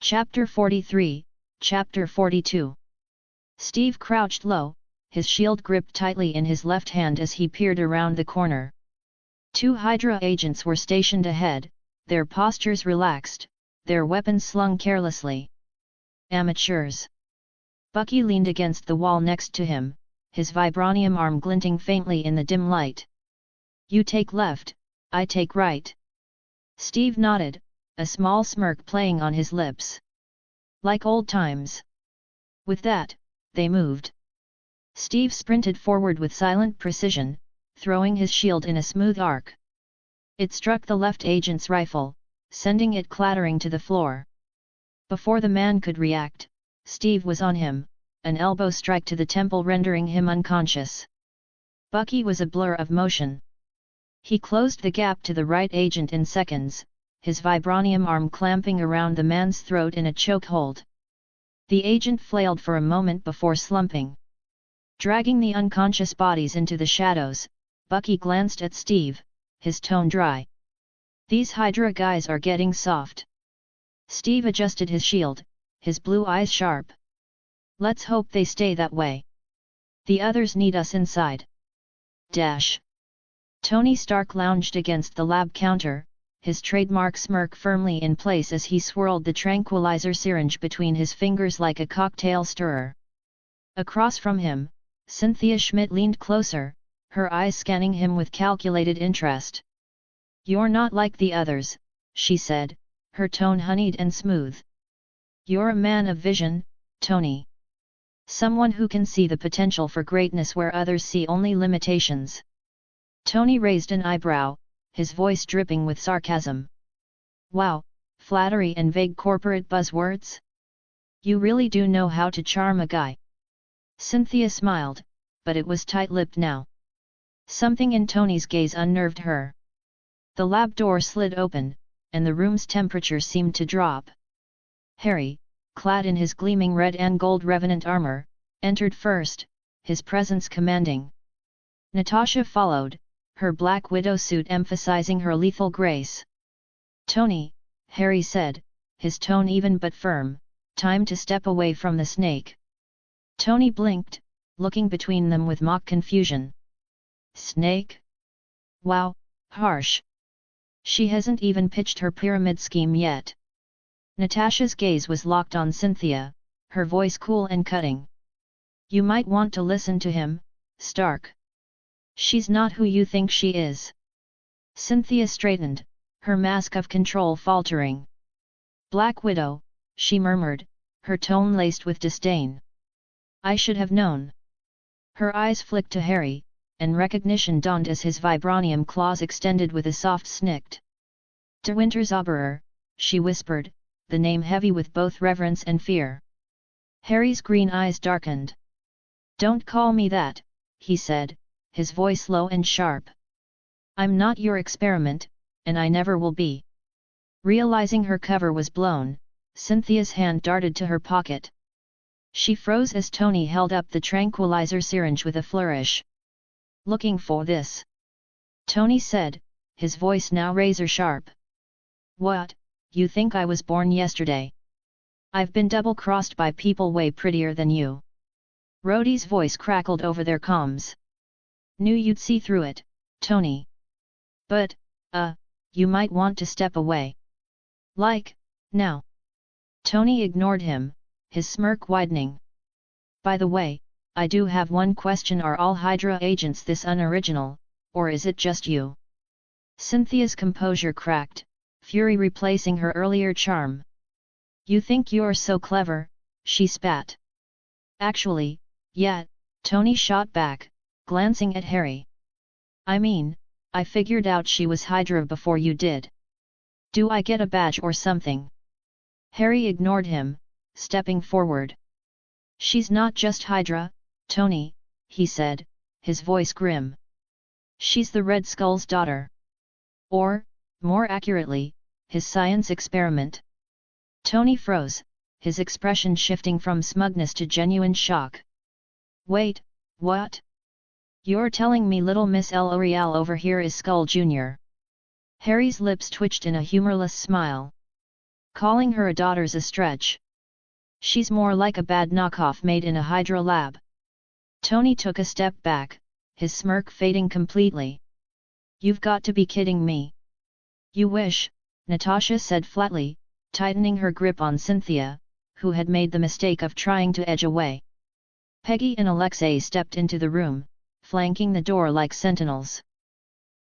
Chapter 43, Chapter 42. Steve crouched low, his shield gripped tightly in his left hand as he peered around the corner. 2 Hydra agents were stationed ahead, their postures relaxed, their weapons slung carelessly. Amateurs. Bucky leaned against the wall next to him, his vibranium arm glinting faintly in the dim light. You take left, I take right. Steve nodded, a small smirk playing on his lips. Like old times. With that, they moved. Steve sprinted forward with silent precision, throwing his shield in a smooth arc. It struck the left agent's rifle, sending it clattering to the floor. Before the man could react, Steve was on him, an elbow strike to the temple rendering him unconscious. Bucky was a blur of motion. He closed the gap to the right agent in seconds, his vibranium arm clamping around the man's throat in a chokehold. The agent flailed for a moment before slumping. Dragging the unconscious bodies into the shadows, Bucky glanced at Steve, his tone dry. These Hydra guys are getting soft. Steve adjusted his shield, his blue eyes sharp. Let's hope they stay that way. The others need us inside. Dash. Tony Stark lounged against the lab counter, his trademark smirk firmly in place as he swirled the tranquilizer syringe between his fingers like a cocktail stirrer. Across from him, Cynthia Schmidt leaned closer, her eyes scanning him with calculated interest. You're not like the others, she said, her tone honeyed and smooth. You're a man of vision, Tony. Someone who can see the potential for greatness where others see only limitations. Tony raised an eyebrow, his voice dripping with sarcasm. Wow, flattery and vague corporate buzzwords? You really do know how to charm a guy. Cynthia smiled, but it was tight-lipped now. Something in Tony's gaze unnerved her. The lab door slid open, and the room's temperature seemed to drop. Harry, clad in his gleaming red and gold Revenant armor, entered first, his presence commanding. Natasha followed, her black widow suit emphasizing her lethal grace. Tony, Harry said, his tone even but firm, time to step away from the snake. Tony blinked, looking between them with mock confusion. Snake? Wow, harsh. She hasn't even pitched her pyramid scheme yet. Natasha's gaze was locked on Cynthia, her voice cool and cutting. You might want to listen to him, Stark. She's not who you think she is. Cynthia straightened, her mask of control faltering. Black Widow, she murmured, her tone laced with disdain. I should have known. Her eyes flicked to Harry, and recognition dawned as his vibranium claws extended with a soft snikt. De Winter Zauberer, she whispered, the name heavy with both reverence and fear. Harry's green eyes darkened. Don't call me that, he said, his voice low and sharp. I'm not your experiment, and I never will be. Realizing her cover was blown, Cynthia's hand darted to her pocket. She froze as Tony held up the tranquilizer syringe with a flourish. Looking for this? Tony said, his voice now razor sharp. What, you think I was born yesterday? I've been double-crossed by people way prettier than you. Rhodey's voice crackled over their comms. Knew you'd see through it, Tony. But, you might want to step away. Like, now. Tony ignored him, his smirk widening. By the way, I do have one question. Are all Hydra agents this unoriginal, or is it just you? Cynthia's composure cracked, fury replacing her earlier charm. You think you're so clever, she spat. Actually, yeah, Tony shot back, glancing at Harry. I mean, I figured out she was Hydra before you did. Do I get a badge or something? Harry ignored him, stepping forward. She's not just Hydra, Tony, he said, his voice grim. She's the Red Skull's daughter. Or, more accurately, his science experiment. Tony froze, his expression shifting from smugness to genuine shock. Wait, what? You're telling me little Miss L'Oreal over here is Skull Jr.? Harry's lips twitched in a humorless smile. Calling her a daughter's a stretch. She's more like a bad knockoff made in a Hydra lab. Tony took a step back, his smirk fading completely. You've got to be kidding me. You wish, Natasha said flatly, tightening her grip on Cynthia, who had made the mistake of trying to edge away. Peggy and Alexei stepped into the room, flanking the door like sentinels.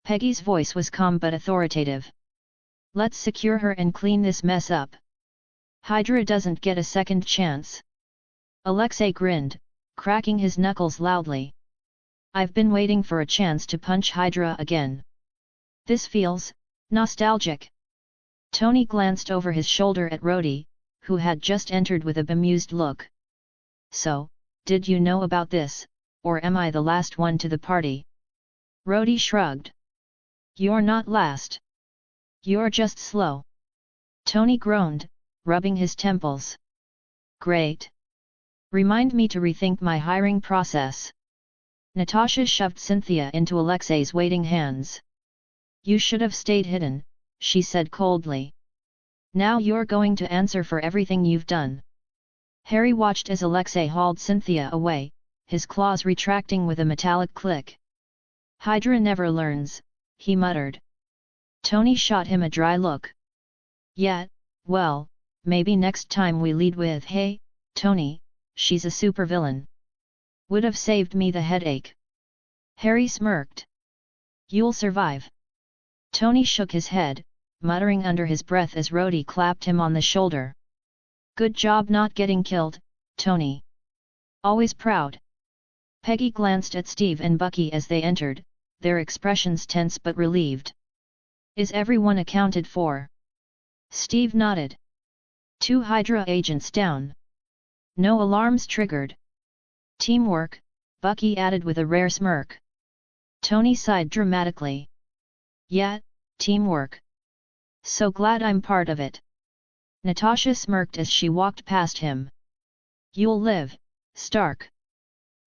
Peggy's voice was calm but authoritative. Let's secure her and clean this mess up. Hydra doesn't get a second chance. Alexei grinned, cracking his knuckles loudly. I've been waiting for a chance to punch Hydra again. This feels nostalgic. Tony glanced over his shoulder at Rhodey, who had just entered with a bemused look. So, did you know about this, or am I the last one to the party? Rhodey shrugged. You're not last. You're just slow. Tony groaned, rubbing his temples. Great. Remind me to rethink my hiring process. Natasha shoved Cynthia into Alexei's waiting hands. You should have stayed hidden, she said coldly. Now you're going to answer for everything you've done. Harry watched as Alexei hauled Cynthia away, his claws retracting with a metallic click. Hydra never learns, he muttered. Tony shot him a dry look. Yeah, well, maybe next time we lead with, hey, Tony, she's a supervillain. Would have saved me the headache. Harry smirked. You'll survive. Tony shook his head, muttering under his breath as Rhodey clapped him on the shoulder. Good job not getting killed, Tony. Always proud. Peggy glanced at Steve and Bucky as they entered, their expressions tense but relieved. Is everyone accounted for? Steve nodded. 2 Hydra agents down. No alarms triggered. Teamwork, Bucky added with a rare smirk. Tony sighed dramatically. Yeah, teamwork. So glad I'm part of it. Natasha smirked as she walked past him. You'll live, Stark.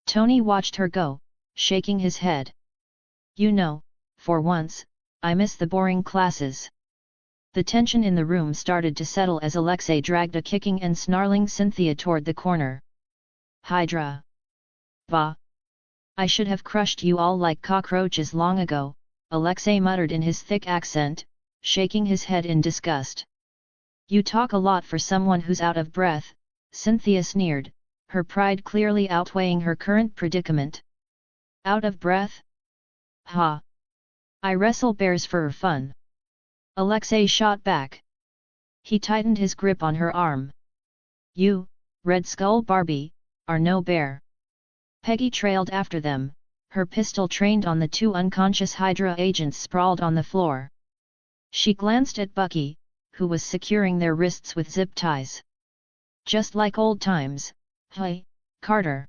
Tony watched her go, shaking his head. You know, for once, I miss the boring classes. The tension in the room started to settle as Alexei dragged a kicking and snarling Cynthia toward the corner. Hydra. Bah! I should have crushed you all like cockroaches long ago, Alexei muttered in his thick accent, shaking his head in disgust. You talk a lot for someone who's out of breath, Cynthia sneered, her pride clearly outweighing her current predicament. Out of breath? Ha! I wrestle bears for fun. Alexei shot back. He tightened his grip on her arm. You, Red Skull Barbie, are no bear. Peggy trailed after them, her pistol trained on the 2 unconscious Hydra agents sprawled on the floor. She glanced at Bucky, who was securing their wrists with zip ties. Just like old times, hey, Carter.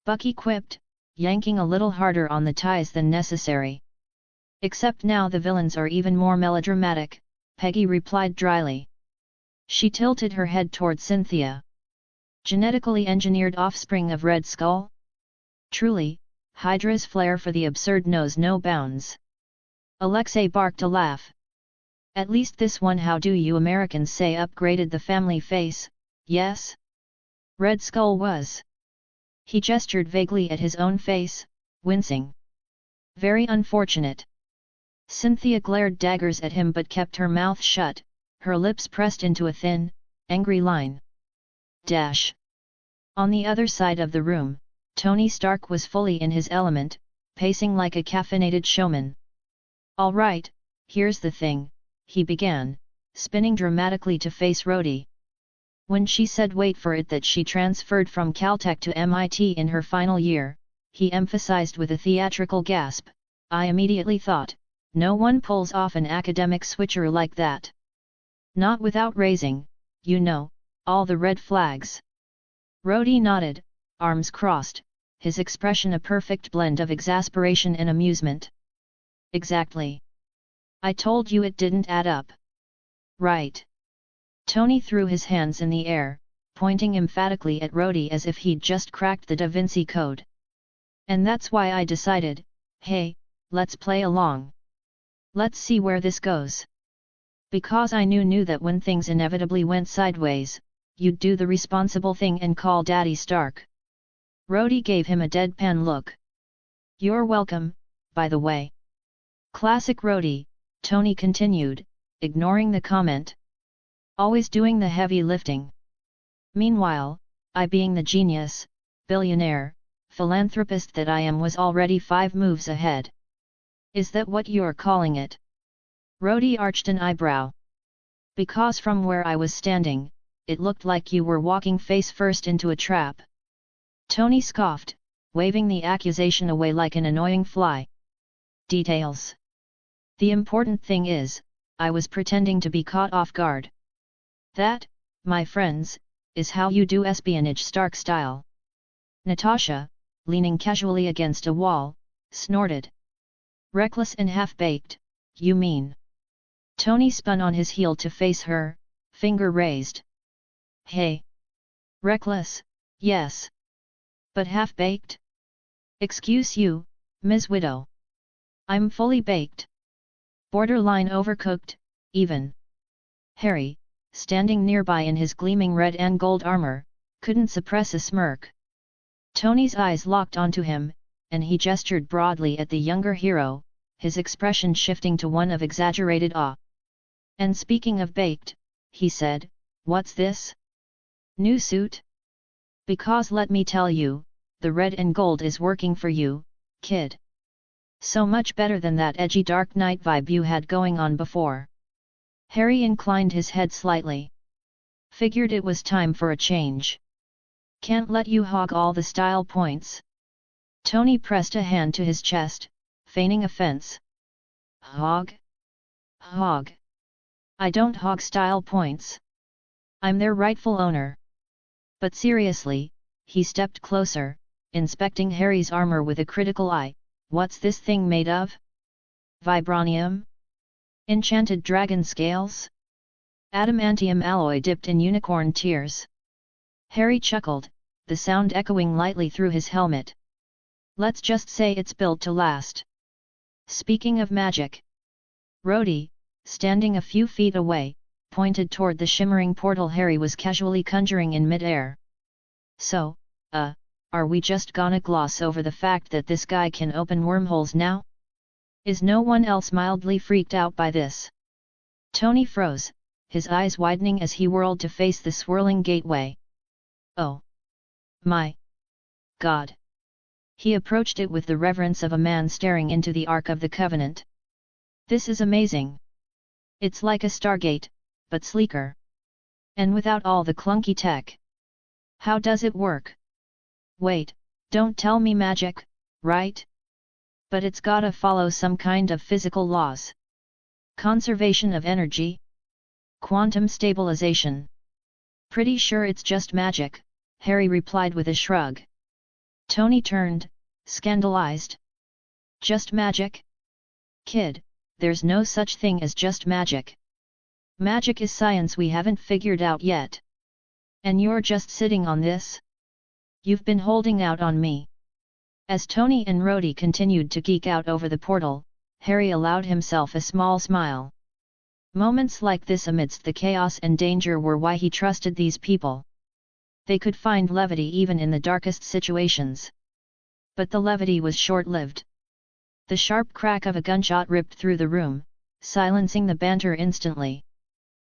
Bucky quipped, yanking a little harder on the ties than necessary. Except now the villains are even more melodramatic, Peggy replied dryly. She tilted her head toward Cynthia. Genetically engineered offspring of Red Skull? Truly, Hydra's flair for the absurd knows no bounds. Alexei barked a laugh. At least this one how do you Americans say upgraded the family face, yes? Red Skull was. He gestured vaguely at his own face, wincing. Very unfortunate. Cynthia glared daggers at him but kept her mouth shut, her lips pressed into a thin, angry line. Dash. On the other side of the room, Tony Stark was fully in his element, pacing like a caffeinated showman. All right, here's the thing, he began, spinning dramatically to face Rhodey. When she said wait for it that she transferred from Caltech to MIT in her final year, he emphasized with a theatrical gasp, I immediately thought, no one pulls off an academic switcheroo like that. Not without raising, you know, all the red flags. Rhodey nodded, arms crossed, his expression a perfect blend of exasperation and amusement. Exactly. I told you it didn't add up. Right. Tony threw his hands in the air, pointing emphatically at Rhodey as if he'd just cracked the Da Vinci Code. And that's why I decided, hey, let's play along. Let's see where this goes. Because I knew that when things inevitably went sideways, you'd do the responsible thing and call Daddy Stark. Rhodey gave him a deadpan look. You're welcome, by the way. Classic Rhodey, Tony continued, ignoring the comment. Always doing the heavy lifting. Meanwhile, I being the genius, billionaire, philanthropist that I am was already 5 moves ahead. Is that what you're calling it? Rhodey arched an eyebrow. Because from where I was standing, it looked like you were walking face first into a trap. Tony scoffed, waving the accusation away like an annoying fly. Details. The important thing is, I was pretending to be caught off guard. That, my friends, is how you do espionage Stark style. Natasha, leaning casually against a wall, snorted. Reckless and half-baked, you mean? Tony spun on his heel to face her, finger raised. Hey! Reckless, yes. But half-baked? Excuse you, Ms. Widow. I'm fully baked. Borderline overcooked, even. Harry, standing nearby in his gleaming red and gold armor, couldn't suppress a smirk. Tony's eyes locked onto him, and he gestured broadly at the younger hero, his expression shifting to one of exaggerated awe. And speaking of baked, he said, what's this? New suit? Because let me tell you, the red and gold is working for you, kid. So much better than that edgy Dark Knight vibe you had going on before. Harry inclined his head slightly. Figured it was time for a change. Can't let you hog all the style points. Tony pressed a hand to his chest, feigning offense. Hog? Hog. I don't hog style points. I'm their rightful owner. But seriously, he stepped closer, inspecting Harry's armor with a critical eye. What's this thing made of? Vibranium? Enchanted dragon scales? Adamantium alloy dipped in unicorn tears. Harry chuckled, the sound echoing lightly through his helmet. Let's just say it's built to last. Speaking of magic. Rhodey, standing a few feet away, pointed toward the shimmering portal Harry was casually conjuring in mid-air. So, are we just gonna gloss over the fact that this guy can open wormholes now? Is no one else mildly freaked out by this? Tony froze, his eyes widening as he whirled to face the swirling gateway. Oh! My! God! He approached it with the reverence of a man staring into the Ark of the Covenant. This is amazing! It's like a Stargate, but sleeker. And without all the clunky tech. How does it work? Wait, don't tell me magic, right? But it's gotta follow some kind of physical laws. Conservation of energy? Quantum stabilization? Pretty sure it's just magic, Harry replied with a shrug. Tony turned, scandalized. Just magic? Kid, there's no such thing as just magic. Magic is science we haven't figured out yet. And you're just sitting on this? You've been holding out on me. As Tony and Rhodey continued to geek out over the portal, Harry allowed himself a small smile. Moments like this amidst the chaos and danger were why he trusted these people. They could find levity even in the darkest situations. But the levity was short-lived. The sharp crack of a gunshot ripped through the room, silencing the banter instantly.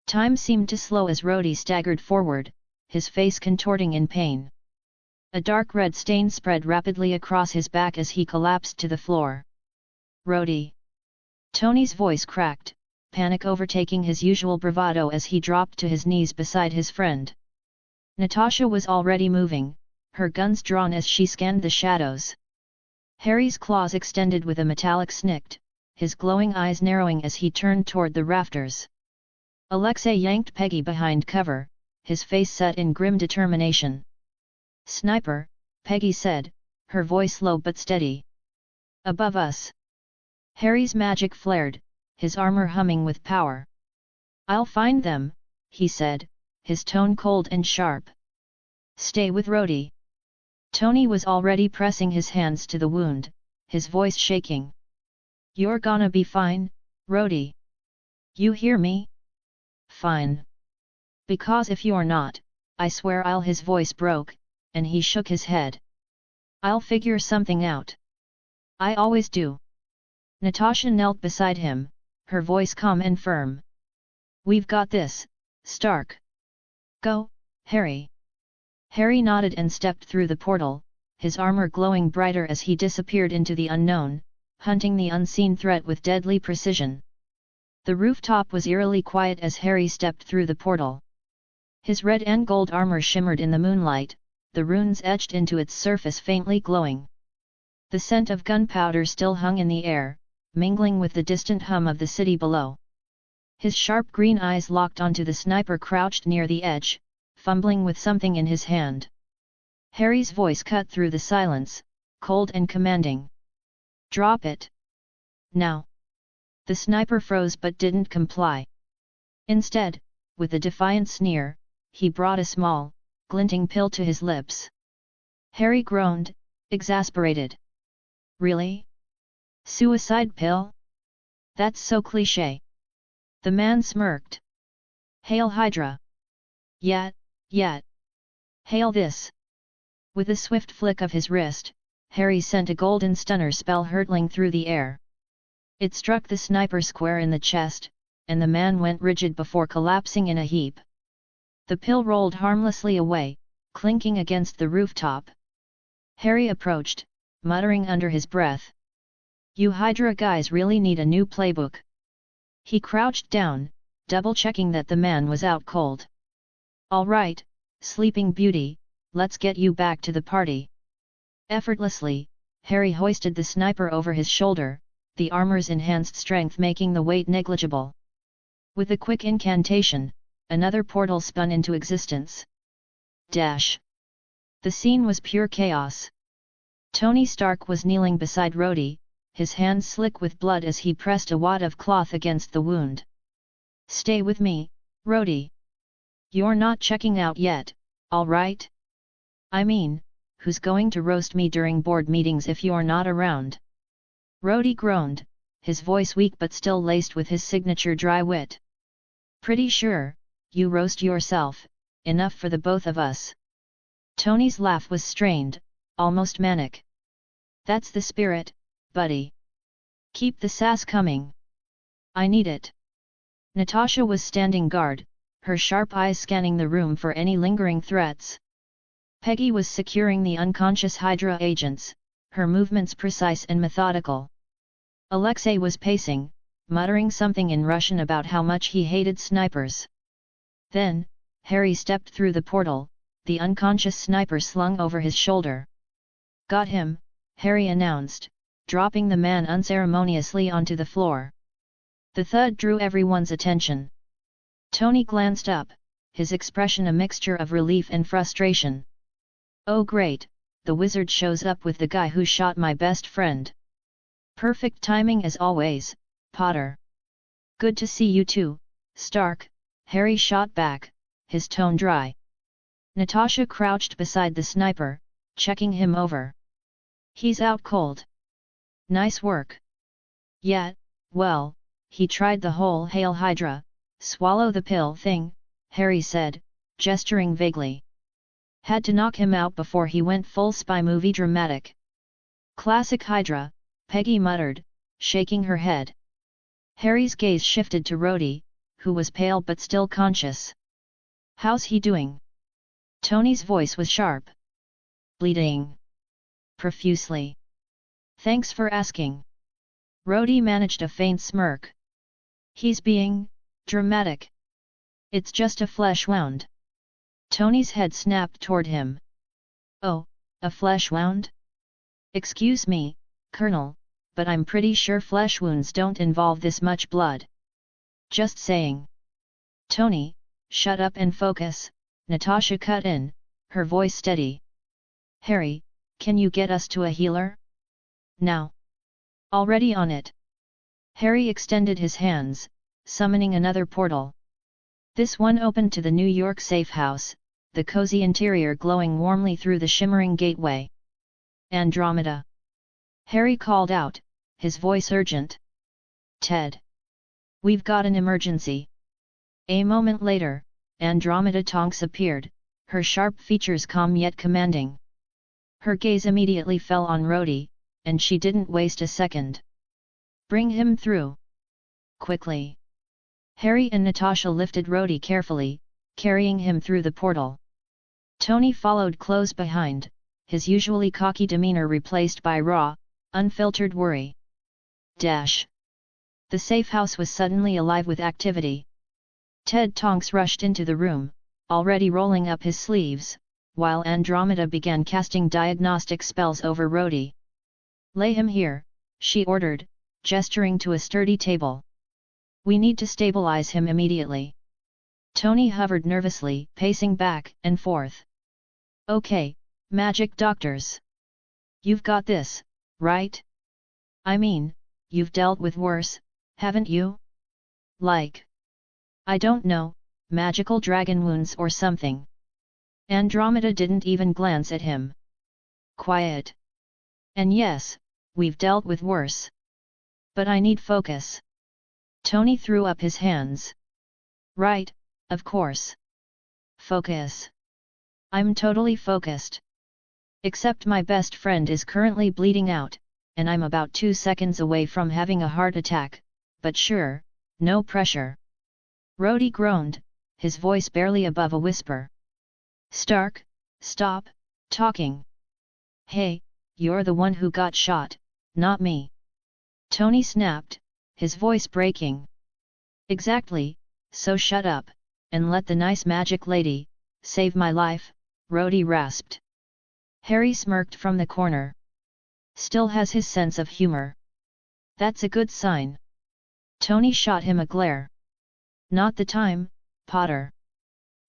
Time seemed to slow as Rhodey staggered forward, his face contorting in pain. A dark red stain spread rapidly across his back as he collapsed to the floor. Rhodey! Tony's voice cracked, panic overtaking his usual bravado as he dropped to his knees beside his friend. Natasha was already moving, her guns drawn as she scanned the shadows. Harry's claws extended with a metallic snikt, his glowing eyes narrowing as he turned toward the rafters. Alexei yanked Peggy behind cover, his face set in grim determination. Sniper, Peggy said, her voice low but steady. Above us. Harry's magic flared, his armor humming with power. I'll find them, he said, his tone cold and sharp. Stay with Rhodey. Tony was already pressing his hands to the wound, his voice shaking. You're gonna be fine, Rhodey. You hear me? Fine. Because if you're not, I swear I'll. His voice broke, and he shook his head. I'll figure something out. I always do. Natasha knelt beside him, her voice calm and firm. We've got this, Stark. Go, Harry. Harry nodded and stepped through the portal, his armor glowing brighter as he disappeared into the unknown, hunting the unseen threat with deadly precision. The rooftop was eerily quiet as Harry stepped through the portal. His red and gold armor shimmered in the moonlight, the runes etched into its surface faintly glowing. The scent of gunpowder still hung in the air, mingling with the distant hum of the city below. His sharp green eyes locked onto the sniper crouched near the edge, fumbling with something in his hand. Harry's voice cut through the silence, cold and commanding. Drop it. Now. The sniper froze but didn't comply. Instead, with a defiant sneer, he brought a small, glinting pill to his lips. Harry groaned, exasperated. Really? Suicide pill? That's so cliché. The man smirked. Hail Hydra! Yet. Hail this! With a swift flick of his wrist, Harry sent a golden stunner spell hurtling through the air. It struck the sniper square in the chest, and the man went rigid before collapsing in a heap. The pill rolled harmlessly away, clinking against the rooftop. Harry approached, muttering under his breath. You Hydra guys really need a new playbook. He crouched down, double-checking that the man was out cold. All right, Sleeping Beauty, let's get you back to the party. Effortlessly, Harry hoisted the sniper over his shoulder, the armor's enhanced strength making the weight negligible. With a quick incantation, another portal spun into existence. Dash! The scene was pure chaos. Tony Stark was kneeling beside Rhodey, his hands slick with blood as he pressed a wad of cloth against the wound. Stay with me, Rhodey. You're not checking out yet, all right? I mean, who's going to roast me during board meetings if you're not around? Rhodey groaned, his voice weak but still laced with his signature dry wit. Pretty sure, you roast yourself, enough for the both of us. Tony's laugh was strained, almost manic. That's the spirit, buddy. Keep the sass coming. I need it. Natasha was standing guard, her sharp eyes scanning the room for any lingering threats. Peggy was securing the unconscious Hydra agents, her movements precise and methodical. Alexei was pacing, muttering something in Russian about how much he hated snipers. Then, Harry stepped through the portal, the unconscious sniper slung over his shoulder. Got him, Harry announced, dropping the man unceremoniously onto the floor. The thud drew everyone's attention. Tony glanced up, his expression a mixture of relief and frustration. Oh great, the wizard shows up with the guy who shot my best friend. Perfect timing as always, Potter. Good to see you too, Stark, Harry shot back, his tone dry. Natasha crouched beside the sniper, checking him over. He's out cold. Nice work. Yeah, well, he tried the whole Hail Hydra, swallow the pill thing, Harry said, gesturing vaguely. Had to knock him out before he went full spy movie dramatic. Classic Hydra, Peggy muttered, shaking her head. Harry's gaze shifted to Rhodey, who was pale but still conscious. How's he doing? Tony's voice was sharp. Bleeding. Profusely. Thanks for asking. Rhodey managed a faint smirk. He's being dramatic. It's just a flesh wound. Tony's head snapped toward him. Oh, a flesh wound? Excuse me, Colonel, but I'm pretty sure flesh wounds don't involve this much blood. Just saying. Tony, shut up and focus, Natasha cut in, her voice steady. Harry, can you get us to a healer? Now. Already on it. Harry extended his hands, summoning another portal. This one opened to the New York safe house, the cozy interior glowing warmly through the shimmering gateway. Andromeda. Harry called out, his voice urgent. Ted. We've got an emergency. A moment later, Andromeda Tonks appeared, her sharp features calm yet commanding. Her gaze immediately fell on Rhodey, and she didn't waste a second. Bring him through. Quickly. Harry and Natasha lifted Rhodey carefully, carrying him through the portal. Tony followed close behind, his usually cocky demeanor replaced by raw, unfiltered worry. Dash. The safe house was suddenly alive with activity. Ted Tonks rushed into the room, already rolling up his sleeves, while Andromeda began casting diagnostic spells over Rhodey. Lay him here, she ordered, gesturing to a sturdy table. We need to stabilize him immediately. Tony hovered nervously, pacing back and forth. Okay, magic doctors. You've got this, right? I mean, you've dealt with worse, haven't you? Like, I don't know, magical dragon wounds or something. Andromeda didn't even glance at him. Quiet. And yes, we've dealt with worse. But I need focus. Tony threw up his hands. Right, of course. Focus. I'm totally focused. Except my best friend is currently bleeding out, and I'm about 2 seconds away from having a heart attack, but sure, no pressure. Rhodey groaned, his voice barely above a whisper. Stark, stop talking. Hey, you're the one who got shot, not me. Tony snapped, his voice breaking. Exactly, so shut up, and let the nice magic lady save my life, Rhodey rasped. Harry smirked from the corner. Still has his sense of humor. That's a good sign. Tony shot him a glare. Not the time, Potter.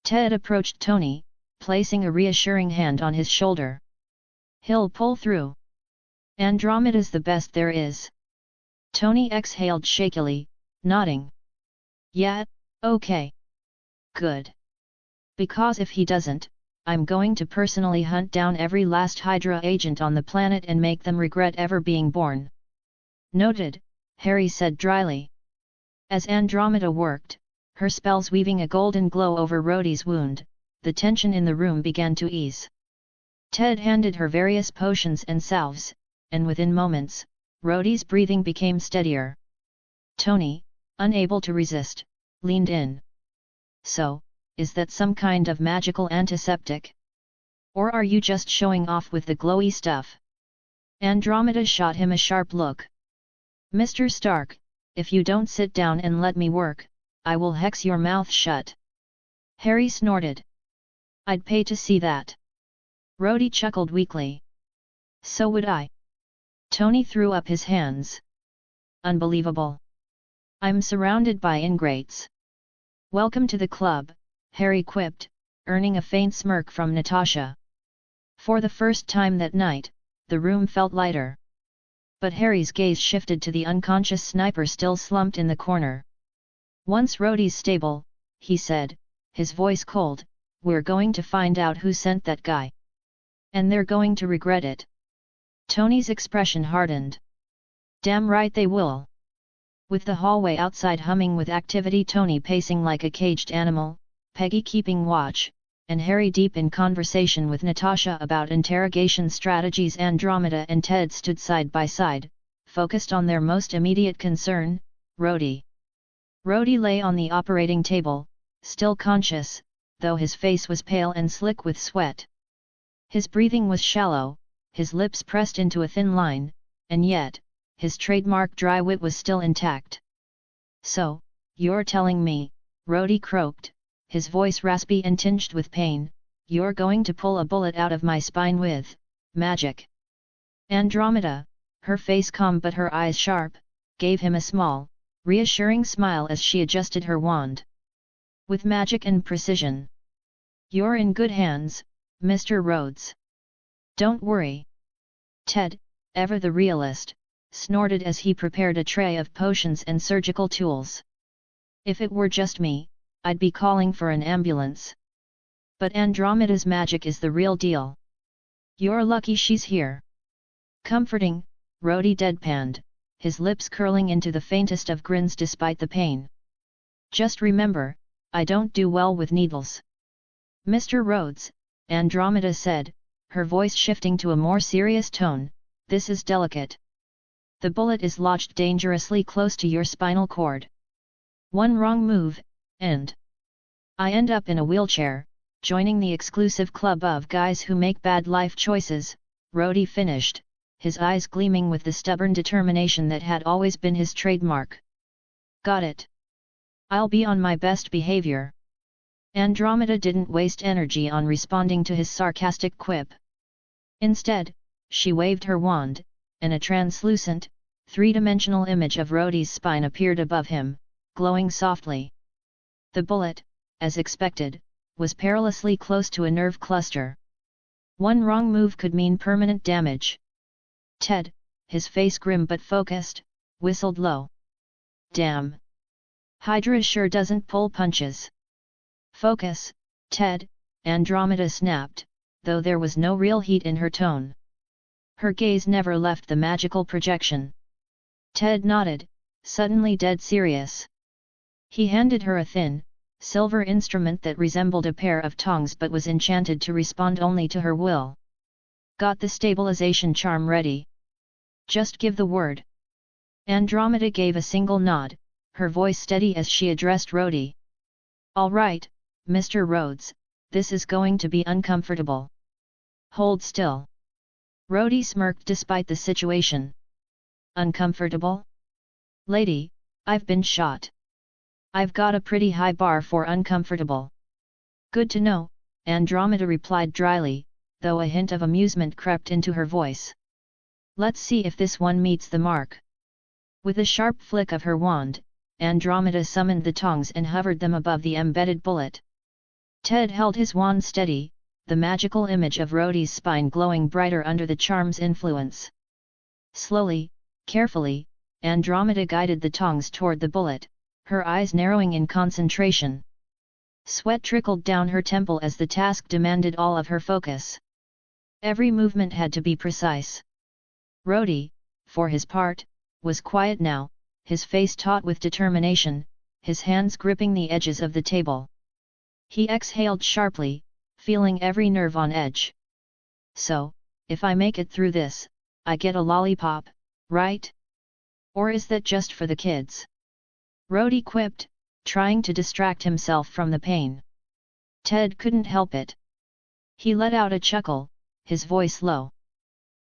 Ted approached Tony, placing a reassuring hand on his shoulder. He'll pull through. Andromeda's the best there is. Tony exhaled shakily, nodding. Yeah, okay. Good. Because if he doesn't, I'm going to personally hunt down every last Hydra agent on the planet and make them regret ever being born. Noted, Harry said dryly. As Andromeda worked, her spells weaving a golden glow over Rhodey's wound, the tension in the room began to ease. Ted handed her various potions and salves, and within moments, Rhodey's breathing became steadier. Tony, unable to resist, leaned in. So, is that some kind of magical antiseptic? Or are you just showing off with the glowy stuff? Andromeda shot him a sharp look. Mr. Stark, if you don't sit down and let me work, I will hex your mouth shut. Harry snorted. I'd pay to see that. Rhodey chuckled weakly. So would I. Tony threw up his hands. Unbelievable. I'm surrounded by ingrates. Welcome to the club, Harry quipped, earning a faint smirk from Natasha. For the first time that night, the room felt lighter. But Harry's gaze shifted to the unconscious sniper still slumped in the corner. Once Rhodey's stable, he said, his voice cold, we're going to find out who sent that guy. And they're going to regret it. Tony's expression hardened. Damn right they will. With the hallway outside humming with activity, Tony pacing like a caged animal, Peggy keeping watch, and Harry deep in conversation with Natasha about interrogation strategies, Andromeda and Ted stood side by side, focused on their most immediate concern, Rhodey. Rhodey lay on the operating table, still conscious, though his face was pale and slick with sweat. His breathing was shallow, his lips pressed into a thin line, and yet, his trademark dry wit was still intact. So, you're telling me, Rhodey croaked, his voice raspy and tinged with pain, you're going to pull a bullet out of my spine with magic. Andromeda, her face calm but her eyes sharp, gave him a small, reassuring smile as she adjusted her wand. With magic and precision. You're in good hands, Mr. Rhodes. Don't worry. Ted, ever the realist, snorted as he prepared a tray of potions and surgical tools. If it were just me, I'd be calling for an ambulance. But Andromeda's magic is the real deal. You're lucky she's here. Comforting, Rhodey deadpanned, his lips curling into the faintest of grins despite the pain. Just remember, I don't do well with needles. Mr. Rhodes, Andromeda said, her voice shifting to a more serious tone, this is delicate. The bullet is lodged dangerously close to your spinal cord. One wrong move, and I end up in a wheelchair, joining the exclusive club of guys who make bad life choices, Rhodey finished, his eyes gleaming with the stubborn determination that had always been his trademark. Got it. I'll be on my best behavior. Andromeda didn't waste energy on responding to his sarcastic quip. Instead, she waved her wand, and a translucent, three-dimensional image of Rhodey's spine appeared above him, glowing softly. The bullet, as expected, was perilously close to a nerve cluster. One wrong move could mean permanent damage. Ted, his face grim but focused, whistled low. Damn! Hydra sure doesn't pull punches. Focus, Ted, Andromeda snapped, though there was no real heat in her tone. Her gaze never left the magical projection. Ted nodded, suddenly dead serious. He handed her a thin, silver instrument that resembled a pair of tongs but was enchanted to respond only to her will. Got the stabilization charm ready? Just give the word. Andromeda gave a single nod, her voice steady as she addressed Rhodey. All right, Mr. Rhodes, this is going to be uncomfortable. Hold still. Rhodey smirked despite the situation. Uncomfortable? Lady, I've been shot. I've got a pretty high bar for uncomfortable. Good to know, Andromeda replied dryly, though a hint of amusement crept into her voice. Let's see if this one meets the mark. With a sharp flick of her wand, Andromeda summoned the tongs and hovered them above the embedded bullet. Ted held his wand steady, the magical image of Rhodey's spine glowing brighter under the charm's influence. Slowly, carefully, Andromeda guided the tongs toward the bullet, her eyes narrowing in concentration. Sweat trickled down her temple as the task demanded all of her focus. Every movement had to be precise. Rhodey, for his part, was quiet now, his face taut with determination, his hands gripping the edges of the table. He exhaled sharply, feeling every nerve on edge. So, if I make it through this, I get a lollipop, right? Or is that just for the kids? Rhodey quipped, trying to distract himself from the pain. Ted couldn't help it. He let out a chuckle, his voice low.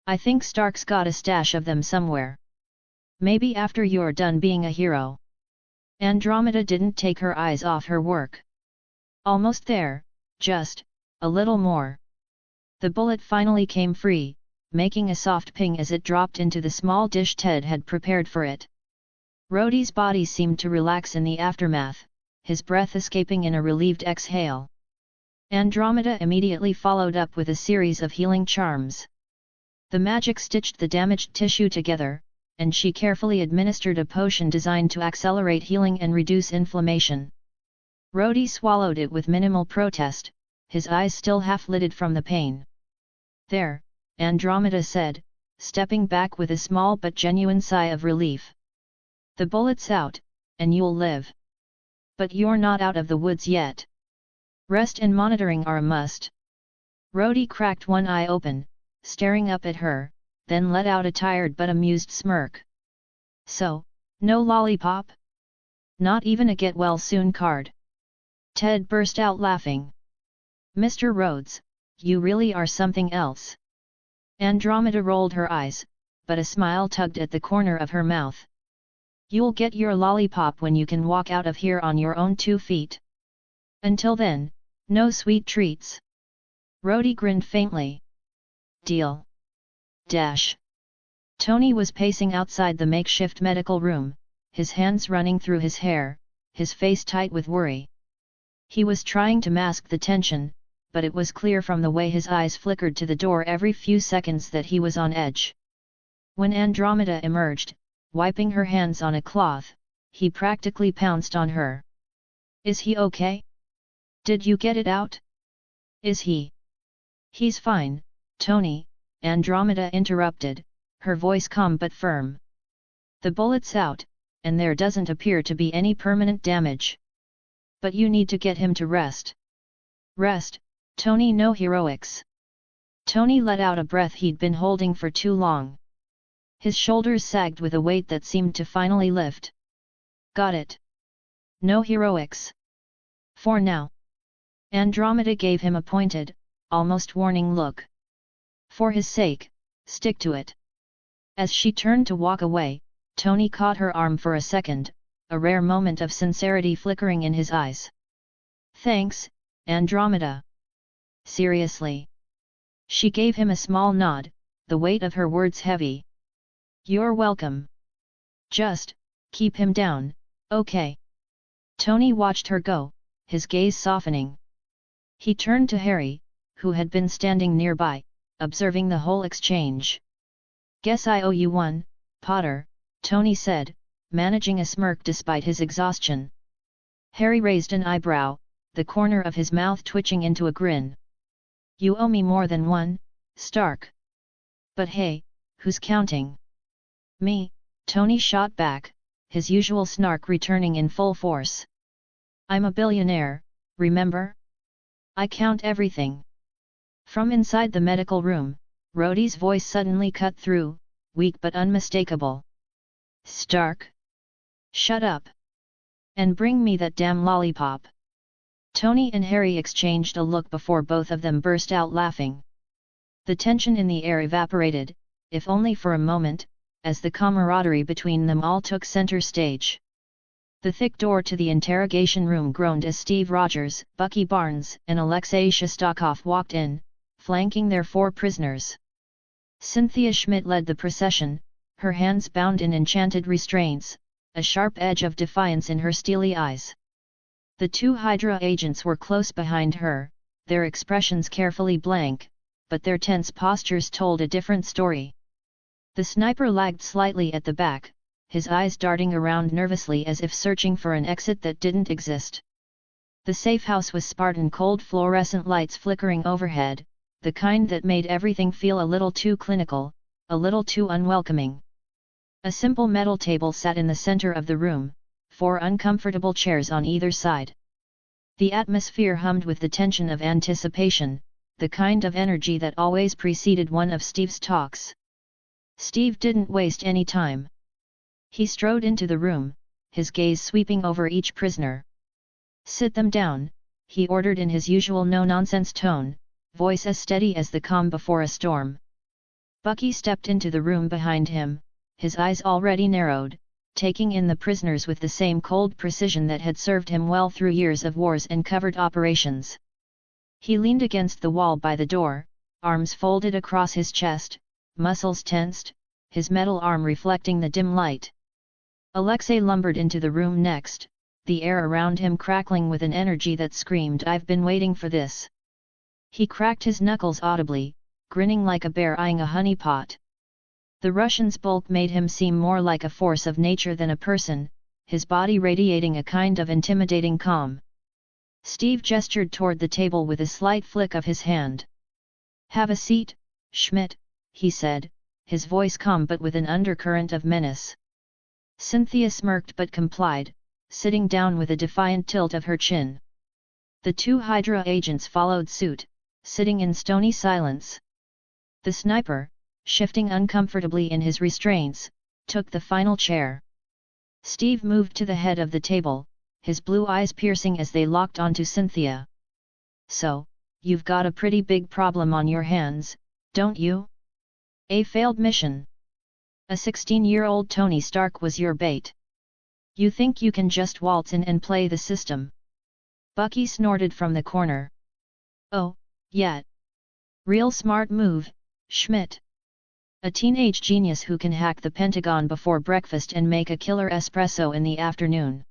I think Stark's got a stash of them somewhere. Maybe after you're done being a hero. Andromeda didn't take her eyes off her work. Almost there, just a little more. The bullet finally came free, making a soft ping as it dropped into the small dish Ted had prepared for it. Rhodey's body seemed to relax in the aftermath, his breath escaping in a relieved exhale. Andromeda immediately followed up with a series of healing charms. The magic stitched the damaged tissue together, and she carefully administered a potion designed to accelerate healing and reduce inflammation. Rhodey swallowed it with minimal protest, his eyes still half-lidded from the pain. There, Andromeda said, stepping back with a small but genuine sigh of relief. The bullet's out, and you'll live. But you're not out of the woods yet. Rest and monitoring are a must. Rhodey cracked one eye open, staring up at her, then let out a tired but amused smirk. So, no lollipop? Not even a get-well-soon card? Ted burst out laughing. Mr. Rhodes, you really are something else. Andromeda rolled her eyes, but a smile tugged at the corner of her mouth. You'll get your lollipop when you can walk out of here on your own 2 feet. Until then, no sweet treats. Rhodey grinned faintly. Deal. Dash. Tony was pacing outside the makeshift medical room, his hands running through his hair, his face tight with worry. He was trying to mask the tension, but it was clear from the way his eyes flickered to the door every few seconds that he was on edge. When Andromeda emerged, wiping her hands on a cloth, he practically pounced on her. Is he okay? Did you get it out? Is he? He's fine, Tony, Andromeda interrupted, her voice calm but firm. The bullet's out, and there doesn't appear to be any permanent damage. But you need to get him to rest. Rest, Tony, no heroics. Tony let out a breath he'd been holding for too long. His shoulders sagged with a weight that seemed to finally lift. Got it. No heroics. For now. Andromeda gave him a pointed, almost warning look. For his sake, stick to it. As she turned to walk away, Tony caught her arm for a second, a rare moment of sincerity flickering in his eyes. Thanks, Andromeda. Seriously. She gave him a small nod, the weight of her words heavy. You're welcome. Just, keep him down, okay? Tony watched her go, his gaze softening. He turned to Harry, who had been standing nearby, observing the whole exchange. Guess I owe you one, Potter, Tony said, managing a smirk despite his exhaustion. Harry raised an eyebrow, the corner of his mouth twitching into a grin. You owe me more than one, Stark. But hey, who's counting? Me, Tony shot back, his usual snark returning in full force. I'm a billionaire, remember? I count everything. From inside the medical room, Rhodey's voice suddenly cut through, weak but unmistakable. Stark? Shut up. And bring me that damn lollipop. Tony and Harry exchanged a look before both of them burst out laughing. The tension in the air evaporated, if only for a moment, as the camaraderie between them all took center stage. The thick door to the interrogation room groaned as Steve Rogers, Bucky Barnes, and Alexei Shostakov walked in, flanking their 4 prisoners. Cynthia Schmidt led the procession, her hands bound in enchanted restraints, a sharp edge of defiance in her steely eyes. The 2 Hydra agents were close behind her, their expressions carefully blank, but their tense postures told a different story. The sniper lagged slightly at the back, his eyes darting around nervously as if searching for an exit that didn't exist. The safe house was Spartan, cold fluorescent lights flickering overhead, the kind that made everything feel a little too clinical, a little too unwelcoming. A simple metal table sat in the center of the room, 4 uncomfortable chairs on either side. The atmosphere hummed with the tension of anticipation, the kind of energy that always preceded one of Steve's talks. Steve didn't waste any time. He strode into the room, his gaze sweeping over each prisoner. Sit them down, he ordered in his usual no-nonsense tone, voice as steady as the calm before a storm. Bucky stepped into the room behind him, his eyes already narrowed, taking in the prisoners with the same cold precision that had served him well through years of wars and covert operations. He leaned against the wall by the door, arms folded across his chest, muscles tensed, his metal arm reflecting the dim light. Alexei lumbered into the room next, the air around him crackling with an energy that screamed, "I've been waiting for this." He cracked his knuckles audibly, grinning like a bear eyeing a honeypot. The Russian's bulk made him seem more like a force of nature than a person, his body radiating a kind of intimidating calm. Steve gestured toward the table with a slight flick of his hand. "Have a seat, Schmidt," he said, his voice calm but with an undercurrent of menace. Cynthia smirked but complied, sitting down with a defiant tilt of her chin. The 2 Hydra agents followed suit, sitting in stony silence. The sniper, shifting uncomfortably in his restraints, took the final chair. Steve moved to the head of the table, his blue eyes piercing as they locked onto Cynthia. "So, you've got a pretty big problem on your hands, don't you? A failed mission. A 16-year-old Tony Stark was your bait. You think you can just waltz in and play the system?" Bucky snorted from the corner. "Oh, yeah. Real smart move, Schmidt. A teenage genius who can hack the Pentagon before breakfast and make a killer espresso in the afternoon.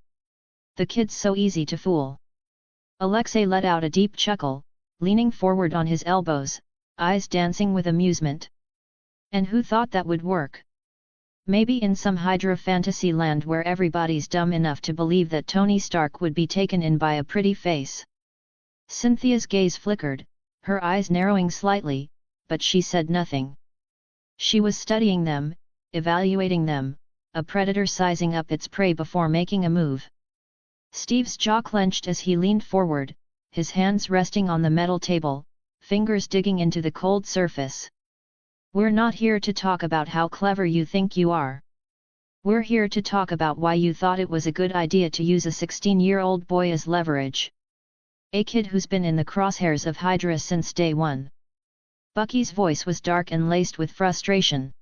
The kid's so easy to fool." Alexei let out a deep chuckle, leaning forward on his elbows, eyes dancing with amusement. "And who thought that would work? Maybe in some Hydra fantasy land where everybody's dumb enough to believe that Tony Stark would be taken in by a pretty face." Cynthia's gaze flickered, her eyes narrowing slightly, but she said nothing. She was studying them, evaluating them, a predator sizing up its prey before making a move. Steve's jaw clenched as he leaned forward, his hands resting on the metal table, fingers digging into the cold surface. We're not here to talk about how clever you think you are. We're here to talk about why you thought it was a good idea to use a 16-year-old boy as leverage. A kid who's been in the crosshairs of Hydra since day one. Bucky's voice was dark and laced with frustration.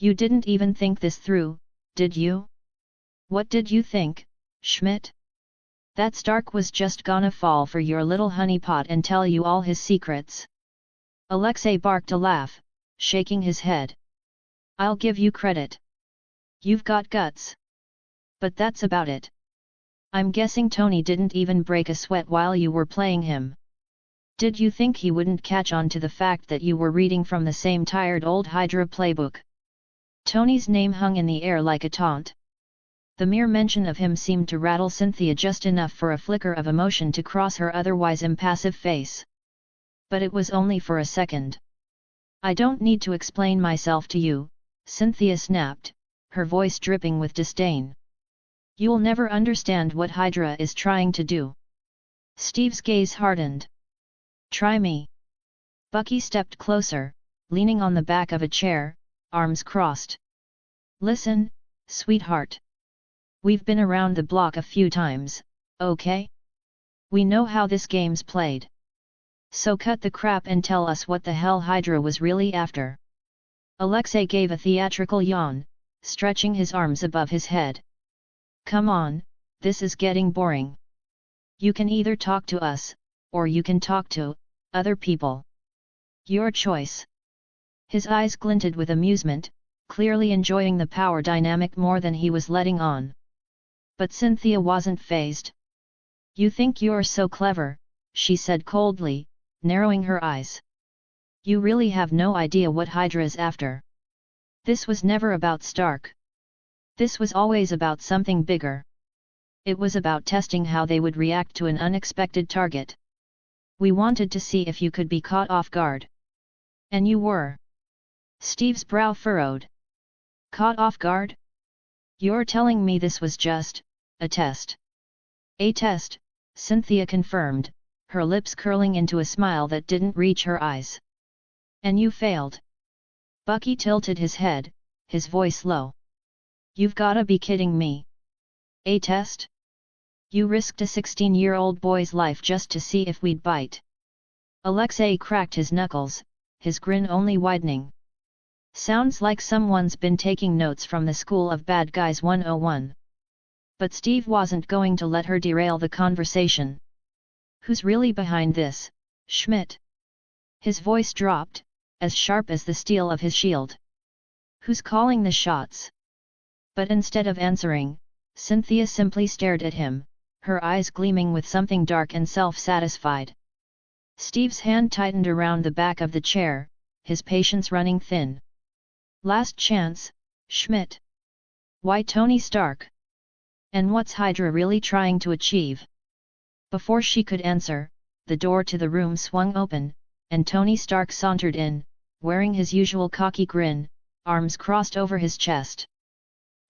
You didn't even think this through, did you? What did you think, Schmidt? That Stark was just gonna fall for your little honeypot and tell you all his secrets? Alexei barked a laugh, shaking his head. I'll give you credit. You've got guts. But that's about it. I'm guessing Tony didn't even break a sweat while you were playing him. Did you think he wouldn't catch on to the fact that you were reading from the same tired old Hydra playbook? Tony's name hung in the air like a taunt. The mere mention of him seemed to rattle Cynthia just enough for a flicker of emotion to cross her otherwise impassive face. But it was only for a second. I don't need to explain myself to you, Cynthia snapped, her voice dripping with disdain. You'll never understand what Hydra is trying to do. Steve's gaze hardened. Try me. Bucky stepped closer, leaning on the back of a chair, arms crossed. Listen, sweetheart. We've been around the block a few times, okay? We know how this game's played. So cut the crap and tell us what the hell Hydra was really after. Alexei gave a theatrical yawn, stretching his arms above his head. Come on, this is getting boring. You can either talk to us, or you can talk to other people. Your choice. His eyes glinted with amusement, clearly enjoying the power dynamic more than he was letting on. But Cynthia wasn't fazed. You think you're so clever, she said coldly, narrowing her eyes. You really have no idea what Hydra's after. This was never about Stark. This was always about something bigger. It was about testing how they would react to an unexpected target. We wanted to see if you could be caught off guard. And you were. Steve's brow furrowed. Caught off guard? You're telling me this was just a test? A test, Cynthia confirmed, her lips curling into a smile that didn't reach her eyes. And you failed. Bucky tilted his head, his voice low. You've gotta be kidding me. A test? You risked a 16-year-old boy's life just to see if we'd bite. Alexei cracked his knuckles, his grin only widening. Sounds like someone's been taking notes from the School of Bad Guys 101. But Steve wasn't going to let her derail the conversation. Who's really behind this, Schmidt? His voice dropped, as sharp as the steel of his shield. Who's calling the shots? But instead of answering, Cynthia simply stared at him, her eyes gleaming with something dark and self-satisfied. Steve's hand tightened around the back of the chair, his patience running thin. Last chance, Schmidt. Why Tony Stark? And what's Hydra really trying to achieve? Before she could answer, the door to the room swung open, and Tony Stark sauntered in, wearing his usual cocky grin, arms crossed over his chest.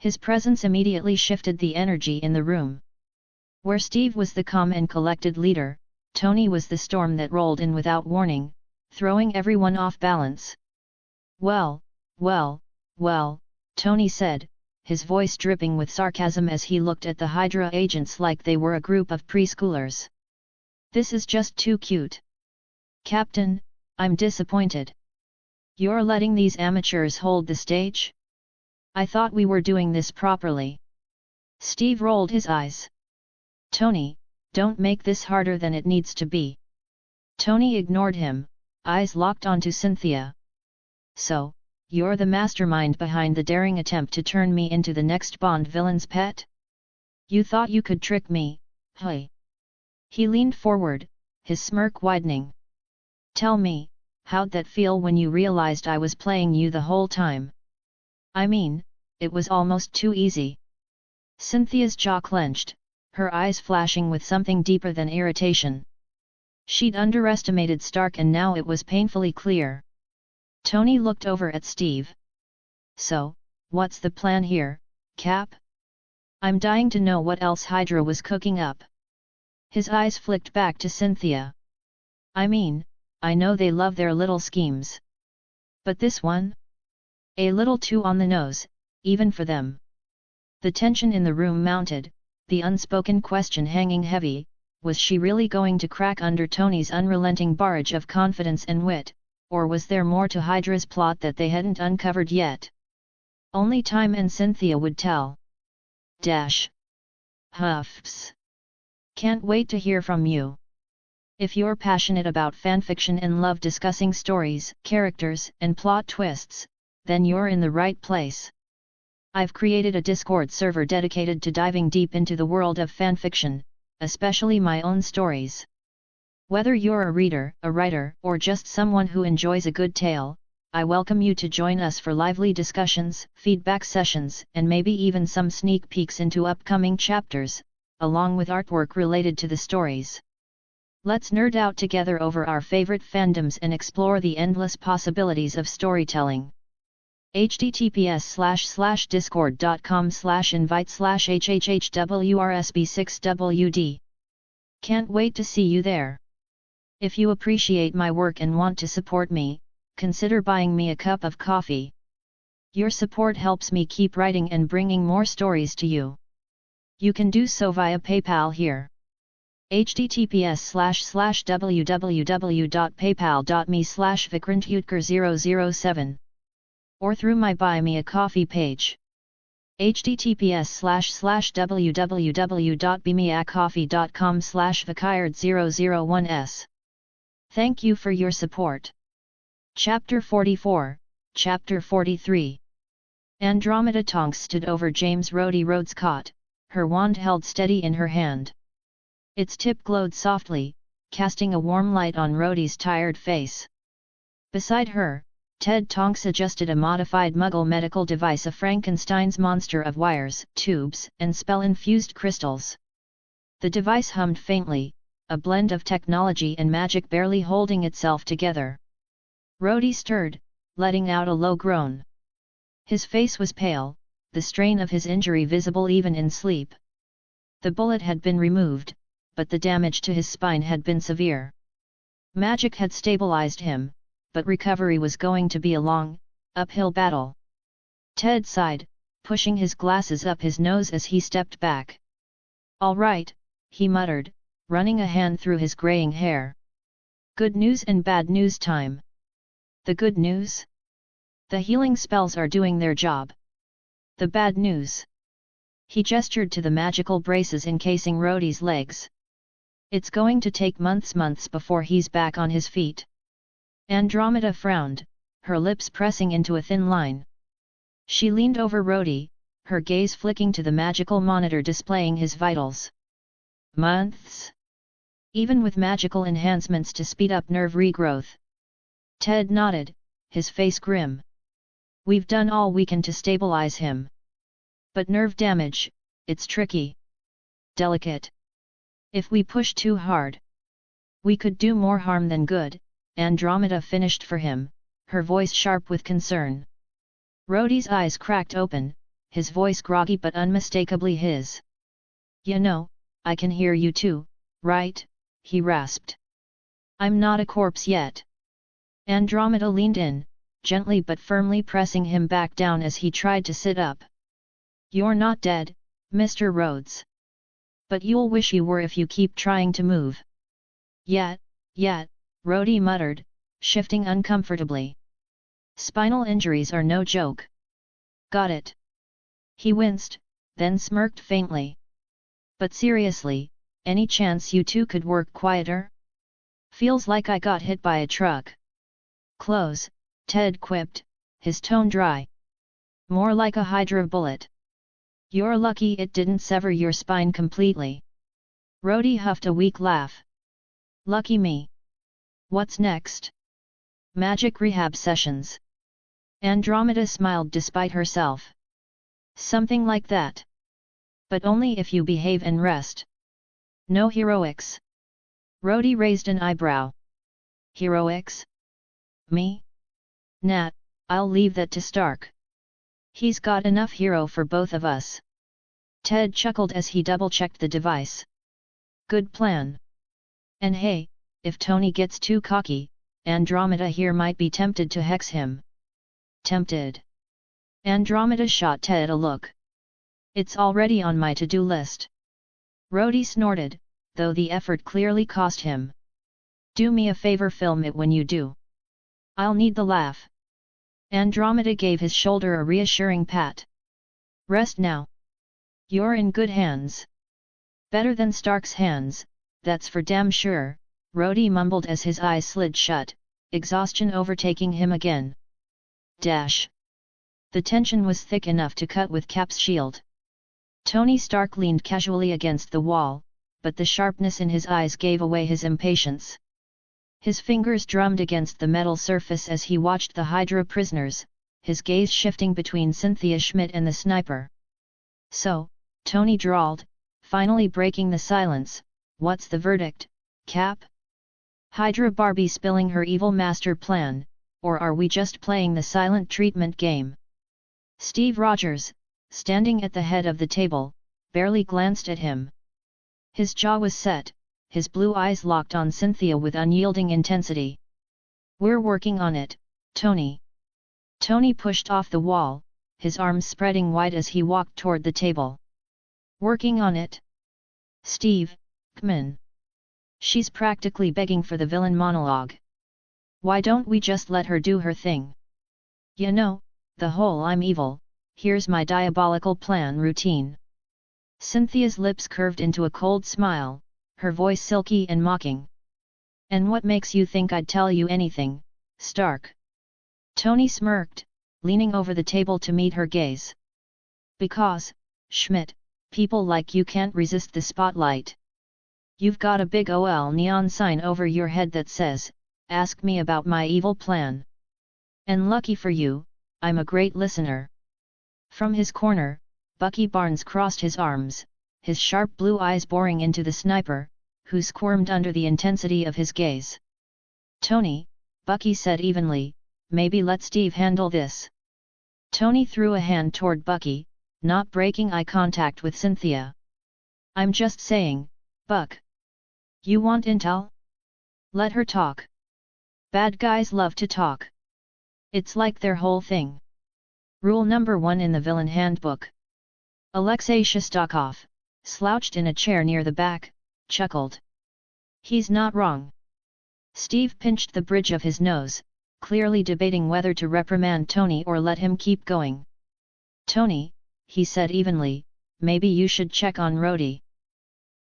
His presence immediately shifted the energy in the room. Where Steve was the calm and collected leader, Tony was the storm that rolled in without warning, throwing everyone off balance. Well, Tony said, his voice dripping with sarcasm as he looked at the Hydra agents like they were a group of preschoolers. This is just too cute. Captain, I'm disappointed. You're letting these amateurs hold the stage? I thought we were doing this properly. Steve rolled his eyes. Tony, don't make this harder than it needs to be. Tony ignored him, eyes locked onto Cynthia. So, you're the mastermind behind the daring attempt to turn me into the next Bond villain's pet? You thought you could trick me, hey? He leaned forward, his smirk widening. Tell me, how'd that feel when you realized I was playing you the whole time? I mean, it was almost too easy. Cynthia's jaw clenched, her eyes flashing with something deeper than irritation. She'd underestimated Stark and now it was painfully clear. Tony looked over at Steve. So, what's the plan here, Cap? I'm dying to know what else Hydra was cooking up. His eyes flicked back to Cynthia. I mean, I know they love their little schemes. But this one? A little too on the nose, even for them. The tension in the room mounted, the unspoken question hanging heavy, was she really going to crack under Tony's unrelenting barrage of confidence and wit, or was there more to Hydra's plot that they hadn't uncovered yet? Only time and Cynthia would tell. Huffs. Can't wait to hear from you. If you're passionate about fanfiction and love discussing stories, characters, and plot twists, then you're in the right place. I've created a Discord server dedicated to diving deep into the world of fanfiction, especially my own stories. Whether you're a reader, a writer, or just someone who enjoys a good tale, I welcome you to join us for lively discussions, feedback sessions, and maybe even some sneak peeks into upcoming chapters, along with artwork related to the stories. Let's nerd out together over our favorite fandoms and explore the endless possibilities of storytelling. https://discord.com/invite/hhhwrsb6wd. Can't wait to see you there. If you appreciate my work and want to support me, consider buying me a cup of coffee. Your support helps me keep writing and bringing more stories to you. You can do so via PayPal here. https://www.paypal.me/vikrantutker007 or through my Buy Me a Coffee page. https://www.bemeacoffee.com/vikard001s. Thank you for your support. Chapter 44, Chapter 43. Andromeda Tonks stood over James Rhodey Rhodes' cot, her wand held steady in her hand. Its tip glowed softly, casting a warm light on Rhodey's tired face. Beside her, Ted Tonks adjusted a modified Muggle medical device, a Frankenstein's monster of wires, tubes, and spell-infused crystals. The device hummed faintly, a blend of technology and magic barely holding itself together. Rhodey stirred, letting out a low groan. His face was pale, the strain of his injury visible even in sleep. The bullet had been removed, but the damage to his spine had been severe. Magic had stabilized him, but recovery was going to be a long, uphill battle. Ted sighed, pushing his glasses up his nose as he stepped back. "All right," he muttered, running a hand through his graying hair. "Good news and bad news time." "The good news? The healing spells are doing their job. The bad news?" He gestured to the magical braces encasing Rhodey's legs. "It's going to take months before he's back on his feet." Andromeda frowned, her lips pressing into a thin line. She leaned over Rhodey, her gaze flicking to the magical monitor displaying his vitals. "Months? Even with magical enhancements to speed up nerve regrowth?" Ted nodded, his face grim. "We've done all we can to stabilize him. But nerve damage, it's tricky. Delicate. If we push too hard, we could do more harm than good," Andromeda finished for him, her voice sharp with concern. Rhodey's eyes cracked open, his voice groggy but unmistakably his. "You know, I can hear you too, right?" he rasped. "I'm not a corpse yet." Andromeda leaned in, gently but firmly pressing him back down as he tried to sit up. "You're not dead, Mr. Rhodes. But you'll wish you were if you keep trying to move." Yet, Rhodey muttered, shifting uncomfortably. "Spinal injuries are no joke." "Got it." He winced, then smirked faintly. "But seriously, any chance you two could work quieter? Feels like I got hit by a truck." "Close," Ted quipped, his tone dry. "More like a Hydra bullet. You're lucky it didn't sever your spine completely." Rhodey huffed a weak laugh. "Lucky me. What's next? Magic rehab sessions?" Andromeda smiled despite herself. "Something like that. But only if you behave and rest. No heroics." Rhodey raised an eyebrow. "Heroics? Me? Nat, I'll leave that to Stark. He's got enough hero for both of us." Ted chuckled as he double-checked the device. Good plan. And hey, if Tony gets too cocky, Andromeda here might be tempted to hex him. Tempted? Andromeda shot Ted a look. It's already on my to-do list. Rhodey snorted, though the effort clearly cost him. Do me a favor, film it when you do. I'll need the laugh. Andromeda gave his shoulder a reassuring pat. Rest now. You're in good hands. Better than Stark's hands, that's for damn sure, Rhodey mumbled as his eyes slid shut, exhaustion overtaking him again. Dash. The tension was thick enough to cut with Cap's shield. Tony Stark leaned casually against the wall, but the sharpness in his eyes gave away his impatience. His fingers drummed against the metal surface as he watched the Hydra prisoners, his gaze shifting between Cynthia Schmidt and the sniper. So, Tony drawled, finally breaking the silence, what's the verdict, Cap? Hydra Barbie spilling her evil master plan, or are we just playing the silent treatment game? Steve Rogers, standing at the head of the table, barely glanced at him. His jaw was set, his blue eyes locked on Cynthia with unyielding intensity. We're working on it, Tony. Tony pushed off the wall, his arms spreading wide as he walked toward the table. Working on it? Steve, come in. She's practically begging for the villain monologue. Why don't we just let her do her thing? You know, the whole I'm evil, here's my diabolical plan routine. Cynthia's lips curved into a cold smile, her voice silky and mocking. And what makes you think I'd tell you anything, Stark? Tony smirked, leaning over the table to meet her gaze. Because, Schmidt, people like you can't resist the spotlight. You've got a big OL neon sign over your head that says, ask me about my evil plan. And lucky for you, I'm a great listener. From his corner, Bucky Barnes crossed his arms, his sharp blue eyes boring into the sniper, who squirmed under the intensity of his gaze. Tony, Bucky said evenly, maybe let Steve handle this. Tony threw a hand toward Bucky, not breaking eye contact with Cynthia. I'm just saying, Buck. You want intel? Let her talk. Bad guys love to talk. It's like their whole thing. Rule number 1 in the villain handbook. Alexei Shostakov, slouched in a chair near the back, chuckled. He's not wrong. Steve pinched the bridge of his nose, clearly debating whether to reprimand Tony or let him keep going. Tony, he said evenly, maybe you should check on Rhodey.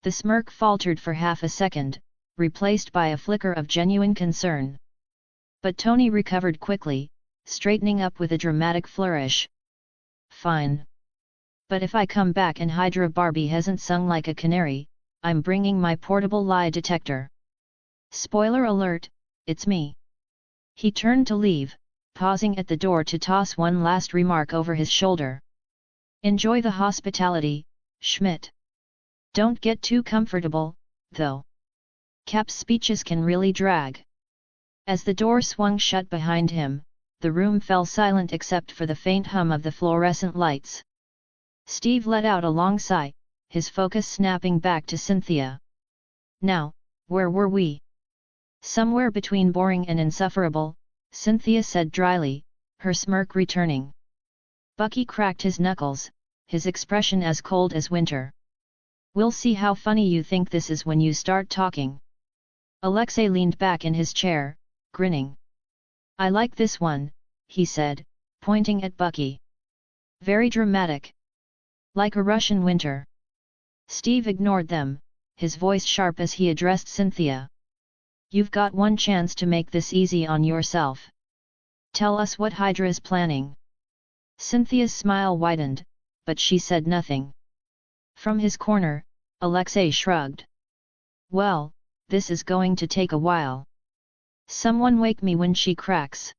The smirk faltered for half a second, replaced by a flicker of genuine concern. But Tony recovered quickly, straightening up with a dramatic flourish. Fine. But if I come back and Hydra Barbie hasn't sung like a canary, I'm bringing my portable lie detector. Spoiler alert, it's me. He turned to leave, pausing at the door to toss one last remark over his shoulder. Enjoy the hospitality, Schmidt. Don't get too comfortable, though. Cap's speeches can really drag. As the door swung shut behind him, the room fell silent except for the faint hum of the fluorescent lights. Steve let out a long sigh, his focus snapping back to Cynthia. Now, where were we? Somewhere between boring and insufferable, Cynthia said dryly, her smirk returning. Bucky cracked his knuckles, his expression as cold as winter. We'll see how funny you think this is when you start talking. Alexei leaned back in his chair, grinning. I like this one, he said, pointing at Bucky. Very dramatic. Like a Russian winter. Steve ignored them, his voice sharp as he addressed Cynthia. You've got one chance to make this easy on yourself. Tell us what Hydra is planning. Cynthia's smile widened, but she said nothing. From his corner, Alexei shrugged. Well, this is going to take a while. Someone wake me when she cracks.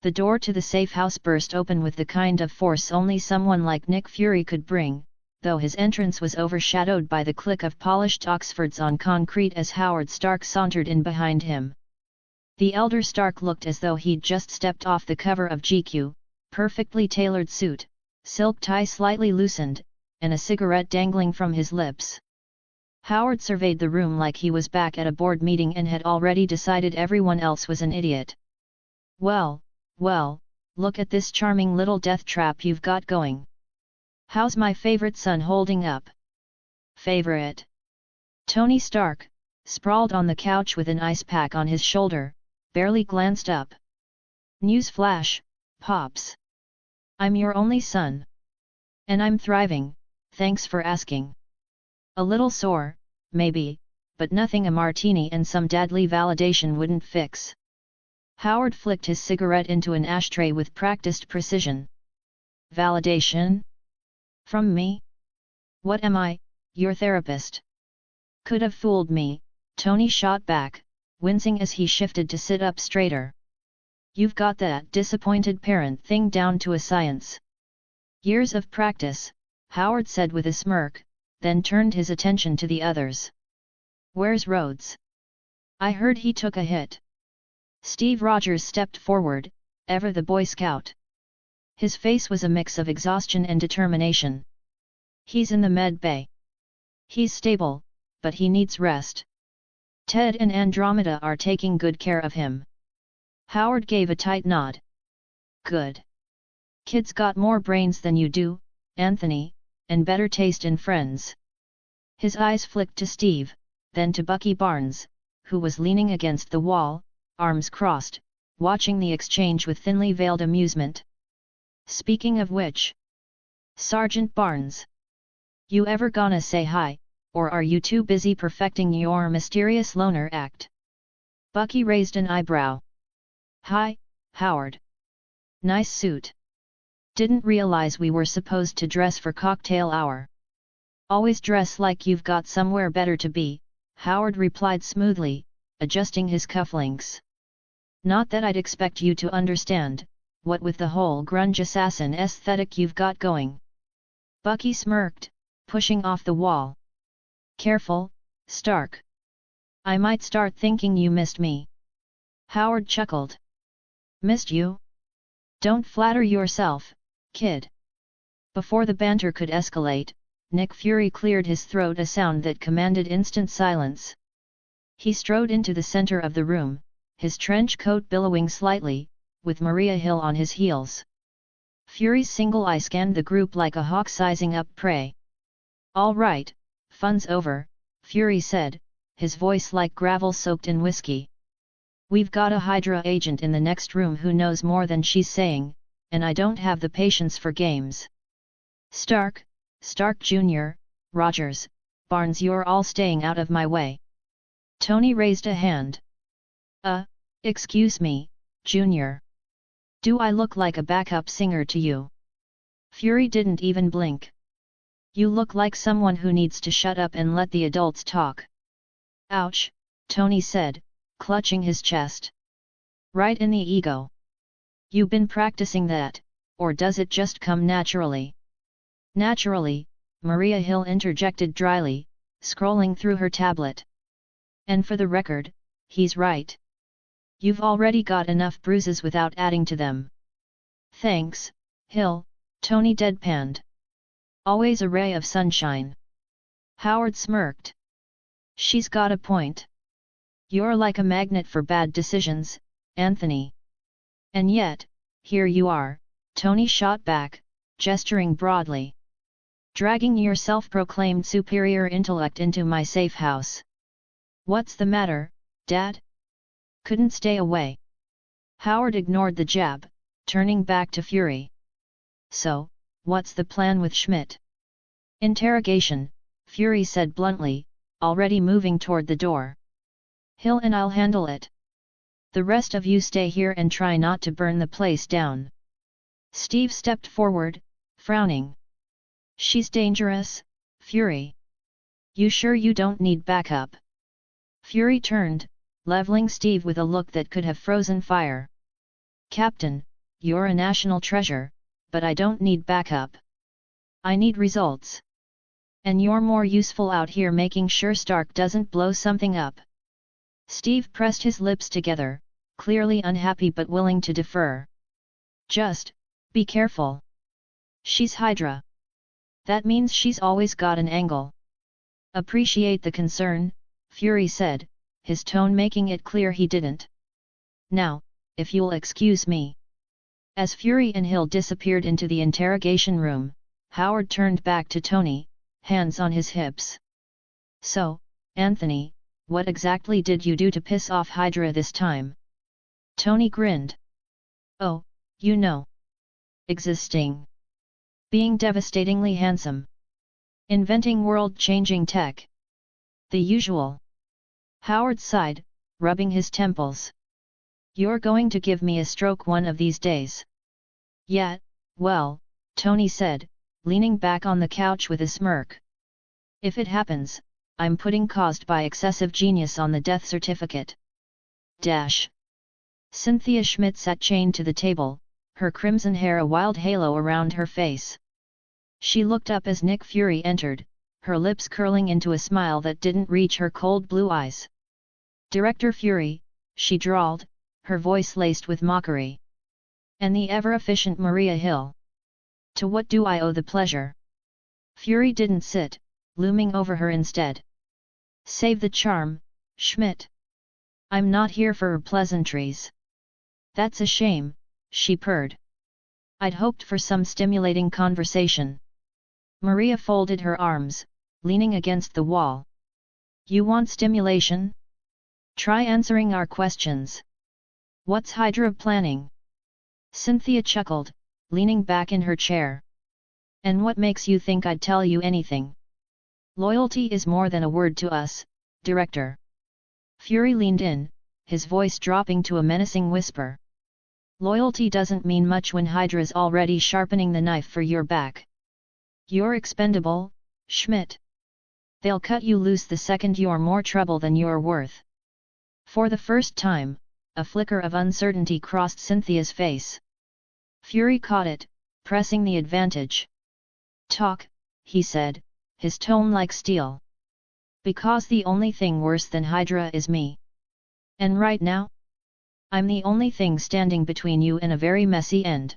The door to the safe house burst open with the kind of force only someone like Nick Fury could bring, though his entrance was overshadowed by the click of polished Oxfords on concrete as Howard Stark sauntered in behind him. The elder Stark looked as though he'd just stepped off the cover of GQ, perfectly tailored suit, silk tie slightly loosened, and a cigarette dangling from his lips. Howard surveyed the room like he was back at a board meeting and had already decided everyone else was an idiot. Well, look at this charming little death trap you've got going. How's my favorite son holding up? Favorite? Tony Stark, sprawled on the couch with an ice pack on his shoulder, barely glanced up. Newsflash, Pops. I'm your only son. And I'm thriving, thanks for asking. A little sore, maybe, but nothing a martini and some dadly validation wouldn't fix. Howard flicked his cigarette into an ashtray with practiced precision. Validation? From me? What am I, your therapist? Could have fooled me, Tony shot back, wincing as he shifted to sit up straighter. You've got that disappointed parent thing down to a science. Years of practice, Howard said with a smirk, then turned his attention to the others. Where's Rhodes? I heard he took a hit. Steve Rogers stepped forward, ever the Boy Scout. His face was a mix of exhaustion and determination. He's in the med bay. He's stable, but he needs rest. Ted and Andromeda are taking good care of him. Howard gave a tight nod. Good. Kid's got more brains than you do, Anthony, and better taste in friends. His eyes flicked to Steve, then to Bucky Barnes, who was leaning against the wall, arms crossed, watching the exchange with thinly veiled amusement. Speaking of which, Sergeant Barnes. You ever gonna say hi, or are you too busy perfecting your mysterious loner act? Bucky raised an eyebrow. Hi, Howard. Nice suit. Didn't realize we were supposed to dress for cocktail hour. Always dress like you've got somewhere better to be, Howard replied smoothly, adjusting his cufflinks. Not that I'd expect you to understand, what with the whole grunge assassin aesthetic you've got going. Bucky smirked, pushing off the wall. Careful, Stark. I might start thinking you missed me. Howard chuckled. Missed you? Don't flatter yourself, kid. Before the banter could escalate, Nick Fury cleared his throat, a sound that commanded instant silence. He strode into the center of the room, his trench coat billowing slightly, with Maria Hill on his heels. Fury's single eye scanned the group like a hawk sizing up prey. All right, fun's over, Fury said, his voice like gravel soaked in whiskey. We've got a Hydra agent in the next room who knows more than she's saying, and I don't have the patience for games. Stark Jr., Rogers, Barnes, you're all staying out of my way. Tony raised a hand. Excuse me, Junior. Do I look like a backup singer to you? Fury didn't even blink. You look like someone who needs to shut up and let the adults talk. Ouch, Tony said, clutching his chest. Right in the ego. You been practicing that, or does it just come naturally? Naturally, Maria Hill interjected dryly, scrolling through her tablet. And for the record, he's right. You've already got enough bruises without adding to them. Thanks, Hill, Tony deadpanned. Always a ray of sunshine. Howard smirked. She's got a point. You're like a magnet for bad decisions, Anthony. And yet, here you are, Tony shot back, gesturing broadly. Dragging your self-proclaimed superior intellect into my safe house. What's the matter, Dad? Couldn't stay away. Howard ignored the jab, turning back to Fury. So, what's the plan with Schmidt? Interrogation, Fury said bluntly, already moving toward the door. Hill and I'll handle it. The rest of you stay here and try not to burn the place down. Steve stepped forward, frowning. She's dangerous, Fury. You sure you don't need backup? Fury turned, leveling Steve with a look that could have frozen fire. Captain, you're a national treasure, but I don't need backup. I need results. And you're more useful out here making sure Stark doesn't blow something up. Steve pressed his lips together, clearly unhappy but willing to defer. Just, be careful. She's Hydra. That means she's always got an angle. Appreciate the concern, Fury said, his tone making it clear he didn't. Now, if you'll excuse me. As Fury and Hill disappeared into the interrogation room, Howard turned back to Tony, hands on his hips. So, Anthony, what exactly did you do to piss off Hydra this time? Tony grinned. Oh, you know. Existing. Being devastatingly handsome. Inventing world-changing tech. The usual. Howard sighed, rubbing his temples. You're going to give me a stroke one of these days. Yeah, well, Tony said, leaning back on the couch with a smirk. If it happens, I'm putting caused by excessive genius on the death certificate. Dash. Cynthia Schmidt sat chained to the table, her crimson hair a wild halo around her face. She looked up as Nick Fury entered, her lips curling into a smile that didn't reach her cold blue eyes. Director Fury, she drawled, her voice laced with mockery. And the ever-efficient Maria Hill. To what do I owe the pleasure? Fury didn't sit, looming over her instead. Save the charm, Schmidt. I'm not here for pleasantries. That's a shame, she purred. I'd hoped for some stimulating conversation. Maria folded her arms, leaning against the wall. You want stimulation? Try answering our questions. What's Hydra planning? Cynthia chuckled, leaning back in her chair. And what makes you think I'd tell you anything? Loyalty is more than a word to us, Director. Fury leaned in, his voice dropping to a menacing whisper. Loyalty doesn't mean much when Hydra's already sharpening the knife for your back. You're expendable, Schmidt. They'll cut you loose the second you're more trouble than you're worth. For the first time, a flicker of uncertainty crossed Cynthia's face. Fury caught it, pressing the advantage. Talk, he said, his tone like steel. Because the only thing worse than Hydra is me. And right now? I'm the only thing standing between you and a very messy end.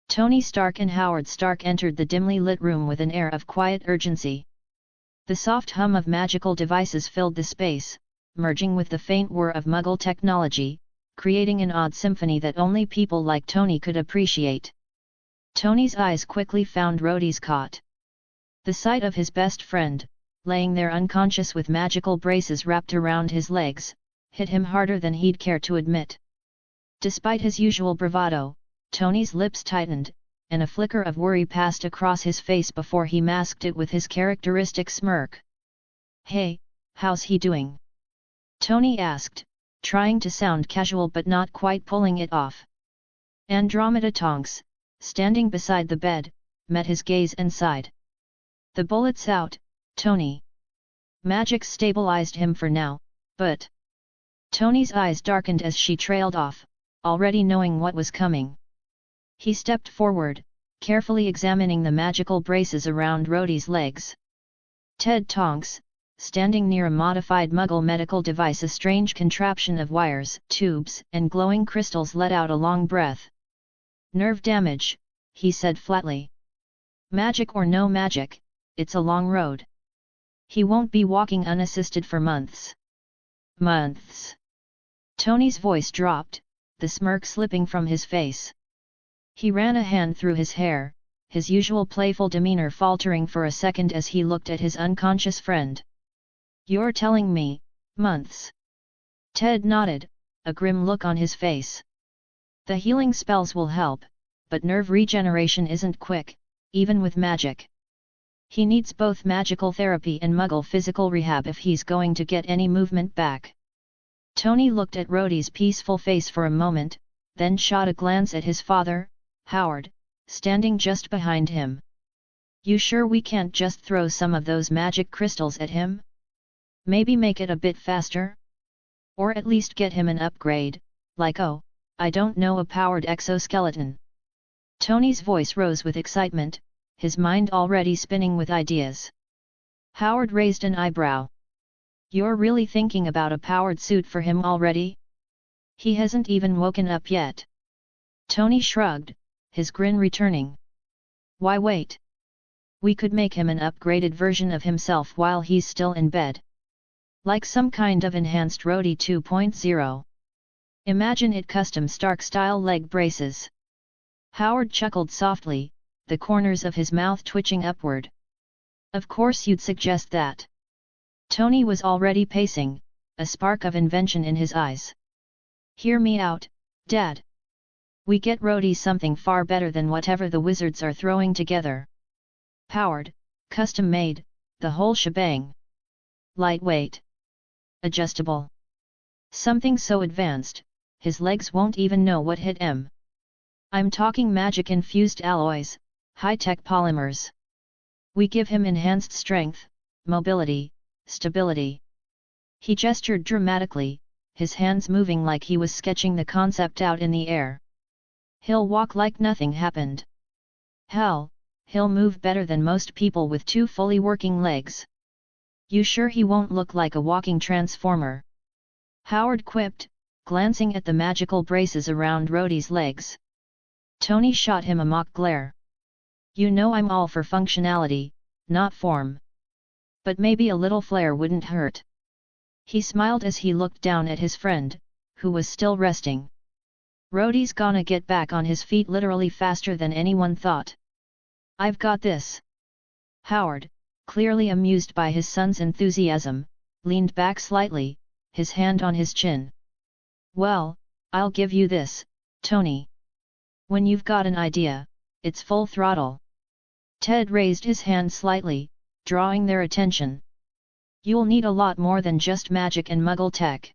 Tony Stark and Howard Stark entered the dimly lit room with an air of quiet urgency. The soft hum of magical devices filled the space, merging with the faint whir of Muggle technology, creating an odd symphony that only people like Tony could appreciate. Tony's eyes quickly found Rhodey's cot. The sight of his best friend, laying there unconscious with magical braces wrapped around his legs, hit him harder than he'd care to admit. Despite his usual bravado, Tony's lips tightened, and a flicker of worry passed across his face before he masked it with his characteristic smirk. Hey, how's he doing? Tony asked, trying to sound casual but not quite pulling it off. Andromeda Tonks, standing beside the bed, met his gaze and sighed. The bullet's out, Tony. Magic stabilized him for now, but... Tony's eyes darkened as she trailed off, already knowing what was coming. He stepped forward, carefully examining the magical braces around Rhodey's legs. Ted Tonks, standing near a modified Muggle medical device, a strange contraption of wires, tubes, and glowing crystals, let out a long breath. Nerve damage, he said flatly. Magic or no magic, it's a long road. He won't be walking unassisted for months. Months. Tony's voice dropped, the smirk slipping from his face. He ran a hand through his hair, his usual playful demeanor faltering for a second as he looked at his unconscious friend. You're telling me, months? Ted nodded, a grim look on his face. The healing spells will help, but nerve regeneration isn't quick, even with magic. He needs both magical therapy and Muggle physical rehab if he's going to get any movement back. Tony looked at Rhodey's peaceful face for a moment, then shot a glance at his father, Howard, standing just behind him. You sure we can't just throw some of those magic crystals at him? Maybe make it a bit faster? Or at least get him an upgrade, like I don't know, a powered exoskeleton. Tony's voice rose with excitement, his mind already spinning with ideas. Howard raised an eyebrow. You're really thinking about a powered suit for him already? He hasn't even woken up yet. Tony shrugged, his grin returning. Why wait? We could make him an upgraded version of himself while he's still in bed. Like some kind of enhanced Rhodey 2.0. Imagine it custom Stark-style leg braces. Howard chuckled softly, the corners of his mouth twitching upward. Of course you'd suggest that. Tony was already pacing, a spark of invention in his eyes. Hear me out, Dad. We get Rhodey something far better than whatever the wizards are throwing together. Powered, custom-made, the whole shebang. Lightweight. Adjustable. Something so advanced, his legs won't even know what hit him. I'm talking magic-infused alloys, high-tech polymers. We give him enhanced strength, mobility, stability. He gestured dramatically, his hands moving like he was sketching the concept out in the air. He'll walk like nothing happened. Hell, he'll move better than most people with 2 fully working legs. You sure he won't look like a walking transformer? Howard quipped, glancing at the magical braces around Rhodey's legs. Tony shot him a mock glare. You know I'm all for functionality, not form. But maybe a little flair wouldn't hurt. He smiled as he looked down at his friend, who was still resting. Rhodey's gonna get back on his feet literally faster than anyone thought. I've got this. Howard, clearly amused by his son's enthusiasm, leaned back slightly, his hand on his chin. Well, I'll give you this, Tony. When you've got an idea, it's full throttle. Ted raised his hand slightly, drawing their attention. You'll need a lot more than just magic and muggle tech.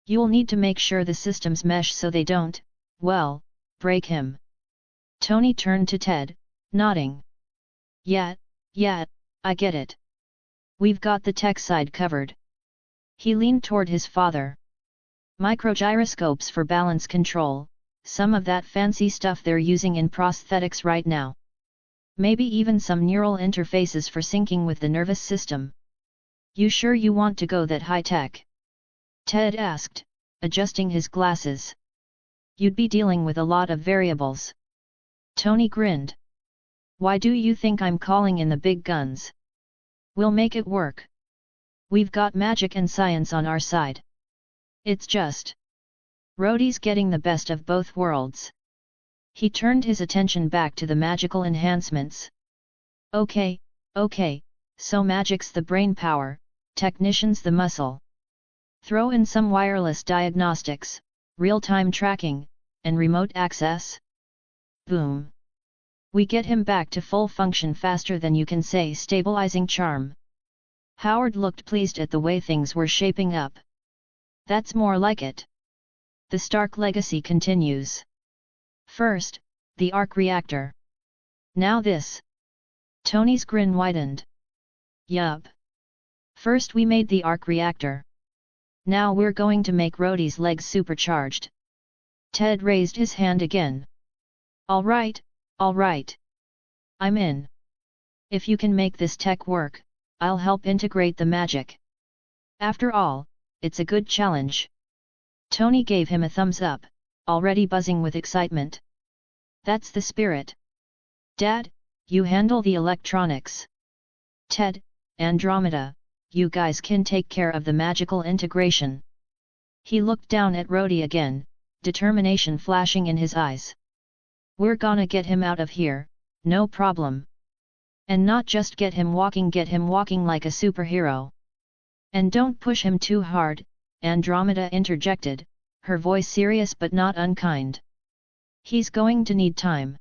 You'll need to make sure the systems mesh so they don't, well, break him. Tony turned to Ted, nodding. Yeah, I get it. We've got the tech side covered. He leaned toward his father. Microgyroscopes for balance control, some of that fancy stuff they're using in prosthetics right now. Maybe even some neural interfaces for syncing with the nervous system. You sure you want to go that high-tech? Ted asked, adjusting his glasses. You'd be dealing with a lot of variables. Tony grinned. Why do you think I'm calling in the big guns? We'll make it work. We've got magic and science on our side. It's just Rhodey's getting the best of both worlds. He turned his attention back to the magical enhancements. Okay, so magic's the brain power, technician's the muscle. Throw in some wireless diagnostics, real-time tracking, and remote access. Boom. We get him back to full function faster than you can say stabilizing charm. Howard looked pleased at the way things were shaping up. That's more like it. The Stark legacy continues. First, the arc reactor. Now this. Tony's grin widened. Yup. First we made the arc reactor. Now we're going to make Rhodey's legs supercharged. Ted raised his hand again. All right. I'm in. If you can make this tech work, I'll help integrate the magic. After all, it's a good challenge. Tony gave him a thumbs up, already buzzing with excitement. That's the spirit. Dad, you handle the electronics. Ted, Andromeda, you guys can take care of the magical integration. He looked down at Rhodey again, determination flashing in his eyes. We're gonna get him out of here, no problem. And not just get him walking like a superhero. And don't push him too hard, Andromeda interjected, her voice serious but not unkind. He's going to need time.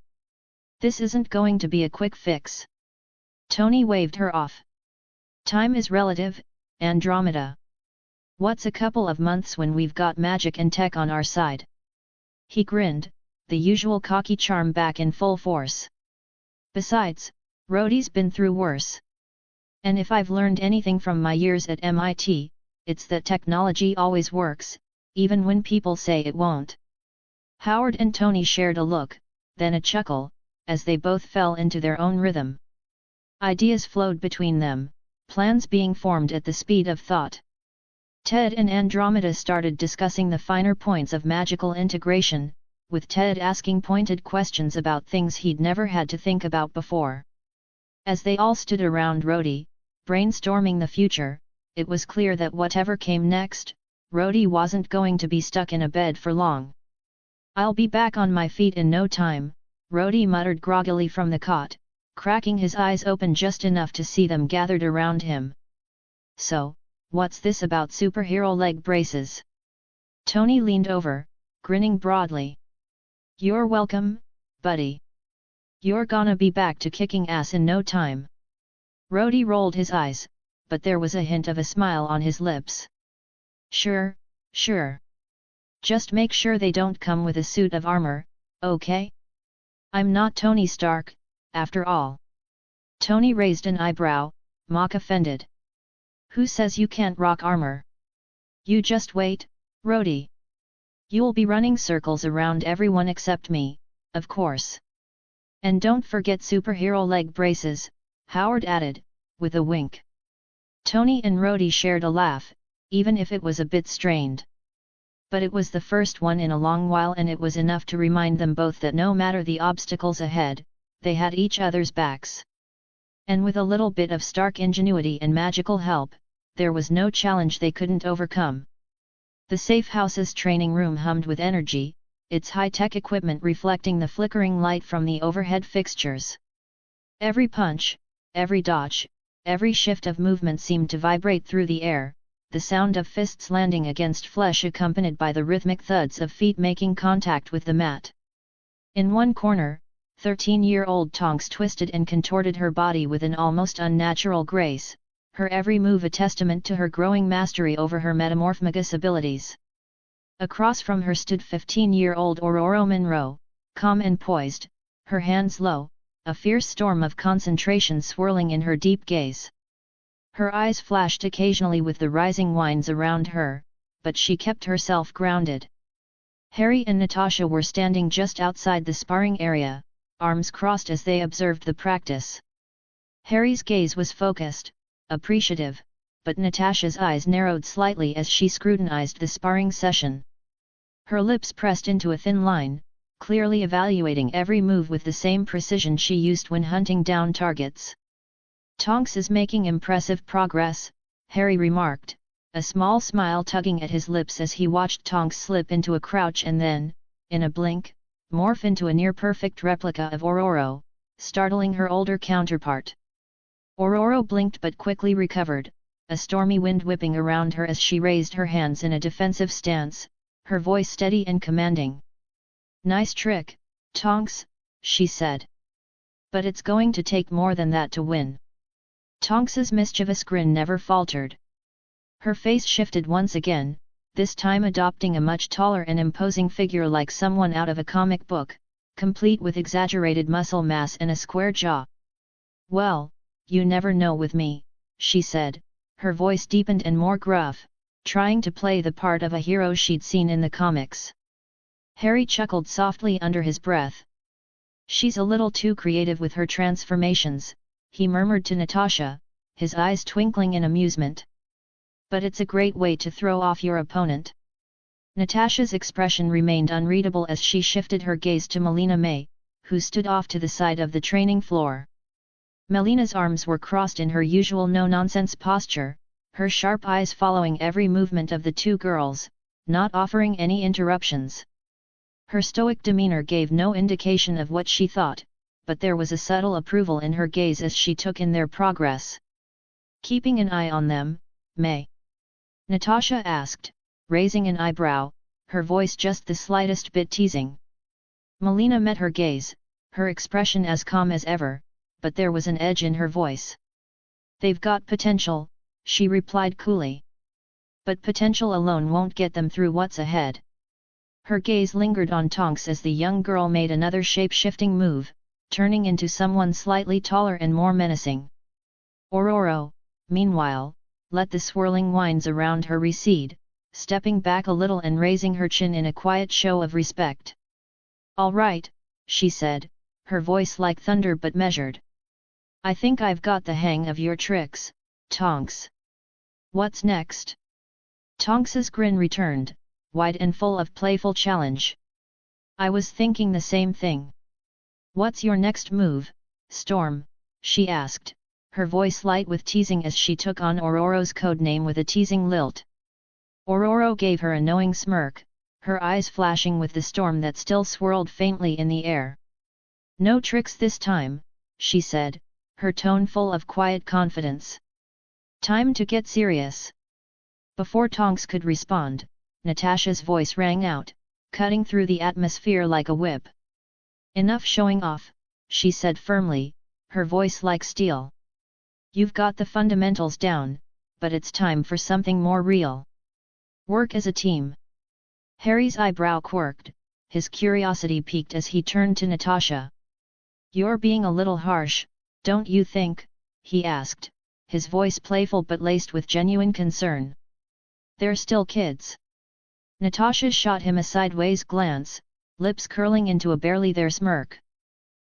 This isn't going to be a quick fix. Tony waved her off. Time is relative, Andromeda. What's a couple of months when we've got magic and tech on our side? He grinned, the usual cocky charm back in full force. Besides, Rhodey's been through worse. And if I've learned anything from my years at MIT, it's that technology always works, even when people say it won't. Howard and Tony shared a look, then a chuckle, as they both fell into their own rhythm. Ideas flowed between them, plans being formed at the speed of thought. Ted and Andromeda started discussing the finer points of magical integration, with Ted asking pointed questions about things he'd never had to think about before. As they all stood around Rhodey, brainstorming the future, it was clear that whatever came next, Rhodey wasn't going to be stuck in a bed for long. "I'll be back on my feet in no time," Rhodey muttered groggily from the cot, cracking his eyes open just enough to see them gathered around him. "So, what's this about superhero leg braces?" Tony leaned over, grinning broadly. "You're welcome, buddy. You're gonna be back to kicking ass in no time." Rhodey rolled his eyes, but there was a hint of a smile on his lips. Sure. Just make sure they don't come with a suit of armor, okay? I'm not Tony Stark, after all." Tony raised an eyebrow, mock offended. "Who says you can't rock armor? You just wait, Rhodey. You'll be running circles around everyone except me, of course. And don't forget superhero leg braces," Howard added, with a wink. Tony and Rhodey shared a laugh, even if it was a bit strained. But it was the first one in a long while, and it was enough to remind them both that no matter the obstacles ahead, they had each other's backs. And with a little bit of Stark ingenuity and magical help, there was no challenge they couldn't overcome. The safe house's training room hummed with energy, its high-tech equipment reflecting the flickering light from the overhead fixtures. Every punch, every dodge, every shift of movement seemed to vibrate through the air, the sound of fists landing against flesh accompanied by the rhythmic thuds of feet making contact with the mat. In one corner, 13-year-old Tonks twisted and contorted her body with an almost unnatural grace, her every move a testament to her growing mastery over her metamorphmagus abilities. Across from her stood 15-year-old Aurora Monroe, calm and poised, her hands low, a fierce storm of concentration swirling in her deep gaze. Her eyes flashed occasionally with the rising winds around her, but she kept herself grounded. Harry and Natasha were standing just outside the sparring area, arms crossed as they observed the practice. Harry's gaze was focused, appreciative, but Natasha's eyes narrowed slightly as she scrutinized the sparring session. Her lips pressed into a thin line, clearly evaluating every move with the same precision she used when hunting down targets. "Tonks is making impressive progress," Harry remarked, a small smile tugging at his lips as he watched Tonks slip into a crouch and then, in a blink, morph into a near-perfect replica of Aurora, startling her older counterpart. Aurora blinked but quickly recovered, a stormy wind whipping around her as she raised her hands in a defensive stance, her voice steady and commanding. "Nice trick, Tonks," she said. "But it's going to take more than that to win." Tonks's mischievous grin never faltered. Her face shifted once again, this time adopting a much taller and imposing figure like someone out of a comic book, complete with exaggerated muscle mass and a square jaw. "Well, you never know with me," she said, her voice deepened and more gruff, trying to play the part of a hero she'd seen in the comics. Harry chuckled softly under his breath. "She's a little too creative with her transformations," he murmured to Natasha, his eyes twinkling in amusement. "But it's a great way to throw off your opponent." Natasha's expression remained unreadable as she shifted her gaze to Melina May, who stood off to the side of the training floor. Melina's arms were crossed in her usual no-nonsense posture, her sharp eyes following every movement of the two girls, not offering any interruptions. Her stoic demeanor gave no indication of what she thought, but there was a subtle approval in her gaze as she took in their progress. "Keeping an eye on them, May?" Natasha asked, raising an eyebrow, her voice just the slightest bit teasing. Melina met her gaze, her expression as calm as ever, but there was an edge in her voice. "They've got potential," she replied coolly. "But potential alone won't get them through what's ahead." Her gaze lingered on Tonks as the young girl made another shape-shifting move, turning into someone slightly taller and more menacing. Aurora, meanwhile, let the swirling winds around her recede, stepping back a little and raising her chin in a quiet show of respect. "All right," she said, her voice like thunder but measured. "I think I've got the hang of your tricks, Tonks. What's next?" Tonks's grin returned, wide and full of playful challenge. "I was thinking the same thing. What's your next move, Storm?" she asked, her voice light with teasing as she took on Ororo's code name with a teasing lilt. Ororo gave her a knowing smirk, her eyes flashing with the storm that still swirled faintly in the air. No tricks this time, she said, her tone full of quiet confidence. Time to get serious. Before Tonks could respond, Natasha's voice rang out, cutting through the atmosphere like a whip. Enough showing off, she said firmly, her voice like steel. You've got the fundamentals down, but it's time for something more real. Work as a team. Harry's eyebrow quirked, his curiosity piqued as he turned to Natasha. You're being a little harsh, don't you think? He asked, his voice playful but laced with genuine concern. They're still kids. Natasha shot him a sideways glance, lips curling into a barely there smirk.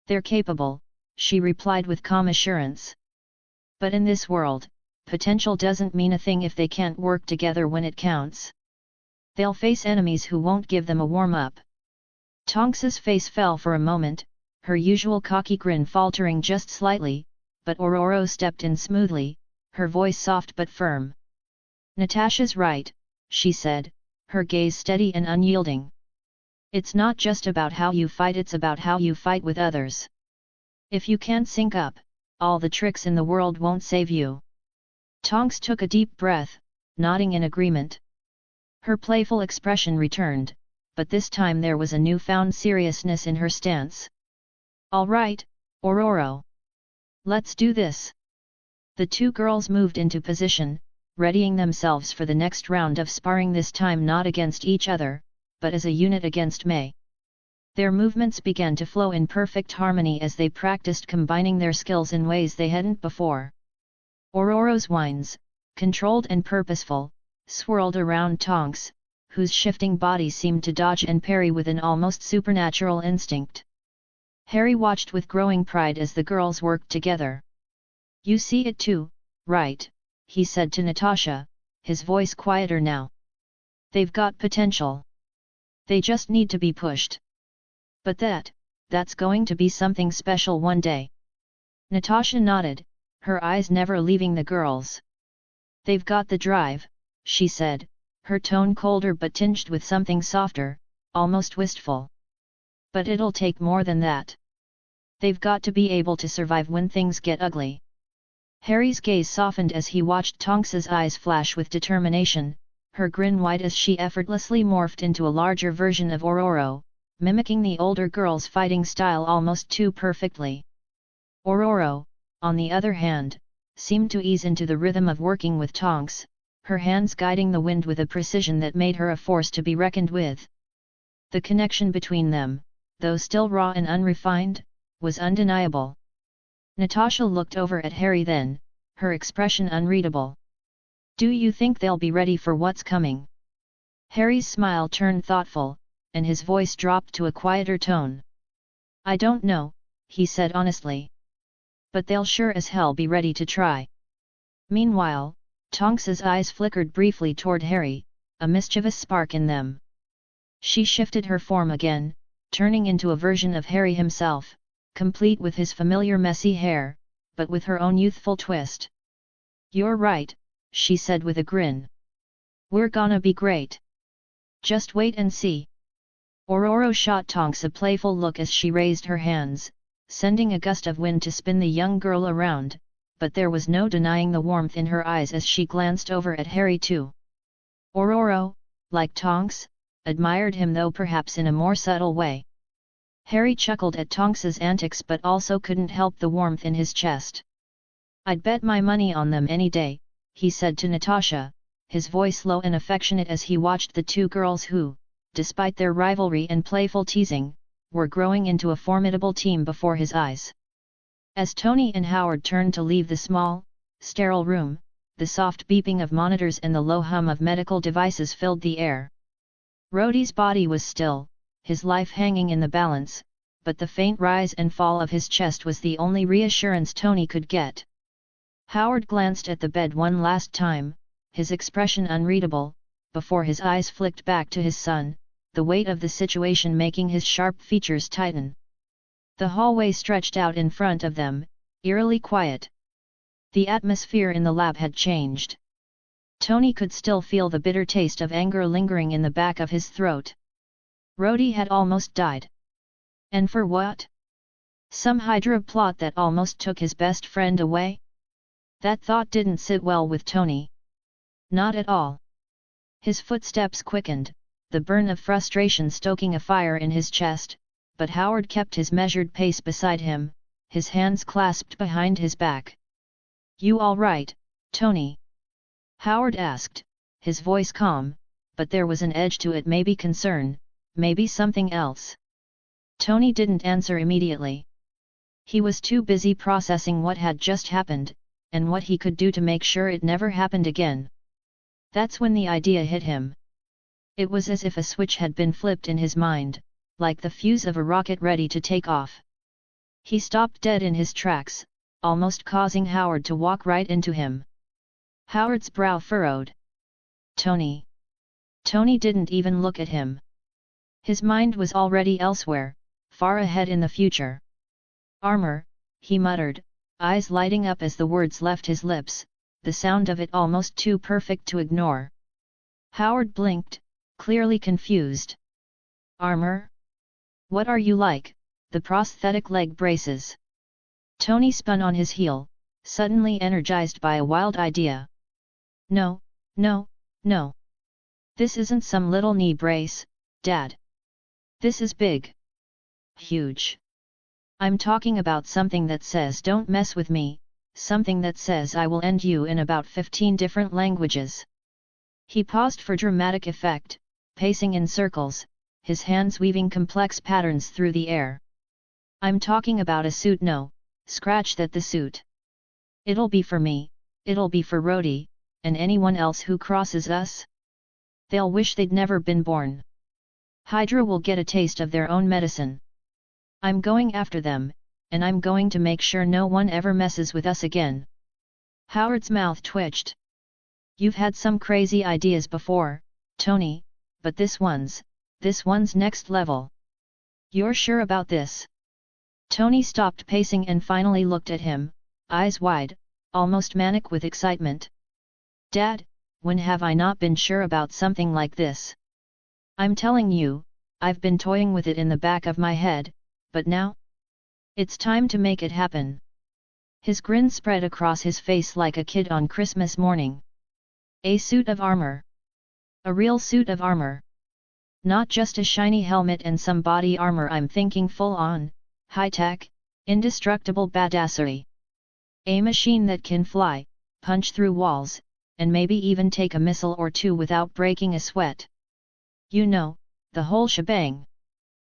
They're capable, she replied with calm assurance. But in this world, potential doesn't mean a thing if they can't work together when it counts. They'll face enemies who won't give them a warm-up. Tonks's face fell for a moment, her usual cocky grin faltering just slightly, but Ororo stepped in smoothly, her voice soft but firm. Natasha's right, she said, her gaze steady and unyielding. It's not just about how you fight, it's about how you fight with others. If you can't sync up, all the tricks in the world won't save you. Tonks took a deep breath, nodding in agreement. Her playful expression returned, but this time there was a newfound seriousness in her stance. All right, Ororo. Let's do this. The two girls moved into position, readying themselves for the next round of sparring, this time not against each other, but as a unit against May. Their movements began to flow in perfect harmony as they practiced combining their skills in ways they hadn't before. Ororo's whines, controlled and purposeful, swirled around Tonks, whose shifting body seemed to dodge and parry with an almost supernatural instinct. Harry watched with growing pride as the girls worked together. You see it too, right? He said to Natasha, his voice quieter now. They've got potential. They just need to be pushed. But that's going to be something special one day. Natasha nodded, her eyes never leaving the girls. They've got the drive, she said, her tone colder but tinged with something softer, almost wistful. But it'll take more than that. They've got to be able to survive when things get ugly. Harry's gaze softened as he watched Tonks's eyes flash with determination, her grin wide as she effortlessly morphed into a larger version of Ororo, mimicking the older girl's fighting style almost too perfectly. Ororo, on the other hand, seemed to ease into the rhythm of working with Tonks, her hands guiding the wind with a precision that made her a force to be reckoned with. The connection between them, though still raw and unrefined, was undeniable. Natasha looked over at Harry then, her expression unreadable. Do you think they'll be ready for what's coming? Harry's smile turned thoughtful, and his voice dropped to a quieter tone. I don't know, he said honestly. But they'll sure as hell be ready to try. Meanwhile, Tonks's eyes flickered briefly toward Harry, a mischievous spark in them. She shifted her form again, turning into a version of Harry himself, complete with his familiar messy hair, but with her own youthful twist. You're right, she said with a grin. We're gonna be great. Just wait and see. Ororo shot Tonks a playful look as she raised her hands, sending a gust of wind to spin the young girl around, but there was no denying the warmth in her eyes as she glanced over at Harry too. Ororo, like Tonks, admired him, though perhaps in a more subtle way. Harry chuckled at Tonks's antics but also couldn't help the warmth in his chest. I'd bet my money on them any day, he said to Natasha, his voice low and affectionate as he watched the two girls who, despite their rivalry and playful teasing, were growing into a formidable team before his eyes. As Tony and Howard turned to leave the small, sterile room, the soft beeping of monitors and the low hum of medical devices filled the air. Rhodey's body was still, his life hanging in the balance, but the faint rise and fall of his chest was the only reassurance Tony could get. Howard glanced at the bed one last time, his expression unreadable, before his eyes flicked back to his son, the weight of the situation making his sharp features tighten. The hallway stretched out in front of them, eerily quiet. The atmosphere in the lab had changed. Tony could still feel the bitter taste of anger lingering in the back of his throat. Rhodey had almost died. And for what? Some Hydra plot that almost took his best friend away? That thought didn't sit well with Tony. Not at all. His footsteps quickened, the burn of frustration stoking a fire in his chest, but Howard kept his measured pace beside him, his hands clasped behind his back. "You all right, Tony?" Howard asked, his voice calm, but there was an edge to it, maybe concern, maybe something else. Tony didn't answer immediately. He was too busy processing what had just happened, and what he could do to make sure it never happened again. That's when the idea hit him. It was as if a switch had been flipped in his mind, like the fuse of a rocket ready to take off. He stopped dead in his tracks, almost causing Howard to walk right into him. Howard's brow furrowed. Tony. Tony didn't even look at him. His mind was already elsewhere, far ahead in the future. "Armor," he muttered, eyes lighting up as the words left his lips, the sound of it almost too perfect to ignore. Howard blinked, clearly confused. "Armor? What are you like, the prosthetic leg braces?" Tony spun on his heel, suddenly energized by a wild idea. "No, no, no. This isn't some little knee brace, Dad. This is big. Huge. I'm talking about something that says don't mess with me, something that says I will end you in about 15 different languages." He paused for dramatic effect, pacing in circles, his hands weaving complex patterns through the air. "I'm talking about a suit. No, scratch that, the suit. It'll be for me, it'll be for Rhodey, and anyone else who crosses us. They'll wish they'd never been born. Hydra will get a taste of their own medicine. I'm going after them, and I'm going to make sure no one ever messes with us again." Howard's mouth twitched. "You've had some crazy ideas before, Tony, but this one's next level. You're sure about this?" Tony stopped pacing and finally looked at him, eyes wide, almost manic with excitement. "Dad, when have I not been sure about something like this? I'm telling you, I've been toying with it in the back of my head, but now? It's time to make it happen." His grin spread across his face like a kid on Christmas morning. "A suit of armor. A real suit of armor. Not just a shiny helmet and some body armor. I'm thinking full-on, high-tech, indestructible badassery. A machine that can fly, punch through walls, and maybe even take a missile or two without breaking a sweat. You know, the whole shebang."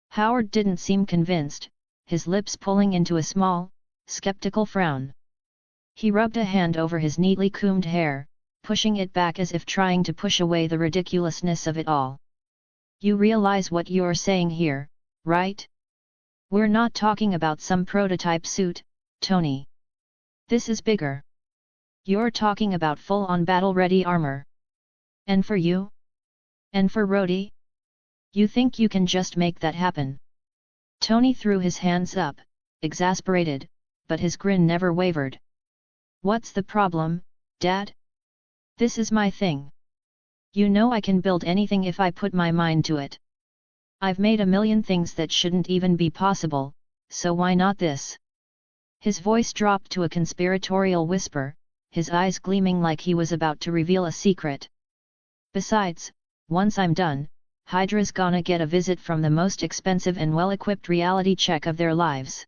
Howard didn't seem convinced, his lips pulling into a small, skeptical frown. He rubbed a hand over his neatly combed hair, pushing it back as if trying to push away the ridiculousness of it all. "You realize what you're saying here, right? We're not talking about some prototype suit, Tony. This is bigger. You're talking about full-on battle-ready armor. And for you? And for Rhodey? You think you can just make that happen?" Tony threw his hands up, exasperated, but his grin never wavered. "What's the problem, Dad? This is my thing. You know I can build anything if I put my mind to it. I've made a million things that shouldn't even be possible, so why not this?" His voice dropped to a conspiratorial whisper, his eyes gleaming like he was about to reveal a secret. "Besides, once I'm done, Hydra's gonna get a visit from the most expensive and well-equipped reality check of their lives."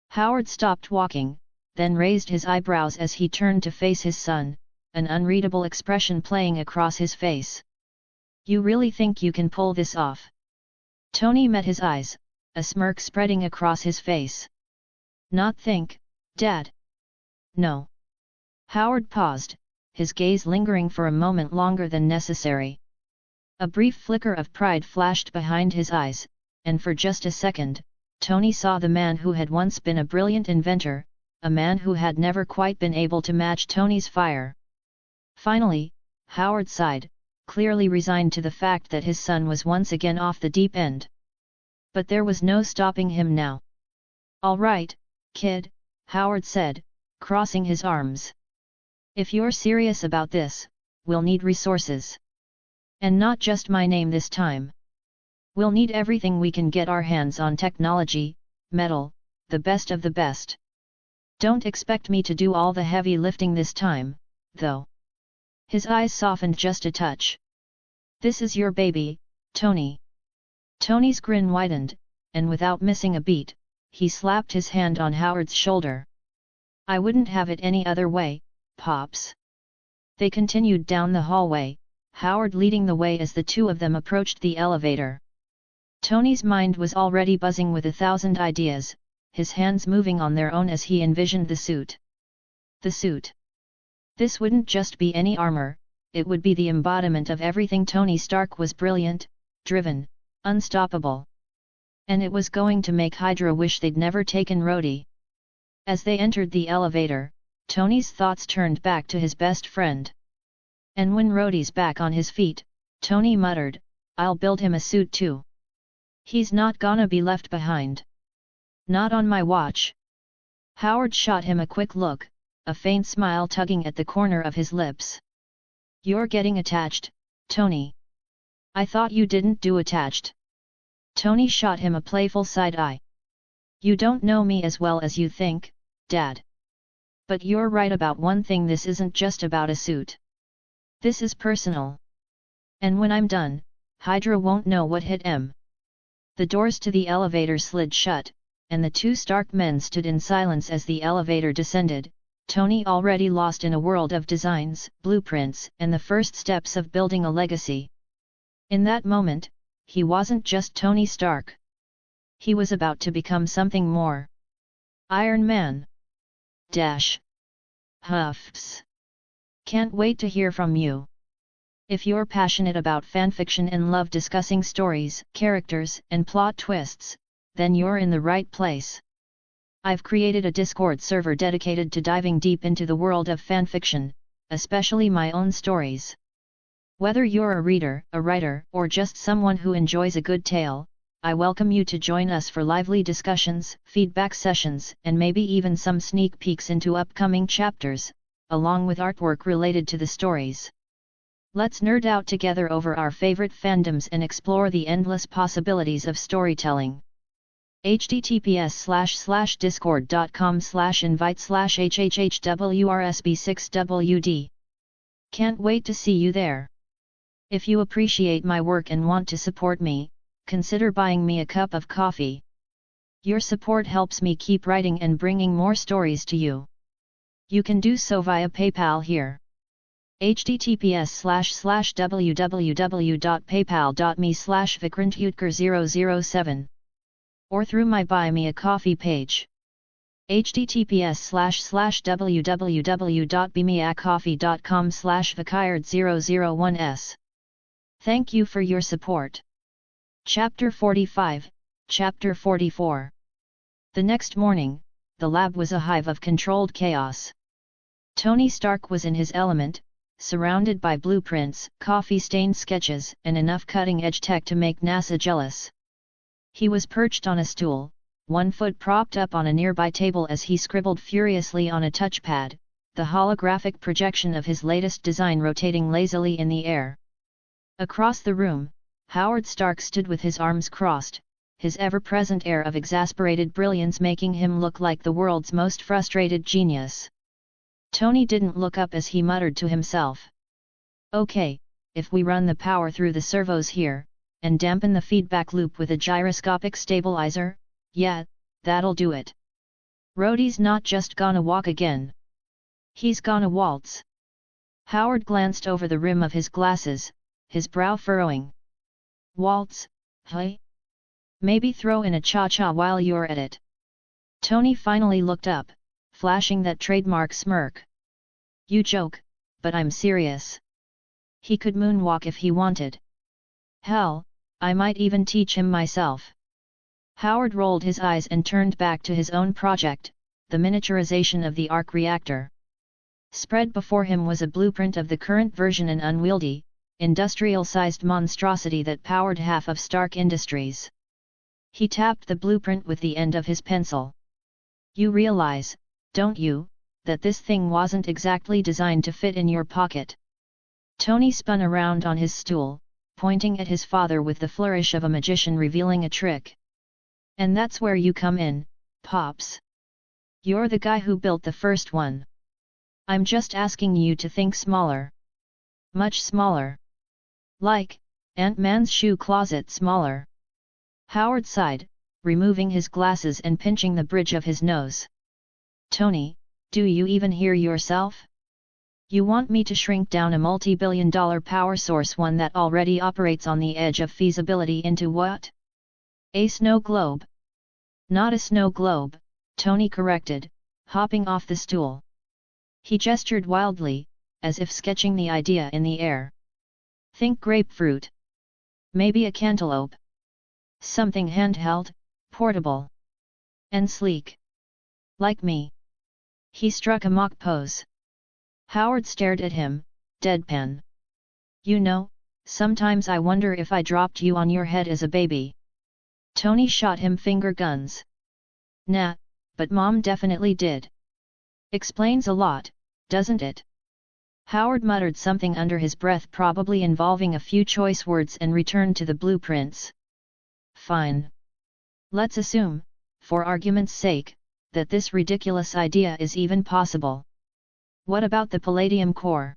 Howard stopped walking, then raised his eyebrows as he turned to face his son, an unreadable expression playing across his face. "You really think you can pull this off?" Tony met his eyes, a smirk spreading across his face. "Not think, Dad. No." Howard paused, his gaze lingering for a moment longer than necessary. A brief flicker of pride flashed behind his eyes, and for just a second, Tony saw the man who had once been a brilliant inventor, a man who had never quite been able to match Tony's fire. Finally, Howard sighed, clearly resigned to the fact that his son was once again off the deep end. But there was no stopping him now. "All right, kid, Howard said, crossing his arms. If you're serious about this, we'll need resources. And not just my name this time. We'll need everything we can get our hands on: technology, metal, the best of the best. Don't expect me to do all the heavy lifting this time, though. His eyes softened just a touch. This is your baby, Tony. Tony's grin widened, and without missing a beat, he slapped his hand on Howard's shoulder. I wouldn't have it any other way, Pops. They continued down the hallway, Howard leading the way as the two of them approached the elevator. Tony's mind was already buzzing with 1,000 ideas, his hands moving on their own as he envisioned the suit. The suit. This wouldn't just be any armor, it would be the embodiment of everything Tony Stark was: brilliant, driven, unstoppable. And it was going to make Hydra wish they'd never taken Rhodey. As they entered the elevator, Tony's thoughts turned back to his best friend. And when Rhodey's back on his feet, Tony muttered, I'll build him a suit too. He's not gonna be left behind. Not on my watch. Howard shot him a quick look, a faint smile tugging at the corner of his lips. You're getting attached, Tony. I thought you didn't do attached. Tony shot him a playful side-eye. You don't know me as well as you think, Dad. But you're right about one thing: this isn't just about a suit. This is personal. And when I'm done, Hydra won't know what hit em. The doors to the elevator slid shut, and the two Stark men stood in silence as the elevator descended, Tony already lost in a world of designs, blueprints, and the first steps of building a legacy. In that moment, he wasn't just Tony Stark. He was about to become something more. Iron Man. Huffs. Can't wait to hear from you. If you're passionate about fanfiction and love discussing stories, characters, and plot twists, then you're in the right place. I've created a Discord server dedicated to diving deep into the world of fanfiction, especially my own stories. Whether you're a reader, a writer, or just someone who enjoys a good tale, I welcome you to join us for lively discussions, feedback sessions, and maybe even some sneak peeks into upcoming chapters, along with artwork related to the stories. Let's nerd out together over our favorite fandoms and explore the endless possibilities of storytelling. https://discord.com/invite/hhhwrsb6wd. Can't wait to see you there. If you appreciate my work and want to support me, consider buying me a cup of coffee. Your support helps me keep writing and bringing more stories to you. You can do so via PayPal here. https://www.paypal.me/vikrantutker007 or through my Buy Me a Coffee page. https://www.bemeacoffee.com/vikard001s. Thank you for your support. Chapter 45, Chapter 44. The next morning, the lab was a hive of controlled chaos. Tony Stark was in his element, surrounded by blueprints, coffee-stained sketches, and enough cutting-edge tech to make NASA jealous. He was perched on a stool, one foot propped up on a nearby table as he scribbled furiously on a touchpad, the holographic projection of his latest design rotating lazily in the air. Across the room, Howard Stark stood with his arms crossed, his ever-present air of exasperated brilliance making him look like the world's most frustrated genius. Tony didn't look up as he muttered to himself. Okay, if we run the power through the servos here, and dampen the feedback loop with a gyroscopic stabilizer, yeah, that'll do it. Rhodey's not just gonna walk again. He's gonna waltz. Howard glanced over the rim of his glasses, his brow furrowing. Waltz, hey? Maybe throw in a cha-cha while you're at it. Tony finally looked up, flashing that trademark smirk. You joke, but I'm serious. He could moonwalk if he wanted. Hell, I might even teach him myself. Howard rolled his eyes and turned back to his own project, the miniaturization of the arc reactor. Spread before him was a blueprint of the current version, an unwieldy, industrial-sized monstrosity that powered half of Stark Industries. He tapped the blueprint with the end of his pencil. You realize, don't you, that this thing wasn't exactly designed to fit in your pocket? Tony spun around on his stool, pointing at his father with the flourish of a magician revealing a trick. And that's where you come in, Pops. You're the guy who built the first one. I'm just asking you to think smaller. Much smaller. Like, Ant-Man's shoe closet smaller. Howard sighed, removing his glasses and pinching the bridge of his nose. Tony, do you even hear yourself? You want me to shrink down a multi-billion-dollar power source, one that already operates on the edge of feasibility, into what? A snow globe. Not a snow globe, Tony corrected, hopping off the stool. He gestured wildly, as if sketching the idea in the air. Think grapefruit. Maybe a cantaloupe. Something handheld, portable. And sleek. Like me. He struck a mock pose. Howard stared at him, deadpan. You know, sometimes I wonder if I dropped you on your head as a baby. Tony shot him finger guns. Nah, but Mom definitely did. Explains a lot, doesn't it? Howard muttered something under his breath, probably involving a few choice words, and returned to the blueprints. Fine. Let's assume, for argument's sake, that this ridiculous idea is even possible. What about the palladium core?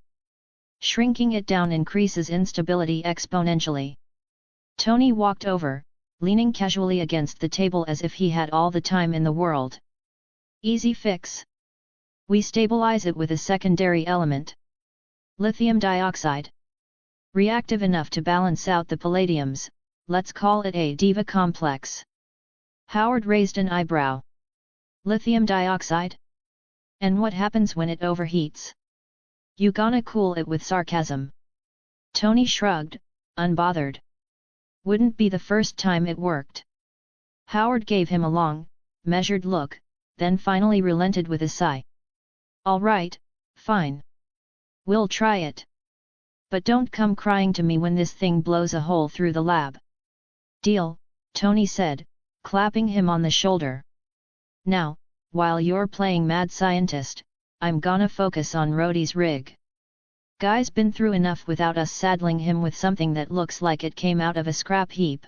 Shrinking it down increases instability exponentially. Tony walked over, leaning casually against the table as if he had all the time in the world. Easy fix. We stabilize it with a secondary element. Lithium dioxide. Reactive enough to balance out the palladiums, let's call it a diva complex. Howard raised an eyebrow. Lithium dioxide? And what happens when it overheats? You gonna cool it with sarcasm. Tony shrugged, unbothered. Wouldn't be the first time it worked. Howard gave him a long, measured look, then finally relented with a sigh. All right, fine. We'll try it. But don't come crying to me when this thing blows a hole through the lab. Deal, Tony said, clapping him on the shoulder. Now, while you're playing mad scientist, I'm gonna focus on Rhodey's rig. Guy's been through enough without us saddling him with something that looks like it came out of a scrap heap.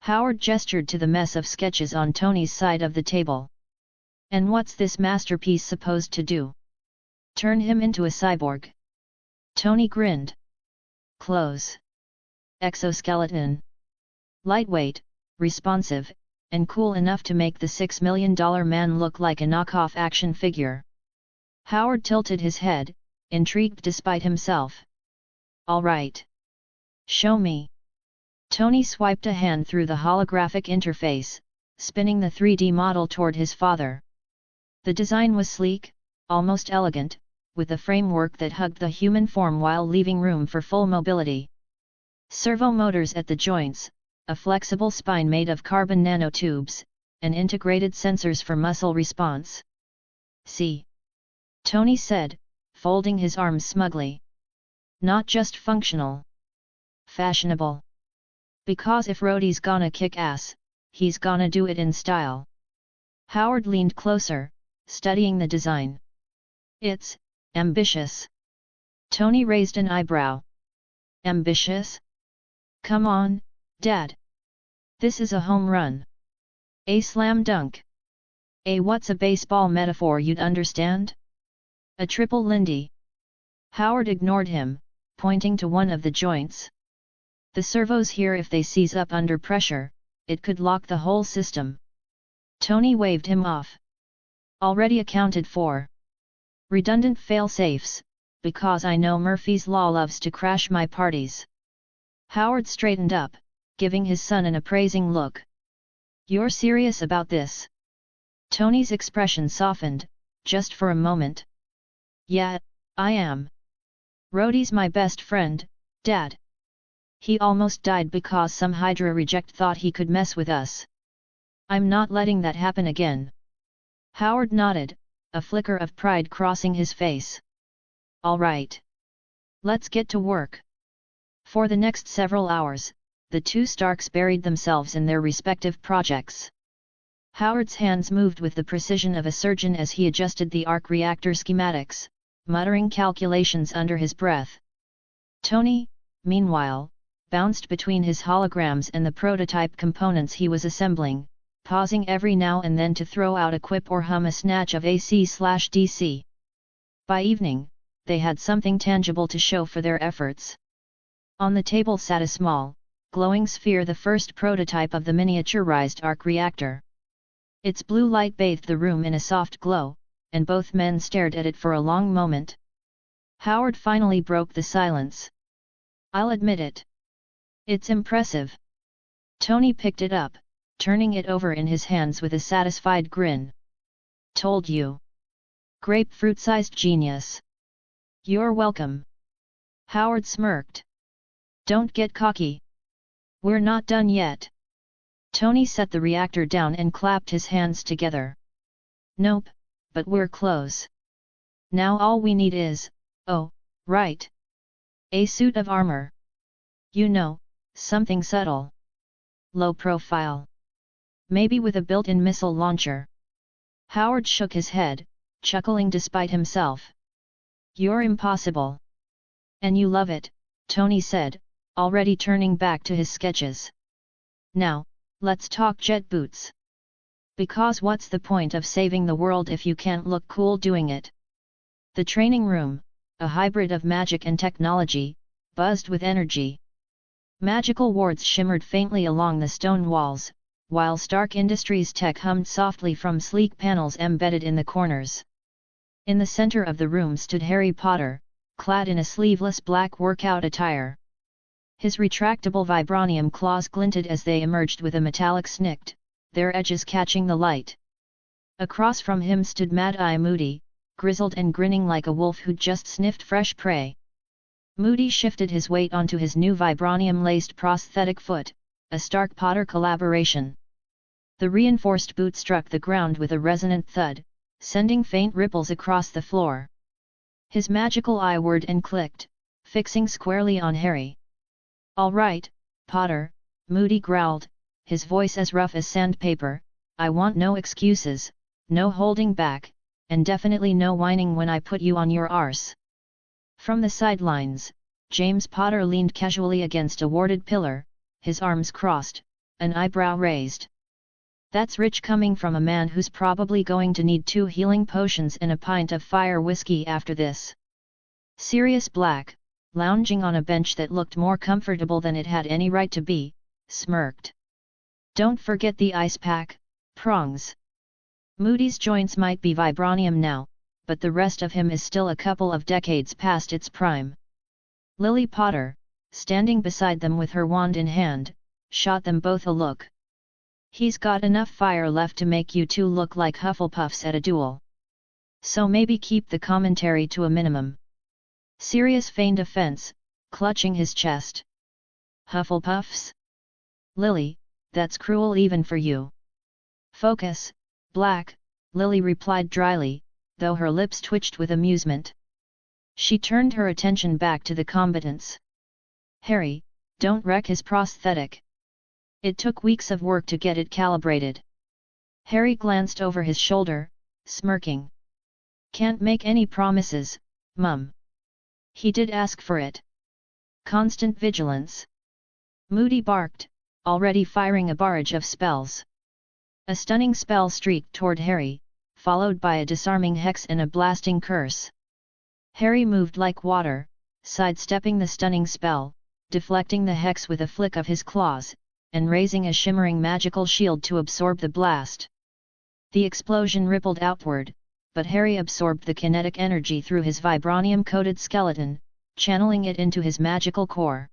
Howard gestured to the mess of sketches on Tony's side of the table. And what's this masterpiece supposed to do? Turn him into a cyborg? Tony grinned. Clothes. Exoskeleton. Lightweight, responsive, and cool enough to make the $6 million man look like a knockoff action figure. Howard tilted his head, intrigued despite himself. All right. Show me. Tony swiped a hand through the holographic interface, spinning the 3D model toward his father. The design was sleek, almost elegant, with a framework that hugged the human form while leaving room for full mobility. Servo motors at the joints, a flexible spine made of carbon nanotubes, and integrated sensors for muscle response. See? Tony said, folding his arms smugly. Not just functional. Fashionable. Because if Rhodey's gonna kick ass, he's gonna do it in style. Howard leaned closer, studying the design. It's ambitious. Tony raised an eyebrow. Ambitious? Come on, Dad. This is a home run. A slam dunk. What's a baseball metaphor you'd understand? A triple Lindy. Howard ignored him, pointing to one of the joints. The servos here, if they seize up under pressure, it could lock the whole system. Tony waved him off. Already accounted for. Redundant fail-safes, because I know Murphy's Law loves to crash my parties. Howard straightened up, giving his son an appraising look. You're serious about this? Tony's expression softened, just for a moment. Yeah, I am. Rhodey's my best friend, Dad. He almost died because some Hydra reject thought he could mess with us. I'm not letting that happen again. Howard nodded, a flicker of pride crossing his face. All right. Let's get to work. For the next several hours, the two Starks buried themselves in their respective projects. Howard's hands moved with the precision of a surgeon as he adjusted the arc reactor schematics, muttering calculations under his breath. Tony, meanwhile, bounced between his holograms and the prototype components he was assembling, pausing every now and then to throw out a quip or hum a snatch of AC/DC. By evening, they had something tangible to show for their efforts. On the table sat a small, glowing sphere, the first prototype of the miniaturized arc reactor. Its blue light bathed the room in a soft glow, and both men stared at it for a long moment. Howard finally broke the silence. "I'll admit it. It's impressive." Tony picked it up, turning it over in his hands with a satisfied grin. "Told you. Grapefruit-sized genius." "You're welcome." Howard smirked. "Don't get cocky. We're not done yet." Tony set the reactor down and clapped his hands together. "Nope, but we're close. Now all we need is, oh, right, a suit of armor. You know, something subtle. Low profile. Maybe with a built-in missile launcher." Howard shook his head, chuckling despite himself. "You're impossible." "And you love it," Tony said, already turning back to his sketches. "Now, let's talk jet boots. Because what's the point of saving the world if you can't look cool doing it?" The training room, a hybrid of magic and technology, buzzed with energy. Magical wards shimmered faintly along the stone walls, while Stark Industries tech hummed softly from sleek panels embedded in the corners. In the center of the room stood Harry Potter, clad in a sleeveless black workout attire. His retractable vibranium claws glinted as they emerged with a metallic snikt, their edges catching the light. Across from him stood Mad-Eye Moody, grizzled and grinning like a wolf who'd just sniffed fresh prey. Moody shifted his weight onto his new vibranium-laced prosthetic foot, a Stark Potter collaboration. The reinforced boot struck the ground with a resonant thud, sending faint ripples across the floor. His magical eye whirred and clicked, fixing squarely on Harry. "All right, Potter," Moody growled, his voice as rough as sandpaper, "I want no excuses, no holding back, and definitely no whining when I put you on your arse." From the sidelines, James Potter leaned casually against a warded pillar, his arms crossed, an eyebrow raised. "That's rich coming from a man who's probably going to need 2 healing potions and a pint of fire whiskey after this." Sirius Black, lounging on a bench that looked more comfortable than it had any right to be, smirked. "Don't forget the ice pack, prongs." Moody's joints might be vibranium now, but the rest of him is still a couple of decades past its prime. Lily Potter, standing beside them with her wand in hand, shot them both a look. "He's got enough fire left to make you two look like Hufflepuffs at a duel. So maybe keep the commentary to a minimum." Sirius feigned offense, clutching his chest. "Hufflepuffs? Lily, that's cruel even for you." "Focus, Black," Lily replied dryly, though her lips twitched with amusement. She turned her attention back to the combatants. "Harry, don't wreck his prosthetic. It took weeks of work to get it calibrated." Harry glanced over his shoulder, smirking. "Can't make any promises, Mum. He did ask for it." "Constant vigilance." Moody barked, already firing a barrage of spells. A stunning spell streaked toward Harry, followed by a disarming hex and a blasting curse. Harry moved like water, sidestepping the stunning spell, deflecting the hex with a flick of his claws, and raising a shimmering magical shield to absorb the blast. The explosion rippled outward, but Harry absorbed the kinetic energy through his vibranium-coated skeleton, channeling it into his magical core.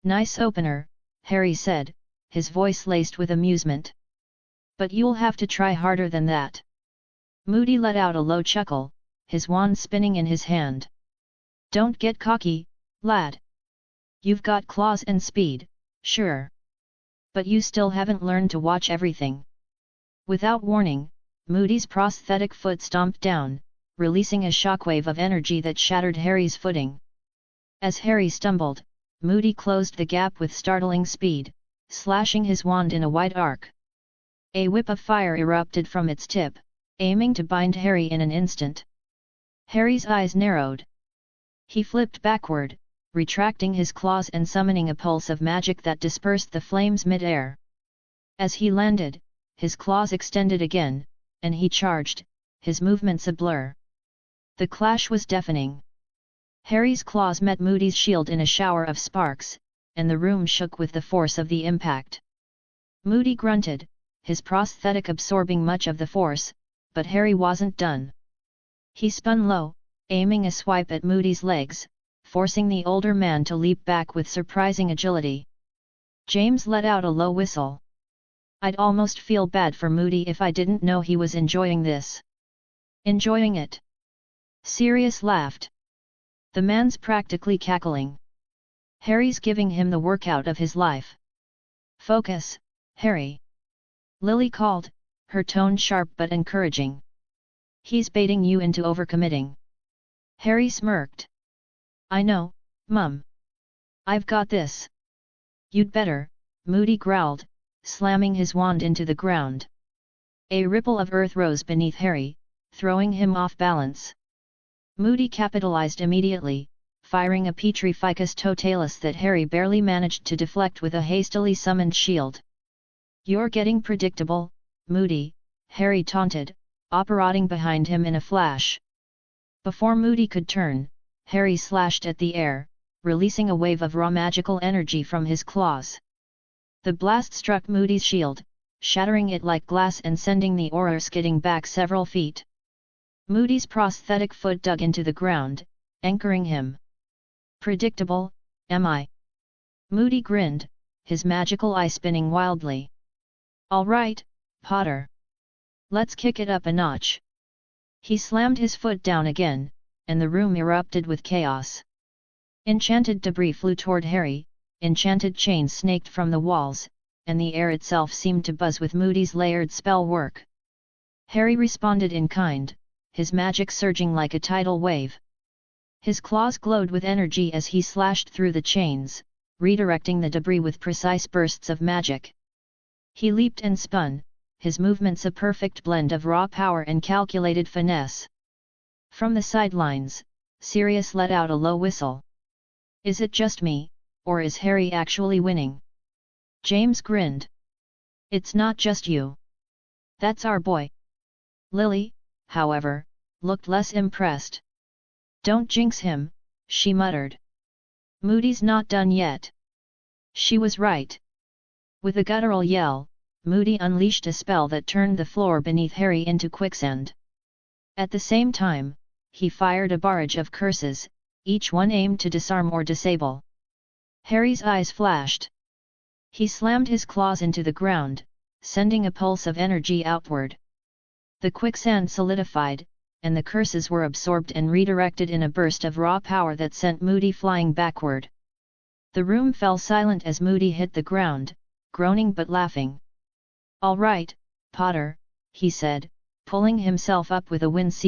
"Nice opener," Harry said, his voice laced with amusement. "But you'll have to try harder than that." Moody let out a low chuckle, his wand spinning in his hand. "Don't get cocky, lad. You've got claws and speed, sure. But you still haven't learned to watch everything." Without warning, Moody's prosthetic foot stomped down, releasing a shockwave of energy that shattered Harry's footing. As Harry stumbled, Moody closed the gap with startling speed, slashing his wand in a wide arc. A whip of fire erupted from its tip, aiming to bind Harry in an instant. Harry's eyes narrowed. He flipped backward, retracting his claws and summoning a pulse of magic that dispersed the flames mid-air. As he landed, his claws extended again, and he charged, his movements a blur. The clash was deafening. Harry's claws met Moody's shield in a shower of sparks, and the room shook with the force of the impact. Moody grunted, his prosthetic absorbing much of the force, but Harry wasn't done. He spun low, aiming a swipe at Moody's legs, forcing the older man to leap back with surprising agility. James let out a low whistle. I'd almost feel bad for Moody if I didn't know he was enjoying this. Enjoying it? Sirius laughed. The man's practically cackling. Harry's giving him the workout of his life. Focus, Harry. Lily called, her tone sharp but encouraging. He's baiting you into overcommitting. Harry smirked. I know, Mum. I've got this. You'd better, Moody growled, slamming his wand into the ground. A ripple of earth rose beneath Harry, throwing him off balance. Moody capitalized immediately, firing a Petri ficus totalis that Harry barely managed to deflect with a hastily summoned shield. You're getting predictable, Moody, Harry taunted, operating behind him in a flash. Before Moody could turn, Harry slashed at the air, releasing a wave of raw magical energy from his claws. The blast struck Moody's shield, shattering it like glass and sending the aura skidding back several feet. Moody's prosthetic foot dug into the ground, anchoring him. Predictable, am I? Moody grinned, his magical eye spinning wildly. All right, Potter. Let's kick it up a notch. He slammed his foot down again, and the room erupted with chaos. Enchanted debris flew toward Harry, enchanted chains snaked from the walls, and the air itself seemed to buzz with Moody's layered spell work. Harry responded in kind, his magic surging like a tidal wave. His claws glowed with energy as he slashed through the chains, redirecting the debris with precise bursts of magic. He leaped and spun, his movements a perfect blend of raw power and calculated finesse. From the sidelines, Sirius let out a low whistle. Is it just me, or is Harry actually winning? James grinned. It's not just you. That's our boy. Lily, however, looked less impressed. Don't jinx him, she muttered. Moody's not done yet. She was right. With a guttural yell, Moody unleashed a spell that turned the floor beneath Harry into quicksand. At the same time, he fired a barrage of curses, each one aimed to disarm or disable. Harry's eyes flashed. He slammed his claws into the ground, sending a pulse of energy outward. The quicksand solidified, and the curses were absorbed and redirected in a burst of raw power that sent Moody flying backward. The room fell silent as Moody hit the ground, groaning but laughing. All right, Potter, he said, pulling himself up with a wince.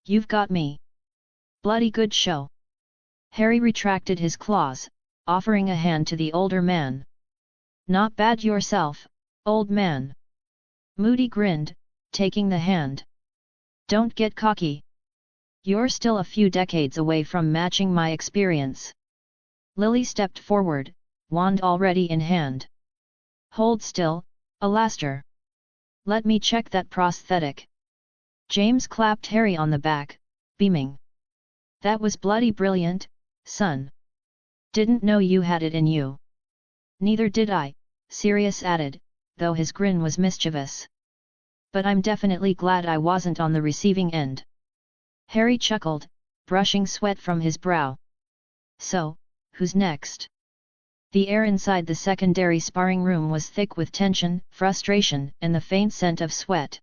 You've got me. Bloody good show. Harry retracted his claws, offering a hand to the older man. Not bad yourself, old man. Moody grinned, taking the hand. Don't get cocky. You're still a few decades away from matching my experience. Lily stepped forward, wand already in hand. Hold still, Alastair. Let me check that prosthetic. James clapped Harry on the back, beaming. That was bloody brilliant, son. Didn't know you had it in you. Neither did I, Sirius added, though his grin was mischievous. But I'm definitely glad I wasn't on the receiving end. Harry chuckled, brushing sweat from his brow. So, who's next? The air inside the secondary sparring room was thick with tension, frustration, and the faint scent of sweat.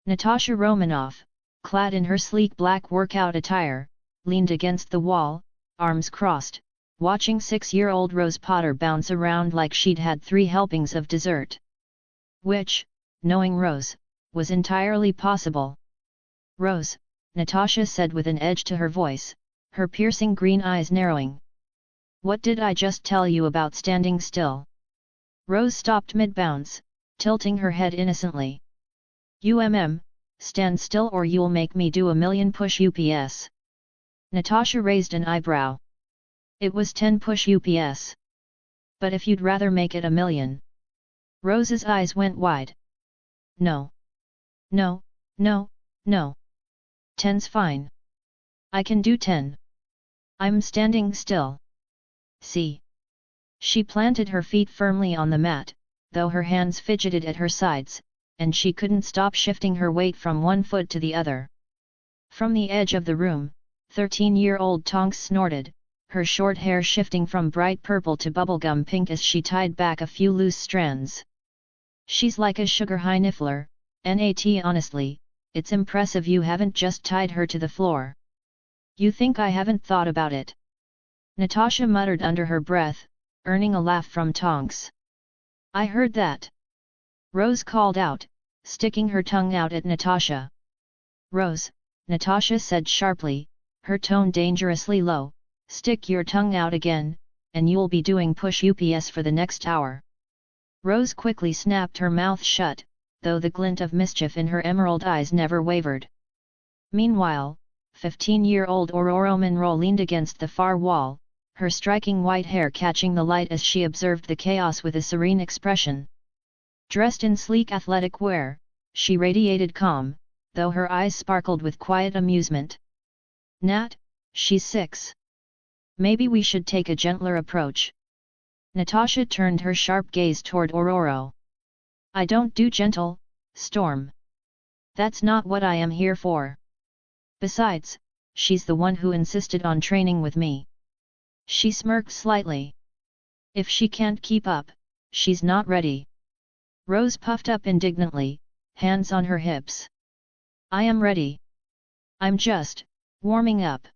Natasha Romanoff, clad in her sleek black workout attire, leaned against the wall, arms crossed, watching 6-year-old Rose Potter bounce around like she'd had 3 helpings of dessert. Which, knowing Rose, was entirely possible. Rose, Natasha said with an edge to her voice, her piercing green eyes narrowing. What did I just tell you about standing still? Rose stopped mid-bounce, tilting her head innocently. Stand still or you'll make me do a million push UPS. Natasha raised an eyebrow. It was 10 push UPS. But if you'd rather make it a million. Rose's eyes went wide. No. No, no, no. 10's fine. I can do 10. I'm standing still. See. She planted her feet firmly on the mat, though her hands fidgeted at her sides, and she couldn't stop shifting her weight from one foot to the other. From the edge of the room, 13-year-old Tonks snorted, her short hair shifting from bright purple to bubblegum pink as she tied back a few loose strands. She's like a sugar high niffler, Nat honestly, it's impressive you haven't just tied her to the floor. You think I haven't thought about it? Natasha muttered under her breath, earning a laugh from Tonks. I heard that. Rose called out, sticking her tongue out at Natasha. Rose, Natasha said sharply, her tone dangerously low, stick your tongue out again, and you'll be doing push UPS for the next hour. Rose quickly snapped her mouth shut, though the glint of mischief in her emerald eyes never wavered. Meanwhile, 15-year-old Aurora Monroe leaned against the far wall, her striking white hair catching the light as she observed the chaos with a serene expression. Dressed in sleek athletic wear, she radiated calm, though her eyes sparkled with quiet amusement. Nat, she's 6. Maybe we should take a gentler approach. Natasha turned her sharp gaze toward Aurora. I don't do gentle, Storm. That's not what I am here for. Besides, she's the one who insisted on training with me. She smirked slightly. If she can't keep up, she's not ready. Rose puffed up indignantly, hands on her hips. I am ready. I'm just warming up.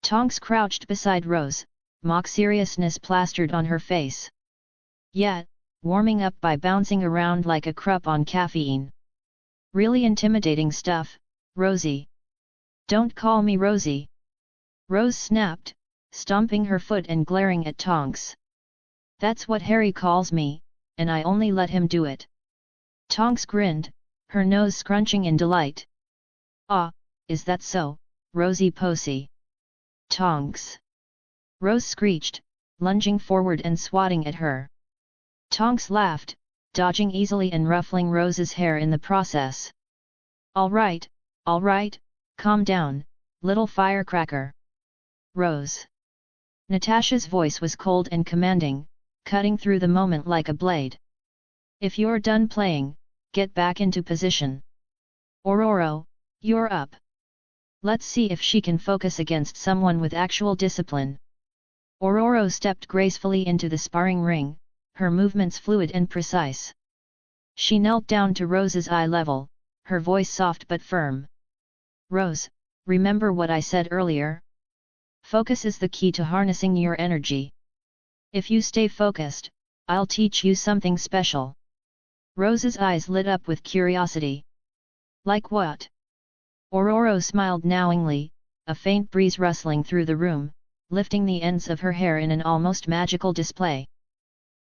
Tonks crouched beside Rose, mock seriousness plastered on her face. Yet, warming up by bouncing around like a crup on caffeine. Really intimidating stuff, Rosie. Don't call me Rosie. Rose snapped, stomping her foot and glaring at Tonks. That's what Harry calls me, and I only let him do it. Tonks grinned, her nose scrunching in delight. Ah, is that so, Rosie Posey? Tonks. Rose screeched, lunging forward and swatting at her. Tonks laughed, dodging easily and ruffling Rose's hair in the process. All right, calm down, little firecracker. Rose. Natasha's voice was cold and commanding, cutting through the moment like a blade. If you're done playing, get back into position. Aurora, you're up. Let's see if she can focus against someone with actual discipline. Aurora stepped gracefully into the sparring ring, her movements fluid and precise. She knelt down to Rose's eye level, her voice soft but firm. Rose, remember what I said earlier? Focus is the key to harnessing your energy. If you stay focused, I'll teach you something special. Rose's eyes lit up with curiosity. Like what? Aurora smiled knowingly, a faint breeze rustling through the room, lifting the ends of her hair in an almost magical display.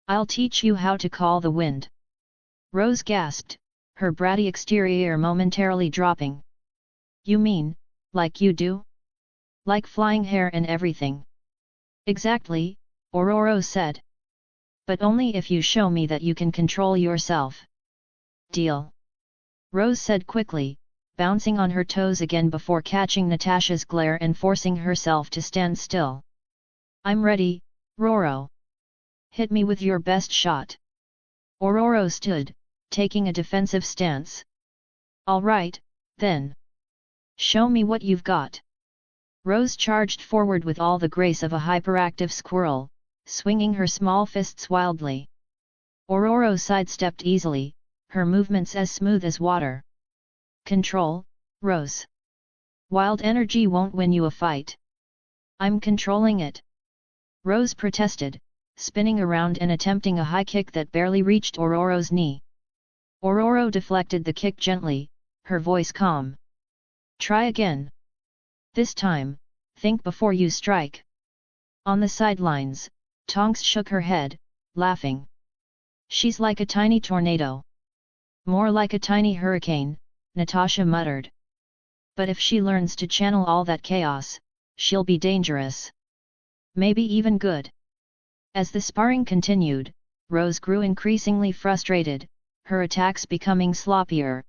I'll teach you how to call the wind. Rose gasped, her bratty exterior momentarily dropping. You mean, like you do? Like flying hair and everything? Exactly, Aurora said. But only if you show me that you can control yourself. Deal. Rose said quickly, bouncing on her toes again before catching Natasha's glare and forcing herself to stand still. I'm ready, Roro. Hit me with your best shot. Aurora stood, taking a defensive stance. All right, then. Show me what you've got. Rose charged forward with all the grace of a hyperactive squirrel, swinging her small fists wildly. Aurora sidestepped easily, her movements as smooth as water. Control, Rose. Wild energy won't win you a fight. I'm controlling it. Rose protested, spinning around and attempting a high kick that barely reached Aurora's knee. Aurora deflected the kick gently, her voice calm. Try again. This time, think before you strike. On the sidelines, Tonks shook her head, laughing. She's like a tiny tornado. More like a tiny hurricane, Natasha muttered. But if she learns to channel all that chaos, she'll be dangerous. Maybe even good. As the sparring continued, Rose grew increasingly frustrated, her attacks becoming sloppier.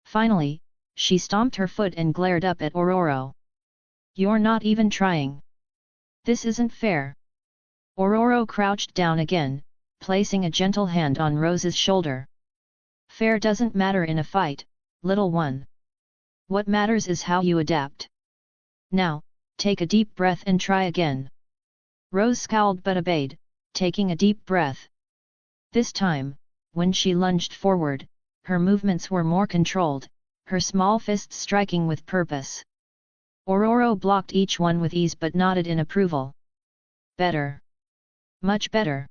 Finally, she stomped her foot and glared up at Ororo. "You're not even trying. This isn't fair." Ororo crouched down again, placing a gentle hand on Rose's shoulder. "Fair doesn't matter in a fight, little one. What matters is how you adapt. Now, take a deep breath and try again." Rose scowled but obeyed, taking a deep breath. This time, when she lunged forward, her movements were more controlled, her small fists striking with purpose. Ororo blocked each one with ease but nodded in approval. "Better. Much better."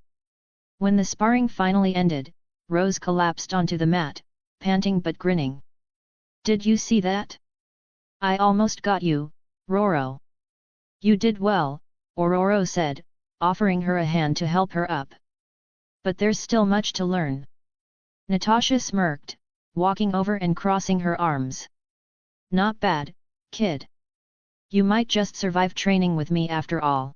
When the sparring finally ended, Rose collapsed onto the mat, panting but grinning. "Did you see that? I almost got you, Roro." "You did well," Ororo said, offering her a hand to help her up. "But there's still much to learn." Natasha smirked, walking over and crossing her arms. "Not bad, kid. You might just survive training with me after all."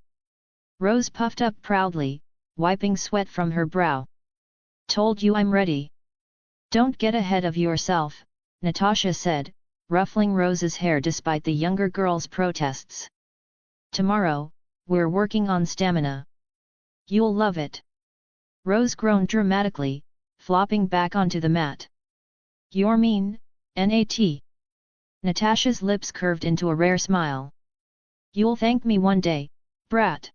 Rose puffed up proudly, wiping sweat from her brow. "Told you I'm ready." "Don't get ahead of yourself," Natasha said, ruffling Rose's hair despite the younger girl's protests. "Tomorrow, we're working on stamina. You'll love it." Rose groaned dramatically, flopping back onto the mat. "You're mean, Nat." Natasha's lips curved into a rare smile. "You'll thank me one day, brat."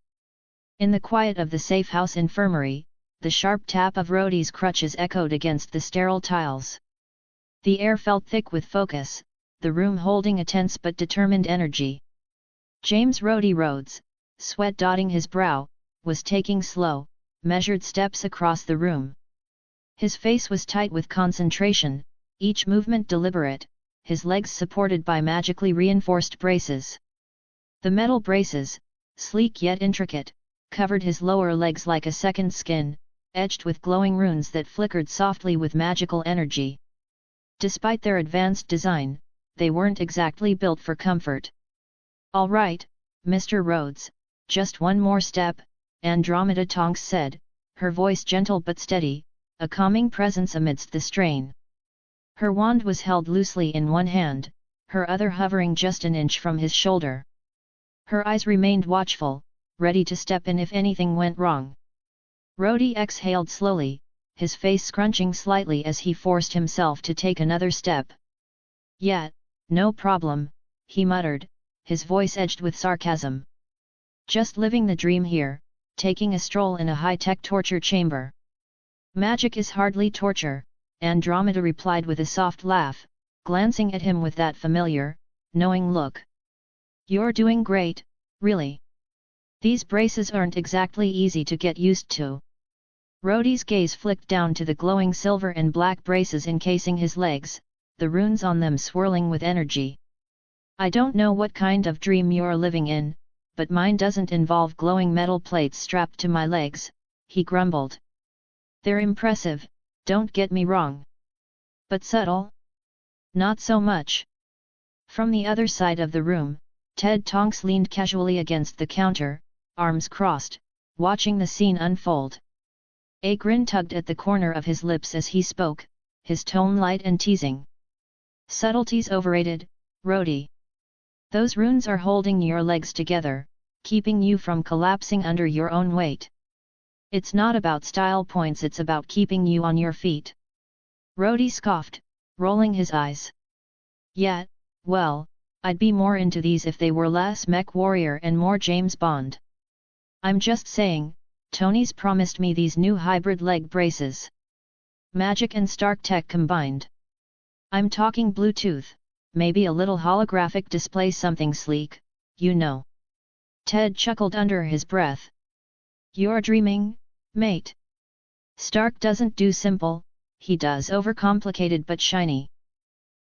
In the quiet of the safe house infirmary, the sharp tap of Rhodey's crutches echoed against the sterile tiles. The air felt thick with focus, the room holding a tense but determined energy. James Rhodey Rhodes, sweat dotting his brow, was taking slow, measured steps across the room. His face was tight with concentration, each movement deliberate, his legs supported by magically reinforced braces. The metal braces, sleek yet intricate, covered his lower legs like a second skin, etched with glowing runes that flickered softly with magical energy. Despite their advanced design, they weren't exactly built for comfort. "All right, Mr. Rhodes, just one more step," Andromeda Tonks said, her voice gentle but steady, a calming presence amidst the strain. Her wand was held loosely in one hand, her other hovering just an inch from his shoulder. Her eyes remained watchful, ready to step in if anything went wrong. Rhodey exhaled slowly, his face scrunching slightly as he forced himself to take another step. "Yeah, no problem," he muttered, his voice edged with sarcasm. "Just living the dream here, taking a stroll in a high-tech torture chamber." "Magic is hardly torture," Andromeda replied with a soft laugh, glancing at him with that familiar, knowing look. "You're doing great, really. These braces aren't exactly easy to get used to." Rhodey's gaze flicked down to the glowing silver and black braces encasing his legs, the runes on them swirling with energy. "I don't know what kind of dream you're living in, but mine doesn't involve glowing metal plates strapped to my legs," he grumbled. "They're impressive, don't get me wrong. But subtle? Not so much." From the other side of the room, Ted Tonks leaned casually against the counter, arms crossed, watching the scene unfold. A grin tugged at the corner of his lips as he spoke, his tone light and teasing. "Subtlety's overrated, Rhodey. Those runes are holding your legs together, keeping you from collapsing under your own weight. It's not about style points, it's about keeping you on your feet." Rhodey scoffed, rolling his eyes. "Yeah, well, I'd be more into these if they were less Mech Warrior and more James Bond. I'm just saying, Tony's promised me these new hybrid leg braces. Magic and Stark tech combined. I'm talking Bluetooth, maybe a little holographic display, something sleek, you know." Ted chuckled under his breath. "You're dreaming, mate. Stark doesn't do simple, he does overcomplicated but shiny.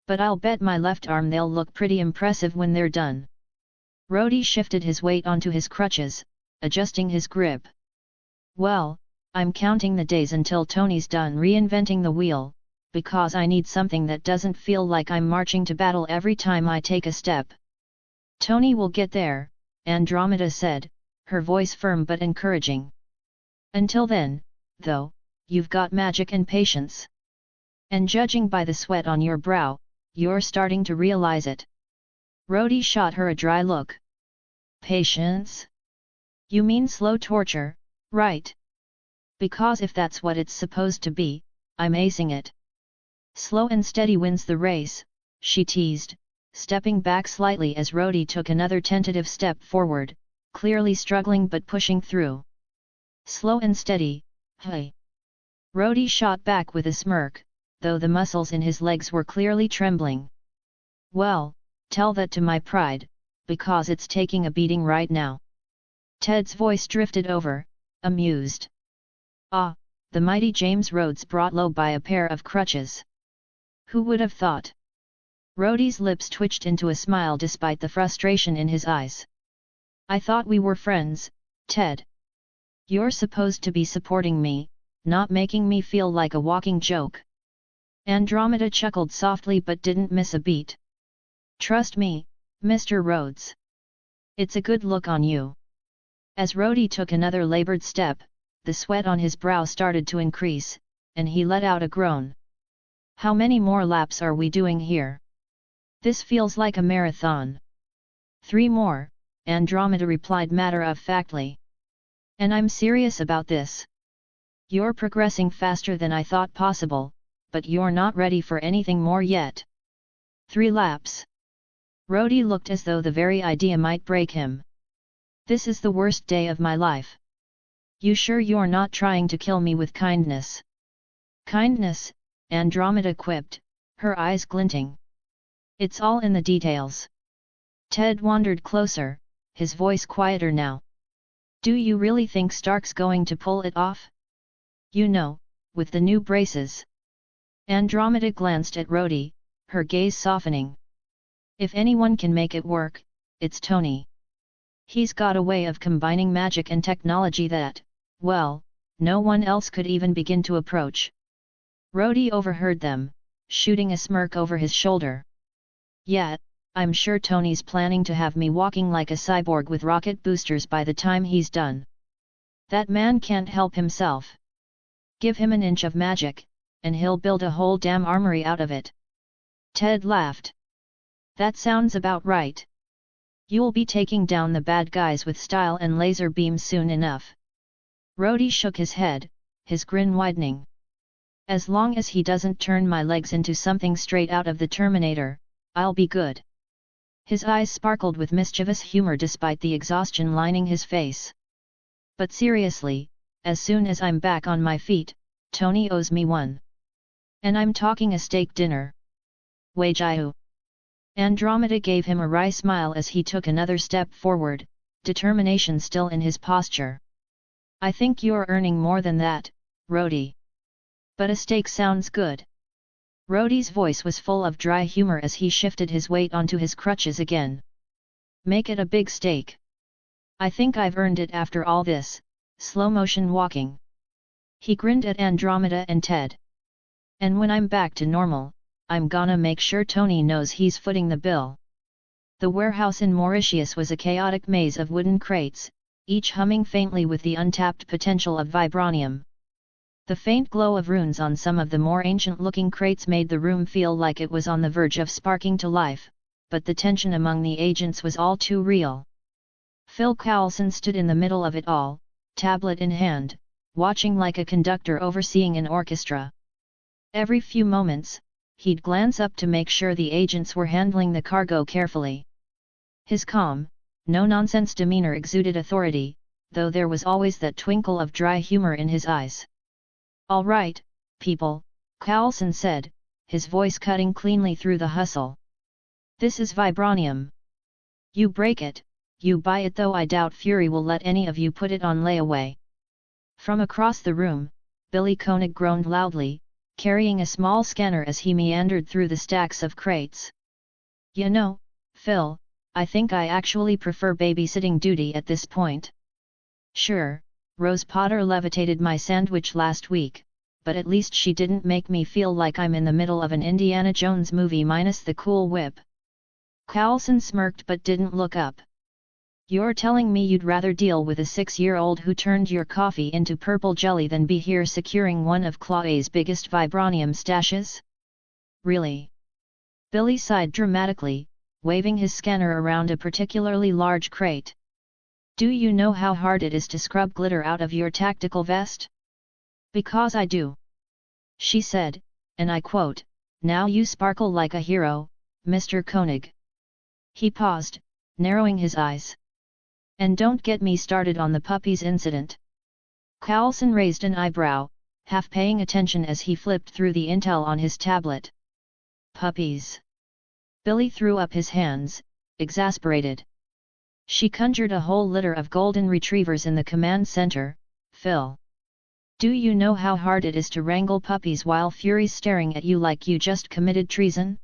But I'll bet my left arm they'll look pretty impressive when they're done." Rhodey shifted his weight onto his crutches, adjusting his grip. "Well, I'm counting the days until Tony's done reinventing the wheel," because I need something that doesn't feel like I'm marching to battle every time I take a step. Tony will get there, Andromeda said, her voice firm but encouraging. Until then, though, you've got magic and patience. And judging by the sweat on your brow, you're starting to realize it. Rhodey shot her a dry look. Patience? You mean slow torture, right? Because if that's what it's supposed to be, I'm acing it. Slow and steady wins the race, she teased, stepping back slightly as Rhodey took another tentative step forward, clearly struggling but pushing through. Slow and steady, hey. Rhodey shot back with a smirk, though the muscles in his legs were clearly trembling. Well, tell that to my pride, because it's taking a beating right now. Ted's voice drifted over, amused. Ah, the mighty James Rhodes brought low by a pair of crutches. Who would have thought? Rhodey's lips twitched into a smile despite the frustration in his eyes. I thought we were friends, Ted. You're supposed to be supporting me, not making me feel like a walking joke. Andromeda chuckled softly but didn't miss a beat. Trust me, Mr. Rhodes. It's a good look on you. As Rhodey took another labored step, the sweat on his brow started to increase, and he let out a groan. How many more laps are we doing here? This feels like a marathon. 3 more, Andromeda replied matter-of-factly. And I'm serious about this. You're progressing faster than I thought possible, but you're not ready for anything more yet. 3 laps. Rhodey looked as though the very idea might break him. This is the worst day of my life. You sure you're not trying to kill me with kindness? Kindness, Andromeda quipped, her eyes glinting. It's all in the details. Ted wandered closer, his voice quieter now. Do you really think Stark's going to pull it off? You know, with the new braces. Andromeda glanced at Rhodey, her gaze softening. If anyone can make it work, it's Tony. He's got a way of combining magic and technology that, well, no one else could even begin to approach. Rhodey overheard them, shooting a smirk over his shoulder. Yeah, I'm sure Tony's planning to have me walking like a cyborg with rocket boosters by the time he's done. That man can't help himself. Give him an inch of magic, and he'll build a whole damn armory out of it. Ted laughed. That sounds about right. You'll be taking down the bad guys with style and laser beams soon enough. Rhodey shook his head, his grin widening. As long as he doesn't turn my legs into something straight out of the Terminator, I'll be good. His eyes sparkled with mischievous humor despite the exhaustion lining his face. But seriously, as soon as I'm back on my feet, Tony owes me one. And I'm talking a steak dinner. Wajiu. Andromeda gave him a wry smile as he took another step forward, determination still in his posture. I think you're earning more than that, Rhodey. But a steak sounds good. Rhodey's voice was full of dry humor as he shifted his weight onto his crutches again. Make it a big steak. I think I've earned it after all this, slow-motion walking. He grinned at Andromeda and Ted. And when I'm back to normal, I'm gonna make sure Tony knows he's footing the bill. The warehouse in Mauritius was a chaotic maze of wooden crates, each humming faintly with the untapped potential of vibranium. The faint glow of runes on some of the more ancient-looking crates made the room feel like it was on the verge of sparking to life, but the tension among the agents was all too real. Phil Coulson stood in the middle of it all, tablet in hand, watching like a conductor overseeing an orchestra. Every few moments, he'd glance up to make sure the agents were handling the cargo carefully. His calm, no-nonsense demeanor exuded authority, though there was always that twinkle of dry humor in his eyes. All right, people, Coulson said, his voice cutting cleanly through the hustle. This is vibranium. You break it, you buy it, though I doubt Fury will let any of you put it on layaway. From across the room, Billy Koenig groaned loudly, carrying a small scanner as he meandered through the stacks of crates. You know, Phil, I think I actually prefer babysitting duty at this point. Sure, Rose Potter levitated my sandwich last week, but at least she didn't make me feel like I'm in the middle of an Indiana Jones movie minus the cool whip. Coulson smirked but didn't look up. You're telling me you'd rather deal with a 6-year-old who turned your coffee into purple jelly than be here securing one of Chloe's biggest vibranium stashes? Really? Billy sighed dramatically, waving his scanner around a particularly large crate. Do you know how hard it is to scrub glitter out of your tactical vest? Because I do. She said, and I quote, "Now you sparkle like a hero, Mr. Koenig." He paused, narrowing his eyes. And don't get me started on the puppies incident. Coulson raised an eyebrow, half paying attention as he flipped through the intel on his tablet. Puppies. Billy threw up his hands, exasperated. She conjured a whole litter of golden retrievers in the command center, Phil. Do you know how hard it is to wrangle puppies while Fury's staring at you like you just committed treason?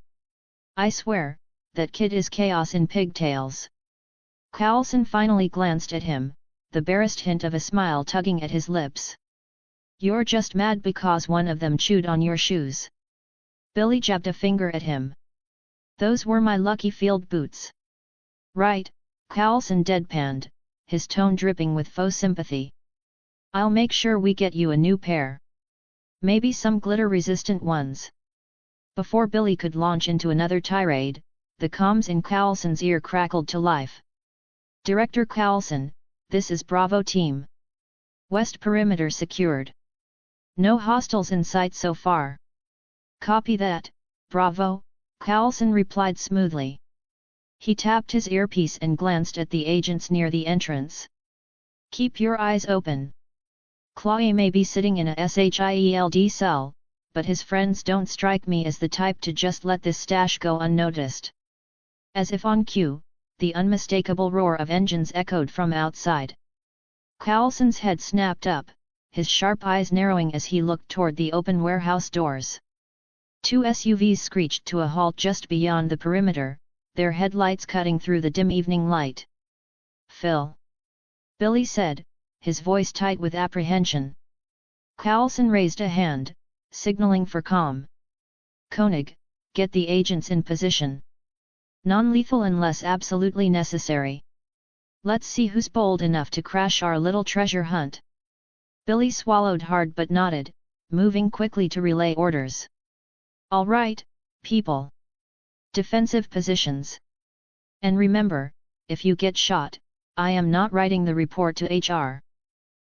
I swear, that kid is chaos in pigtails. Coulson finally glanced at him, the barest hint of a smile tugging at his lips. You're just mad because one of them chewed on your shoes. Billy jabbed a finger at him. Those were my lucky field boots. Right, Coulson deadpanned, his tone dripping with faux sympathy. I'll make sure we get you a new pair. Maybe some glitter-resistant ones. Before Billy could launch into another tirade, the comms in Coulson's ear crackled to life. Director Coulson, this is Bravo Team. West perimeter secured. No hostiles in sight so far. Copy that, Bravo, Coulson replied smoothly. He tapped his earpiece and glanced at the agents near the entrance. Keep your eyes open. Chloe may be sitting in a SHIELD cell, but his friends don't strike me as the type to just let this stash go unnoticed. As if on cue, the unmistakable roar of engines echoed from outside. Coulson's head snapped up, his sharp eyes narrowing as he looked toward the open warehouse doors. 2 SUVs screeched to a halt just beyond the perimeter, their headlights cutting through the dim evening light. Phil. Billy said, his voice tight with apprehension. Coulson raised a hand, signaling for calm. Koenig, get the agents in position. Non-lethal unless absolutely necessary. Let's see who's bold enough to crash our little treasure hunt. Billy swallowed hard but nodded, moving quickly to relay orders. All right, people. Defensive positions. And remember, if you get shot, I am not writing the report to HR.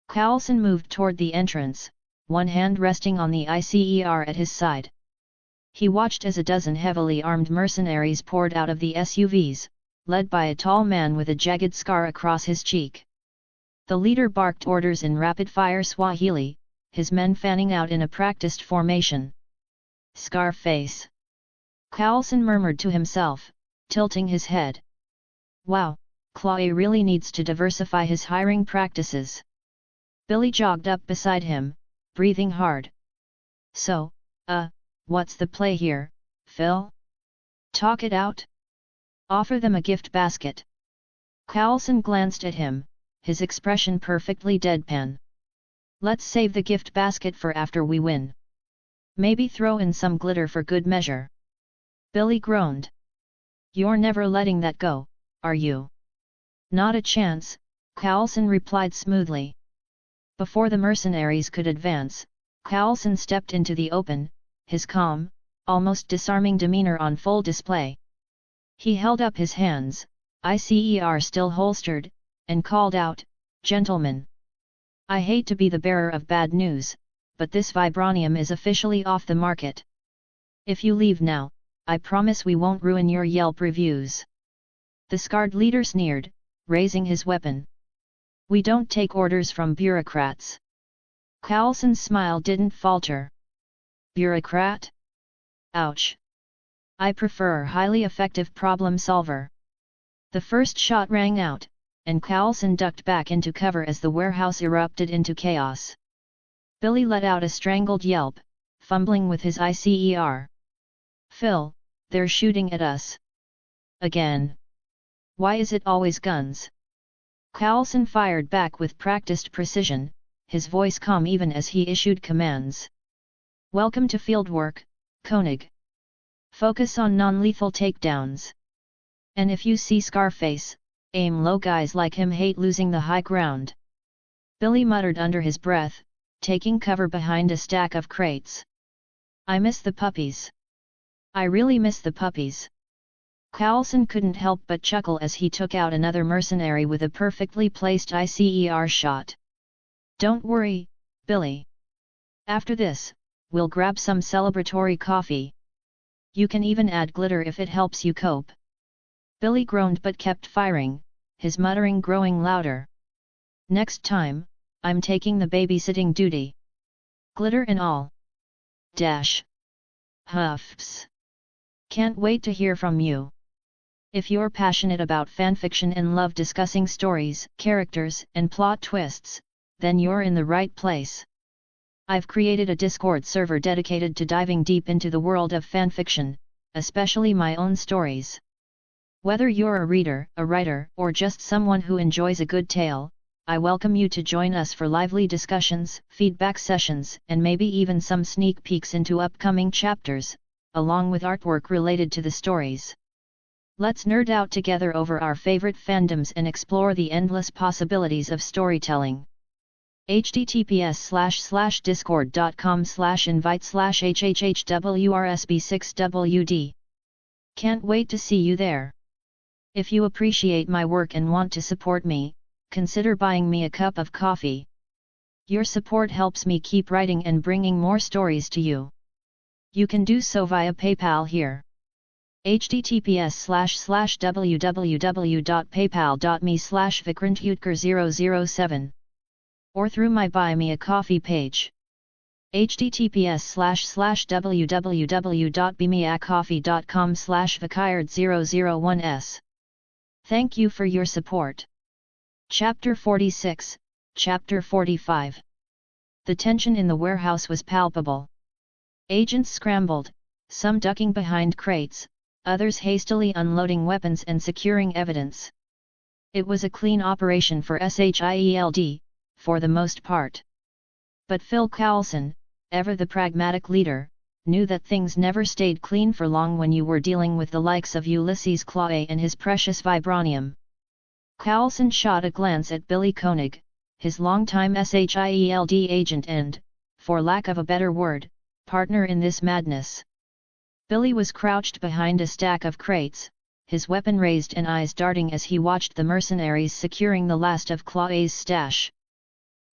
Coulson moved toward the entrance, one hand resting on the ICER at his side. He watched as a dozen heavily armed mercenaries poured out of the SUVs, led by a tall man with a jagged scar across his cheek. The leader barked orders in rapid-fire Swahili, his men fanning out in a practiced formation. Scarface. Coulson murmured to himself, tilting his head. Wow, Chloe really needs to diversify his hiring practices. Billy jogged up beside him, breathing hard. So, what's the play here, Phil? Talk it out? Offer them a gift basket. Coulson glanced at him, his expression perfectly deadpan. Let's save the gift basket for after we win. Maybe throw in some glitter for good measure. Billy groaned. You're never letting that go, are you? Not a chance, Coulson replied smoothly. Before the mercenaries could advance, Coulson stepped into the open, his calm, almost disarming demeanor on full display. He held up his hands, ICER still holstered, and called out, "Gentlemen! I hate to be the bearer of bad news, but this vibranium is officially off the market. If you leave now, I promise we won't ruin your Yelp reviews." The scarred leader sneered, raising his weapon. "We don't take orders from bureaucrats." Coulson's smile didn't falter. Bureaucrat? Ouch. I prefer highly effective problem solver. The first shot rang out, and Coulson ducked back into cover as the warehouse erupted into chaos. Billy let out a strangled yelp, fumbling with his ICER. Phil, they're shooting at us. Again. Why is it always guns? Coulson fired back with practiced precision, his voice calm even as he issued commands. Welcome to fieldwork, Koenig. Focus on non-lethal takedowns. And if you see Scarface, aim low. Guys like him hate losing the high ground. Billy muttered under his breath, taking cover behind a stack of crates. I miss the puppies. I really miss the puppies. Carlson couldn't help but chuckle as he took out another mercenary with a perfectly placed ICER shot. Don't worry, Billy. After this, we'll grab some celebratory coffee. You can even add glitter if it helps you cope. Billy groaned but kept firing, his muttering growing louder. Next time, I'm taking the babysitting duty. Glitter and all. Dash. Huffs. Can't wait to hear from you. If you're passionate about fanfiction and love discussing stories, characters, and plot twists, then you're in the right place. I've created a Discord server dedicated to diving deep into the world of fanfiction, especially my own stories. Whether you're a reader, a writer, or just someone who enjoys a good tale, I welcome you to join us for lively discussions, feedback sessions, and maybe even some sneak peeks into upcoming chapters, along with artwork related to the stories. Let's nerd out together over our favorite fandoms and explore the endless possibilities of storytelling. https://discord.com/invite/hhhwrsb6wd. Can't wait to see you there. If you appreciate my work and want to support me, consider buying me a cup of coffee. Your support helps me keep writing and bringing more stories to you. You can do so via PayPal here. https://www.paypal.me/vikrantutker007 or through my Buy Me a Coffee page. https://www.bmeacoffee.com/vikard001s. Thank you for your support. Chapter 46, Chapter 45. The tension in the warehouse was palpable. Agents scrambled, some ducking behind crates, others hastily unloading weapons and securing evidence. It was a clean operation for SHIELD, for the most part. But Phil Coulson, ever the pragmatic leader, knew that things never stayed clean for long when you were dealing with the likes of Ulysses Claue and his precious vibranium. Coulson shot a glance at Billy Koenig, his longtime SHIELD agent and, for lack of a better word, partner in this madness. Billy was crouched behind a stack of crates, his weapon raised and eyes darting as he watched the mercenaries securing the last of Claue's stash.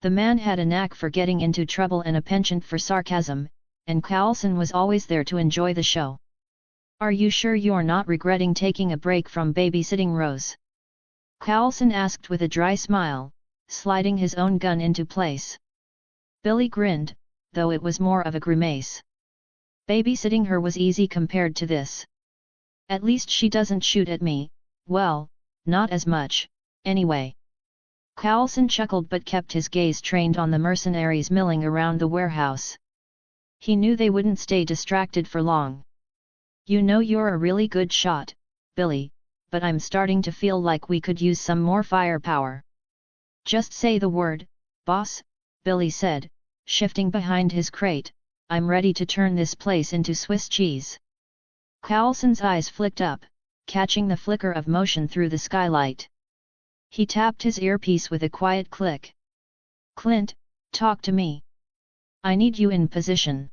The man had a knack for getting into trouble and a penchant for sarcasm, and Coulson was always there to enjoy the show. Are you sure you're not regretting taking a break from babysitting Rose? Coulson asked with a dry smile, sliding his own gun into place. Billy grinned, though it was more of a grimace. Babysitting her was easy compared to this. At least she doesn't shoot at me, well, not as much, anyway. Coulson chuckled but kept his gaze trained on the mercenaries milling around the warehouse. He knew they wouldn't stay distracted for long. You know you're a really good shot, Billy, but I'm starting to feel like we could use some more firepower. Just say the word, boss, Billy said, shifting behind his crate. I'm ready to turn this place into Swiss cheese. Coulson's eyes flicked up, catching the flicker of motion through the skylight. He tapped his earpiece with a quiet click. Clint, talk to me. I need you in position.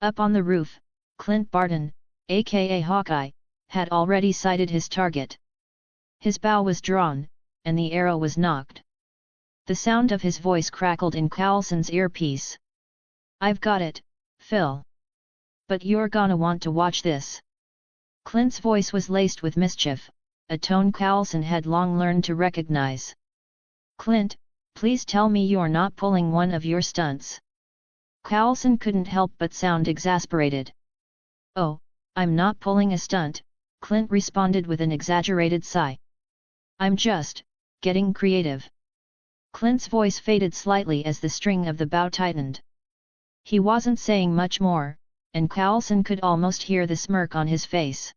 Up on the roof, Clint Barton, aka Hawkeye, had already sighted his target. His bow was drawn, and the arrow was nocked. The sound of his voice crackled in Coulson's earpiece. I've got it, Phil. But you're gonna want to watch this. Clint's voice was laced with mischief, a tone Coulson had long learned to recognize. Clint, please tell me you're not pulling one of your stunts. Coulson couldn't help but sound exasperated. Oh, I'm not pulling a stunt, Clint responded with an exaggerated sigh. I'm just getting creative. Clint's voice faded slightly as the string of the bow tightened. He wasn't saying much more, and Coulson could almost hear the smirk on his face.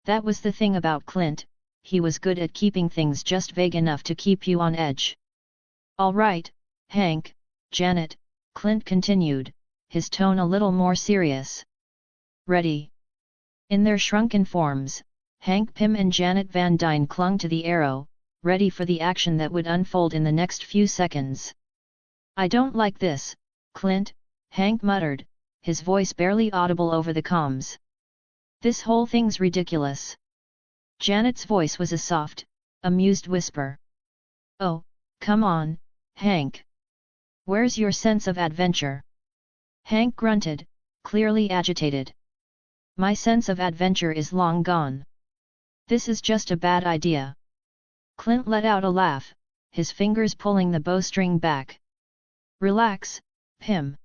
That was the thing about Clint, he was good at keeping things just vague enough to keep you on edge. All right, Hank, Janet, Clint continued, his tone a little more serious. Ready. In their shrunken forms, Hank Pym and Janet Van Dyne clung to the arrow, ready for the action that would unfold in the next few seconds. I don't like this, Clint, Hank muttered, his voice barely audible over the comms. This whole thing's ridiculous. Janet's voice was a soft, amused whisper. Oh, come on, Hank. Where's your sense of adventure? Hank grunted, clearly agitated. My sense of adventure is long gone. This is just a bad idea. Clint let out a laugh, his fingers pulling the bowstring back. Relax, Pym.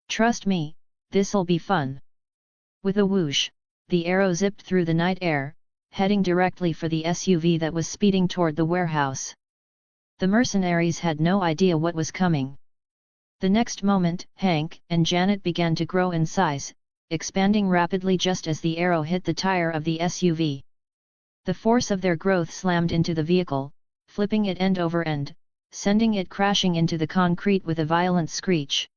Trust me, this'll be fun. With a whoosh, the arrow zipped through the night air, heading directly for the SUV that was speeding toward the warehouse. The mercenaries had no idea what was coming. The next moment, Hank and Janet began to grow in size, expanding rapidly just as the arrow hit the tire of the SUV. The force of their growth slammed into the vehicle, flipping it end over end, sending it crashing into the concrete with a violent screech.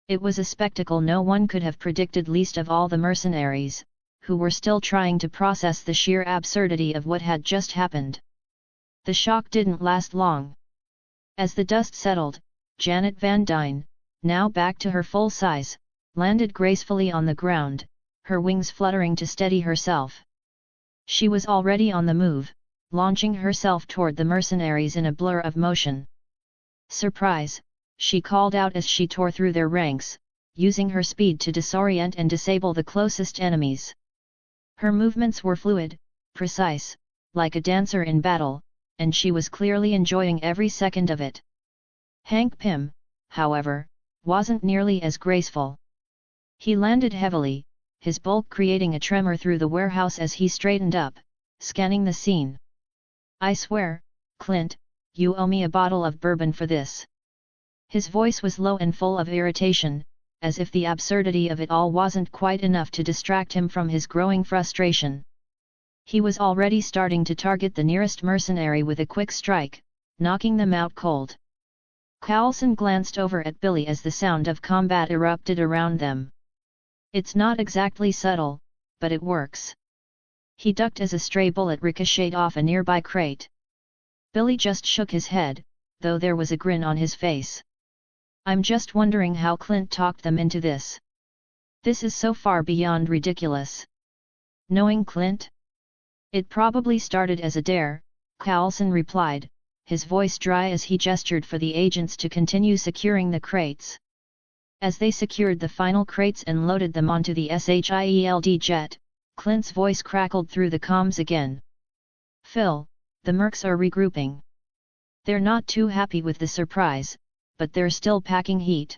It was a spectacle no one could have predicted, least of all the mercenaries, who were still trying to process the sheer absurdity of what had just happened. The shock didn't last long. As the dust settled, Janet Van Dyne, now back to her full size, landed gracefully on the ground, her wings fluttering to steady herself. She was already on the move, launching herself toward the mercenaries in a blur of motion. Surprise, she called out as she tore through their ranks, using her speed to disorient and disable the closest enemies. Her movements were fluid, precise, like a dancer in battle, and she was clearly enjoying every second of it. Hank Pym, however, wasn't nearly as graceful. He landed heavily, his bulk creating a tremor through the warehouse as he straightened up, scanning the scene. I swear, Clint, you owe me a bottle of bourbon for this. His voice was low and full of irritation, as if the absurdity of it all wasn't quite enough to distract him from his growing frustration. He was already starting to target the nearest mercenary with a quick strike, knocking them out cold. Carlson glanced over at Billy as the sound of combat erupted around them. It's not exactly subtle, but it works. He ducked as a stray bullet ricocheted off a nearby crate. Billy just shook his head, though there was a grin on his face. I'm just wondering how Clint talked them into this. This is so far beyond ridiculous. Knowing Clint? It probably started as a dare, Carlson replied, his voice dry as he gestured for the agents to continue securing the crates. As they secured the final crates and loaded them onto the SHIELD jet, Clint's voice crackled through the comms again. Phil, the mercs are regrouping. They're not too happy with the surprise, but they're still packing heat.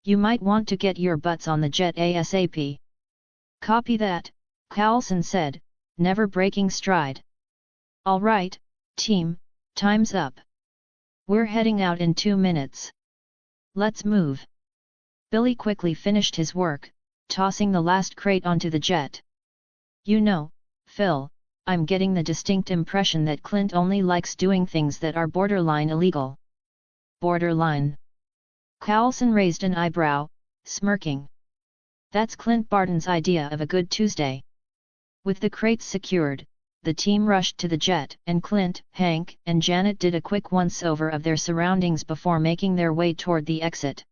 You might want to get your butts on the jet ASAP. Copy that, Carlson said, never breaking stride. All right, team, time's up. We're heading out in 2 minutes. Let's move. Billy quickly finished his work, tossing the last crate onto the jet. You know, Phil, I'm getting the distinct impression that Clint only likes doing things that are borderline illegal. Borderline? Carlson raised an eyebrow, smirking. That's Clint Barton's idea of a good Tuesday. With the crates secured, the team rushed to the jet, and Clint, Hank, and Janet did a quick once-over of their surroundings before making their way toward the exit.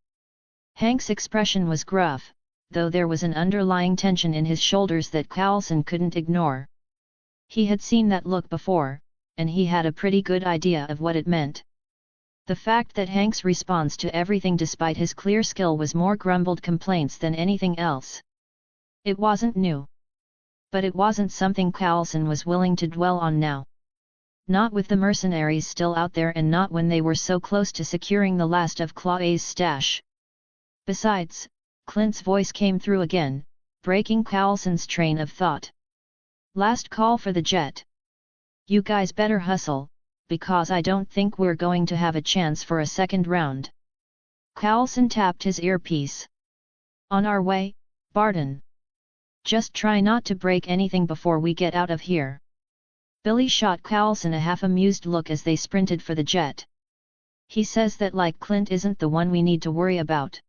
Hank's expression was gruff, though there was an underlying tension in his shoulders that Carlson couldn't ignore. He had seen that look before, and he had a pretty good idea of what it meant. The fact that Hank's response to everything despite his clear skill was more grumbled complaints than anything else. It wasn't new. But it wasn't something Carlson was willing to dwell on now. Not with the mercenaries still out there, and not when they were so close to securing the last of Claw's stash. Besides, Clint's voice came through again, breaking Carlson's train of thought. Last call for the jet. You guys better hustle, because I don't think we're going to have a chance for a second round. Carlson tapped his earpiece. On our way, Barton. Just try not to break anything before we get out of here. Billy shot Carlson a half-amused look as they sprinted for the jet. He says that like Clint isn't the one we need to worry about.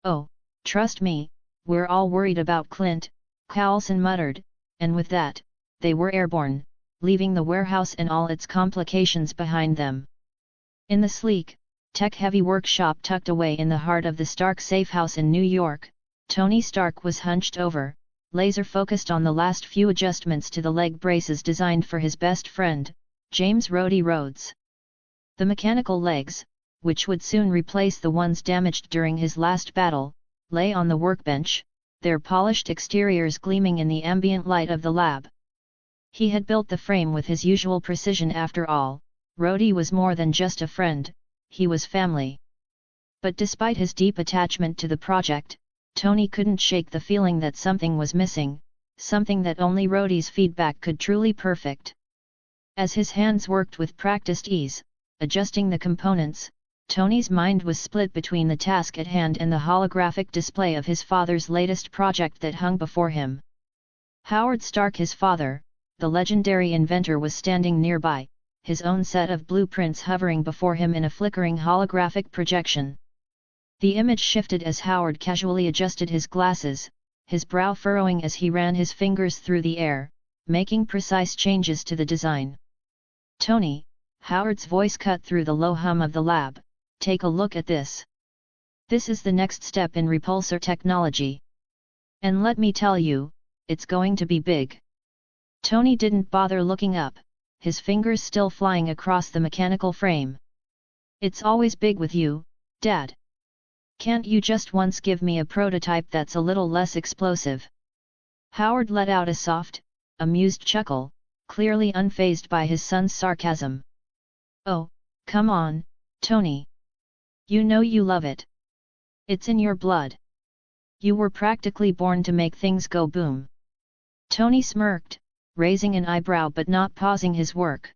Oh, "Trust me, we're all worried about Clint," Carlson muttered, and with that, they were airborne, leaving the warehouse and all its complications behind them. In the sleek, tech-heavy workshop tucked away in the heart of the Stark safe house in New York, Tony Stark was hunched over, laser-focused on the last few adjustments to the leg braces designed for his best friend, James "Rhodey" Rhodes. The mechanical legs, which would soon replace the ones damaged during his last battle, lay on the workbench, their polished exteriors gleaming in the ambient light of the lab. He had built the frame with his usual precision after all. Rhodey was more than just a friend, he was family. But despite his deep attachment to the project, Tony couldn't shake the feeling that something was missing, something that only Rhodey's feedback could truly perfect. As his hands worked with practiced ease, adjusting the components, Tony's mind was split between the task at hand and the holographic display of his father's latest project that hung before him. Howard Stark, his father, the legendary inventor, was standing nearby, his own set of blueprints hovering before him in a flickering holographic projection. The image shifted as Howard casually adjusted his glasses, his brow furrowing as he ran his fingers through the air, making precise changes to the design. "Tony," Howard's voice cut through the low hum of the lab, "take a look at this. This is the next step in repulsor technology. And let me tell you, it's going to be big." Tony didn't bother looking up, his fingers still flying across the mechanical frame. "It's always big with you, Dad. Can't you just once give me a prototype that's a little less explosive?" Howard let out a soft, amused chuckle, clearly unfazed by his son's sarcasm. "Oh, come on, Tony. You know you love it. It's in your blood. You were practically born to make things go boom." Tony smirked, raising an eyebrow but not pausing his work.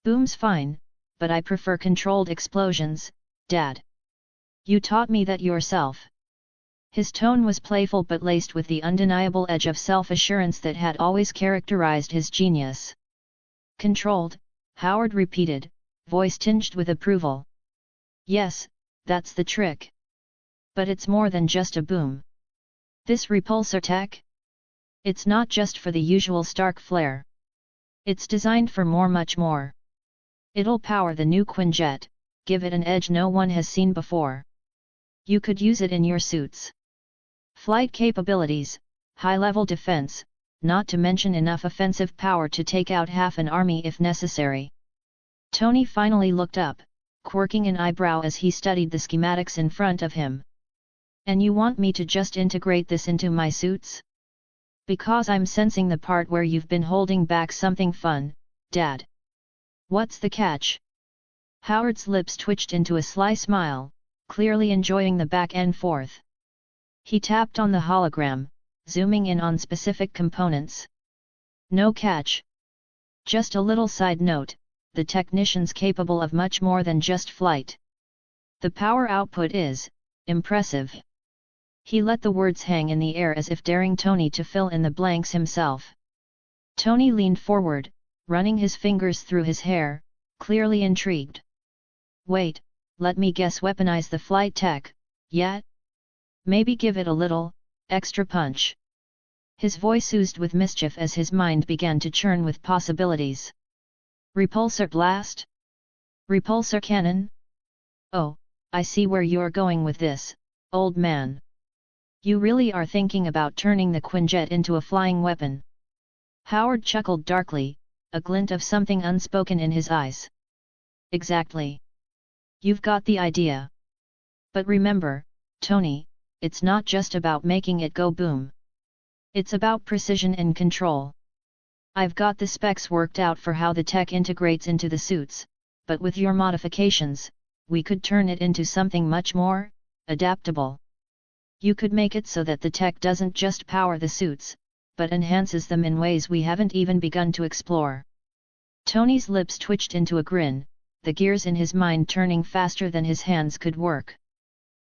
"Boom's fine, but I prefer controlled explosions, Dad. You taught me that yourself." His tone was playful but laced with the undeniable edge of self-assurance that had always characterized his genius. "Controlled," Howard repeated, voice tinged with approval. "Yes, that's the trick. But it's more than just a boom. This repulsor tech? It's not just for the usual Stark flare. It's designed for much more. It'll power the new Quinjet, give it an edge no one has seen before. You could use it in your suits. Flight capabilities, high-level defense, not to mention enough offensive power to take out half an army if necessary." Tony finally looked up, quirking an eyebrow as he studied the schematics in front of him. "And you want me to just integrate this into my suits? Because I'm sensing the part where you've been holding back something fun, Dad. What's the catch?" Howard's lips twitched into a sly smile, clearly enjoying the back and forth. He tapped on the hologram, zooming in on specific components. "No catch. Just a little side note, the technician's capable of much more than just flight. The power output is impressive." He let the words hang in the air as if daring Tony to fill in the blanks himself. Tony leaned forward, running his fingers through his hair, clearly intrigued. "Wait, let me guess, weaponize the flight tech, yet? Maybe give it a little extra punch." His voice oozed with mischief as his mind began to churn with possibilities. "Repulsor blast? Repulsor cannon? Oh, I see where you're going with this, old man. You really are thinking about turning the Quinjet into a flying weapon." Howard chuckled darkly, a glint of something unspoken in his eyes. "Exactly. You've got the idea. But remember, Tony, it's not just about making it go boom. It's about precision and control. I've got the specs worked out for how the tech integrates into the suits, but with your modifications, we could turn it into something much more adaptable. You could make it so that the tech doesn't just power the suits, but enhances them in ways we haven't even begun to explore." Tony's lips twitched into a grin, the gears in his mind turning faster than his hands could work.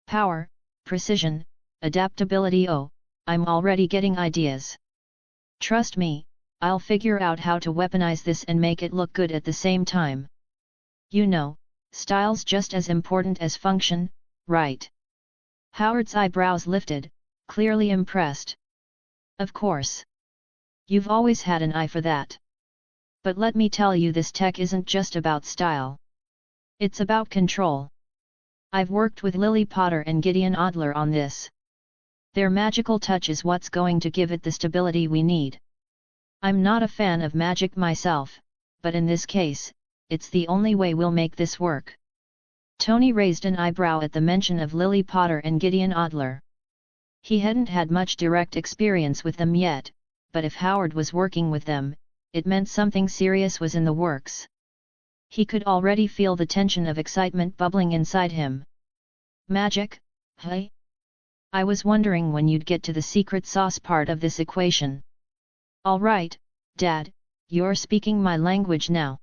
"Power, precision, adaptability, oh, I'm already getting ideas. Trust me, I'll figure out how to weaponize this and make it look good at the same time. You know, style's just as important as function, right?" Howard's eyebrows lifted, clearly impressed. Of course. You've always had an eye for that. But let me tell you, this tech isn't just about style. It's about control. I've worked with Lily Potter and Gideon Adler on this. Their magical touch is what's going to give it the stability we need. I'm not a fan of magic myself, but in this case, it's the only way we'll make this work. Tony raised an eyebrow at the mention of Lily Potter and Gideon Adler. He hadn't had much direct experience with them yet, but if Howard was working with them, it meant something serious was in the works. He could already feel the tension of excitement bubbling inside him. Magic, hey? I was wondering when you'd get to the secret sauce part of this equation. All right, Dad, you're speaking my language now.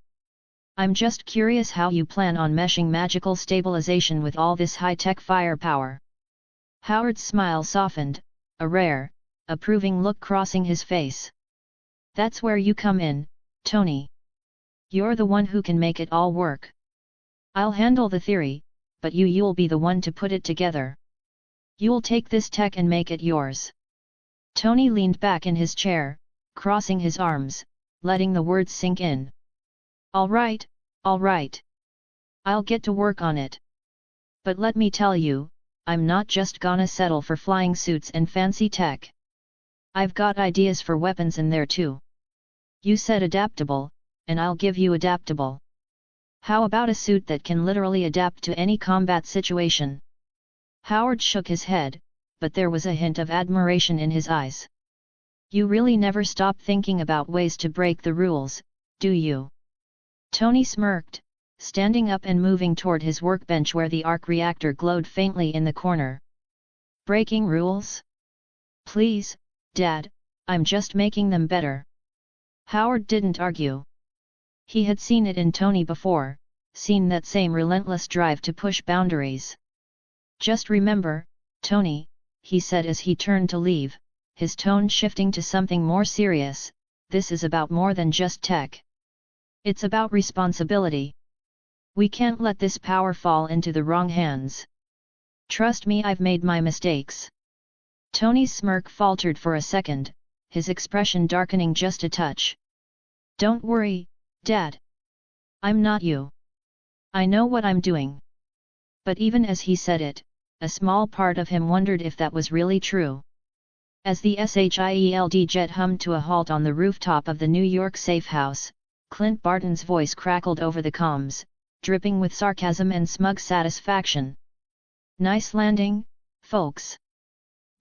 I'm just curious how you plan on meshing magical stabilization with all this high-tech firepower. Howard's smile softened, a rare, approving look crossing his face. That's where you come in, Tony. You're the one who can make it all work. I'll handle the theory, but you'll be the one to put it together. You'll take this tech and make it yours. Tony leaned back in his chair, crossing his arms, letting the words sink in. All right. I'll get to work on it. But let me tell you, I'm not just gonna settle for flying suits and fancy tech. I've got ideas for weapons in there too. You said adaptable, and I'll give you adaptable. How about a suit that can literally adapt to any combat situation? Howard shook his head, but there was a hint of admiration in his eyes. You really never stop thinking about ways to break the rules, do you? Tony smirked, standing up and moving toward his workbench where the arc reactor glowed faintly in the corner. Breaking rules? Please, Dad, I'm just making them better. Howard didn't argue. He had seen it in Tony before, seen that same relentless drive to push boundaries. Just remember, Tony, he said as he turned to leave, his tone shifting to something more serious, this is about more than just tech. It's about responsibility. We can't let this power fall into the wrong hands. Trust me, I've made my mistakes. Tony's smirk faltered for a second, his expression darkening just a touch. Don't worry, Dad. I'm not you. I know what I'm doing. But even as he said it, a small part of him wondered if that was really true. As the SHIELD jet hummed to a halt on the rooftop of the New York safe house, Clint Barton's voice crackled over the comms, dripping with sarcasm and smug satisfaction. Nice landing, folks.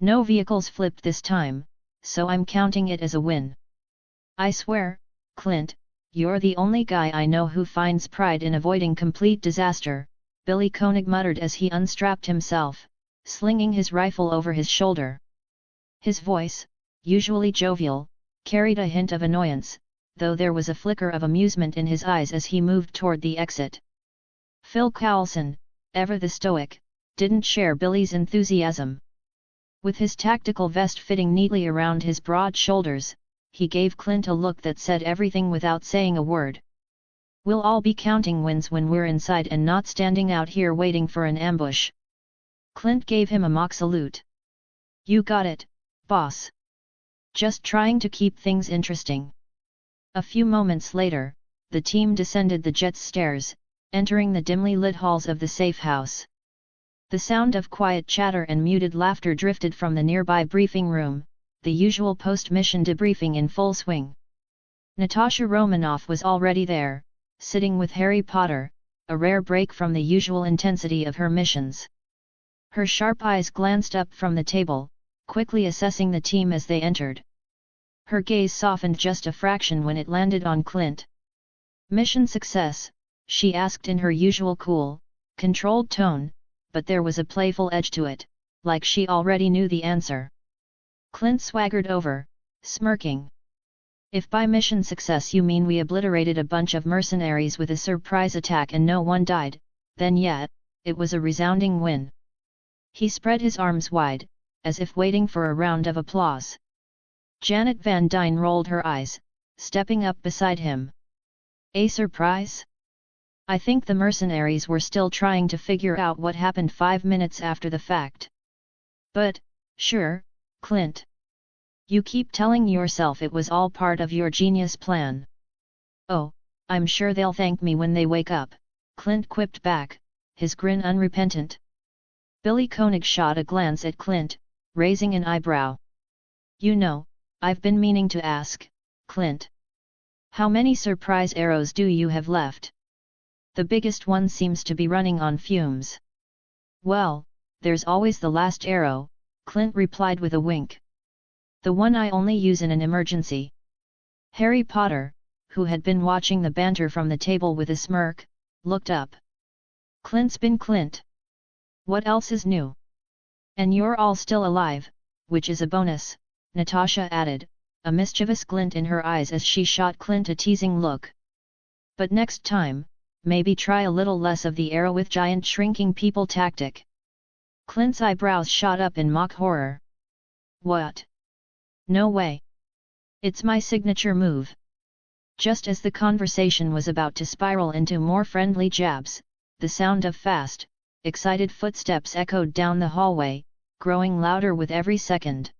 No vehicles flipped this time, so I'm counting it as a win. I swear, Clint, you're the only guy I know who finds pride in avoiding complete disaster, Billy Koenig muttered as he unstrapped himself, slinging his rifle over his shoulder. His voice, usually jovial, carried a hint of annoyance, though there was a flicker of amusement in his eyes as he moved toward the exit. Phil Cowlson, ever the stoic, didn't share Billy's enthusiasm. With his tactical vest fitting neatly around his broad shoulders, he gave Clint a look that said everything without saying a word. We'll all be counting wins when we're inside and not standing out here waiting for an ambush. Clint gave him a mock salute. You got it, boss. Just trying to keep things interesting. A few moments later, the team descended the jet's stairs, entering the dimly lit halls of the safe house. The sound of quiet chatter and muted laughter drifted from the nearby briefing room, the usual post-mission debriefing in full swing. Natasha Romanoff was already there, sitting with Harry Potter, a rare break from the usual intensity of her missions. Her sharp eyes glanced up from the table, quickly assessing the team as they entered. Her gaze softened just a fraction when it landed on Clint. Mission success, she asked in her usual cool, controlled tone, but there was a playful edge to it, like she already knew the answer. Clint swaggered over, smirking. If by mission success you mean we obliterated a bunch of mercenaries with a surprise attack and no one died, then yeah, it was a resounding win. He spread his arms wide, as if waiting for a round of applause. Janet Van Dyne rolled her eyes, stepping up beside him. A surprise? I think the mercenaries were still trying to figure out what happened 5 minutes after the fact. But, sure, Clint. You keep telling yourself it was all part of your genius plan. Oh, I'm sure they'll thank me when they wake up, Clint quipped back, his grin unrepentant. Billy Koenig shot a glance at Clint, raising an eyebrow. You know, I've been meaning to ask, Clint. How many surprise arrows do you have left? The biggest one seems to be running on fumes. Well, there's always the last arrow, Clint replied with a wink. The one I only use in an emergency. Harry Potter, who had been watching the banter from the table with a smirk, looked up. Clint's been Clint. What else is new? And you're all still alive, which is a bonus, Natasha added, a mischievous glint in her eyes as she shot Clint a teasing look. But next time, maybe try a little less of the arrow with giant shrinking people tactic. Clint's eyebrows shot up in mock horror. What? No way. It's my signature move. Just as the conversation was about to spiral into more friendly jabs, the sound of fast, excited footsteps echoed down the hallway, growing louder with every second.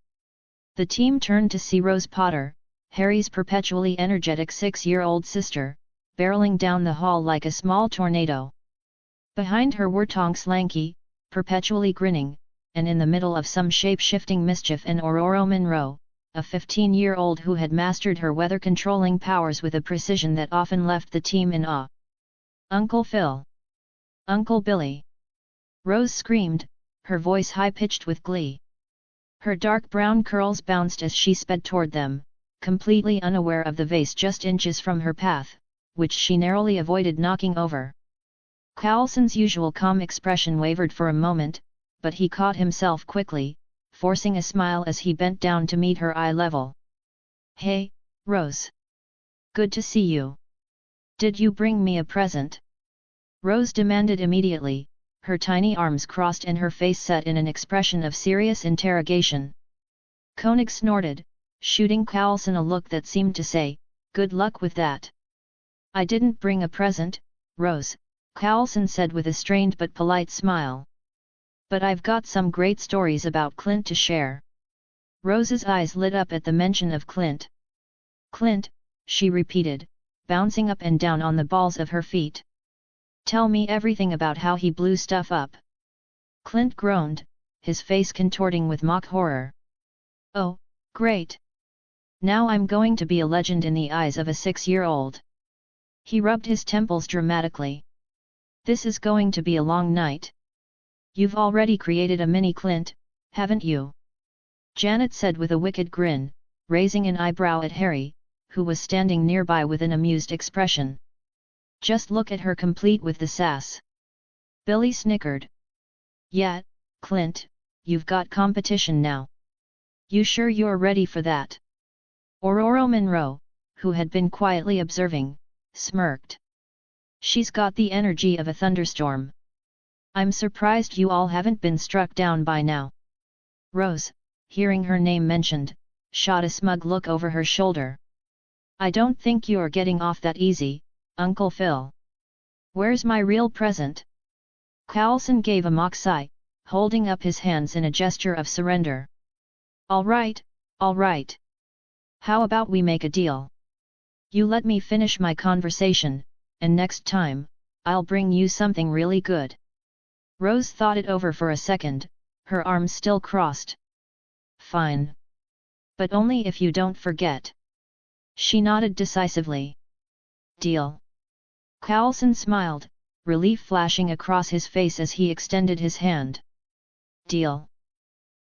The team turned to see Rose Potter, Harry's perpetually energetic 6-year-old sister, barreling down the hall like a small tornado. Behind her were Tonks lanky, perpetually grinning, and in the middle of some shape-shifting mischief an Aurora Monroe, a 15-year-old who had mastered her weather-controlling powers with a precision that often left the team in awe. Uncle Phil! Uncle Billy! Rose screamed, her voice high-pitched with glee. Her dark brown curls bounced as she sped toward them, completely unaware of the vase just inches from her path, which she narrowly avoided knocking over. Coulson's usual calm expression wavered for a moment, but he caught himself quickly, forcing a smile as he bent down to meet her eye level. Hey, Rose! Good to see you! Did you bring me a present? Rose demanded immediately, her tiny arms crossed and her face set in an expression of serious interrogation. Koenig snorted, shooting Coulson a look that seemed to say, good luck with that. I didn't bring a present, Rose, Coulson said with a strained but polite smile. But I've got some great stories about Clint to share. Rose's eyes lit up at the mention of Clint. Clint, she repeated, bouncing up and down on the balls of her feet. Tell me everything about how he blew stuff up. Clint groaned, his face contorting with mock horror. Oh, great! Now I'm going to be a legend in the eyes of a 6-year-old. He rubbed his temples dramatically. This is going to be a long night. You've already created a mini Clint, haven't you? Janet said with a wicked grin, raising an eyebrow at Harry, who was standing nearby with an amused expression. Just look at her complete with the sass. Billy snickered. Yeah, Clint, you've got competition now. You sure you're ready for that? Aurora Monroe, who had been quietly observing, smirked. She's got the energy of a thunderstorm. I'm surprised you all haven't been struck down by now. Rose, hearing her name mentioned, shot a smug look over her shoulder. I don't think you're getting off that easy, Uncle Phil. Where's my real present? Coulson gave a mock sigh, holding up his hands in a gesture of surrender. All right, all right. How about we make a deal? You let me finish my conversation, and next time, I'll bring you something really good. Rose thought it over for a second, her arms still crossed. Fine. But only if you don't forget. She nodded decisively. Deal. Coulson smiled, relief flashing across his face as he extended his hand. Deal.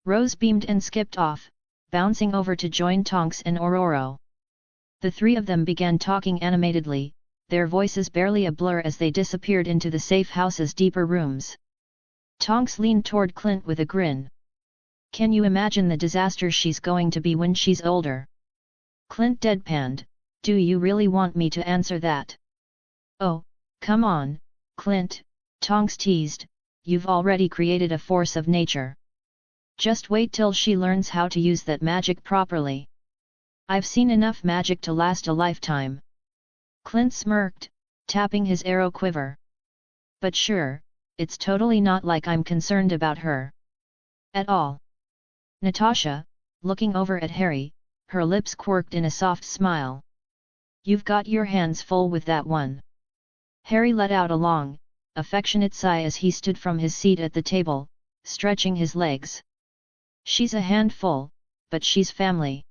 Rose beamed and skipped off, bouncing over to join Tonks and Aurora. The three of them began talking animatedly, their voices barely a blur as they disappeared into the safe house's deeper rooms. Tonks leaned toward Clint with a grin. Can you imagine the disaster she's going to be when she's older? Clint deadpanned, do you really want me to answer that? Oh, come on, Clint, Tonks teased, you've already created a force of nature. Just wait till she learns how to use that magic properly. I've seen enough magic to last a lifetime. Clint smirked, tapping his arrow quiver. But sure, it's totally not like I'm concerned about her. At all. Natasha, looking over at Harry, her lips quirked in a soft smile. You've got your hands full with that one. Harry let out a long, affectionate sigh as he stood from his seat at the table, stretching his legs. She's a handful, but she's family.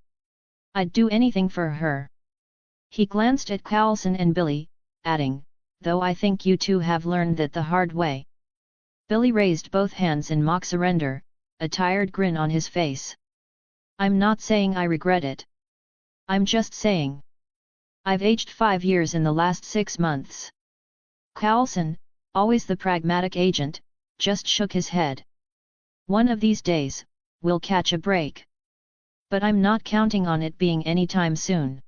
I'd do anything for her. He glanced at Coulson and Billy, adding, though I think you two have learned that the hard way. Billy raised both hands in mock surrender, a tired grin on his face. I'm not saying I regret it. I'm just saying. I've aged 5 years in the last 6 months. Coulson, always the pragmatic agent, just shook his head. One of these days, we'll catch a break. But I'm not counting on it being anytime soon.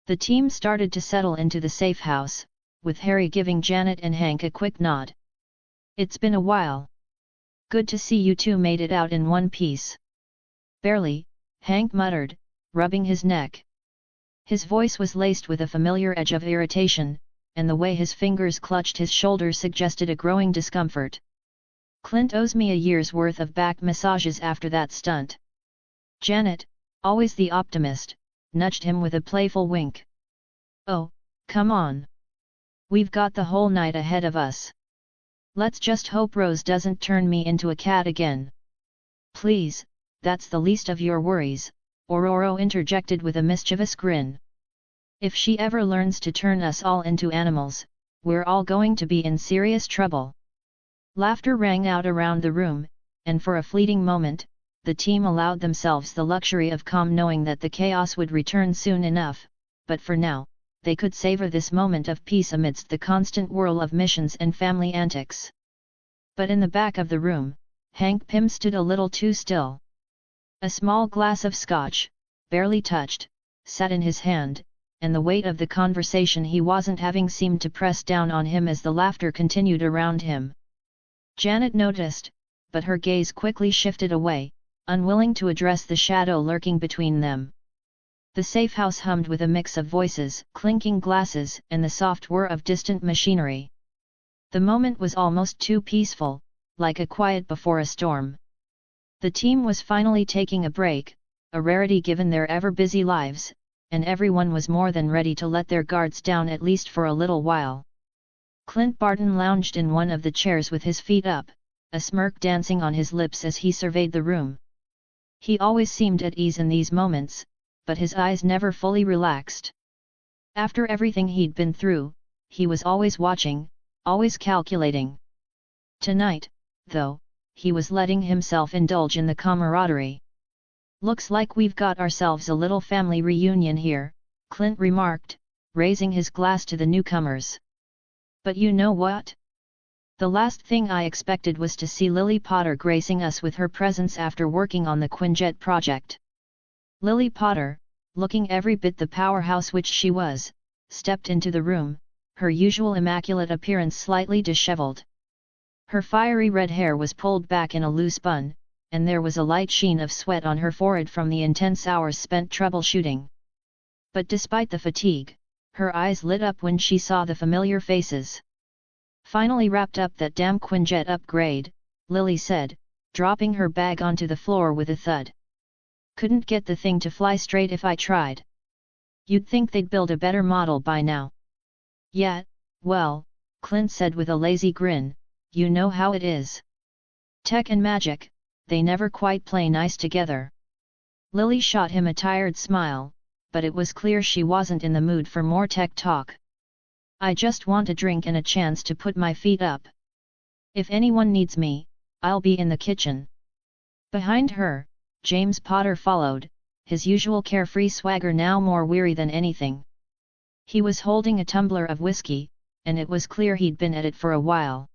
The team started to settle into the safe house, with Harry giving Janet and Hank a quick nod. It's been a while. Good to see you two made it out in one piece. Barely, Hank muttered, rubbing his neck. His voice was laced with a familiar edge of irritation, and the way his fingers clutched his shoulder suggested a growing discomfort. Clint owes me a year's worth of back massages after that stunt. Janet, always the optimist, nudged him with a playful wink. Oh, come on. We've got the whole night ahead of us. Let's just hope Rose doesn't turn me into a cat again. Please, that's the least of your worries, Ororo interjected with a mischievous grin. If she ever learns to turn us all into animals, we're all going to be in serious trouble. Laughter rang out around the room, and for a fleeting moment, the team allowed themselves the luxury of calm knowing that the chaos would return soon enough, but for now, they could savor this moment of peace amidst the constant whirl of missions and family antics. But in the back of the room, Hank Pym stood a little too still. A small glass of scotch, barely touched, sat in his hand, and the weight of the conversation he wasn't having seemed to press down on him as the laughter continued around him. Janet noticed, but her gaze quickly shifted away, unwilling to address the shadow lurking between them. The safe house hummed with a mix of voices, clinking glasses, and the soft whir of distant machinery. The moment was almost too peaceful, like a quiet before a storm. The team was finally taking a break, a rarity given their ever-busy lives, and everyone was more than ready to let their guards down at least for a little while. Clint Barton lounged in one of the chairs with his feet up, a smirk dancing on his lips as he surveyed the room. He always seemed at ease in these moments, but his eyes never fully relaxed. After everything he'd been through, he was always watching, always calculating. Tonight, though, he was letting himself indulge in the camaraderie. Looks like we've got ourselves a little family reunion here, Clint remarked, raising his glass to the newcomers. But you know what? The last thing I expected was to see Lily Potter gracing us with her presence after working on the Quinjet project. Lily Potter, looking every bit the powerhouse which she was, stepped into the room, her usual immaculate appearance slightly disheveled. Her fiery red hair was pulled back in a loose bun, and there was a light sheen of sweat on her forehead from the intense hours spent troubleshooting. But despite the fatigue, her eyes lit up when she saw the familiar faces. Finally wrapped up that damn Quinjet upgrade, Lily said, dropping her bag onto the floor with a thud. Couldn't get the thing to fly straight if I tried. You'd think they'd build a better model by now. Yeah, well, Clint said with a lazy grin, you know how it is. Tech and magic, they never quite play nice together. Lily shot him a tired smile, but it was clear she wasn't in the mood for more tech talk. I just want a drink and a chance to put my feet up. If anyone needs me, I'll be in the kitchen. Behind her, James Potter followed, his usual carefree swagger now more weary than anything. He was holding a tumbler of whiskey, and it was clear he'd been at it for a while.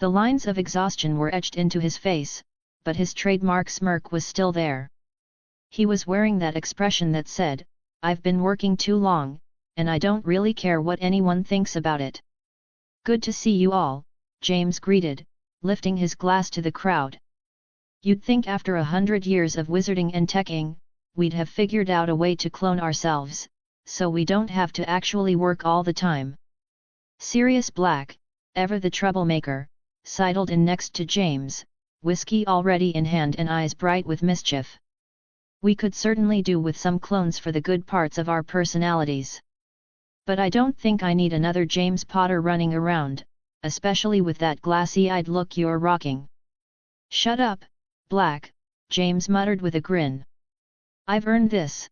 The lines of exhaustion were etched into his face, but his trademark smirk was still there. He was wearing that expression that said, I've been working too long, and I don't really care what anyone thinks about it. Good to see you all, James greeted, lifting his glass to the crowd. You'd think after 100 years of wizarding and teching, we'd have figured out a way to clone ourselves, so we don't have to actually work all the time. Sirius Black, ever the troublemaker, sidled in next to James, whiskey already in hand and eyes bright with mischief. We could certainly do with some clones for the good parts of our personalities. But I don't think I need another James Potter running around, especially with that glassy-eyed look you're rocking. Shut up, Black, James muttered with a grin. I've earned this.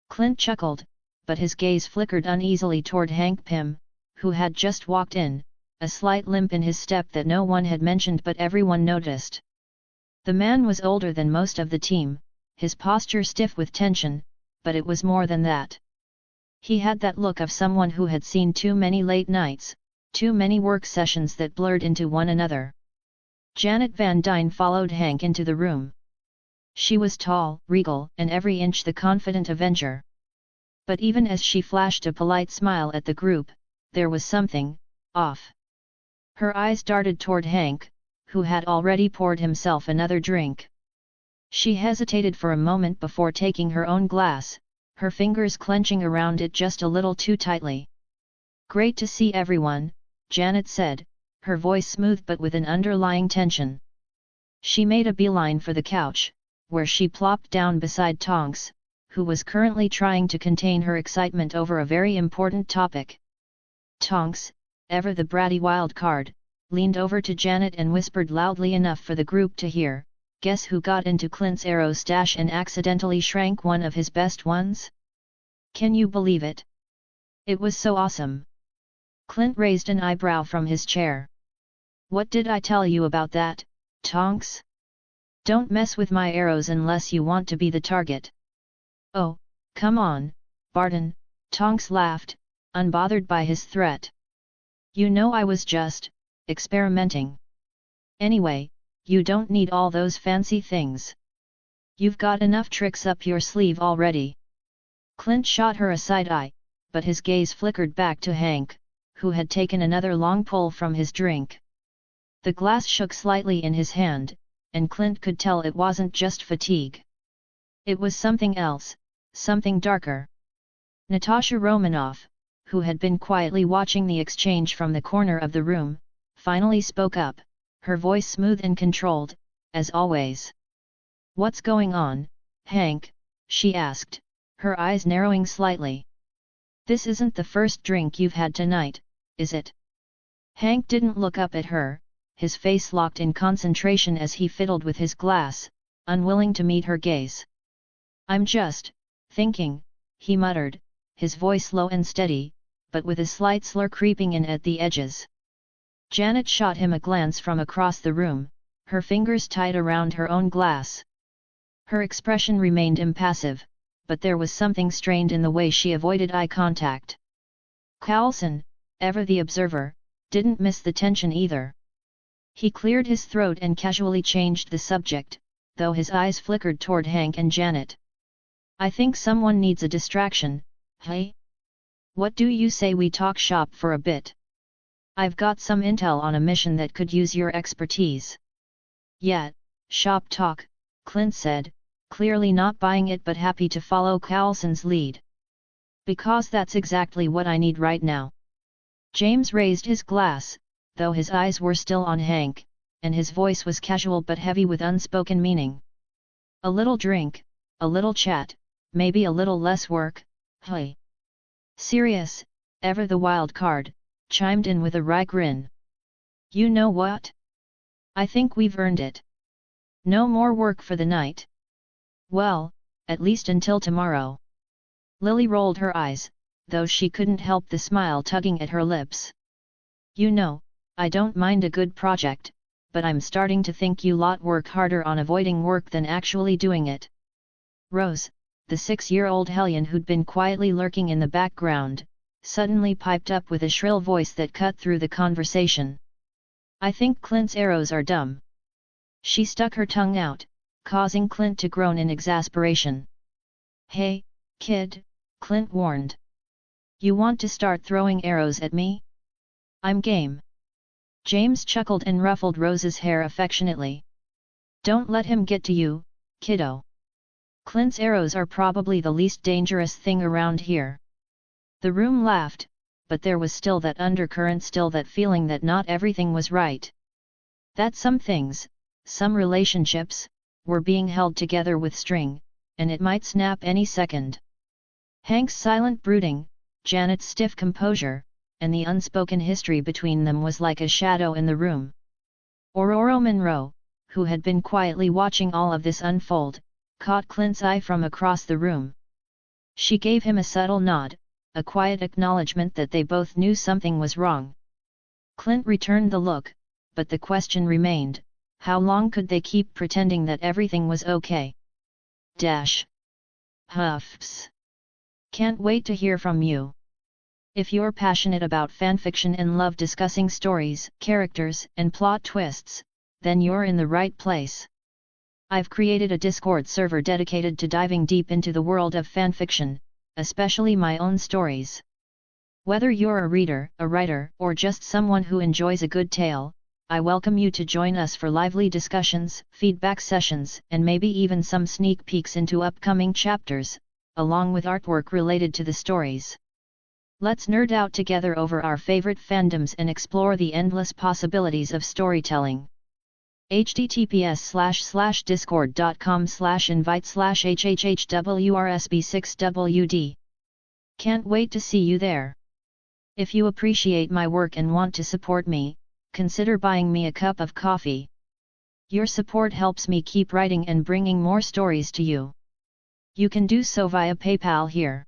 Clint chuckled, but his gaze flickered uneasily toward Hank Pym, who had just walked in, a slight limp in his step that no one had mentioned but everyone noticed. The man was older than most of the team, his posture stiff with tension, but it was more than that. He had that look of someone who had seen too many late nights, too many work sessions that blurred into one another. Janet Van Dyne followed Hank into the room. She was tall, regal, and every inch the confident avenger. But even as she flashed a polite smile at the group, there was something off. Her eyes darted toward Hank, who had already poured himself another drink. She hesitated for a moment before taking her own glass, her fingers clenching around it just a little too tightly. "Great to see everyone," Janet said, her voice smooth but with an underlying tension. She made a beeline for the couch, where she plopped down beside Tonks, who was currently trying to contain her excitement over a very important topic. Tonks, ever the bratty wild card, leaned over to Janet and whispered loudly enough for the group to hear, "Guess who got into Clint's arrow stash and accidentally shrank one of his best ones? Can you believe it? It was so awesome." Clint raised an eyebrow from his chair. "What did I tell you about that, Tonks? Don't mess with my arrows unless you want to be the target." "Oh, come on, Barton," Tonks laughed, unbothered by his threat. "You know I was just experimenting. Anyway, you don't need all those fancy things. You've got enough tricks up your sleeve already." Clint shot her a side eye, but his gaze flickered back to Hank, who had taken another long pull from his drink. The glass shook slightly in his hand, and Clint could tell it wasn't just fatigue. It was something else, something darker. Natasha Romanoff, who had been quietly watching the exchange from the corner of the room, finally spoke up, her voice smooth and controlled, as always. "What's going on, Hank?" she asked, her eyes narrowing slightly. "This isn't the first drink you've had tonight, is it?" Hank didn't look up at her, his face locked in concentration as he fiddled with his glass, unwilling to meet her gaze. "I'm just thinking," he muttered, his voice low and steady, but with a slight slur creeping in at the edges. Janet shot him a glance from across the room, her fingers tight around her own glass. Her expression remained impassive, but there was something strained in the way she avoided eye contact. Coulson, ever the observer, didn't miss the tension either. He cleared his throat and casually changed the subject, though his eyes flickered toward Hank and Janet. "I think someone needs a distraction, hey? What do you say we talk shop for a bit? I've got some intel on a mission that could use your expertise." "Yeah, shop talk," Clint said, clearly not buying it but happy to follow Coulson's lead. "Because that's exactly what I need right now." James raised his glass, though his eyes were still on Hank, and his voice was casual but heavy with unspoken meaning. "A little drink, a little chat, maybe a little less work, hey?" "Serious, ever the wild card," chimed in with a wry grin. "You know what? I think we've earned it. No more work for the night." "Well, at least until tomorrow." Lily rolled her eyes, though she couldn't help the smile tugging at her lips. "You know, I don't mind a good project, but I'm starting to think you lot work harder on avoiding work than actually doing it." Rose, the 6-year-old hellion who'd been quietly lurking in the background, suddenly piped up with a shrill voice that cut through the conversation. "I think Clint's arrows are dumb." She stuck her tongue out, causing Clint to groan in exasperation. "Hey, kid," Clint warned. "You want to start throwing arrows at me? I'm game." James chuckled and ruffled Rose's hair affectionately. "Don't let him get to you, kiddo. Clint's arrows are probably the least dangerous thing around here." The room laughed, but there was still that undercurrent, still that feeling that not everything was right. "That some things, some relationships, were being held together with string, and it might snap any second. Hank's silent brooding, Janet's stiff composure, and the unspoken history between them was like a shadow in the room. Aurora Monroe, who had been quietly watching all of this unfold, caught Clint's eye from across the room. She gave him a subtle nod, a quiet acknowledgement that they both knew something was wrong. Clint returned the look, but the question remained, how long could they keep pretending that everything was okay? Huffs. Can't wait to hear from you. If you're passionate about fanfiction and love discussing stories, characters, and plot twists, then you're in the right place. I've created a Discord server dedicated to diving deep into the world of fanfiction, especially my own stories. Whether you're a reader, a writer, or just someone who enjoys a good tale, I welcome you to join us for lively discussions, feedback sessions, and maybe even some sneak peeks into upcoming chapters, along with artwork related to the stories. Let's nerd out together over our favorite fandoms and explore the endless possibilities of storytelling. https://discord.com/invite/hhhwrsb6wd. Can't wait to see you there. If you appreciate my work and want to support me, consider buying me a cup of coffee. Your support helps me keep writing and bringing more stories to you. You can do so via PayPal here.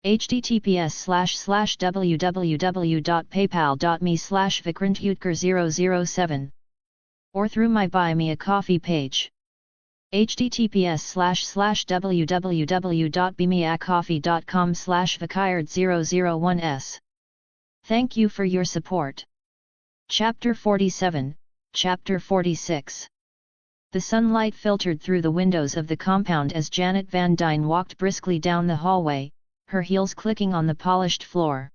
https://www.paypal.me/vikrantutker007 or through my Buy Me a Coffee page. https://www.bemeacoffee.com/vikard001s. Thank you for your support. Chapter 47, Chapter 46. The sunlight filtered through the windows of the compound as Janet Van Dyne walked briskly down the hallway, her heels clicking on the polished floor.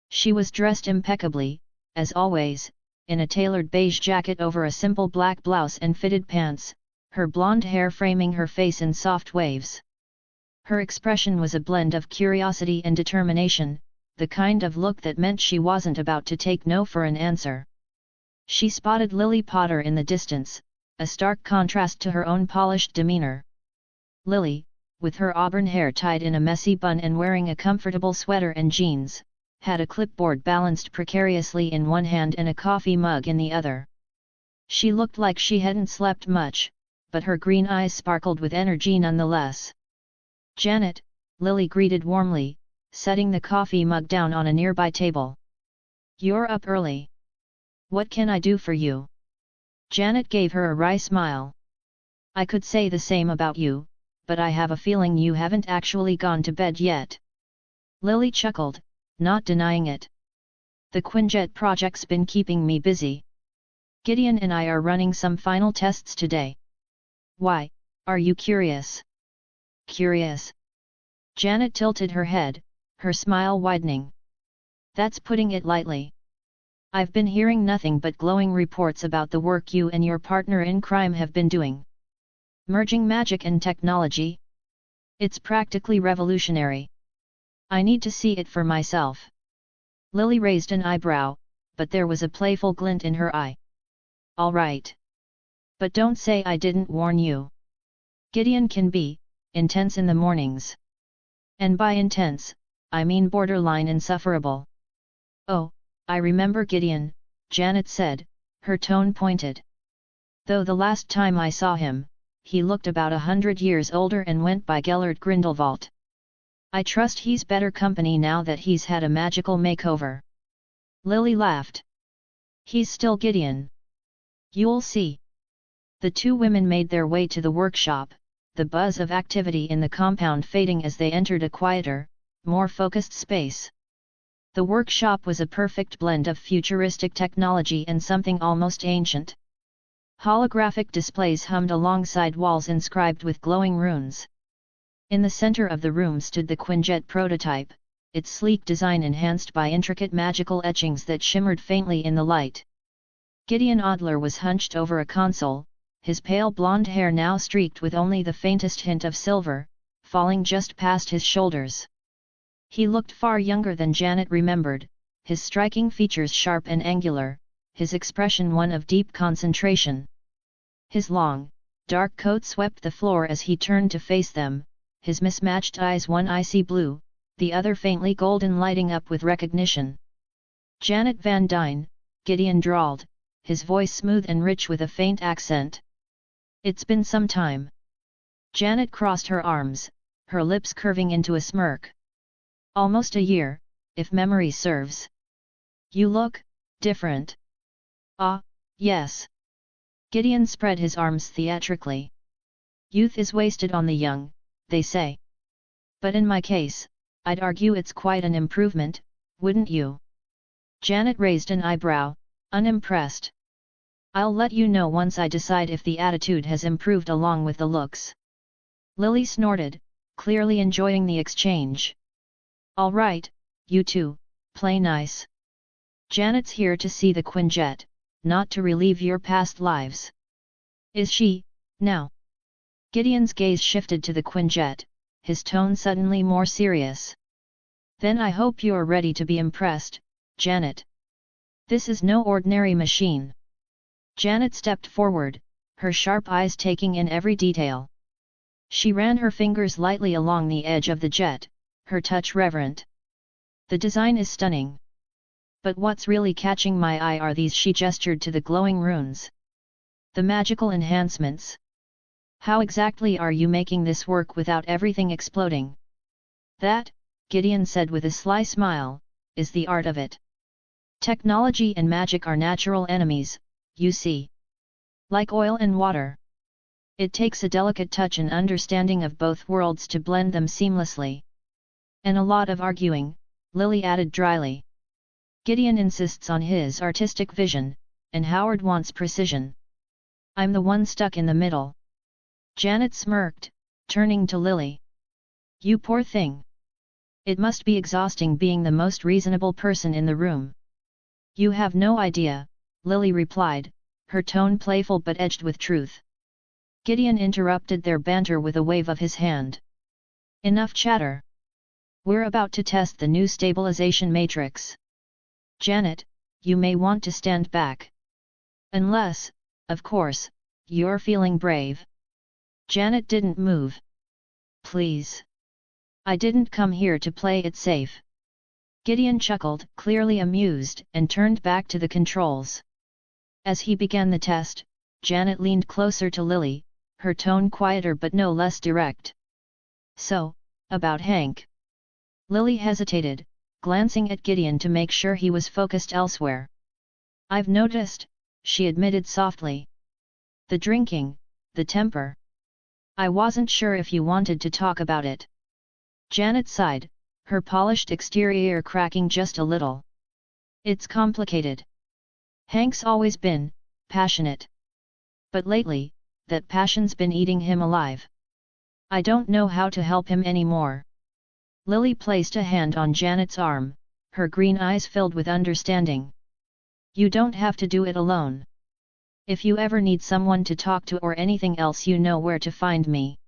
She was dressed impeccably, as always, in a tailored beige jacket over a simple black blouse and fitted pants, her blonde hair framing her face in soft waves. Her expression was a blend of curiosity and determination, the kind of look that meant she wasn't about to take no for an answer. She spotted Lily Potter in the distance, a stark contrast to her own polished demeanor. Lily, with her auburn hair tied in a messy bun and wearing a comfortable sweater and jeans, had a clipboard balanced precariously in one hand and a coffee mug in the other. She looked like she hadn't slept much, but her green eyes sparkled with energy nonetheless. "Janet," Lily greeted warmly, setting the coffee mug down on a nearby table. "You're up early. What can I do for you?" Janet gave her a wry smile. "I could say the same about you, but I have a feeling you haven't actually gone to bed yet." Lily chuckled, not denying it. "The Quinjet project's been keeping me busy. Gideon and I are running some final tests today." "Why, are you curious?" "Curious?" Janet tilted her head, her smile widening. "That's putting it lightly. I've been hearing nothing but glowing reports about the work you and your partner in crime have been doing. Merging magic and technology? It's practically revolutionary. I need to see it for myself." Lily raised an eyebrow, but there was a playful glint in her eye. "All right. But don't say I didn't warn you. Gideon can be intense in the mornings. And by intense, I mean borderline insufferable." "Oh, I remember Gideon," Janet said, her tone pointed. "Though the last time I saw him, he looked about 100 years older and went by Gellert Grindelwald. I trust he's better company now that he's had a magical makeover." Lily laughed. "He's still Gideon. You'll see." The two women made their way to the workshop, the buzz of activity in the compound fading as they entered a quieter, more focused space. The workshop was a perfect blend of futuristic technology and something almost ancient. Holographic displays hummed alongside walls inscribed with glowing runes. In the center of the room stood the Quinjet prototype, its sleek design enhanced by intricate magical etchings that shimmered faintly in the light. Gideon Adler was hunched over a console, his pale blonde hair now streaked with only the faintest hint of silver, falling just past his shoulders. He looked far younger than Janet remembered, his striking features sharp and angular, his expression one of deep concentration. His long, dark coat swept the floor as he turned to face them, his mismatched eyes one icy blue, the other faintly golden lighting up with recognition. Janet Van Dyne, Gideon drawled, his voice smooth and rich with a faint accent. It's been some time. Janet crossed her arms, her lips curving into a smirk. Almost a year, if memory serves. You look different. Ah, yes. Gideon spread his arms theatrically. Youth is wasted on the young, they say. But in my case, I'd argue it's quite an improvement, wouldn't you? Janet raised an eyebrow, unimpressed. I'll let you know once I decide if the attitude has improved along with the looks. Lily snorted, clearly enjoying the exchange. All right, you two, play nice. Janet's here to see the Quinjet, not to relive your past lives. Is she, now? Gideon's gaze shifted to the Quinjet, his tone suddenly more serious. Then I hope you're ready to be impressed, Janet. This is no ordinary machine. Janet stepped forward, her sharp eyes taking in every detail. She ran her fingers lightly along the edge of the jet, her touch reverent. The design is stunning. But what's really catching my eye are these, she gestured to the glowing runes. The magical enhancements. How exactly are you making this work without everything exploding? That, Gideon said with a sly smile, is the art of it. Technology and magic are natural enemies, you see. Like oil and water. It takes a delicate touch and understanding of both worlds to blend them seamlessly. And a lot of arguing, Lily added dryly. Gideon insists on his artistic vision, and Howard wants precision. I'm the one stuck in the middle. Janet smirked, turning to Lily. You poor thing. It must be exhausting being the most reasonable person in the room. You have no idea, Lily replied, her tone playful but edged with truth. Gideon interrupted their banter with a wave of his hand. Enough chatter. We're about to test the new stabilization matrix. Janet, you may want to stand back. Unless, of course, you're feeling brave. Janet didn't move. Please. I didn't come here to play it safe. Gideon chuckled, clearly amused, and turned back to the controls. As he began the test, Janet leaned closer to Lily, her tone quieter but no less direct. So, about Hank. Lily hesitated, glancing at Gideon to make sure he was focused elsewhere. I've noticed, she admitted softly. The drinking, the temper. I wasn't sure if you wanted to talk about it. Janet sighed, her polished exterior cracking just a little. It's complicated. Hank's always been passionate. But lately, that passion's been eating him alive. I don't know how to help him anymore. Lily placed a hand on Janet's arm, her green eyes filled with understanding. You don't have to do it alone. If you ever need someone to talk to or anything else, you know where to find me.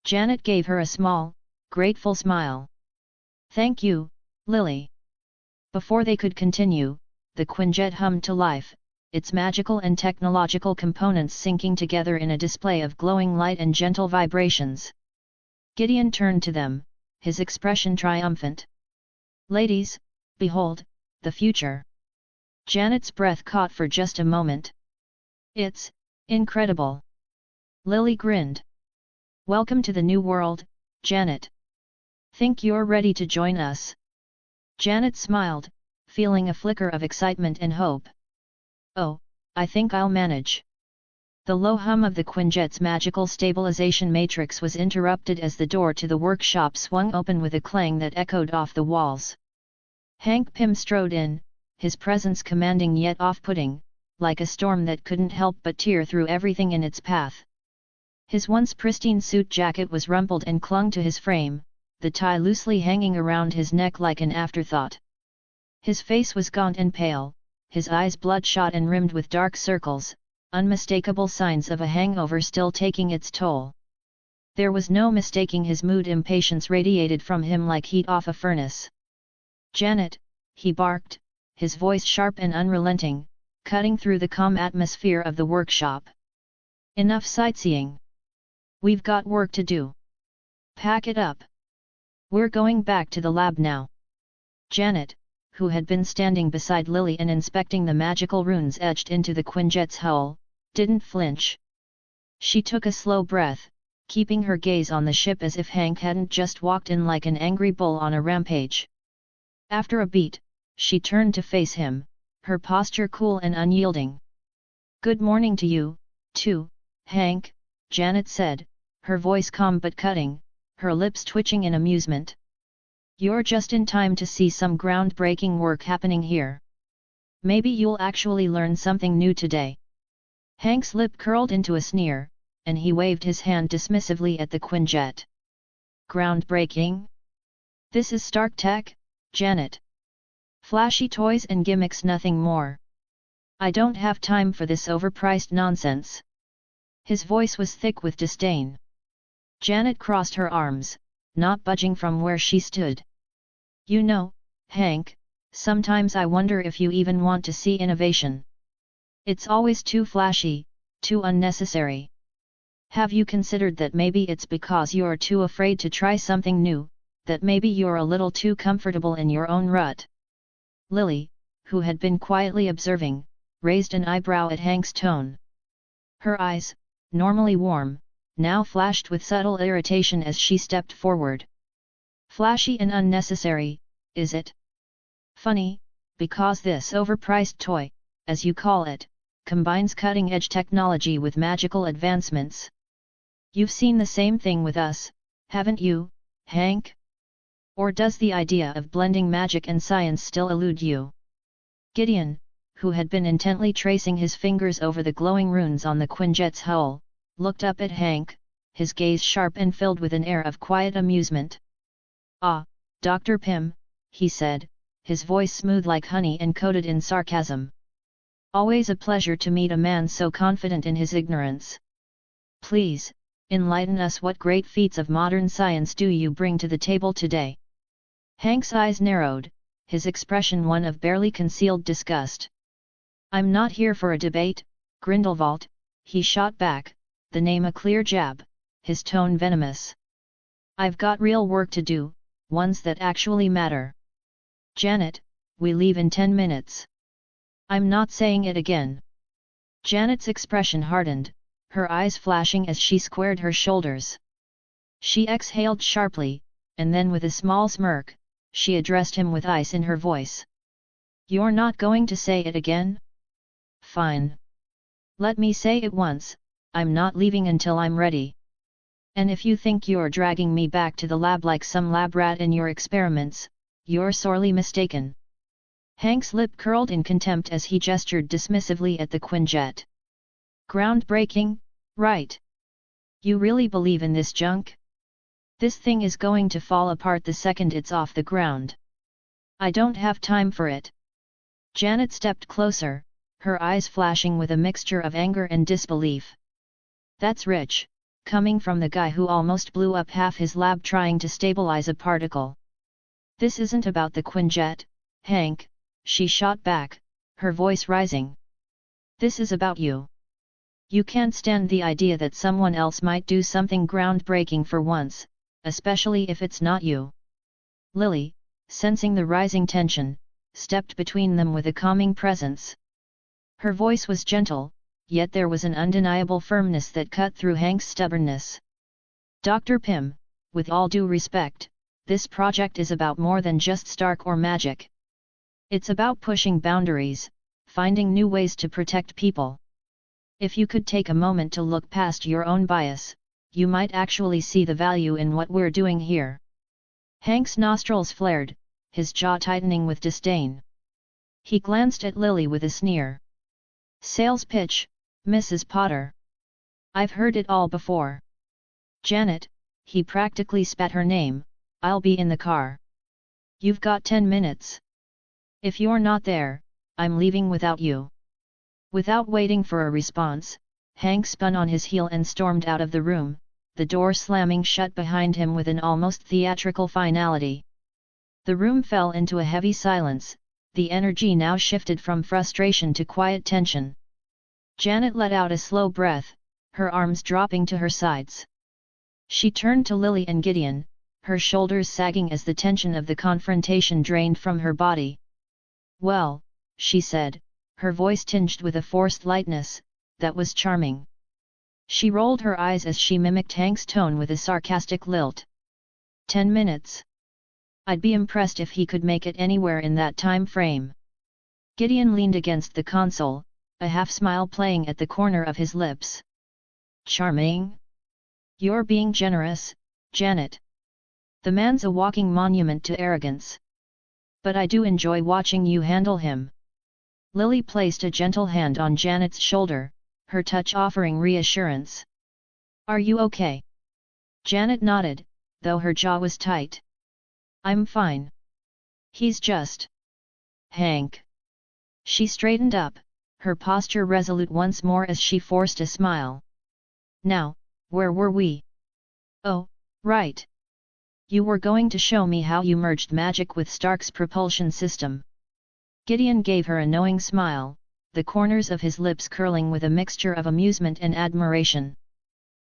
Janet gave her a small, grateful smile. Thank you, Lily. Before they could continue, the Quinjet hummed to life, its magical and technological components syncing together in a display of glowing light and gentle vibrations. Gideon turned to them, his expression triumphant. Ladies, behold, the future. Janet's breath caught for just a moment. It's incredible. Lily grinned. Welcome to the new world, Janet. Think you're ready to join us? Janet smiled, feeling a flicker of excitement and hope. Oh, I think I'll manage. The low hum of the Quinjet's magical stabilization matrix was interrupted as the door to the workshop swung open with a clang that echoed off the walls. Hank Pym strode in, his presence commanding yet off-putting, like a storm that couldn't help but tear through everything in its path. His once pristine suit jacket was rumpled and clung to his frame, the tie loosely hanging around his neck like an afterthought. His face was gaunt and pale, his eyes bloodshot and rimmed with dark circles, unmistakable signs of a hangover still taking its toll. There was no mistaking his mood. Impatience radiated from him like heat off a furnace. Janet, he barked, his voice sharp and unrelenting, cutting through the calm atmosphere of the workshop. Enough sightseeing. We've got work to do. Pack it up. We're going back to the lab now. Janet, who had been standing beside Lily and inspecting the magical runes etched into the Quinjet's hull, didn't flinch. She took a slow breath, keeping her gaze on the ship as if Hank hadn't just walked in like an angry bull on a rampage. After a beat, she turned to face him, her posture cool and unyielding. "Good morning to you, too, Hank," Janet said, her voice calm but cutting, her lips twitching in amusement. "You're just in time to see some groundbreaking work happening here. Maybe you'll actually learn something new today." Hank's lip curled into a sneer, and he waved his hand dismissively at the Quinjet. "Groundbreaking? This is Stark Tech, Janet. Flashy toys and gimmicks, nothing more. I don't have time for this overpriced nonsense." His voice was thick with disdain. Janet crossed her arms, not budging from where she stood. "You know, Hank, sometimes I wonder if you even want to see innovation. It's always too flashy, too unnecessary. Have you considered that maybe it's because you're too afraid to try something new, that maybe you're a little too comfortable in your own rut?" Lily, who had been quietly observing, raised an eyebrow at Hank's tone. Her eyes, normally warm, now flashed with subtle irritation as she stepped forward. "Flashy and unnecessary, is it? Funny, because this overpriced toy, as you call it, combines cutting-edge technology with magical advancements. You've seen the same thing with us, haven't you, Hank? Or does the idea of blending magic and science still elude you?" Gideon, who had been intently tracing his fingers over the glowing runes on the Quinjet's hull, looked up at Hank, his gaze sharp and filled with an air of quiet amusement. "Ah, Dr. Pym," he said, his voice smooth like honey and coated in sarcasm. "Always a pleasure to meet a man so confident in his ignorance. Please, enlighten us. What great feats of modern science do you bring to the table today?" Hank's eyes narrowed, his expression one of barely concealed disgust. "I'm not here for a debate, Grindelwald," he shot back, the name a clear jab, his tone venomous. "I've got real work to do, ones that actually matter. Janet, we leave in 10 minutes. I'm not saying it again." Janet's expression hardened, her eyes flashing as she squared her shoulders. She exhaled sharply, and then with a small smirk, she addressed him with ice in her voice. "You're not going to say it again? Fine. Let me say it once, I'm not leaving until I'm ready. And if you think you're dragging me back to the lab like some lab rat in your experiments, you're sorely mistaken." Hank's lip curled in contempt as he gestured dismissively at the Quinjet. "Groundbreaking, right? You really believe in this junk? This thing is going to fall apart the second it's off the ground. I don't have time for it." Janet stepped closer, her eyes flashing with a mixture of anger and disbelief. "That's rich, coming from the guy who almost blew up half his lab trying to stabilize a particle." "This isn't about the Quinjet, Hank," she shot back, her voice rising. "This is about you. You can't stand the idea that someone else might do something groundbreaking for once, especially if it's not you." Lily, sensing the rising tension, stepped between them with a calming presence. Her voice was gentle, yet there was an undeniable firmness that cut through Hank's stubbornness. "Dr. Pym, with all due respect, this project is about more than just Stark or magic. It's about pushing boundaries, finding new ways to protect people. If you could take a moment to look past your own bias, you might actually see the value in what we're doing here." Hank's nostrils flared, his jaw tightening with disdain. He glanced at Lily with a sneer. "Sales pitch, Mrs. Potter. I've heard it all before." "Janet," he practically spat her name, "I'll be in the car. You've got 10 minutes. If you're not there, I'm leaving without you." Without waiting for a response, Hank spun on his heel and stormed out of the room, the door slamming shut behind him with an almost theatrical finality. The room fell into a heavy silence, the energy now shifted from frustration to quiet tension. Janet let out a slow breath, her arms dropping to her sides. She turned to Lily and Gideon, her shoulders sagging as the tension of the confrontation drained from her body. "Well," she said, her voice tinged with a forced lightness, that was charming. She rolled her eyes as she mimicked Hank's tone with a sarcastic lilt. 10 minutes. I'd be impressed if he could make it anywhere in that time frame. Gideon leaned against the console, a half-smile playing at the corner of his lips. Charming? You're being generous, Janet. The man's a walking monument to arrogance. But I do enjoy watching you handle him. Lily placed a gentle hand on Janet's shoulder, her touch offering reassurance. Are you okay? Janet nodded, though her jaw was tight. I'm fine. He's just... Hank. She straightened up, her posture resolute once more as she forced a smile. Now, where were we? Oh, right. You were going to show me how you merged magic with Stark's propulsion system. Gideon gave her a knowing smile, the corners of his lips curling with a mixture of amusement and admiration.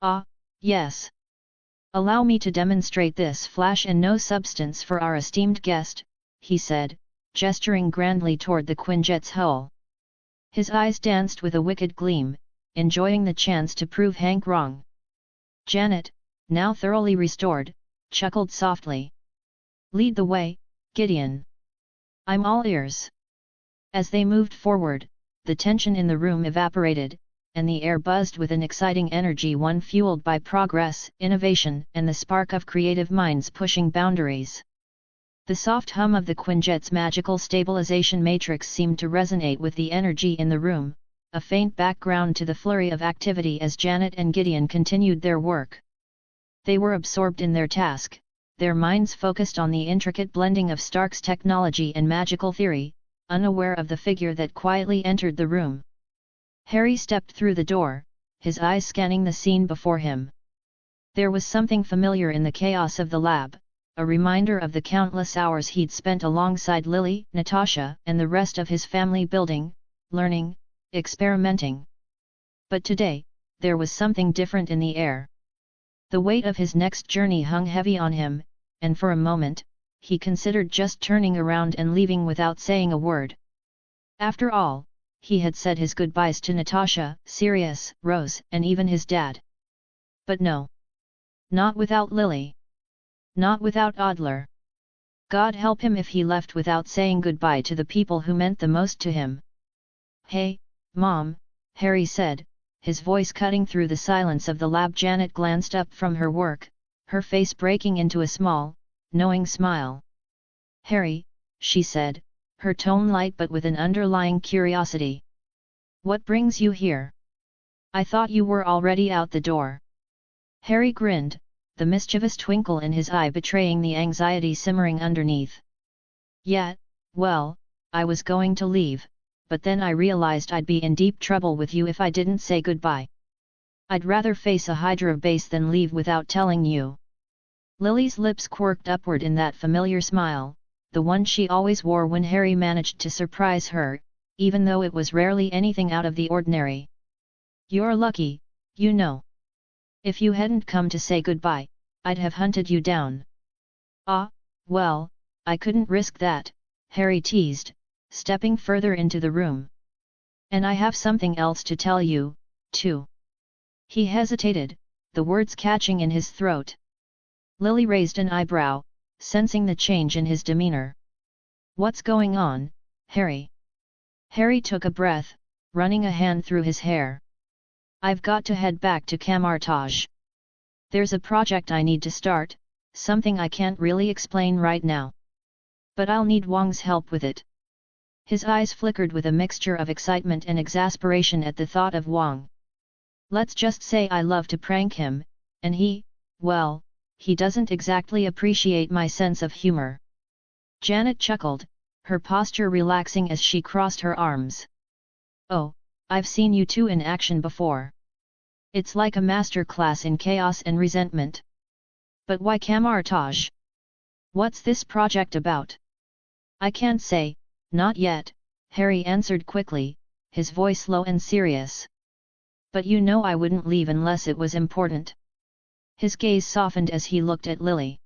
Ah, yes. Allow me to demonstrate this flash and no substance for our esteemed guest, he said, gesturing grandly toward the Quinjet's hull. His eyes danced with a wicked gleam, enjoying the chance to prove Hank wrong. Janet, now thoroughly restored, chuckled softly. Lead the way, Gideon. I'm all ears. As they moved forward, the tension in the room evaporated, and the air buzzed with an exciting energy, one fueled by progress, innovation, and the spark of creative minds pushing boundaries. The soft hum of the Quinjet's magical stabilization matrix seemed to resonate with the energy in the room, a faint background to the flurry of activity as Janet and Gideon continued their work. They were absorbed in their task, their minds focused on the intricate blending of Stark's technology and magical theory, unaware of the figure that quietly entered the room. Harry stepped through the door, his eyes scanning the scene before him. There was something familiar in the chaos of the lab, a reminder of the countless hours he'd spent alongside Lily, Natasha, and the rest of his family building, learning, experimenting. But today, there was something different in the air. The weight of his next journey hung heavy on him, and for a moment, he considered just turning around and leaving without saying a word. After all, he had said his goodbyes to Natasha, Sirius, Rose, and even his dad. But no. Not without Lily. Not without Adler. God help him if he left without saying goodbye to the people who meant the most to him. Hey, Mom, Harry said, his voice cutting through the silence of the lab. Janet glanced up from her work, her face breaking into a small, knowing smile. Harry, she said, her tone light but with an underlying curiosity. What brings you here? I thought you were already out the door. Harry grinned, the mischievous twinkle in his eye betraying the anxiety simmering underneath. Yeah, well, I was going to leave, but then I realized I'd be in deep trouble with you if I didn't say goodbye. I'd rather face a Hydra base than leave without telling you. Lily's lips quirked upward in that familiar smile, the one she always wore when Harry managed to surprise her, even though it was rarely anything out of the ordinary. You're lucky, you know. If you hadn't come to say goodbye, I'd have hunted you down. Ah, well, I couldn't risk that, Harry teased, stepping further into the room. And I have something else to tell you, too. He hesitated, the words catching in his throat. Lily raised an eyebrow, sensing the change in his demeanor. What's going on, Harry? Harry took a breath, running a hand through his hair. I've got to head back to Camartage. There's a project I need to start, something I can't really explain right now. But I'll need Wang's help with it. His eyes flickered with a mixture of excitement and exasperation at the thought of Wang. Let's just say I love to prank him, and well, he doesn't exactly appreciate my sense of humor. Janet chuckled, her posture relaxing as she crossed her arms. Oh, I've seen you two in action before. It's like a master class in chaos and resentment. But why Camartage? What's this project about? I can't say, not yet, Harry answered quickly, his voice low and serious. But you know I wouldn't leave unless it was important. His gaze softened as he looked at Lily.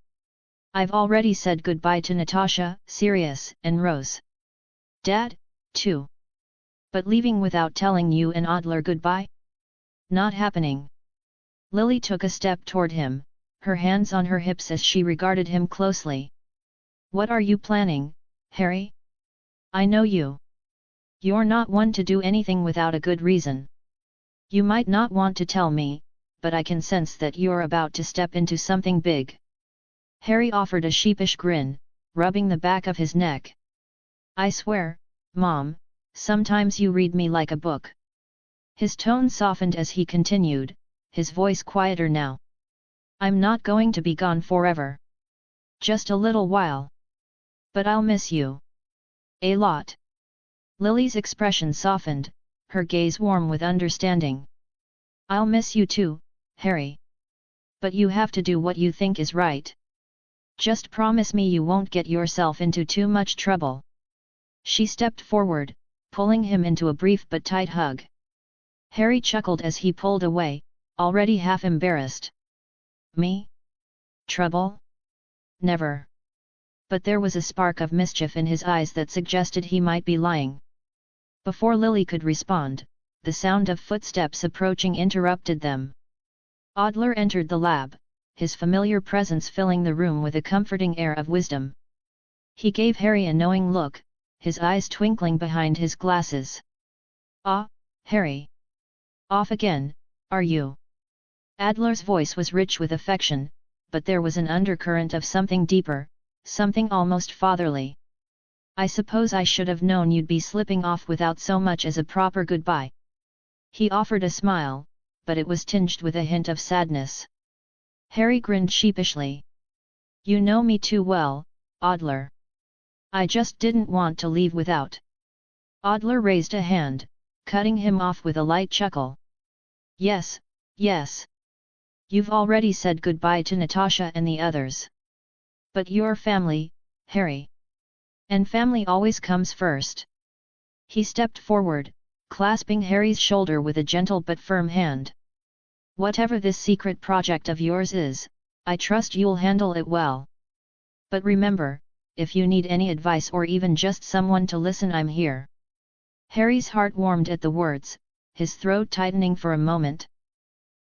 I've already said goodbye to Natasha, Sirius, and Rose. Dad, too. But leaving without telling you and Adler goodbye? Not happening. Lily took a step toward him, her hands on her hips as she regarded him closely. What are you planning, Harry? I know you. You're not one to do anything without a good reason. You might not want to tell me, but I can sense that you're about to step into something big. Harry offered a sheepish grin, rubbing the back of his neck. I swear, Mom, sometimes you read me like a book. His tone softened as he continued, his voice quieter now. I'm not going to be gone forever. Just a little while. But I'll miss you. A lot. Lily's expression softened, her gaze warm with understanding. I'll miss you too, Harry. But you have to do what you think is right. Just promise me you won't get yourself into too much trouble. She stepped forward, pulling him into a brief but tight hug. Harry chuckled as he pulled away, already half embarrassed. Me? Trouble? Never. But there was a spark of mischief in his eyes that suggested he might be lying. Before Lily could respond, the sound of footsteps approaching interrupted them. Adler entered the lab, his familiar presence filling the room with a comforting air of wisdom. He gave Harry a knowing look, his eyes twinkling behind his glasses. Ah, Harry. Off again, are you? Adler's voice was rich with affection, but there was an undercurrent of something deeper, something almost fatherly. I suppose I should have known you'd be slipping off without so much as a proper goodbye. He offered a smile, but it was tinged with a hint of sadness. Harry grinned sheepishly. You know me too well, Adler. I just didn't want to leave without. Adler raised a hand, cutting him off with a light chuckle. Yes, yes. You've already said goodbye to Natasha and the others. But your family, Harry. And family always comes first. He stepped forward, clasping Harry's shoulder with a gentle but firm hand. Whatever this secret project of yours is, I trust you'll handle it well. But remember, if you need any advice or even just someone to listen, I'm here. Harry's heart warmed at the words, his throat tightening for a moment.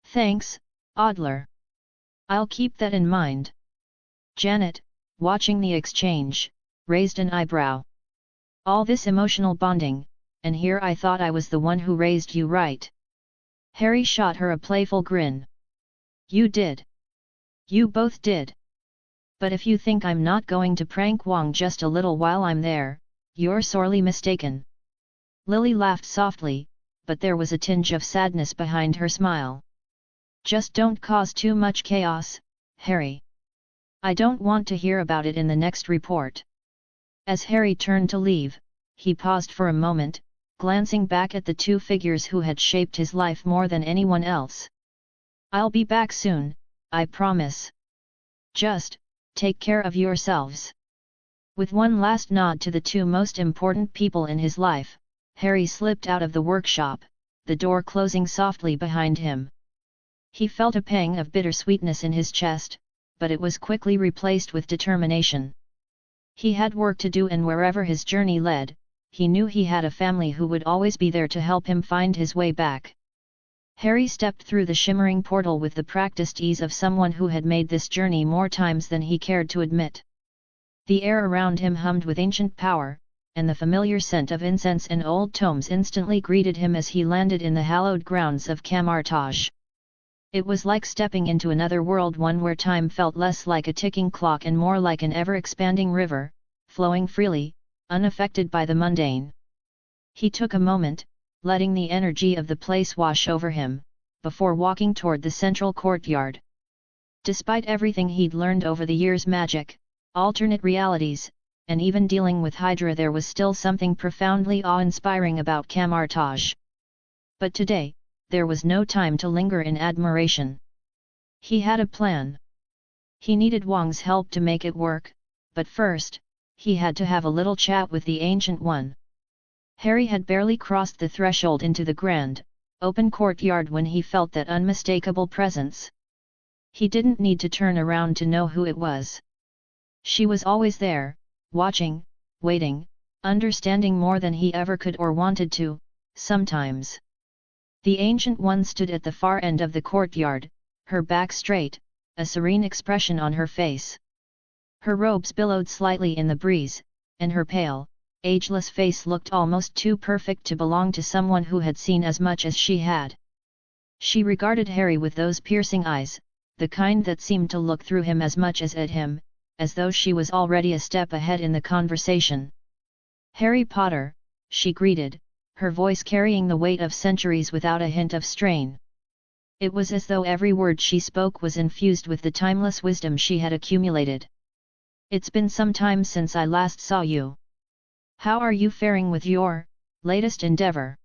Thanks, Adler. I'll keep that in mind. Janet, watching the exchange, raised an eyebrow. All this emotional bonding, and here I thought I was the one who raised you right. Harry shot her a playful grin. You did. You both did. But if you think I'm not going to prank Wang just a little while I'm there, you're sorely mistaken. Lily laughed softly, but there was a tinge of sadness behind her smile. Just don't cause too much chaos, Harry. I don't want to hear about it in the next report. As Harry turned to leave, he paused for a moment, glancing back at the two figures who had shaped his life more than anyone else. I'll be back soon, I promise. Just, take care of yourselves. With one last nod to the two most important people in his life, Harry slipped out of the workshop, the door closing softly behind him. He felt a pang of bittersweetness in his chest, but it was quickly replaced with determination. He had work to do, and wherever his journey led, he knew he had a family who would always be there to help him find his way back. Harry stepped through the shimmering portal with the practiced ease of someone who had made this journey more times than he cared to admit. The air around him hummed with ancient power, and the familiar scent of incense and old tomes instantly greeted him as he landed in the hallowed grounds of Camartage. It was like stepping into another world, one where time felt less like a ticking clock and more like an ever-expanding river, flowing freely, unaffected by the mundane. He took a moment, letting the energy of the place wash over him, before walking toward the central courtyard. Despite everything he'd learned over the years, magic, alternate realities, and even dealing with Hydra, there was still something profoundly awe-inspiring about Camartage. But today, there was no time to linger in admiration. He had a plan. He needed Wang's help to make it work, but first, he had to have a little chat with the Ancient One. Harry had barely crossed the threshold into the grand, open courtyard when he felt that unmistakable presence. He didn't need to turn around to know who it was. She was always there, watching, waiting, understanding more than he ever could or wanted to, sometimes. The Ancient One stood at the far end of the courtyard, her back straight, a serene expression on her face. Her robes billowed slightly in the breeze, and her pale, ageless face looked almost too perfect to belong to someone who had seen as much as she had. She regarded Harry with those piercing eyes, the kind that seemed to look through him as much as at him, as though she was already a step ahead in the conversation. "Harry Potter," she greeted, her voice carrying the weight of centuries without a hint of strain. It was as though every word she spoke was infused with the timeless wisdom she had accumulated. "It's been some time since I last saw you. How are you faring with your latest endeavor?"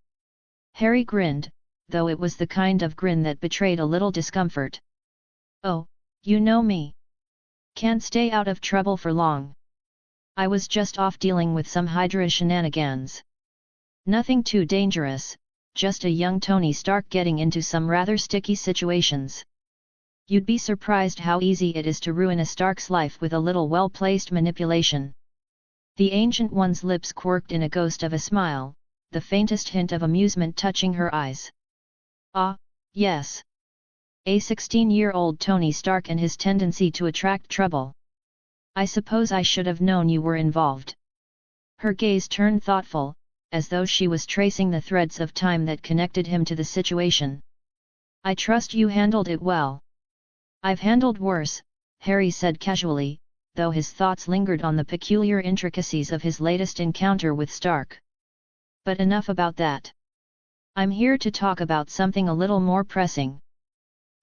Harry grinned, though it was the kind of grin that betrayed a little discomfort. "Oh, you know me. Can't stay out of trouble for long. I was just off dealing with some Hydra shenanigans. Nothing too dangerous, just a young Tony Stark getting into some rather sticky situations. You'd be surprised how easy it is to ruin a Stark's life with a little well-placed manipulation." The Ancient One's lips quirked in a ghost of a smile, the faintest hint of amusement touching her eyes. "Ah, yes. A 16-year-old Tony Stark and his tendency to attract trouble. I suppose I should have known you were involved." Her gaze turned thoughtful, as though she was tracing the threads of time that connected him to the situation. "I trust you handled it well." "I've handled worse," Harry said casually, though his thoughts lingered on the peculiar intricacies of his latest encounter with Stark. "But enough about that. I'm here to talk about something a little more pressing."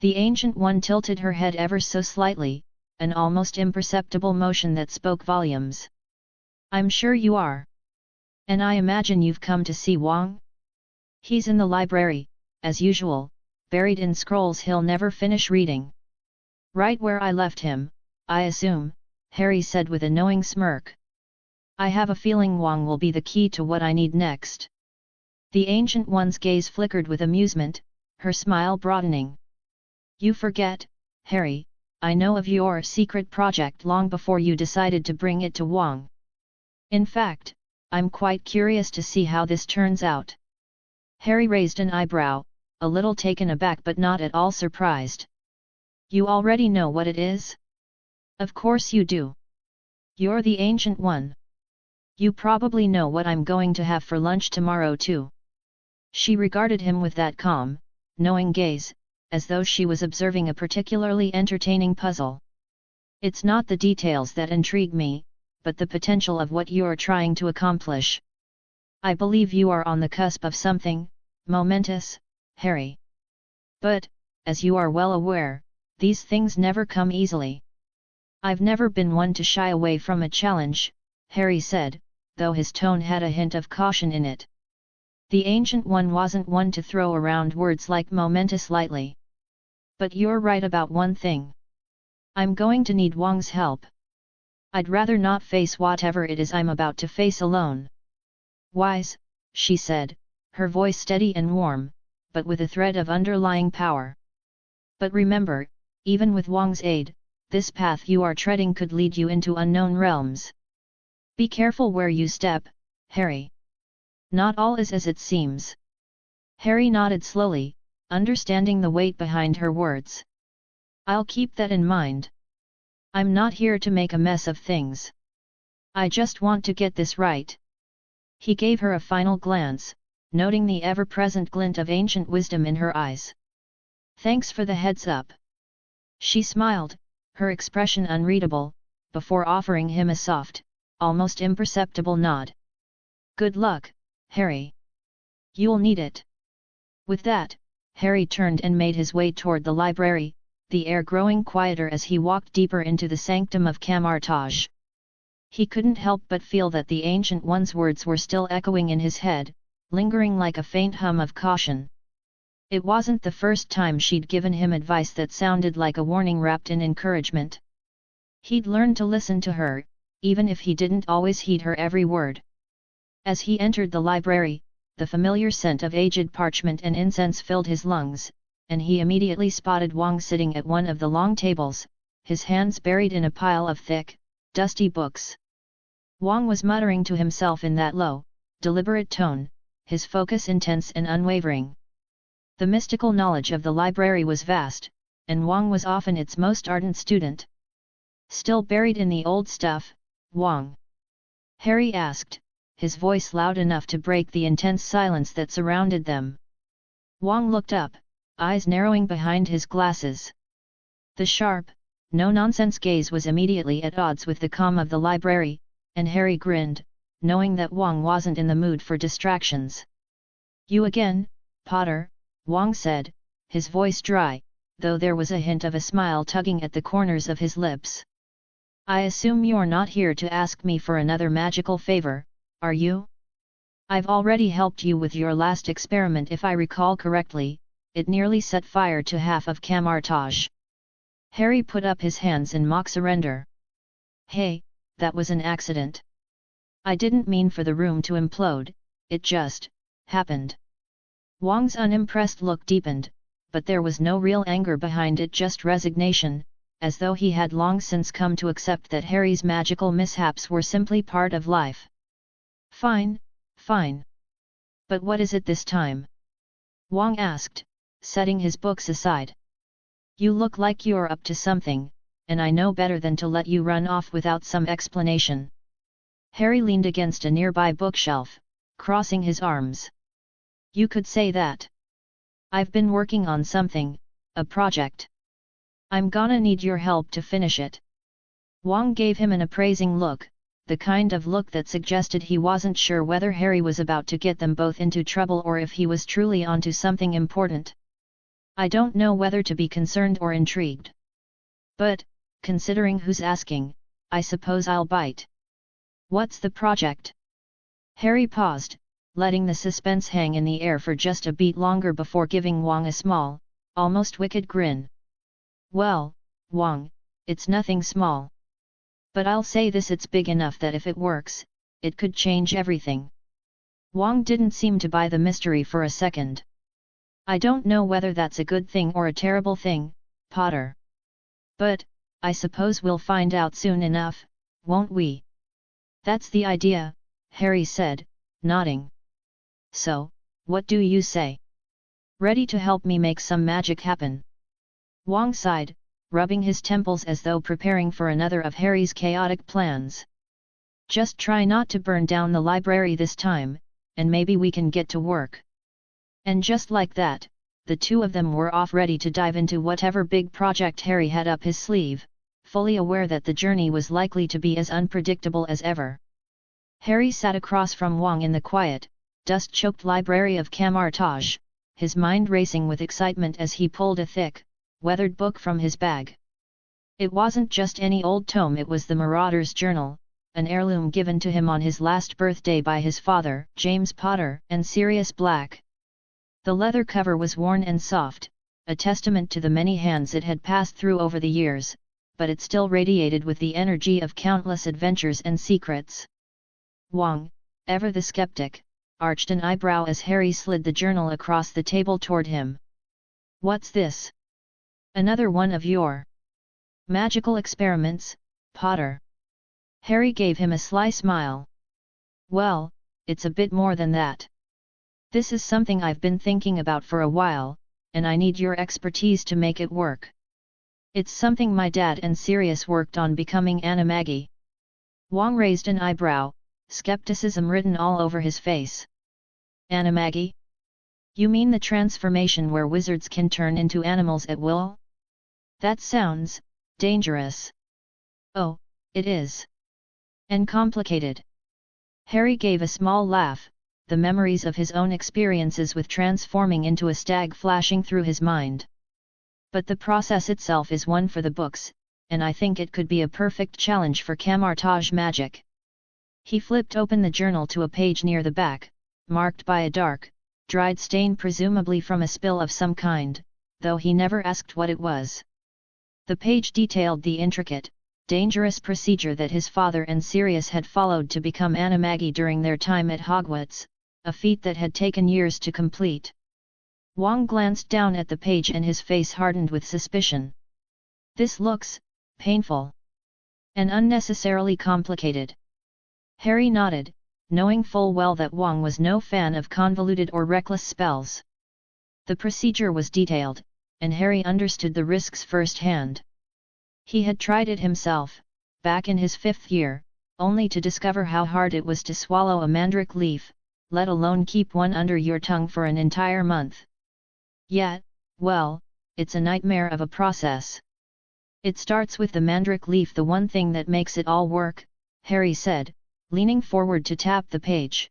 The Ancient One tilted her head ever so slightly, an almost imperceptible motion that spoke volumes. "I'm sure you are. And I imagine you've come to see Wong? He's in the library, as usual, buried in scrolls he'll never finish reading." "Right where I left him, I assume," Harry said with a knowing smirk. "I have a feeling Wong will be the key to what I need next." The Ancient One's gaze flickered with amusement, her smile broadening. "You forget, Harry, I know of your secret project long before you decided to bring it to Wong. In fact, I'm quite curious to see how this turns out." Harry raised an eyebrow, a little taken aback but not at all surprised. "You already know what it is?" "Of course you do. You're the Ancient One. You probably know what I'm going to have for lunch tomorrow too." She regarded him with that calm, knowing gaze, as though she was observing a particularly entertaining puzzle. "It's not the details that intrigue me, but the potential of what you're trying to accomplish. I believe you are on the cusp of something momentous, Harry. But, as you are well aware, these things never come easily." "I've never been one to shy away from a challenge," Harry said, though his tone had a hint of caution in it. The Ancient One wasn't one to throw around words like momentous lightly. "But you're right about one thing. I'm going to need Wong's help. I'd rather not face whatever it is I'm about to face alone." "Wise," she said, her voice steady and warm, but with a thread of underlying power. "But remember, even with Wong's aid, this path you are treading could lead you into unknown realms. Be careful where you step, Harry. Not all is as it seems." Harry nodded slowly, understanding the weight behind her words. "I'll keep that in mind. I'm not here to make a mess of things. I just want to get this right." He gave her a final glance, noting the ever-present glint of ancient wisdom in her eyes. "Thanks for the heads up." She smiled, her expression unreadable, before offering him a soft, almost imperceptible nod. "Good luck, Harry. You'll need it." With that, Harry turned and made his way toward the library, the air growing quieter as he walked deeper into the sanctum of Camartage. He couldn't help but feel that the Ancient One's words were still echoing in his head, lingering like a faint hum of caution. It wasn't the first time she'd given him advice that sounded like a warning wrapped in encouragement. He'd learned to listen to her, even if he didn't always heed her every word. As he entered the library, the familiar scent of aged parchment and incense filled his lungs, and he immediately spotted Wang sitting at one of the long tables, his hands buried in a pile of thick, dusty books. Wang was muttering to himself in that low, deliberate tone, his focus intense and unwavering. The mystical knowledge of the library was vast, and Wang was often its most ardent student. Still buried in the old stuff, Wang? Harry asked, his voice loud enough to break the intense silence that surrounded them. Wang looked up, eyes narrowing behind his glasses. The sharp, no-nonsense gaze was immediately at odds with the calm of the library, and Harry grinned, knowing that Wang wasn't in the mood for distractions. "You again, Potter," Wang said, his voice dry, though there was a hint of a smile tugging at the corners of his lips. "I assume you're not here to ask me for another magical favor, are you? I've already helped you with your last experiment if I recall correctly, it nearly set fire to half of Camartage." Harry put up his hands in mock surrender. "Hey, that was an accident. I didn't mean for the room to implode, it just happened." Wang's unimpressed look deepened, but there was no real anger behind it, just resignation, as though he had long since come to accept that Harry's magical mishaps were simply part of life. "Fine, fine. But what is it this time?" Wang asked, setting his books aside. "You look like you're up to something, and I know better than to let you run off without some explanation." Harry leaned against a nearby bookshelf, crossing his arms. "You could say that. I've been working on something, a project. I'm gonna need your help to finish it." Wang gave him an appraising look, the kind of look that suggested he wasn't sure whether Harry was about to get them both into trouble or if he was truly onto something important. "I don't know whether to be concerned or intrigued. But, considering who's asking, I suppose I'll bite." "What's the project?" Harry paused, letting the suspense hang in the air for just a beat longer before giving Wang a small, almost wicked grin. "Well, Wang, it's nothing small. But I'll say this, it's big enough that if it works, it could change everything." Wang didn't seem to buy the mystery for a second. "I don't know whether that's a good thing or a terrible thing, Potter. But, I suppose we'll find out soon enough, won't we?" "That's the idea," Harry said, nodding. "So, what do you say? Ready to help me make some magic happen?" Wang sighed, rubbing his temples as though preparing for another of Harry's chaotic plans. "Just try not to burn down the library this time, and maybe we can get to work." And just like that, the two of them were off, ready to dive into whatever big project Harry had up his sleeve, fully aware that the journey was likely to be as unpredictable as ever. Harry sat across from Wang in the quiet, dust-choked library of Camartage, his mind racing with excitement as he pulled a thick, weathered book from his bag. It wasn't just any old tome, it was the Marauder's Journal, an heirloom given to him on his last birthday by his father, James Potter, and Sirius Black. The leather cover was worn and soft, a testament to the many hands it had passed through over the years, but it still radiated with the energy of countless adventures and secrets. Wang, ever the skeptic, arched an eyebrow as Harry slid the journal across the table toward him. "What's this? Another one of your magical experiments, Potter?" Harry gave him a sly smile. "Well, it's a bit more than that. This is something I've been thinking about for a while, and I need your expertise to make it work. It's something my dad and Sirius worked on becoming Animagi." Wang raised an eyebrow, skepticism written all over his face. "Animagi? You mean the transformation where wizards can turn into animals at will? That sounds dangerous." "Oh, it is. And complicated." Harry gave a small laugh, the memories of his own experiences with transforming into a stag flashing through his mind. "But the process itself is one for the books, and I think it could be a perfect challenge for Camartage magic." He flipped open the journal to a page near the back, marked by a dark, dried stain, presumably from a spill of some kind, though he never asked what it was. The page detailed the intricate, dangerous procedure that his father and Sirius had followed to become Animagi during their time at Hogwarts, a feat that had taken years to complete. Wang glanced down at the page and his face hardened with suspicion. This looks painful and unnecessarily complicated. Harry nodded, knowing full well that Wang was no fan of convoluted or reckless spells. The procedure was detailed, and Harry understood the risks firsthand. He had tried it himself, back in his 5th year, only to discover how hard it was to swallow a mandrake leaf, let alone keep one under your tongue for an entire month. Yet, well, it's a nightmare of a process. It starts with the mandrake leaf, the one thing that makes it all work, Harry said, leaning forward to tap the page.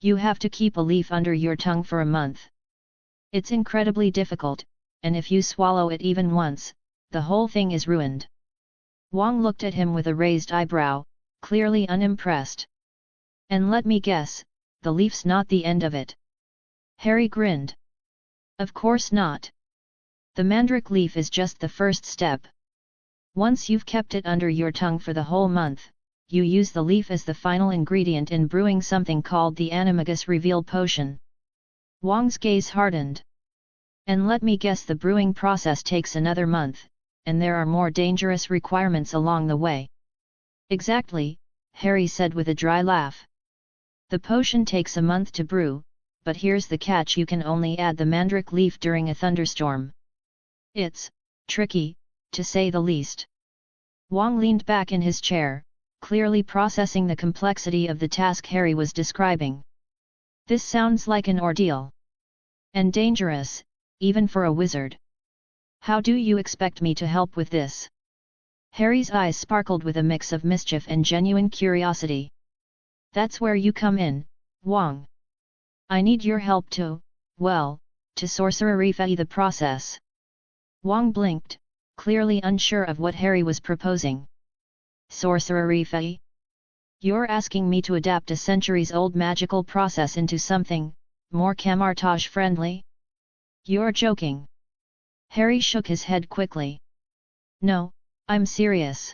You have to keep a leaf under your tongue for a month. It's incredibly difficult, and if you swallow it even once, the whole thing is ruined. Wang looked at him with a raised eyebrow, clearly unimpressed. And let me guess, the leaf's not the end of it. Harry grinned. Of course not. The mandrake leaf is just the first step. Once you've kept it under your tongue for the whole month, you use the leaf as the final ingredient in brewing something called the Animagus Reveal Potion. Wang's gaze hardened. And let me guess, the brewing process takes another month, and there are more dangerous requirements along the way. Exactly, Harry said with a dry laugh. The potion takes a month to brew, but here's the catch: you can only add the mandrake leaf during a thunderstorm. It's tricky, to say the least. Wang leaned back in his chair, clearly processing the complexity of the task Harry was describing. This sounds like an ordeal. And dangerous, even for a wizard. How do you expect me to help with this? Harry's eyes sparkled with a mix of mischief and genuine curiosity. That's where you come in, Wang. I need your help to sorcerify the process. Wang blinked, clearly unsure of what Harry was proposing. Sorcerify? You're asking me to adapt a centuries-old magical process into something more camartage-friendly? You're joking. Harry shook his head quickly. No, I'm serious.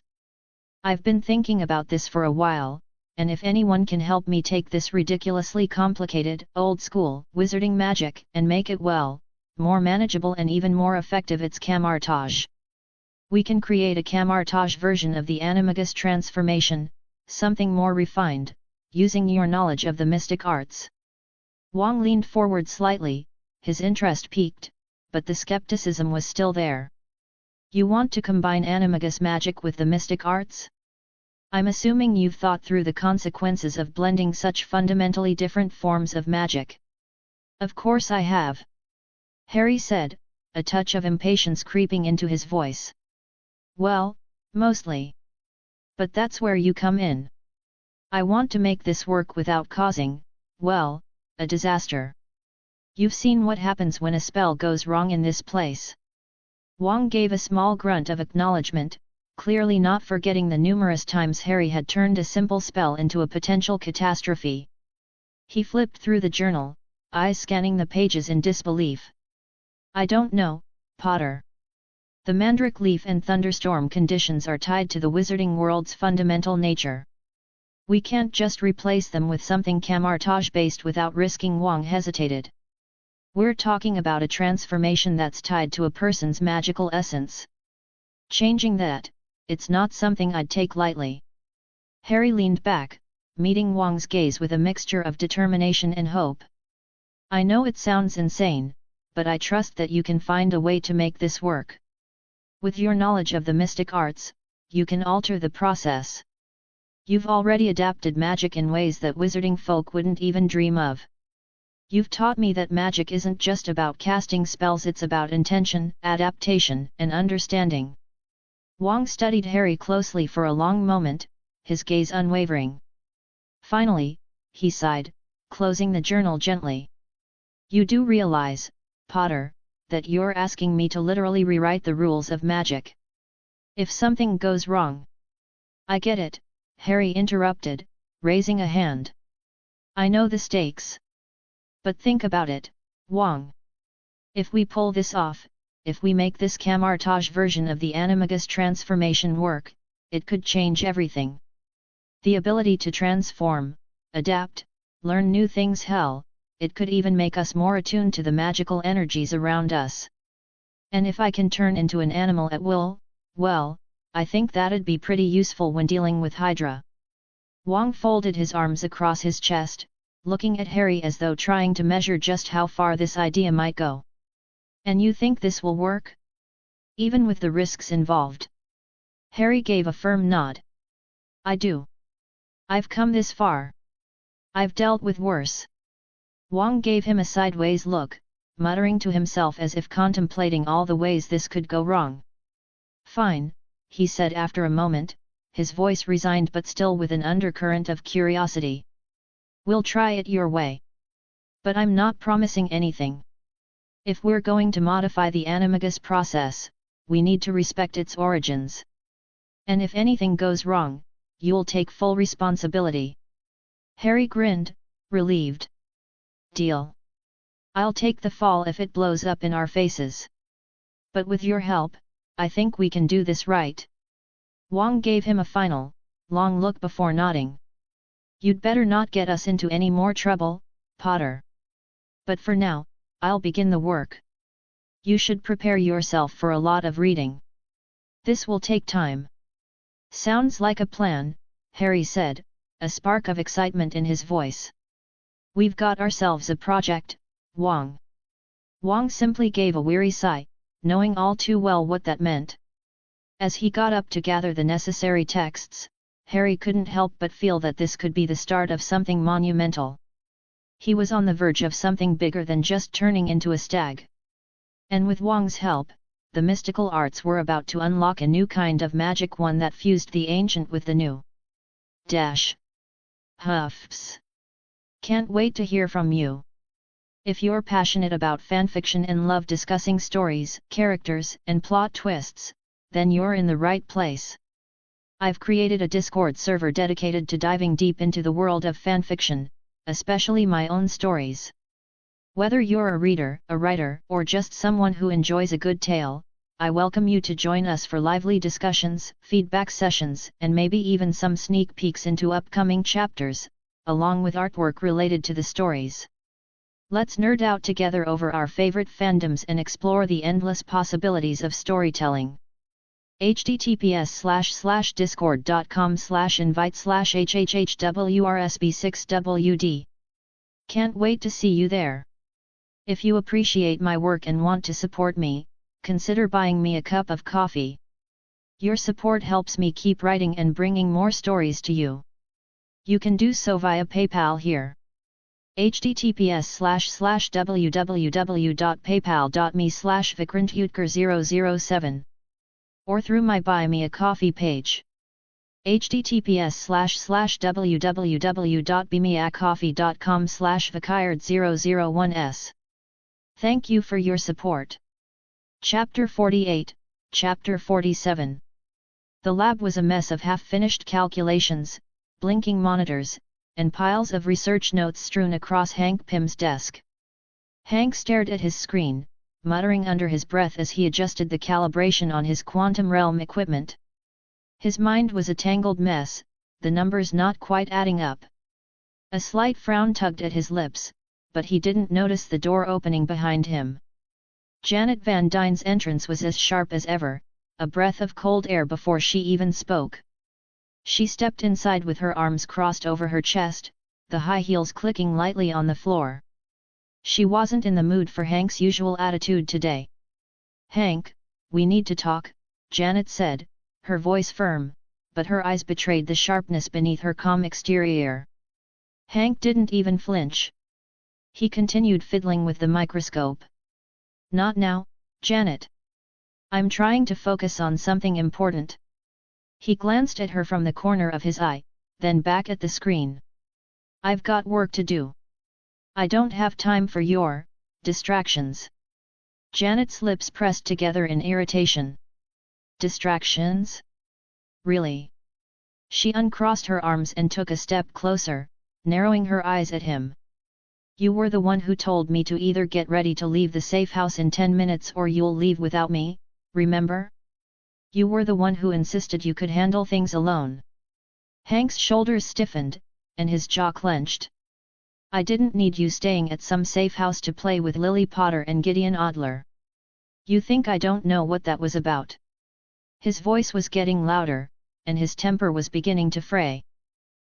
I've been thinking about this for a while, and if anyone can help me take this ridiculously complicated, old-school, wizarding magic and make it more manageable and even more effective, it's camartage. We can create a camartage version of the Animagus transformation, something more refined, using your knowledge of the mystic arts. Wang leaned forward slightly, his interest piqued, but the skepticism was still there. You want to combine Animagus magic with the mystic arts? I'm assuming you've thought through the consequences of blending such fundamentally different forms of magic. Of course I have. Harry said, a touch of impatience creeping into his voice. Well, mostly. But that's where you come in. I want to make this work without causing, a disaster. You've seen what happens when a spell goes wrong in this place. Wang gave a small grunt of acknowledgement, clearly not forgetting the numerous times Harry had turned a simple spell into a potential catastrophe. He flipped through the journal, eyes scanning the pages in disbelief. I don't know, Potter. The mandrake leaf and thunderstorm conditions are tied to the wizarding world's fundamental nature. We can't just replace them with something camartage-based without risking. Wang hesitated. We're talking about a transformation that's tied to a person's magical essence. Changing that, it's not something I'd take lightly. Harry leaned back, meeting Wang's gaze with a mixture of determination and hope. I know it sounds insane, but I trust that you can find a way to make this work. With your knowledge of the mystic arts, you can alter the process. You've already adapted magic in ways that wizarding folk wouldn't even dream of. You've taught me that magic isn't just about casting spells, it's about intention, adaptation, and understanding. Wang studied Harry closely for a long moment, his gaze unwavering. Finally, he sighed, closing the journal gently. You do realize, Potter, that you're asking me to literally rewrite the rules of magic. If something goes wrong. I get it, Harry interrupted, raising a hand. I know the stakes. But think about it, Wang. If we pull this off, if we make this camartage version of the Animagus transformation work, it could change everything. The ability to transform, adapt, learn new things. Hell, it could even make us more attuned to the magical energies around us. And if I can turn into an animal at will, well, I think that'd be pretty useful when dealing with Hydra. Wang folded his arms across his chest, looking at Harry as though trying to measure just how far this idea might go. And you think this will work? Even with the risks involved? Harry gave a firm nod. I do. I've come this far. I've dealt with worse. Wang gave him a sideways look, muttering to himself as if contemplating all the ways this could go wrong. Fine, he said after a moment, his voice resigned but still with an undercurrent of curiosity. We'll try it your way. But I'm not promising anything. If we're going to modify the animagus process, we need to respect its origins. And if anything goes wrong, you'll take full responsibility. Harry grinned, relieved. Deal. I'll take the fall if it blows up in our faces. But with your help, I think we can do this right. Wang gave him a final, long look before nodding. You'd better not get us into any more trouble, Potter. But for now, I'll begin the work. You should prepare yourself for a lot of reading. This will take time. Sounds like a plan, Harry said, a spark of excitement in his voice. We've got ourselves a project, Wang. Wang simply gave a weary sigh, knowing all too well what that meant. As he got up to gather the necessary texts, Harry couldn't help but feel that this could be the start of something monumental. He was on the verge of something bigger than just turning into a stag. And with Wang's help, the mystical arts were about to unlock a new kind of magic, one that fused the ancient with the new. Huffs. Can't wait to hear from you. If you're passionate about fanfiction and love discussing stories, characters, and plot twists, then you're in the right place. I've created a Discord server dedicated to diving deep into the world of fanfiction, especially my own stories. Whether you're a reader, a writer, or just someone who enjoys a good tale, I welcome you to join us for lively discussions, feedback sessions, and maybe even some sneak peeks into upcoming chapters, along with artwork related to the stories. Let's nerd out together over our favorite fandoms and explore the endless possibilities of storytelling. https://discord.com/invite/hhhwrsb6wd. Can't wait to see you there. If you appreciate my work and want to support me, consider buying me a cup of coffee. Your support helps me keep writing and bringing more stories to you. You can do so via PayPal here. https://www.paypal.me/vikrantutker007 or through my Buy Me a Coffee page. https://www.bemeacoffee.com/vikard001s. Thank you for your support. Chapter 48, Chapter 47. The lab was a mess of half-finished calculations, blinking monitors, and piles of research notes strewn across Hank Pym's desk. Hank stared at his screen, muttering under his breath as he adjusted the calibration on his quantum realm equipment. His mind was a tangled mess, the numbers not quite adding up. A slight frown tugged at his lips, but he didn't notice the door opening behind him. Janet Van Dyne's entrance was as sharp as ever, a breath of cold air before she even spoke. She stepped inside with her arms crossed over her chest, the high heels clicking lightly on the floor. She wasn't in the mood for Hank's usual attitude today. "Hank, we need to talk," Janet said, her voice firm, but her eyes betrayed the sharpness beneath her calm exterior. Hank didn't even flinch. He continued fiddling with the microscope. "Not now, Janet. I'm trying to focus on something important." He glanced at her from the corner of his eye, then back at the screen. "I've got work to do. I don't have time for your distractions." Janet's lips pressed together in irritation. "Distractions? Really?" She uncrossed her arms and took a step closer, narrowing her eyes at him. "You were the one who told me to either get ready to leave the safe house in 10 minutes or you'll leave without me, remember? You were the one who insisted you could handle things alone." Hank's shoulders stiffened, and his jaw clenched. I didn't need you staying at some safe house to play with Lily Potter and Gideon Adler. You think I don't know what that was about? His voice was getting louder, and his temper was beginning to fray.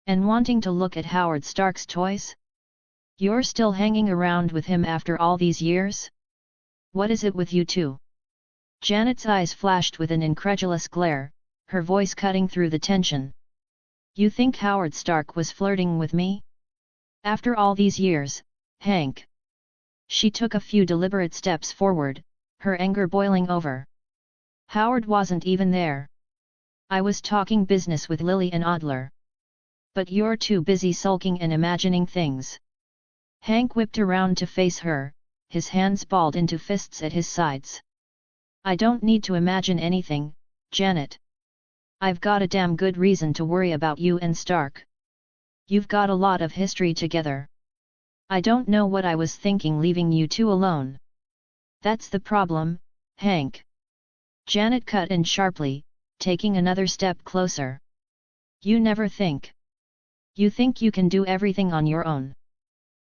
And wanting to look at Howard Stark's toys? You're still hanging around with him after all these years? What is it with you two? Janet's eyes flashed with an incredulous glare, her voice cutting through the tension. You think Howard Stark was flirting with me? After all these years, Hank? She took a few deliberate steps forward, her anger boiling over. Howard wasn't even there. I was talking business with Lily and Adler. But you're too busy sulking and imagining things. Hank whipped around to face her, his hands balled into fists at his sides. I don't need to imagine anything, Janet. I've got a damn good reason to worry about you and Stark. You've got a lot of history together. I don't know what I was thinking leaving you two alone. That's the problem, Hank. Janet cut in sharply, taking another step closer. You never think. You think you can do everything on your own.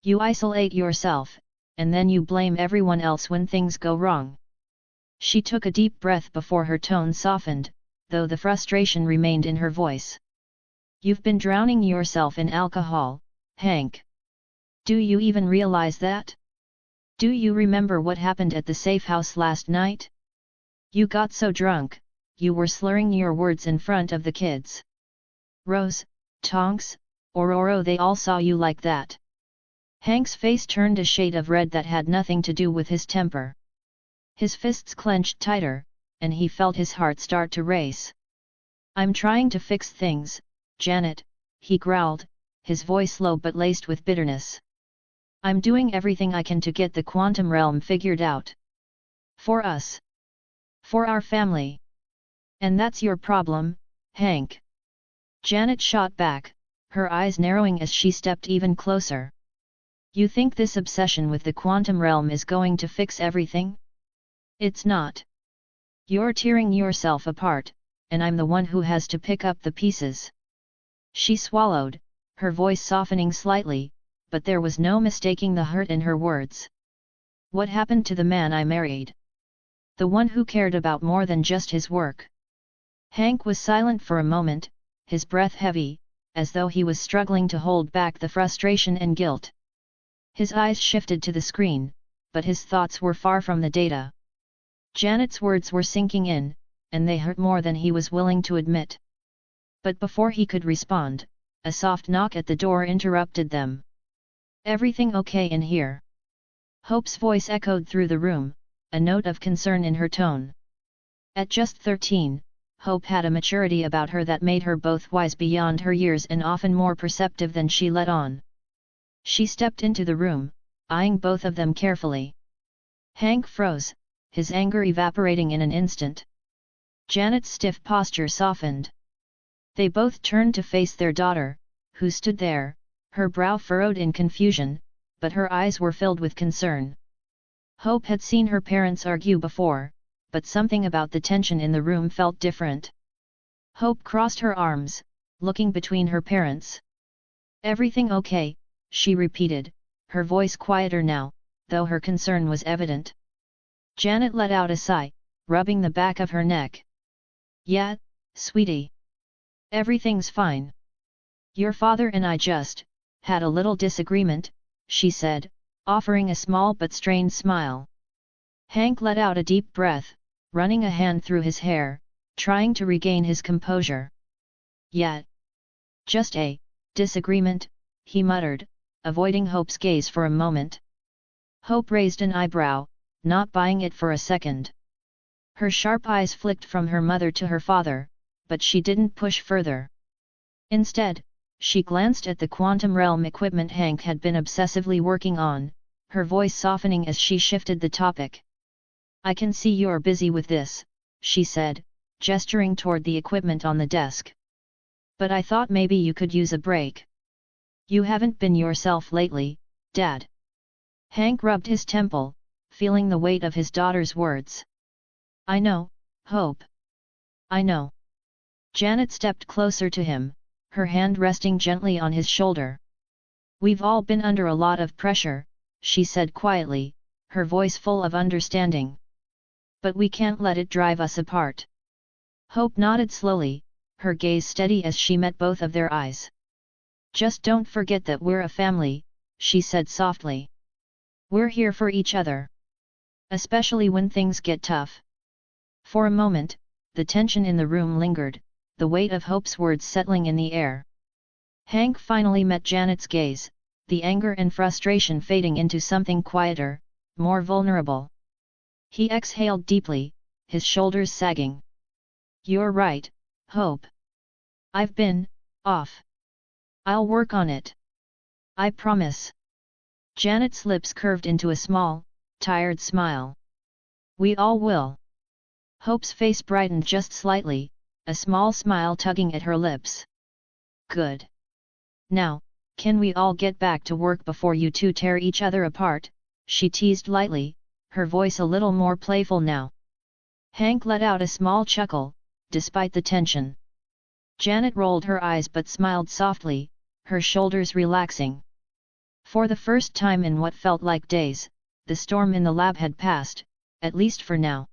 You isolate yourself, and then you blame everyone else when things go wrong. She took a deep breath before her tone softened, though the frustration remained in her voice. You've been drowning yourself in alcohol, Hank. Do you even realize that? Do you remember what happened at the safe house last night? You got so drunk, you were slurring your words in front of the kids. Rose, Tonks, Aurora, they all saw you like that. Hank's face turned a shade of red that had nothing to do with his temper. His fists clenched tighter, and he felt his heart start to race. I'm trying to fix things, Janet, he growled, his voice low but laced with bitterness. I'm doing everything I can to get the quantum realm figured out. For us. For our family. And that's your problem, Hank. Janet shot back, her eyes narrowing as she stepped even closer. You think this obsession with the quantum realm is going to fix everything? It's not. You're tearing yourself apart, and I'm the one who has to pick up the pieces. She swallowed, her voice softening slightly, but there was no mistaking the hurt in her words. What happened to the man I married? The one who cared about more than just his work. Hank was silent for a moment, his breath heavy, as though he was struggling to hold back the frustration and guilt. His eyes shifted to the screen, but his thoughts were far from the data. Janet's words were sinking in, and they hurt more than he was willing to admit. But before he could respond, a soft knock at the door interrupted them. Everything okay in here? Hope's voice echoed through the room, a note of concern in her tone. At just 13, Hope had a maturity about her that made her both wise beyond her years and often more perceptive than she let on. She stepped into the room, eyeing both of them carefully. Hank froze, his anger evaporating in an instant. Janet's stiff posture softened. They both turned to face their daughter, who stood there, her brow furrowed in confusion, but her eyes were filled with concern. Hope had seen her parents argue before, but something about the tension in the room felt different. Hope crossed her arms, looking between her parents. Everything okay, she repeated, her voice quieter now, though her concern was evident. Janet let out a sigh, rubbing the back of her neck. Yeah, sweetie. Everything's fine. Your father and I just had a little disagreement, she said, offering a small but strained smile. Hank let out a deep breath, running a hand through his hair, trying to regain his composure. Yeah. Just a disagreement, he muttered, avoiding Hope's gaze for a moment. Hope raised an eyebrow, not buying it for a second. Her sharp eyes flicked from her mother to her father, but she didn't push further. Instead, she glanced at the quantum realm equipment Hank had been obsessively working on, her voice softening as she shifted the topic. I can see you're busy with this, she said, gesturing toward the equipment on the desk. But I thought maybe you could use a break. You haven't been yourself lately, Dad. Hank rubbed his temple, feeling the weight of his daughter's words. I know, Hope. I know. Janet stepped closer to him, her hand resting gently on his shoulder. We've all been under a lot of pressure, she said quietly, her voice full of understanding. But we can't let it drive us apart. Hope nodded slowly, her gaze steady as she met both of their eyes. Just don't forget that we're a family, she said softly. We're here for each other. Especially when things get tough. For a moment, the tension in the room lingered, the weight of Hope's words settling in the air. Hank finally met Janet's gaze, the anger and frustration fading into something quieter, more vulnerable. He exhaled deeply, his shoulders sagging. You're right, Hope. I've been off. I'll work on it. I promise. Janet's lips curved into a small, tired smile. We all will. Hope's face brightened just slightly, a small smile tugging at her lips. Good. Now, can we all get back to work before you two tear each other apart? She teased lightly, her voice a little more playful now. Hank let out a small chuckle, despite the tension. Janet rolled her eyes but smiled softly, her shoulders relaxing. For the first time in what felt like days, the storm in the lab had passed, at least for now.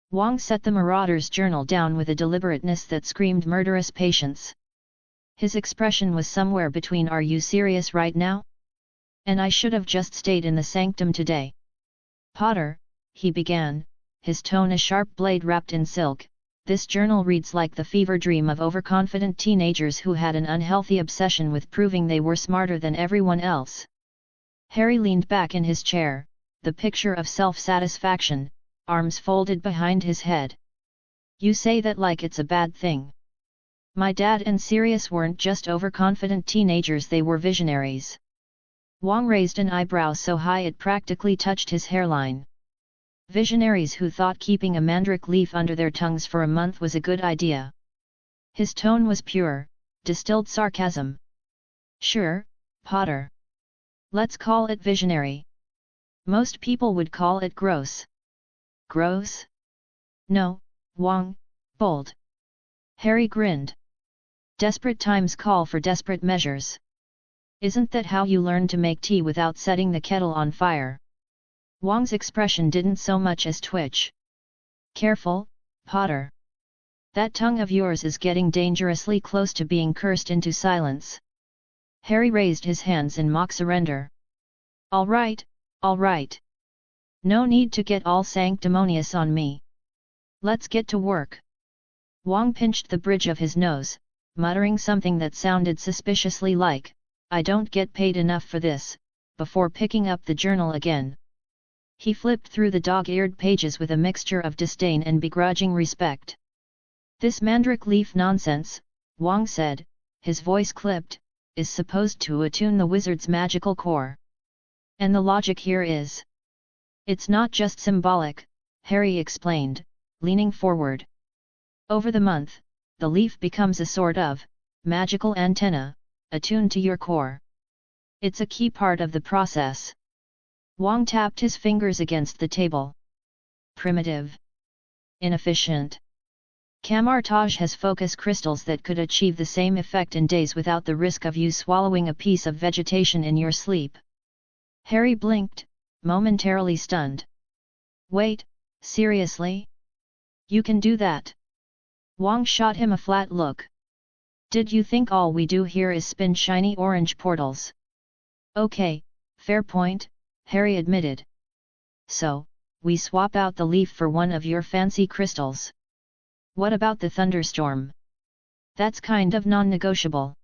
Wang set the Marauder's journal down with a deliberateness that screamed murderous patience. His expression was somewhere between "Are you serious right now? And I should have just stayed in the sanctum today." "Potter," he began, his tone a sharp blade wrapped in silk, "this journal reads like the fever dream of overconfident teenagers who had an unhealthy obsession with proving they were smarter than everyone else." Harry leaned back in his chair, the picture of self-satisfaction, arms folded behind his head. "You say that like it's a bad thing. My dad and Sirius weren't just overconfident teenagers, they were visionaries." Wang raised an eyebrow so high it practically touched his hairline. Visionaries who thought keeping a mandrake leaf under their tongues for a month was a good idea. His tone was pure, distilled sarcasm. "Sure, Potter. Let's call it visionary. Most people would call it gross." "Gross? No, Wang, bold." Harry grinned. "Desperate times call for desperate measures. Isn't that how you learn to make tea without setting the kettle on fire?" Wang's expression didn't so much as twitch. "Careful, Potter. That tongue of yours is getting dangerously close to being cursed into silence." Harry raised his hands in mock surrender. All right. No need to get all sanctimonious on me. Let's get to work." Wang pinched the bridge of his nose, muttering something that sounded suspiciously like, "I don't get paid enough for this," before picking up the journal again. He flipped through the dog-eared pages with a mixture of disdain and begrudging respect. "This mandrake leaf nonsense," Wang said, his voice clipped, "is supposed to attune the wizard's magical core. And the logic here is... It's not just symbolic," Harry explained, leaning forward. "Over the month, the leaf becomes a sort of magical antenna, attuned to your core. It's a key part of the process." Wang tapped his fingers against the table. "Primitive. Inefficient. Camartage has focus crystals that could achieve the same effect in days without the risk of you swallowing a piece of vegetation in your sleep." Harry blinked, momentarily stunned. "Wait, seriously? You can do that?" Wang shot him a flat look. "Did you think all we do here is spin shiny orange portals?" "Okay, fair point," Harry admitted. "So, we swap out the leaf for one of your fancy crystals. What about the thunderstorm? That's kind of non-negotiable."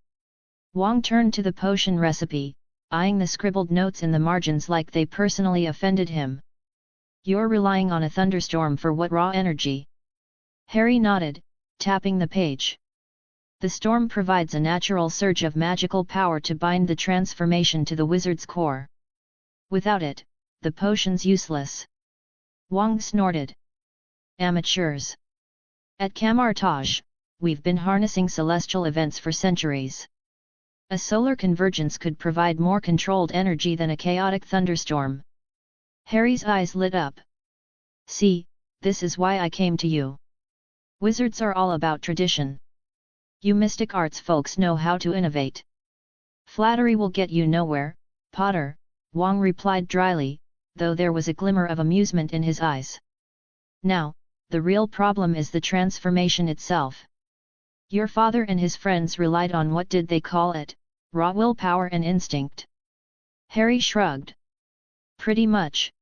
Wang turned to the potion recipe, eyeing the scribbled notes in the margins like they personally offended him. "You're relying on a thunderstorm for what raw energy?" Harry nodded, tapping the page. "The storm provides a natural surge of magical power to bind the transformation to the wizard's core. Without it, the potion's useless." Wang snorted. "Amateurs. At Camartage, we've been harnessing celestial events for centuries. A solar convergence could provide more controlled energy than a chaotic thunderstorm." Harry's eyes lit up. "See, this is why I came to you. Wizards are all about tradition. You mystic arts folks know how to innovate. Flattery will get you nowhere, Potter, Wang replied dryly, though there was a glimmer of amusement in his eyes. Now, the real problem is the transformation itself. Your father and his friends relied on what did they call it, raw willpower and instinct. Harry shrugged. Pretty much.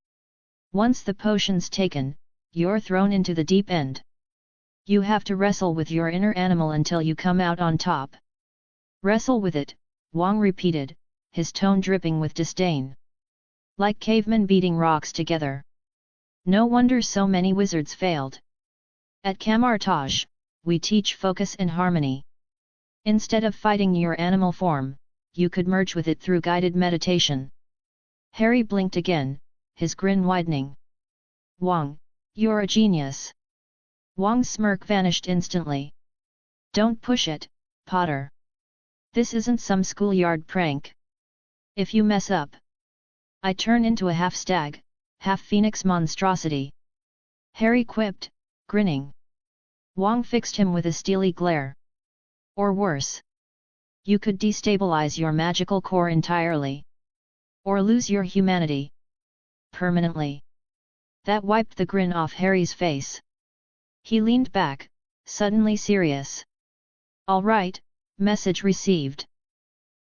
Once the potion's taken, you're thrown into the deep end. You have to wrestle with your inner animal until you come out on top. Wrestle with it, Wang repeated, his tone dripping with disdain. Like cavemen beating rocks together. No wonder so many wizards failed. At Camartage, we teach focus and harmony. Instead of fighting your animal form, you could merge with it through guided meditation. Harry blinked again, his grin widening. Wang, you're a genius. Wang's smirk vanished instantly. Don't push it, Potter. This isn't some schoolyard prank. If you mess up, I turn into a half-stag, half-phoenix monstrosity. Harry quipped, grinning. Wang fixed him with a steely glare. Or worse. You could destabilize your magical core entirely. Or lose your humanity. Permanently. That wiped the grin off Harry's face. He leaned back, suddenly serious. All right, message received.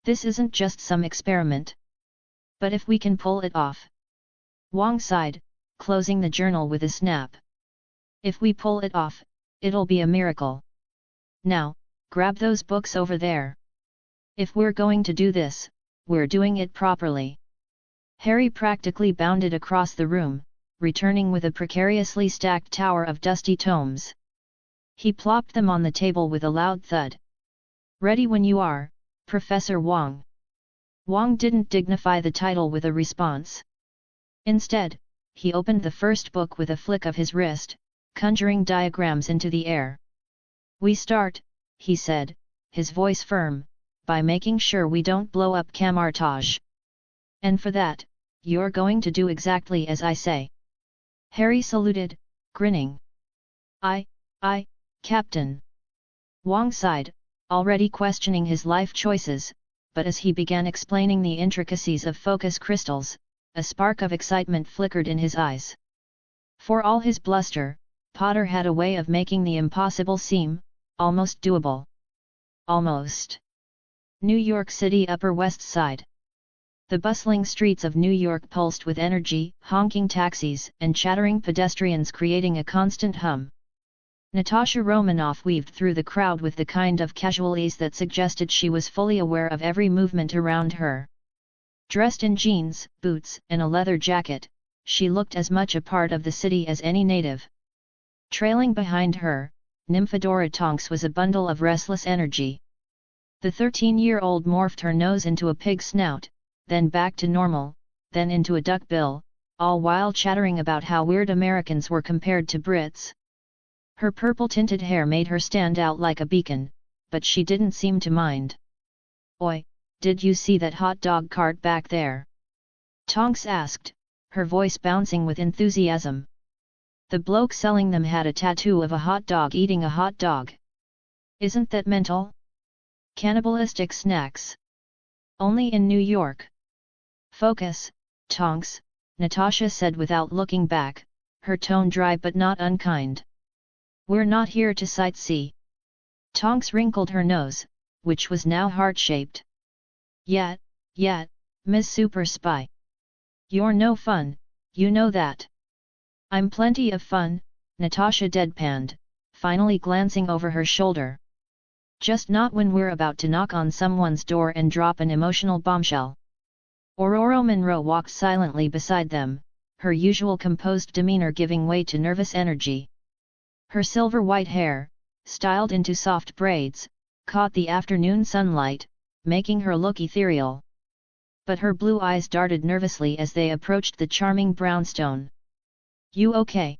This isn't just some experiment. But if we can pull it off. Wang sighed, closing the journal with a snap. If we pull it off, it'll be a miracle. Now, grab those books over there. If we're going to do this, we're doing it properly. Harry practically bounded across the room, returning with a precariously stacked tower of dusty tomes. He plopped them on the table with a loud thud. Ready when you are, Professor Wang. Wang didn't dignify the title with a response. Instead, he opened the first book with a flick of his wrist, conjuring diagrams into the air. We start, he said, his voice firm, by making sure we don't blow up Camartage. And for that, you're going to do exactly as I say. Harry saluted, grinning. I, Captain. Wang sighed, already questioning his life choices, but as he began explaining the intricacies of focus crystals, a spark of excitement flickered in his eyes. For all his bluster, Potter had a way of making the impossible seem almost doable. Almost. New York City Upper West Side. The bustling streets of New York pulsed with energy, honking taxis and chattering pedestrians creating a constant hum. Natasha Romanoff weaved through the crowd with the kind of casual ease that suggested she was fully aware of every movement around her. Dressed in jeans, boots, and a leather jacket, she looked as much a part of the city as any native. Trailing behind her, Nymphadora Tonks was a bundle of restless energy. The 13-year-old morphed her nose into a pig snout, then back to normal, then into a duck bill, all while chattering about how weird Americans were compared to Brits. Her purple-tinted hair made her stand out like a beacon, but she didn't seem to mind. Oi, did you see that hot dog cart back there? Tonks asked, her voice bouncing with enthusiasm. The bloke selling them had a tattoo of a hot dog eating a hot dog. Isn't that mental? Cannibalistic snacks. Only in New York. Focus, Tonks, Natasha said without looking back, her tone dry but not unkind. We're not here to sightsee. Tonks wrinkled her nose, which was now heart-shaped. Yet, Miss Super Spy. You're no fun, you know that. I'm plenty of fun, Natasha deadpanned, finally glancing over her shoulder. Just not when we're about to knock on someone's door and drop an emotional bombshell. Aurora Monroe walked silently beside them, her usual composed demeanor giving way to nervous energy. Her silver-white hair, styled into soft braids, caught the afternoon sunlight, making her look ethereal. But her blue eyes darted nervously as they approached the charming brownstone. You okay?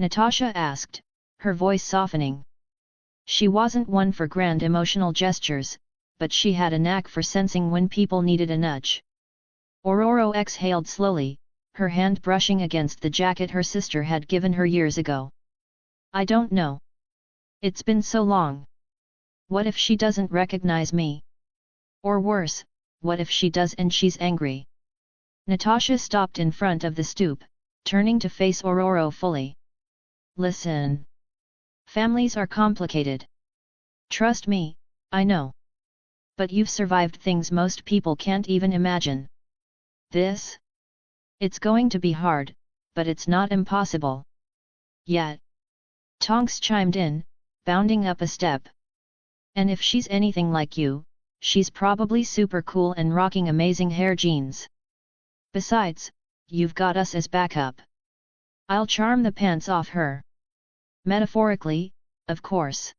Natasha asked, her voice softening. She wasn't one for grand emotional gestures, but she had a knack for sensing when people needed a nudge. Aurora exhaled slowly, her hand brushing against the jacket her sister had given her years ago. I don't know. It's been so long. What if she doesn't recognize me? Or worse, what if she does and she's angry? Natasha stopped in front of the stoop, turning to face Ororo fully. Listen. Families are complicated. Trust me, I know. But you've survived things most people can't even imagine. This? It's going to be hard, but it's not impossible. Yet. Tonks chimed in, bounding up a step. And if she's anything like you, she's probably super cool and rocking amazing hair jeans. Besides, you've got us as backup. I'll charm the pants off her. Metaphorically, of course.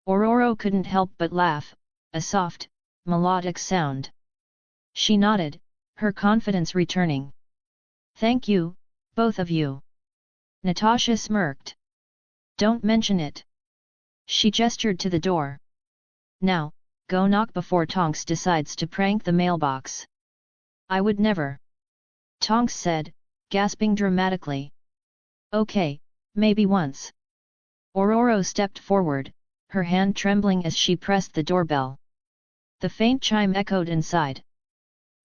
Ororo couldn't help but laugh, a soft, melodic sound. She nodded, her confidence returning. Thank you, both of you. Natasha smirked. Don't mention it. She gestured to the door. Now, go knock before Tonks decides to prank the mailbox. I would never. Tonks said, gasping dramatically. Okay, maybe once. Ororo stepped forward, her hand trembling as she pressed the doorbell. The faint chime echoed inside.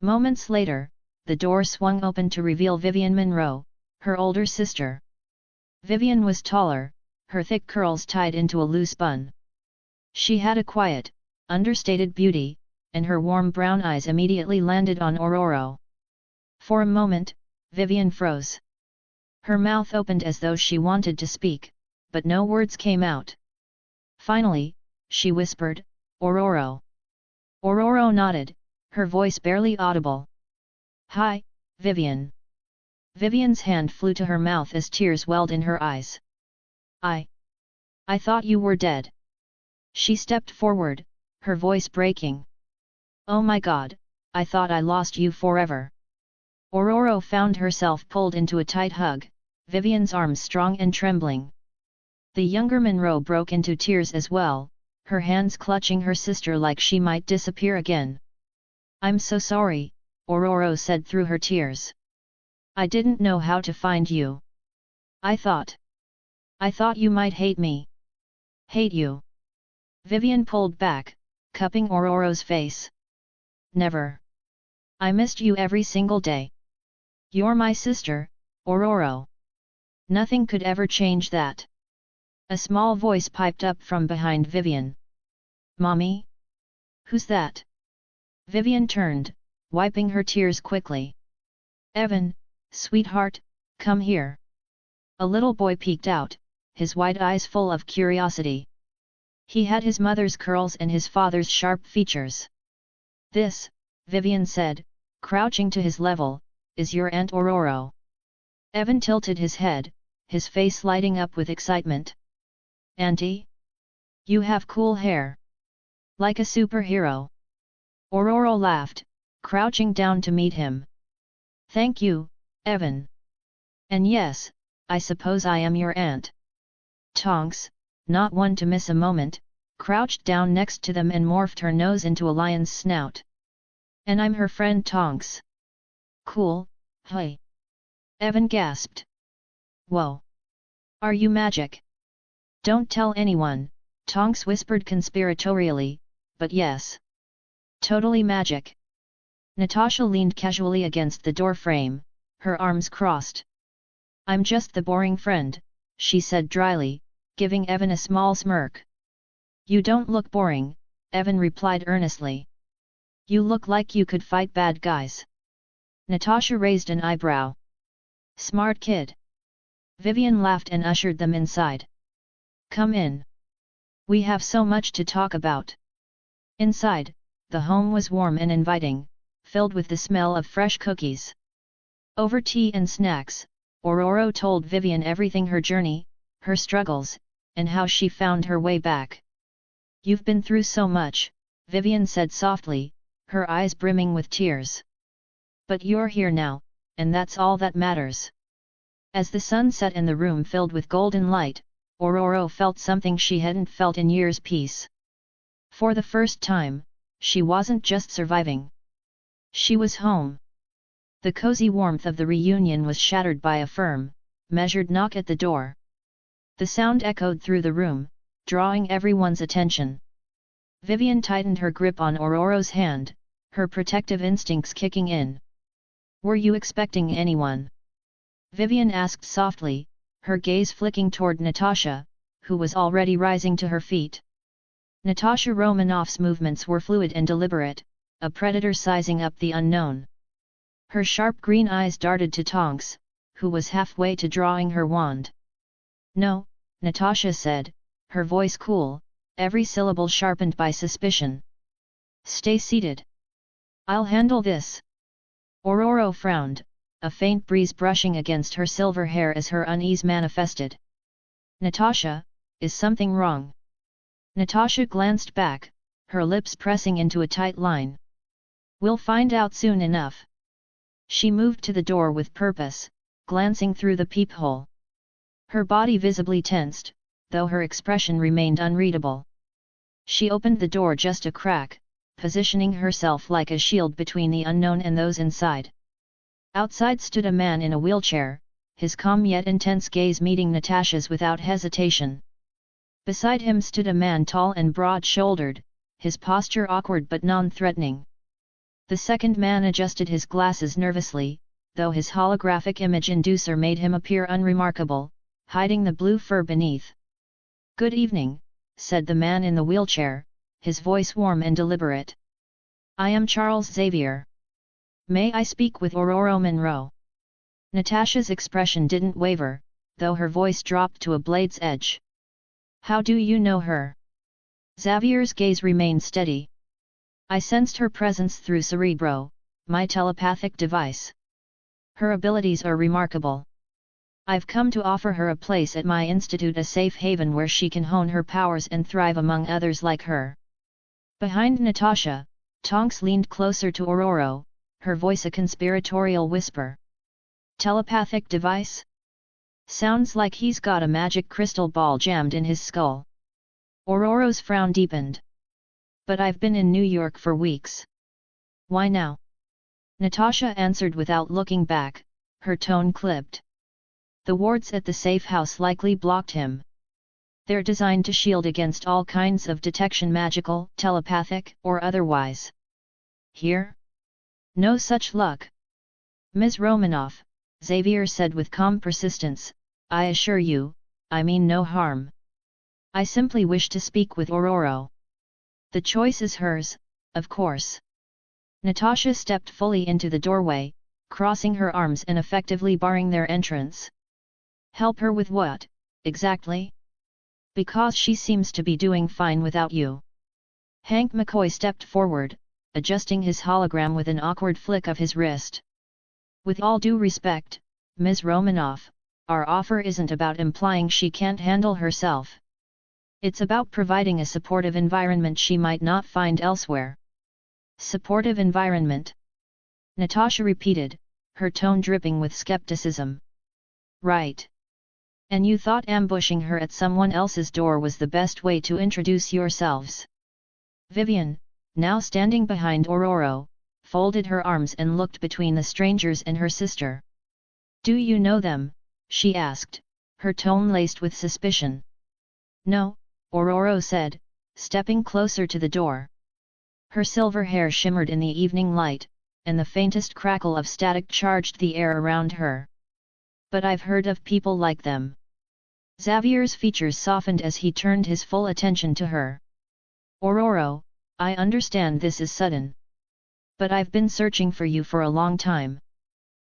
Moments later, the door swung open to reveal Vivian Monroe, her older sister. Vivian was taller, her thick curls tied into a loose bun. She had a quiet, understated beauty, and her warm brown eyes immediately landed on Ororo. For a moment, Vivian froze. Her mouth opened as though she wanted to speak, but no words came out. Finally, she whispered, Ororo. Ororo nodded, her voice barely audible. Hi, Vivian. Vivian's hand flew to her mouth as tears welled in her eyes. I thought you were dead. She stepped forward, her voice breaking. Oh my god, I thought I lost you forever. Ororo found herself pulled into a tight hug, Vivian's arms strong and trembling. The younger Monroe broke into tears as well, her hands clutching her sister like she might disappear again. I'm so sorry, Ororo said through her tears. I didn't know how to find you. I thought you might hate me. Hate you. Vivian pulled back, cupping Ororo's face. Never. I missed you every single day. You're my sister, Ororo. Nothing could ever change that. A small voice piped up from behind Vivian. Mommy? Who's that? Vivian turned, wiping her tears quickly. Evan, sweetheart, come here. A little boy peeked out, his wide eyes full of curiosity. He had his mother's curls and his father's sharp features. This, Vivian said, crouching to his level, is your Aunt Ororo. Evan tilted his head, his face lighting up with excitement. Auntie? You have cool hair. Like a superhero. Ororo laughed, crouching down to meet him. Thank you, Evan. And yes, I suppose I am your aunt. Tonks, not one to miss a moment, crouched down next to them and morphed her nose into a lion's snout. And I'm her friend Tonks. Cool, hey. Evan gasped. Whoa. Are you magic? Don't tell anyone, Tonks whispered conspiratorially, but yes. Totally magic. Natasha leaned casually against the doorframe, her arms crossed. I'm just the boring friend, she said dryly, giving Evan a small smirk. You don't look boring, Evan replied earnestly. You look like you could fight bad guys. Natasha raised an eyebrow. Smart kid. Vivian laughed and ushered them inside. Come in. We have so much to talk about. Inside, the home was warm and inviting, filled with the smell of fresh cookies. Over tea and snacks, Ororo told Vivian everything: her journey, her struggles, and how she found her way back. You've been through so much, Vivian said softly, her eyes brimming with tears. But you're here now, and that's all that matters. As the sun set and the room filled with golden light, Ororo felt something she hadn't felt in years: peace. For the first time, she wasn't just surviving. She was home. The cozy warmth of the reunion was shattered by a firm, measured knock at the door. The sound echoed through the room, drawing everyone's attention. Vivian tightened her grip on Ororo's hand, her protective instincts kicking in. "Were you expecting anyone?" Vivian asked softly, her gaze flicking toward Natasha, who was already rising to her feet. Natasha Romanoff's movements were fluid and deliberate, a predator sizing up the unknown. Her sharp green eyes darted to Tonks, who was halfway to drawing her wand. "No," Natasha said, her voice cool, every syllable sharpened by suspicion. "Stay seated. I'll handle this." Aurora frowned, a faint breeze brushing against her silver hair as her unease manifested. "Natasha, is something wrong?" Natasha glanced back, her lips pressing into a tight line. "We'll find out soon enough." She moved to the door with purpose, glancing through the peephole. Her body visibly tensed, though her expression remained unreadable. She opened the door just a crack, positioning herself like a shield between the unknown and those inside. Outside stood a man in a wheelchair, his calm yet intense gaze meeting Natasha's without hesitation. Beside him stood a man tall and broad-shouldered, his posture awkward but non-threatening. The second man adjusted his glasses nervously, though his holographic image inducer made him appear unremarkable, hiding the blue fur beneath. "Good evening," said the man in the wheelchair, his voice warm and deliberate. "I am Charles Xavier. May I speak with Aurora Monroe?" Natasha's expression didn't waver, though her voice dropped to a blade's edge. "How do you know her?" Xavier's gaze remained steady. "I sensed her presence through Cerebro, my telepathic device. Her abilities are remarkable. I've come to offer her a place at my institute, a safe haven where she can hone her powers and thrive among others like her." Behind Natasha, Tonks leaned closer to Aurora, her voice a conspiratorial whisper. "Telepathic device? Sounds like he's got a magic crystal ball jammed in his skull." Aurora's frown deepened. "But I've been in New York for weeks." "Why now?" Natasha answered without looking back, her tone clipped. "The wards at the safe house likely blocked him. They're designed to shield against all kinds of detection, magical, telepathic, or otherwise. Here? No such luck." "Ms. Romanoff," Xavier said with calm persistence, "I assure you, I mean no harm. I simply wish to speak with Aurora. The choice is hers, of course." Natasha stepped fully into the doorway, crossing her arms and effectively barring their entrance. "Help her with what, exactly? Because she seems to be doing fine without you." Hank McCoy stepped forward, adjusting his hologram with an awkward flick of his wrist. "With all due respect, Ms. Romanoff, our offer isn't about implying she can't handle herself. It's about providing a supportive environment she might not find elsewhere." "Supportive environment?" Natasha repeated, her tone dripping with skepticism. "Right. And you thought ambushing her at someone else's door was the best way to introduce yourselves?" Vivian, now standing behind Aurora, folded her arms and looked between the strangers and her sister. "Do you know them?" she asked, her tone laced with suspicion. "No," Aurora said, stepping closer to the door. Her silver hair shimmered in the evening light, and the faintest crackle of static charged the air around her. "But I've heard of people like them." Xavier's features softened as he turned his full attention to her. "Aurora, I understand this is sudden. But I've been searching for you for a long time.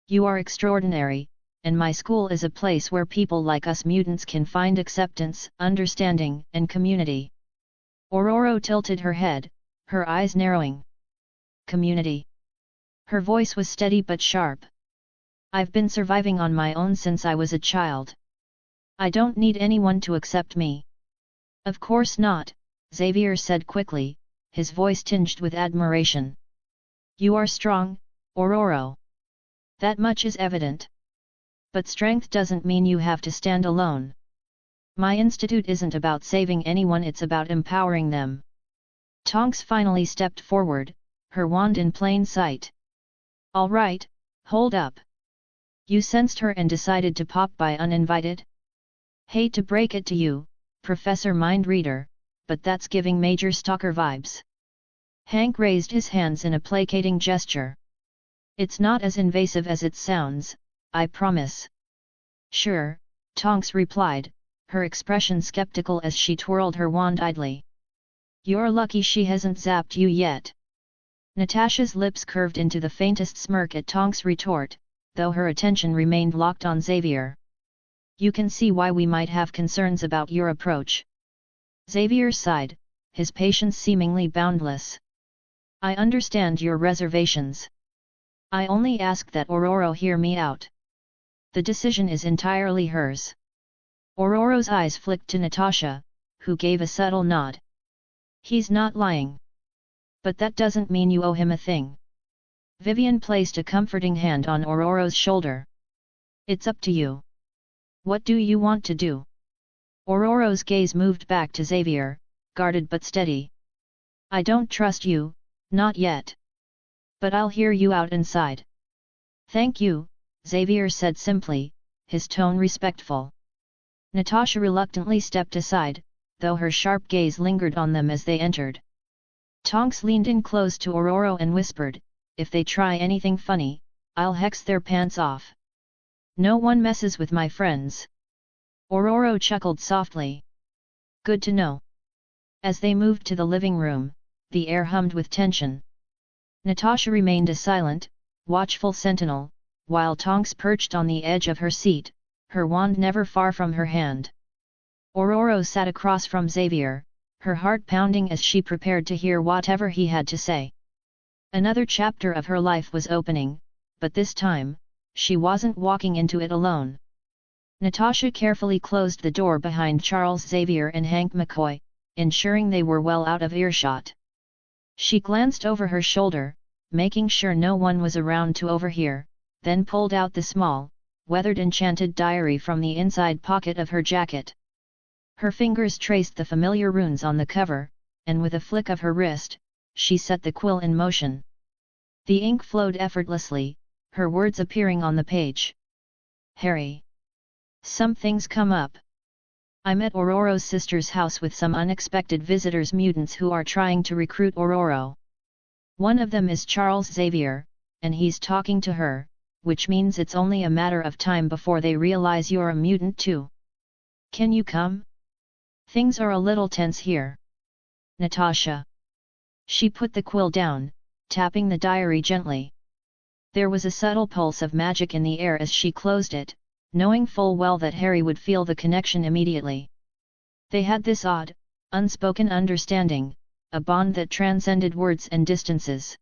You are extraordinary, and my school is a place where people like us mutants can find acceptance, understanding, and community." Aurora tilted her head, her eyes narrowing. "Community?" Her voice was steady but sharp. "I've been surviving on my own since I was a child. I don't need anyone to accept me." "Of course not," Xavier said quickly, his voice tinged with admiration. "You are strong, Aurora. That much is evident. But strength doesn't mean you have to stand alone. My institute isn't about saving anyone, it's about empowering them." Tonks finally stepped forward, her wand in plain sight. "All right, hold up. You sensed her and decided to pop by uninvited? Hate to break it to you, Professor Mind Reader, but that's giving Major Stalker vibes." Hank raised his hands in a placating gesture. It's not as invasive as it sounds, I promise. Sure, Tonks replied, her expression skeptical as she twirled her wand idly. You're lucky she hasn't zapped you yet. Natasha's lips curved into the faintest smirk at Tonks' retort, though her attention remained locked on Xavier. You can see why we might have concerns about your approach. Xavier sighed, his patience seemingly boundless. I understand your reservations. I only ask that Ororo hear me out. The decision is entirely hers. Ororo's eyes flicked to Natasha, who gave a subtle nod. He's not lying. But that doesn't mean you owe him a thing. Vivian placed a comforting hand on Ororo's shoulder. It's up to you. What do you want to do? Ororo's gaze moved back to Xavier, guarded but steady. I don't trust you, not yet. But I'll hear you out inside. Thank you, Xavier said simply, his tone respectful. Natasha reluctantly stepped aside, though her sharp gaze lingered on them as they entered. Tonks leaned in close to Ororo and whispered, if they try anything funny, I'll hex their pants off. No one messes with my friends. Ororo chuckled softly. Good to know. As they moved to the living room, the air hummed with tension. Natasha remained a silent, watchful sentinel, while Tonks perched on the edge of her seat, her wand never far from her hand. Ororo sat across from Xavier, her heart pounding as she prepared to hear whatever he had to say. Another chapter of her life was opening, but this time, she wasn't walking into it alone. Natasha carefully closed the door behind Charles Xavier and Hank McCoy, ensuring they were well out of earshot. She glanced over her shoulder, making sure no one was around to overhear, then pulled out the small, weathered enchanted diary from the inside pocket of her jacket. Her fingers traced the familiar runes on the cover, and with a flick of her wrist, she set the quill in motion. The ink flowed effortlessly, her words appearing on the page. Harry. Something's come up. I'm at Ororo's sister's house with some unexpected visitors, mutants who are trying to recruit Ororo. One of them is Charles Xavier, and he's talking to her, which means it's only a matter of time before they realize you're a mutant too. Can you come? Things are a little tense here. Natasha. She put the quill down, tapping the diary gently. There was a subtle pulse of magic in the air as she closed it, knowing full well that Harry would feel the connection immediately. They had this odd, unspoken understanding, a bond that transcended words and distances.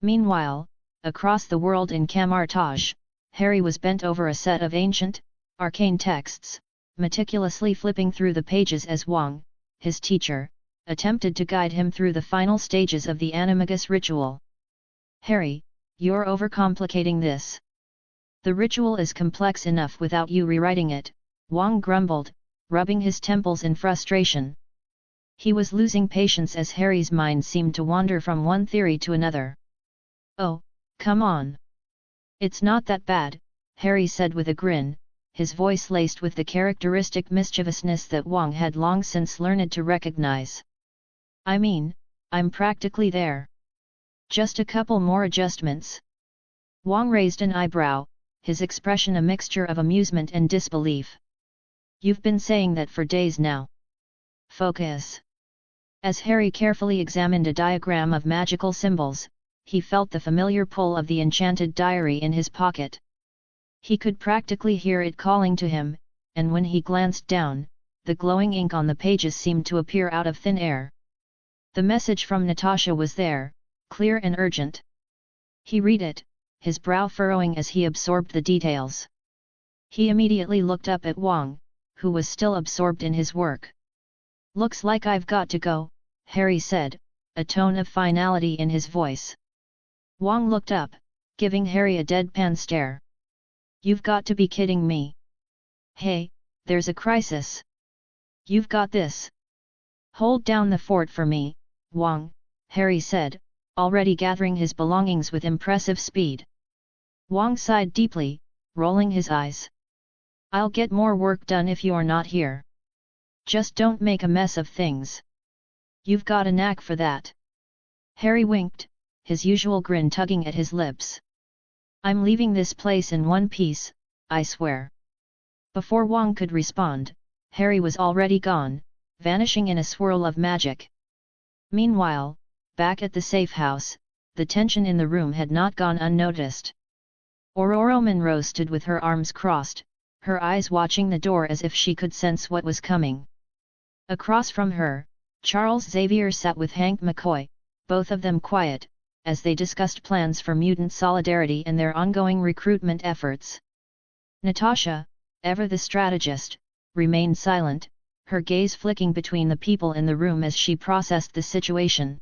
Meanwhile, across the world in Camartage, Harry was bent over a set of ancient, arcane texts, meticulously flipping through the pages as Wang, his teacher, attempted to guide him through the final stages of the animagus ritual. Harry, you're overcomplicating this. The ritual is complex enough without you rewriting it, Wang grumbled, rubbing his temples in frustration. He was losing patience as Harry's mind seemed to wander from one theory to another. Oh, come on. It's not that bad, Harry said with a grin, his voice laced with the characteristic mischievousness that Wang had long since learned to recognize. I mean, I'm practically there. Just a couple more adjustments. Wang raised an eyebrow, his expression a mixture of amusement and disbelief. You've been saying that for days now. Focus. As Harry carefully examined a diagram of magical symbols, he felt the familiar pull of the enchanted diary in his pocket. He could practically hear it calling to him, and when he glanced down, the glowing ink on the pages seemed to appear out of thin air. The message from Natasha was there, clear and urgent. He read it, his brow furrowing as he absorbed the details. He immediately looked up at Wang, who was still absorbed in his work. Looks like I've got to go, Harry said, a tone of finality in his voice. Wang looked up, giving Harry a deadpan stare. You've got to be kidding me. Hey, there's a crisis. You've got this. Hold down the fort for me, Wang, Harry said, already gathering his belongings with impressive speed. Wang sighed deeply, rolling his eyes. I'll get more work done if you're not here. Just don't make a mess of things. You've got a knack for that. Harry winked, his usual grin tugging at his lips. I'm leaving this place in one piece, I swear. Before Wang could respond, Harry was already gone, vanishing in a swirl of magic. Meanwhile, back at the safe house, the tension in the room had not gone unnoticed. Aurora Monroe stood with her arms crossed, her eyes watching the door as if she could sense what was coming. Across from her, Charles Xavier sat with Hank McCoy, both of them quiet, as they discussed plans for mutant solidarity and their ongoing recruitment efforts. Natasha, ever the strategist, remained silent, her gaze flicking between the people in the room as she processed the situation.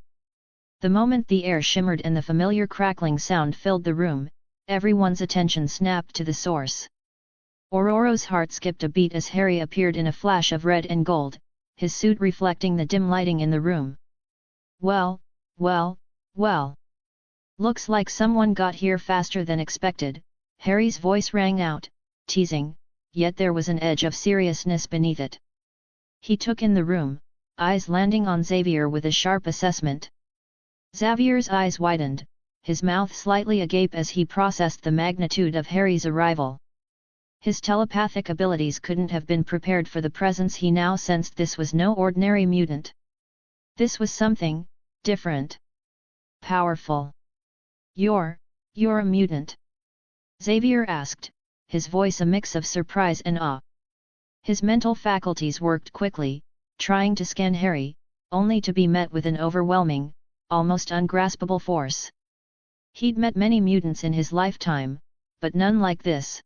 The moment the air shimmered and the familiar crackling sound filled the room, everyone's attention snapped to the source. Aurora's heart skipped a beat as Harry appeared in a flash of red and gold, his suit reflecting the dim lighting in the room. Well, well, well. Looks like someone got here faster than expected, Harry's voice rang out, teasing, yet there was an edge of seriousness beneath it. He took in the room, eyes landing on Xavier with a sharp assessment. Xavier's eyes widened, his mouth slightly agape as he processed the magnitude of Harry's arrival. His telepathic abilities couldn't have been prepared for the presence he now sensed. This was no ordinary mutant. This was something different. Powerful. You're a mutant? Xavier asked, his voice a mix of surprise and awe. His mental faculties worked quickly, trying to scan Harry, only to be met with an overwhelming, almost ungraspable force. He'd met many mutants in his lifetime, but none like this.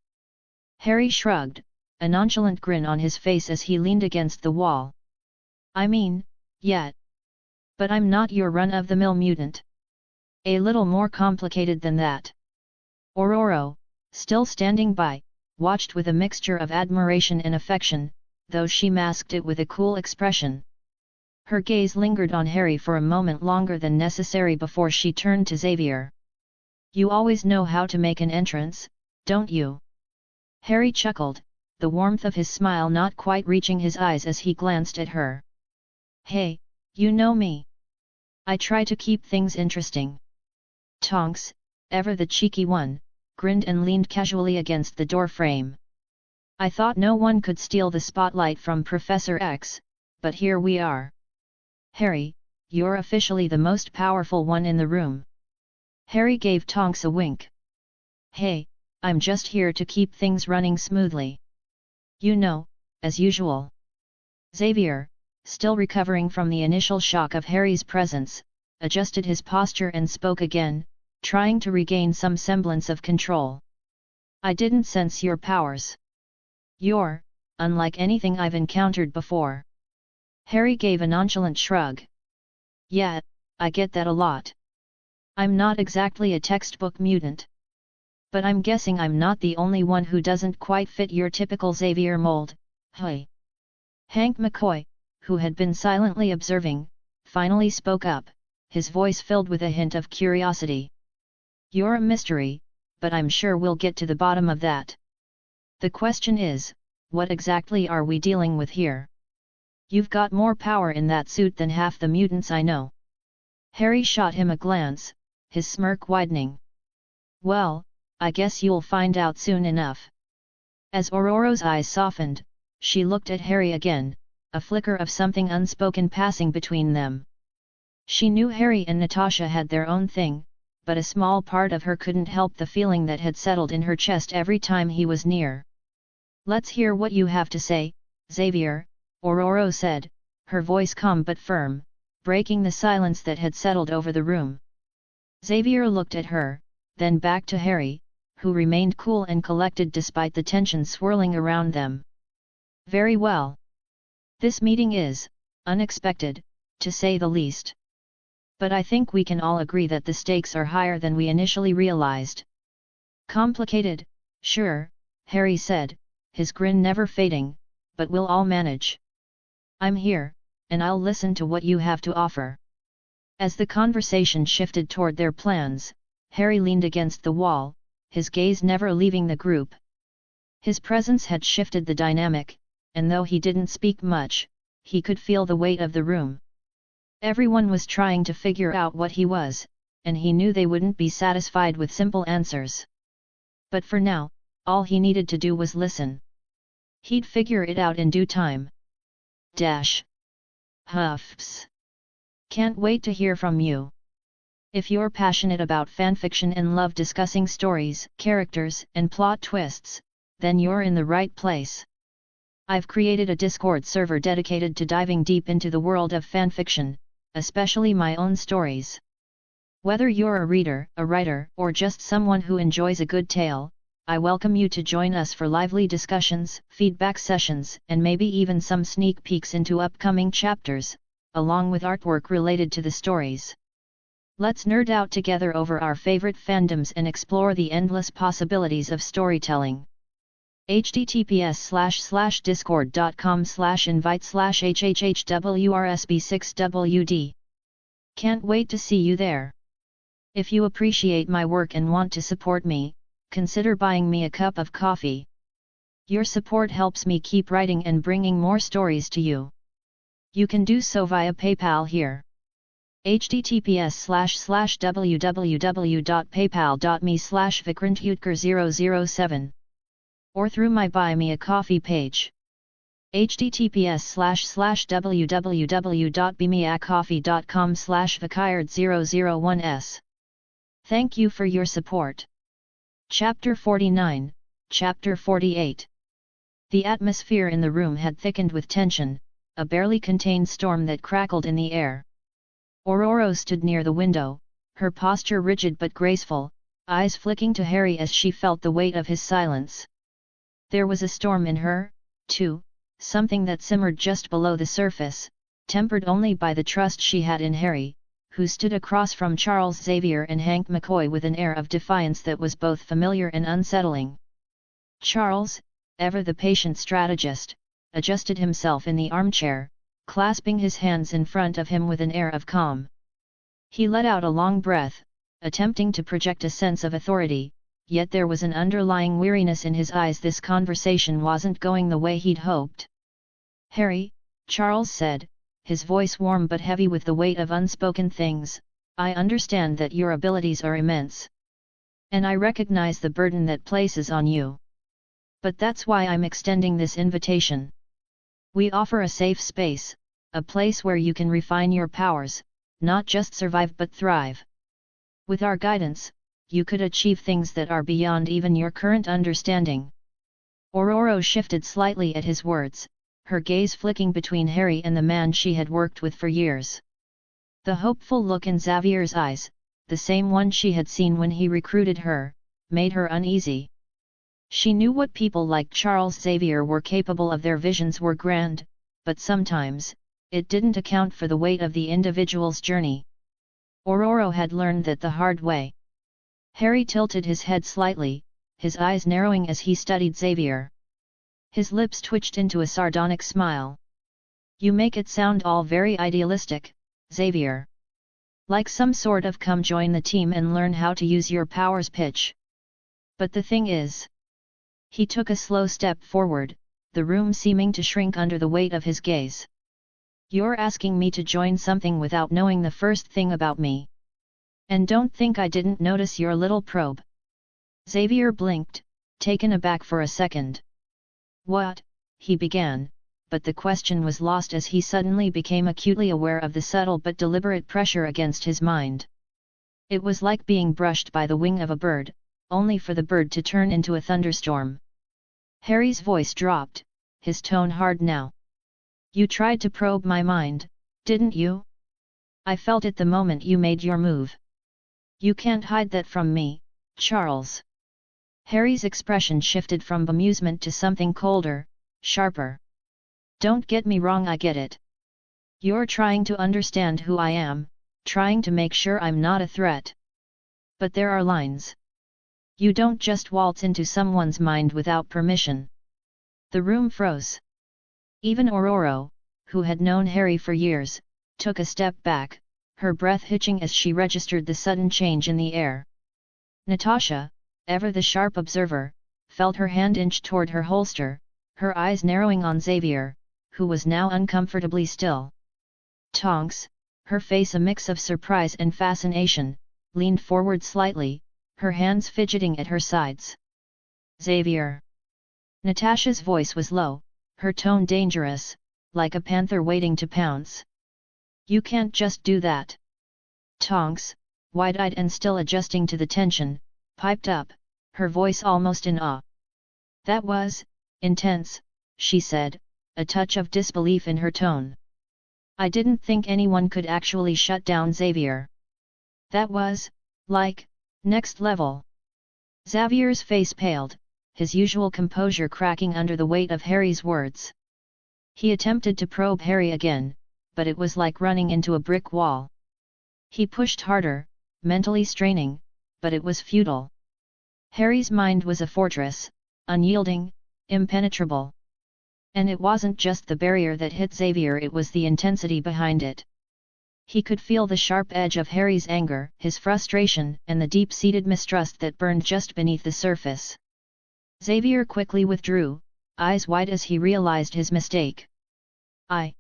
Harry shrugged, a nonchalant grin on his face as he leaned against the wall. I mean, yet. But I'm not your run-of-the-mill mutant. A little more complicated than that. Aurora, still standing by, watched with a mixture of admiration and affection, though she masked it with a cool expression. Her gaze lingered on Harry for a moment longer than necessary before she turned to Xavier. You always know how to make an entrance, don't you? Harry chuckled, the warmth of his smile not quite reaching his eyes as he glanced at her. Hey, you know me. I try to keep things interesting. Tonks, ever the cheeky one, grinned and leaned casually against the doorframe. I thought no one could steal the spotlight from Professor X, but here we are. Harry, you're officially the most powerful one in the room. Harry gave Tonks a wink. Hey, I'm just here to keep things running smoothly. You know, as usual. Xavier, still recovering from the initial shock of Harry's presence, adjusted his posture and spoke again, trying to regain some semblance of control. I didn't sense your powers. You're unlike anything I've encountered before. Harry gave a nonchalant shrug. Yeah, I get that a lot. I'm not exactly a textbook mutant. But I'm guessing I'm not the only one who doesn't quite fit your typical Xavier mold, hey. Hank McCoy, who had been silently observing, finally spoke up, his voice filled with a hint of curiosity. You're a mystery, but I'm sure we'll get to the bottom of that. The question is, what exactly are we dealing with here? You've got more power in that suit than half the mutants I know. Harry shot him a glance, his smirk widening. Well, I guess you'll find out soon enough. As Aurora's eyes softened, she looked at Harry again, a flicker of something unspoken passing between them. She knew Harry and Natasha had their own thing, but a small part of her couldn't help the feeling that had settled in her chest every time he was near. Let's hear what you have to say, Xavier, Aurora said, her voice calm but firm, breaking the silence that had settled over the room. Xavier looked at her, then back to Harry, who remained cool and collected despite the tension swirling around them. Very well. This meeting is unexpected, to say the least. But I think we can all agree that the stakes are higher than we initially realized. Complicated, sure, Harry said, his grin never fading, but we'll all manage. I'm here, and I'll listen to what you have to offer. As the conversation shifted toward their plans, Harry leaned against the wall, his gaze never leaving the group. His presence had shifted the dynamic, and though he didn't speak much, he could feel the weight of the room. Everyone was trying to figure out what he was, and he knew they wouldn't be satisfied with simple answers. But for now, all he needed to do was listen. He'd figure it out in due time. Huffs. Can't wait to hear from you. If you're passionate about fanfiction and love discussing stories, characters, and plot twists, then you're in the right place. I've created a Discord server dedicated to diving deep into the world of fanfiction, especially my own stories. Whether you're a reader, a writer, or just someone who enjoys a good tale, I welcome you to join us for lively discussions, feedback sessions, and maybe even some sneak peeks into upcoming chapters, along with artwork related to the stories. Let's nerd out together over our favorite fandoms and explore the endless possibilities of storytelling. https://discord.com/invite/hhhwrsb6wd. Can't wait to see you there. If you appreciate my work and want to support me, consider buying me a cup of coffee. Your support helps me keep writing and bringing more stories to you. You can do so via PayPal here. https://www.paypal.me/vikrantutker007 or through my Buy Me a Coffee page. https://www.bemeacoffee.com/vikird001s. Thank you for your support. Chapter 49, Chapter 48. The atmosphere in the room had thickened with tension, a barely contained storm that crackled in the air. Ororo stood near the window, her posture rigid but graceful, eyes flicking to Harry as she felt the weight of his silence. There was a storm in her, too, something that simmered just below the surface, tempered only by the trust she had in Harry, who stood across from Charles Xavier and Hank McCoy with an air of defiance that was both familiar and unsettling. Charles, ever the patient strategist, adjusted himself in the armchair, clasping his hands in front of him with an air of calm. He let out a long breath, attempting to project a sense of authority, yet there was an underlying weariness in his eyes. This conversation wasn't going the way he'd hoped. "Harry," Charles said, his voice warm but heavy with the weight of unspoken things, "I understand that your abilities are immense. And I recognize the burden that places on you. But that's why I'm extending this invitation. We offer a safe space, a place where you can refine your powers, not just survive but thrive. With our guidance, you could achieve things that are beyond even your current understanding." Ororo shifted slightly at his words, her gaze flicking between Harry and the man she had worked with for years. The hopeful look in Xavier's eyes, the same one she had seen when he recruited her, made her uneasy. She knew what people like Charles Xavier were capable of. Their visions were grand, but sometimes, it didn't account for the weight of the individual's journey. Ororo had learned that the hard way. Harry tilted his head slightly, his eyes narrowing as he studied Xavier. His lips twitched into a sardonic smile. "You make it sound all very idealistic, Xavier. Like some sort of come join the team and learn how to use your powers pitch. But the thing is..." He took a slow step forward, the room seeming to shrink under the weight of his gaze. "You're asking me to join something without knowing the first thing about me. And don't think I didn't notice your little probe." Xavier blinked, taken aback for a second. "What?" he began, but the question was lost as he suddenly became acutely aware of the subtle but deliberate pressure against his mind. It was like being brushed by the wing of a bird, only for the bird to turn into a thunderstorm. Harry's voice dropped, his tone hard now. "You tried to probe my mind, didn't you? I felt it the moment you made your move. You can't hide that from me, Charles." Harry's expression shifted from bemusement to something colder, sharper. "Don't get me wrong, I get it. You're trying to understand who I am, trying to make sure I'm not a threat. But there are lines. You don't just waltz into someone's mind without permission." The room froze. Even Ororo, who had known Harry for years, took a step back, her breath hitching as she registered the sudden change in the air. Natasha, ever the sharp observer, felt her hand inch toward her holster, her eyes narrowing on Xavier, who was now uncomfortably still. "Tonks," her face a mix of surprise and fascination, leaned forward slightly, her hands fidgeting at her sides. Xavier. Natasha's voice was low, her tone dangerous, like a panther waiting to pounce. You can't just do that. Tonks, wide-eyed and still adjusting to the tension, piped up, her voice almost in awe. That was intense, she said, a touch of disbelief in her tone. I didn't think anyone could actually shut down Xavier. That was, like, next level. Xavier's face paled, his usual composure cracking under the weight of Harry's words. He attempted to probe Harry again, but it was like running into a brick wall. He pushed harder, mentally straining, but it was futile. Harry's mind was a fortress, unyielding, impenetrable. And it wasn't just the barrier that hit Xavier, it was the intensity behind it. He could feel the sharp edge of Harry's anger, his frustration, and the deep-seated mistrust that burned just beneath the surface. Xavier quickly withdrew, eyes wide as he realized his mistake. I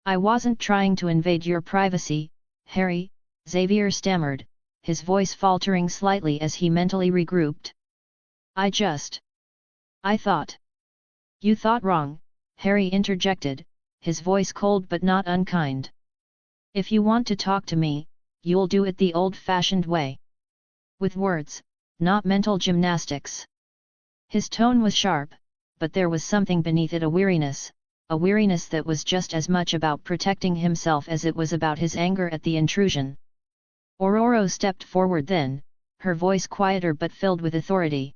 wasn't trying to invade your privacy, Harry, Xavier stammered, his voice faltering slightly as he mentally regrouped. I thought. You thought wrong, Harry interjected, his voice cold but not unkind. If you want to talk to me, you'll do it the old-fashioned way. With words, not mental gymnastics. His tone was sharp, but there was something beneath it, a weariness that was just as much about protecting himself as it was about his anger at the intrusion. Aurora stepped forward then, her voice quieter but filled with authority.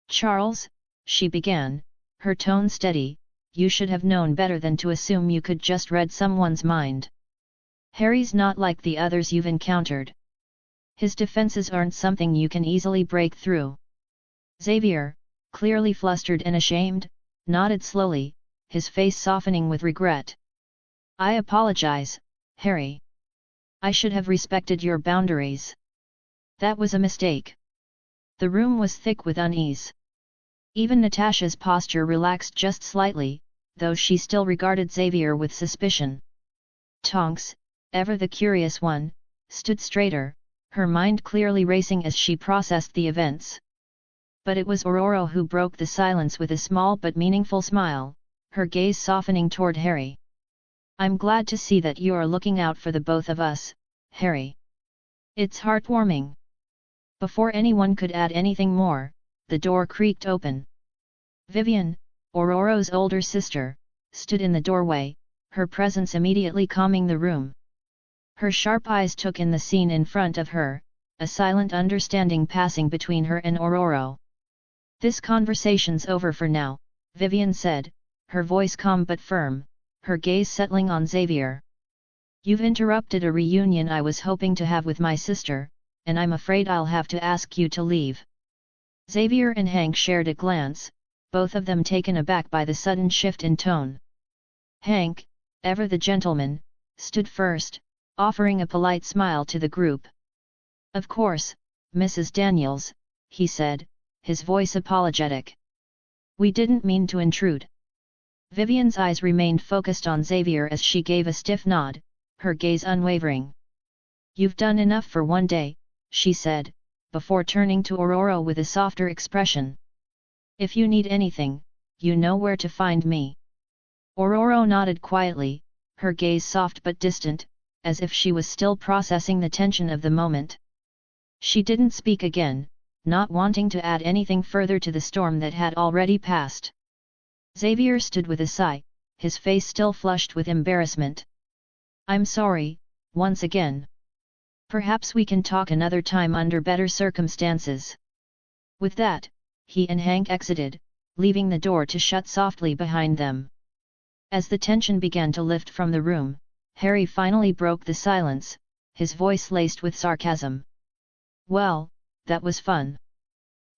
Charles, she began, her tone steady, you should have known better than to assume you could just read someone's mind. Harry's not like the others you've encountered. His defenses aren't something you can easily break through. Xavier, clearly flustered and ashamed, nodded slowly, his face softening with regret. I apologize, Harry. I should have respected your boundaries. That was a mistake. The room was thick with unease. Even Natasha's posture relaxed just slightly, though she still regarded Xavier with suspicion. Tonks, ever the curious one, stood straighter, her mind clearly racing as she processed the events. But it was Aurora who broke the silence with a small but meaningful smile, her gaze softening toward Harry. I'm glad to see that you are looking out for the both of us, Harry. It's heartwarming. Before anyone could add anything more, the door creaked open. Vivian, Aurora's older sister, stood in the doorway, her presence immediately calming the room. Her sharp eyes took in the scene in front of her, a silent understanding passing between her and Aurora. This conversation's over for now, Vivian said, her voice calm but firm, her gaze settling on Xavier. You've interrupted a reunion I was hoping to have with my sister, and I'm afraid I'll have to ask you to leave. Xavier and Hank shared a glance, both of them taken aback by the sudden shift in tone. Hank, ever the gentleman, stood first, offering a polite smile to the group. Of course, Mrs. Daniels, he said, his voice apologetic. We didn't mean to intrude. Vivian's eyes remained focused on Xavier as she gave a stiff nod, her gaze unwavering. You've done enough for one day, she said, before turning to Aurora with a softer expression. If you need anything, you know where to find me. Aurora nodded quietly, her gaze soft but distant, as if she was still processing the tension of the moment. She didn't speak again, not wanting to add anything further to the storm that had already passed. Xavier stood with a sigh, his face still flushed with embarrassment. I'm sorry, once again. Perhaps we can talk another time under better circumstances. With that, he and Hank exited, leaving the door to shut softly behind them. As the tension began to lift from the room, Harry finally broke the silence, his voice laced with sarcasm. Well, that was fun.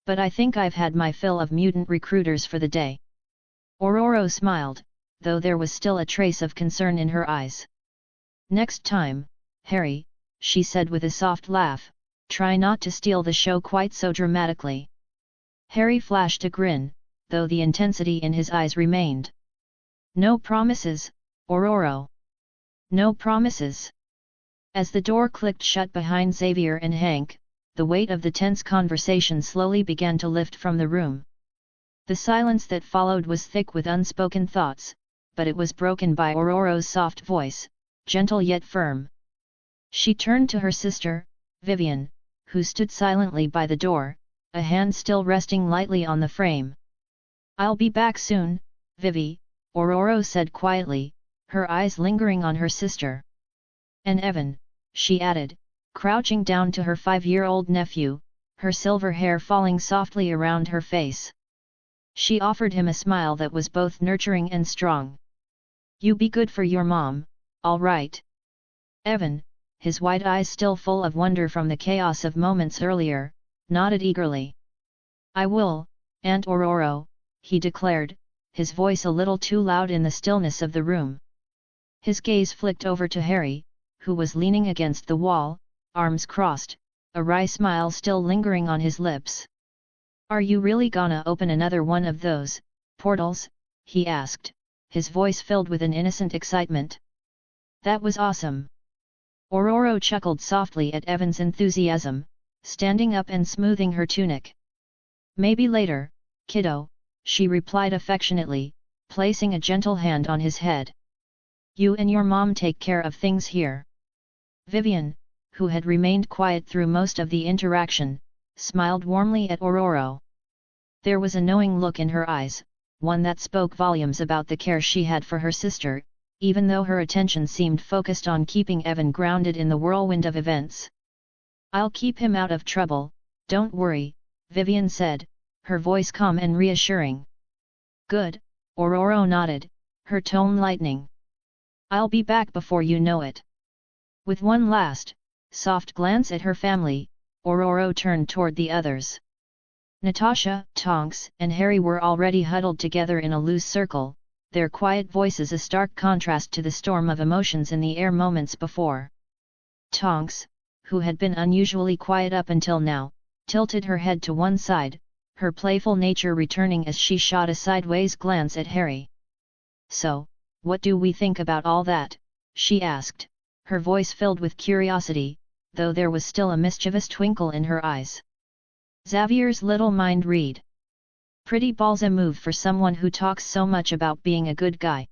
But I think I've had my fill of mutant recruiters for the day. Aurora smiled, though there was still a trace of concern in her eyes. Next time, Harry, she said with a soft laugh, try not to steal the show quite so dramatically. Harry flashed a grin, though the intensity in his eyes remained. No promises, Aurora. No promises. As the door clicked shut behind Xavier and Hank, the weight of the tense conversation slowly began to lift from the room. The silence that followed was thick with unspoken thoughts, but it was broken by Aurora's soft voice, gentle yet firm. She turned to her sister, Vivian, who stood silently by the door, a hand still resting lightly on the frame. "I'll be back soon, Vivi," Aurora said quietly, her eyes lingering on her sister. "And Evan," she added, crouching down to her 5-year-old nephew, her silver hair falling softly around her face. She offered him a smile that was both nurturing and strong. "You be good for your mom, all right?" Evan, his wide eyes still full of wonder from the chaos of moments earlier, nodded eagerly. "I will, Aunt Aurora," he declared, his voice a little too loud in the stillness of the room. His gaze flicked over to Harry, who was leaning against the wall, arms crossed, a wry smile still lingering on his lips. "Are you really gonna open another one of those portals?" he asked, his voice filled with an innocent excitement. "That was awesome." Aurora chuckled softly at Evan's enthusiasm, standing up and smoothing her tunic. "Maybe later, kiddo," she replied affectionately, placing a gentle hand on his head. "You and your mom take care of things here." Vivian, who had remained quiet through most of the interaction, smiled warmly at Aurora. There was a knowing look in her eyes, one that spoke volumes about the care she had for her sister, even though her attention seemed focused on keeping Evan grounded in the whirlwind of events. "I'll keep him out of trouble, don't worry," Vivian said, her voice calm and reassuring. "Good," Aurora nodded, her tone lightening. "I'll be back before you know it." With one last, soft glance at her family, Aurora turned toward the others. Natasha, Tonks, and Harry were already huddled together in a loose circle, their quiet voices a stark contrast to the storm of emotions in the air moments before. Tonks, who had been unusually quiet up until now, tilted her head to one side, her playful nature returning as she shot a sideways glance at Harry. "So, what do we think about all that?" she asked, her voice filled with curiosity, though there was still a mischievous twinkle in her eyes. Xavier's little mind read. Pretty ballsy move for someone who talks so much about being a good guy.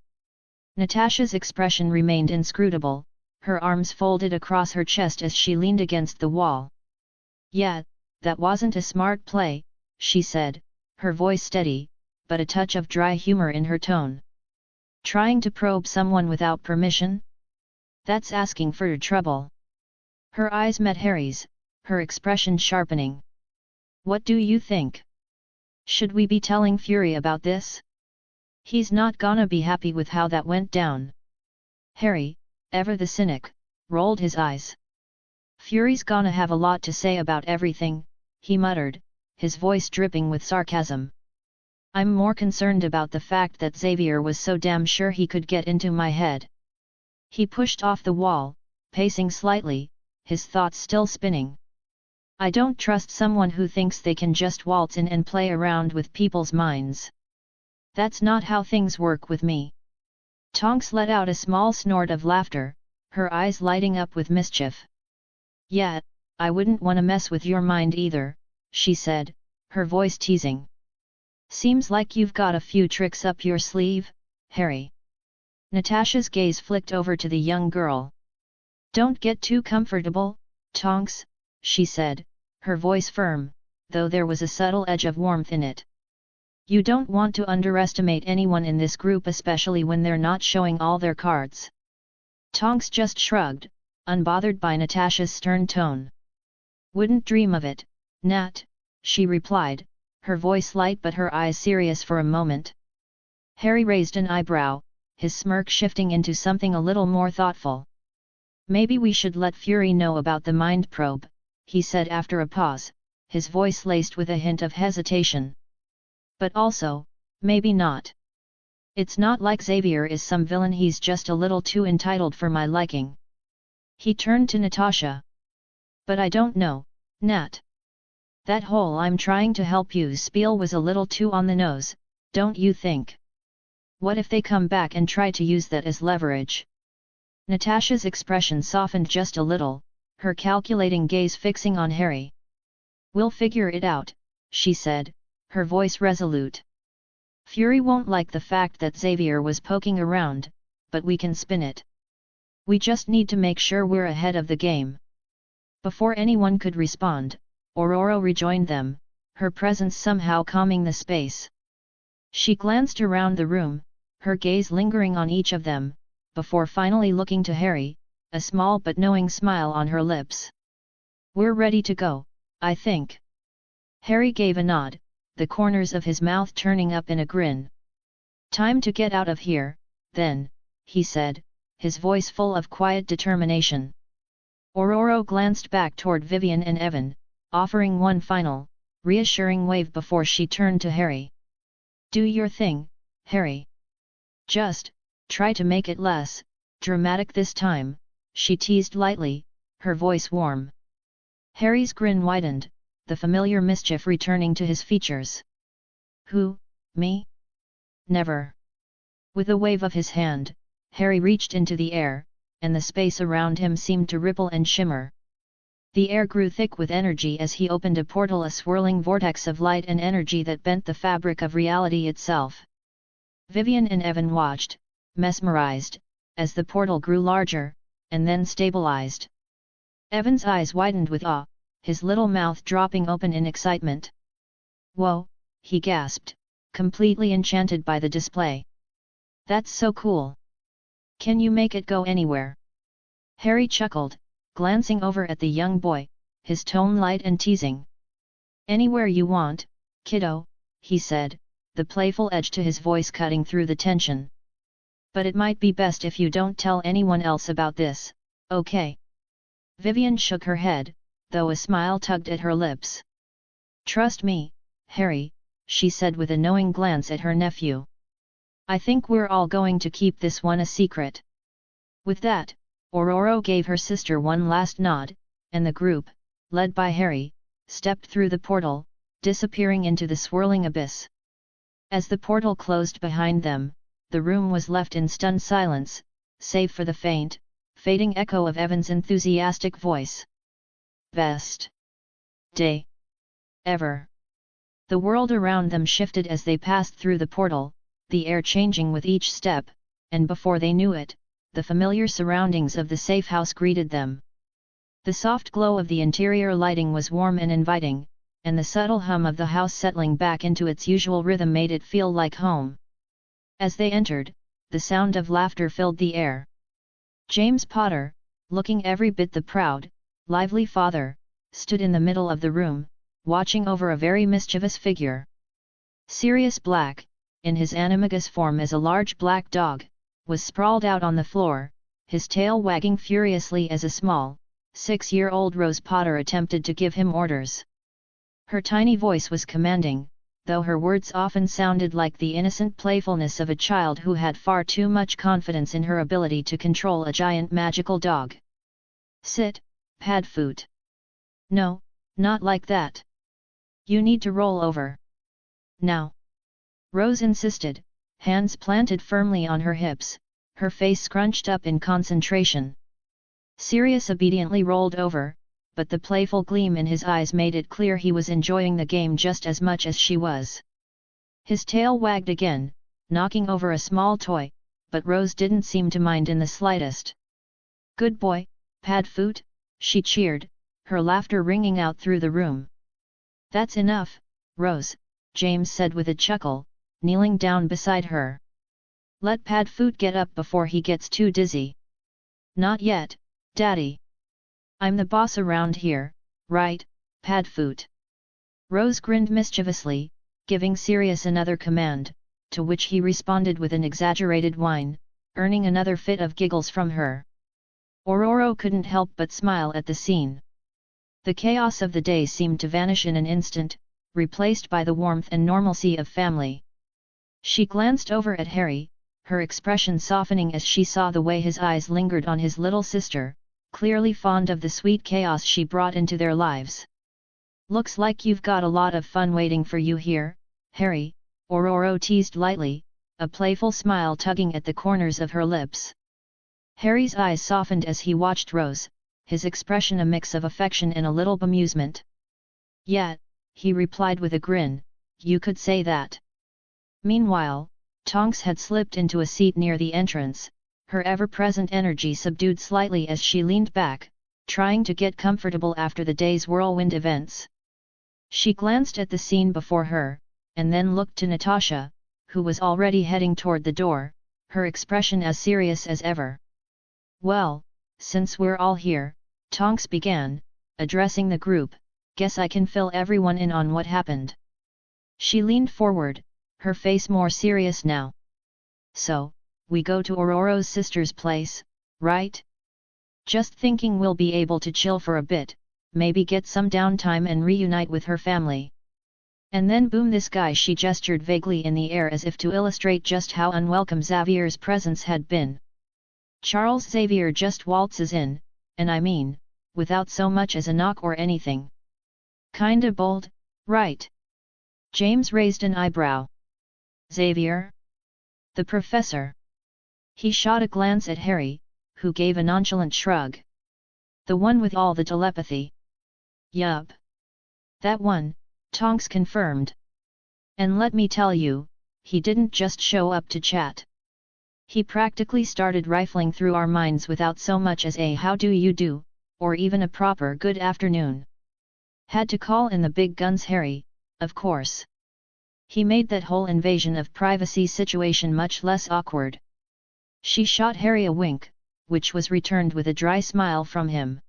Natasha's expression remained inscrutable, her arms folded across her chest as she leaned against the wall. "Yeah, that wasn't a smart play," she said, her voice steady, but a touch of dry humor in her tone. "Trying to probe someone without permission? That's asking for trouble." Her eyes met Harry's, her expression sharpening. "What do you think? Should we be telling Fury about this? He's not gonna be happy with how that went down." Harry, ever the cynic, rolled his eyes. "Fury's gonna have a lot to say about everything," he muttered, his voice dripping with sarcasm. "I'm more concerned about the fact that Xavier was so damn sure he could get into my head." He pushed off the wall, pacing slightly, his thoughts still spinning. "I don't trust someone who thinks they can just waltz in and play around with people's minds. That's not how things work with me." Tonks let out a small snort of laughter, her eyes lighting up with mischief. "Yeah, I wouldn't wanna mess with your mind either," she said, her voice teasing. "Seems like you've got a few tricks up your sleeve, Harry." Natasha's gaze flicked over to the young girl. "Don't get too comfortable, Tonks," she said, her voice firm, though there was a subtle edge of warmth in it. "You don't want to underestimate anyone in this group, especially when they're not showing all their cards." Tonks just shrugged, unbothered by Natasha's stern tone. "Wouldn't dream of it, Nat," she replied, her voice light but her eyes serious for a moment. Harry raised an eyebrow, his smirk shifting into something a little more thoughtful. "Maybe we should let Fury know about the mind probe," he said after a pause, his voice laced with a hint of hesitation. "But also, maybe not. It's not like Xavier is some villain, he's just a little too entitled for my liking." He turned to Natasha. "But I don't know, Nat. That whole 'I'm trying to help you' spiel was a little too on the nose, don't you think? What if they come back and try to use that as leverage?" Natasha's expression softened just a little, her calculating gaze fixing on Harry. "We'll figure it out," she said, her voice resolute. "Fury won't like the fact that Xavier was poking around, but we can spin it. We just need to make sure we're ahead of the game." Before anyone could respond, Aurora rejoined them, her presence somehow calming the space. She glanced around the room, her gaze lingering on each of them, before finally looking to Harry, a small but knowing smile on her lips. "We're ready to go, I think." Harry gave a nod, the corners of his mouth turning up in a grin. "Time to get out of here, then," he said, his voice full of quiet determination. Aurora glanced back toward Vivian and Evan, offering one final, reassuring wave before she turned to Harry. "Do your thing, Harry. Just, try to make it less dramatic this time," she teased lightly, her voice warm. Harry's grin widened, the familiar mischief returning to his features. "Who, me? Never." With a wave of his hand, Harry reached into the air, and the space around him seemed to ripple and shimmer. The air grew thick with energy as he opened a portal, a swirling vortex of light and energy that bent the fabric of reality itself. Vivian and Evan watched, mesmerized, as the portal grew larger, and then stabilized. Evan's eyes widened with awe, his little mouth dropping open in excitement. "Whoa," he gasped, completely enchanted by the display. "That's so cool. Can you make it go anywhere?" Harry chuckled, glancing over at the young boy, his tone light and teasing. "Anywhere you want, kiddo," he said, the playful edge to his voice cutting through the tension. "But it might be best if you don't tell anyone else about this, okay?" Vivian shook her head, though a smile tugged at her lips. "Trust me, Harry," she said with a knowing glance at her nephew. "I think we're all going to keep this one a secret." With that, Aurora gave her sister one last nod, and the group, led by Harry, stepped through the portal, disappearing into the swirling abyss. As the portal closed behind them, the room was left in stunned silence, save for the faint, fading echo of Evan's enthusiastic voice. "Best day ever." The world around them shifted as they passed through the portal, the air changing with each step, and before they knew it, the familiar surroundings of the safe house greeted them. The soft glow of the interior lighting was warm and inviting, and the subtle hum of the house settling back into its usual rhythm made it feel like home. As they entered, the sound of laughter filled the air. James Potter, looking every bit the proud, lively father, stood in the middle of the room, watching over a very mischievous figure. Sirius Black, in his animagus form as a large black dog, was sprawled out on the floor, his tail wagging furiously as a small, 6-year-old Rose Potter attempted to give him orders. Her tiny voice was commanding, though her words often sounded like the innocent playfulness of a child who had far too much confidence in her ability to control a giant magical dog. "Sit, Padfoot. No, not like that. You need to roll over. Now." Rose insisted, hands planted firmly on her hips, her face scrunched up in concentration. Sirius obediently rolled over, but the playful gleam in his eyes made it clear he was enjoying the game just as much as she was. His tail wagged again, knocking over a small toy, but Rose didn't seem to mind in the slightest. "Good boy, Padfoot," she cheered, her laughter ringing out through the room. "That's enough, Rose," James said with a chuckle, kneeling down beside her. "Let Padfoot get up before he gets too dizzy." "Not yet, Daddy. I'm the boss around here, right, Padfoot?" Rose grinned mischievously, giving Sirius another command, to which he responded with an exaggerated whine, earning another fit of giggles from her. Aurora couldn't help but smile at the scene. The chaos of the day seemed to vanish in an instant, replaced by the warmth and normalcy of family. She glanced over at Harry, her expression softening as she saw the way his eyes lingered on his little sister, clearly fond of the sweet chaos she brought into their lives. "Looks like you've got a lot of fun waiting for you here, Harry," Aurora teased lightly, a playful smile tugging at the corners of her lips. Harry's eyes softened as he watched Rose, his expression a mix of affection and a little bemusement. "Yeah," he replied with a grin, "you could say that." Meanwhile, Tonks had slipped into a seat near the entrance, her ever-present energy subdued slightly as she leaned back, trying to get comfortable after the day's whirlwind events. She glanced at the scene before her, and then looked to Natasha, who was already heading toward the door, her expression as serious as ever. "Well, since we're all here," Tonks began, addressing the group, "guess I can fill everyone in on what happened." She leaned forward, her face more serious now. "So, we go to Ororo's sister's place, right? Just thinking we'll be able to chill for a bit, maybe get some downtime and reunite with her family." And then boom, this guy, she gestured vaguely in the air as if to illustrate just how unwelcome Xavier's presence had been. Charles Xavier just waltzes in, and I mean, without so much as a knock or anything. Kinda bold, right? James raised an eyebrow. "Xavier? The professor?" He shot a glance at Harry, who gave a nonchalant shrug. "The one with all the telepathy?" "Yup. That one," Tonks confirmed. "And let me tell you, he didn't just show up to chat. He practically started rifling through our minds without so much as a 'how do you do', or even a proper 'good afternoon'. Had to call in the big guns, Harry, of course. He made that whole invasion of privacy situation much less awkward." She shot Harry a wink, which was returned with a dry smile from him.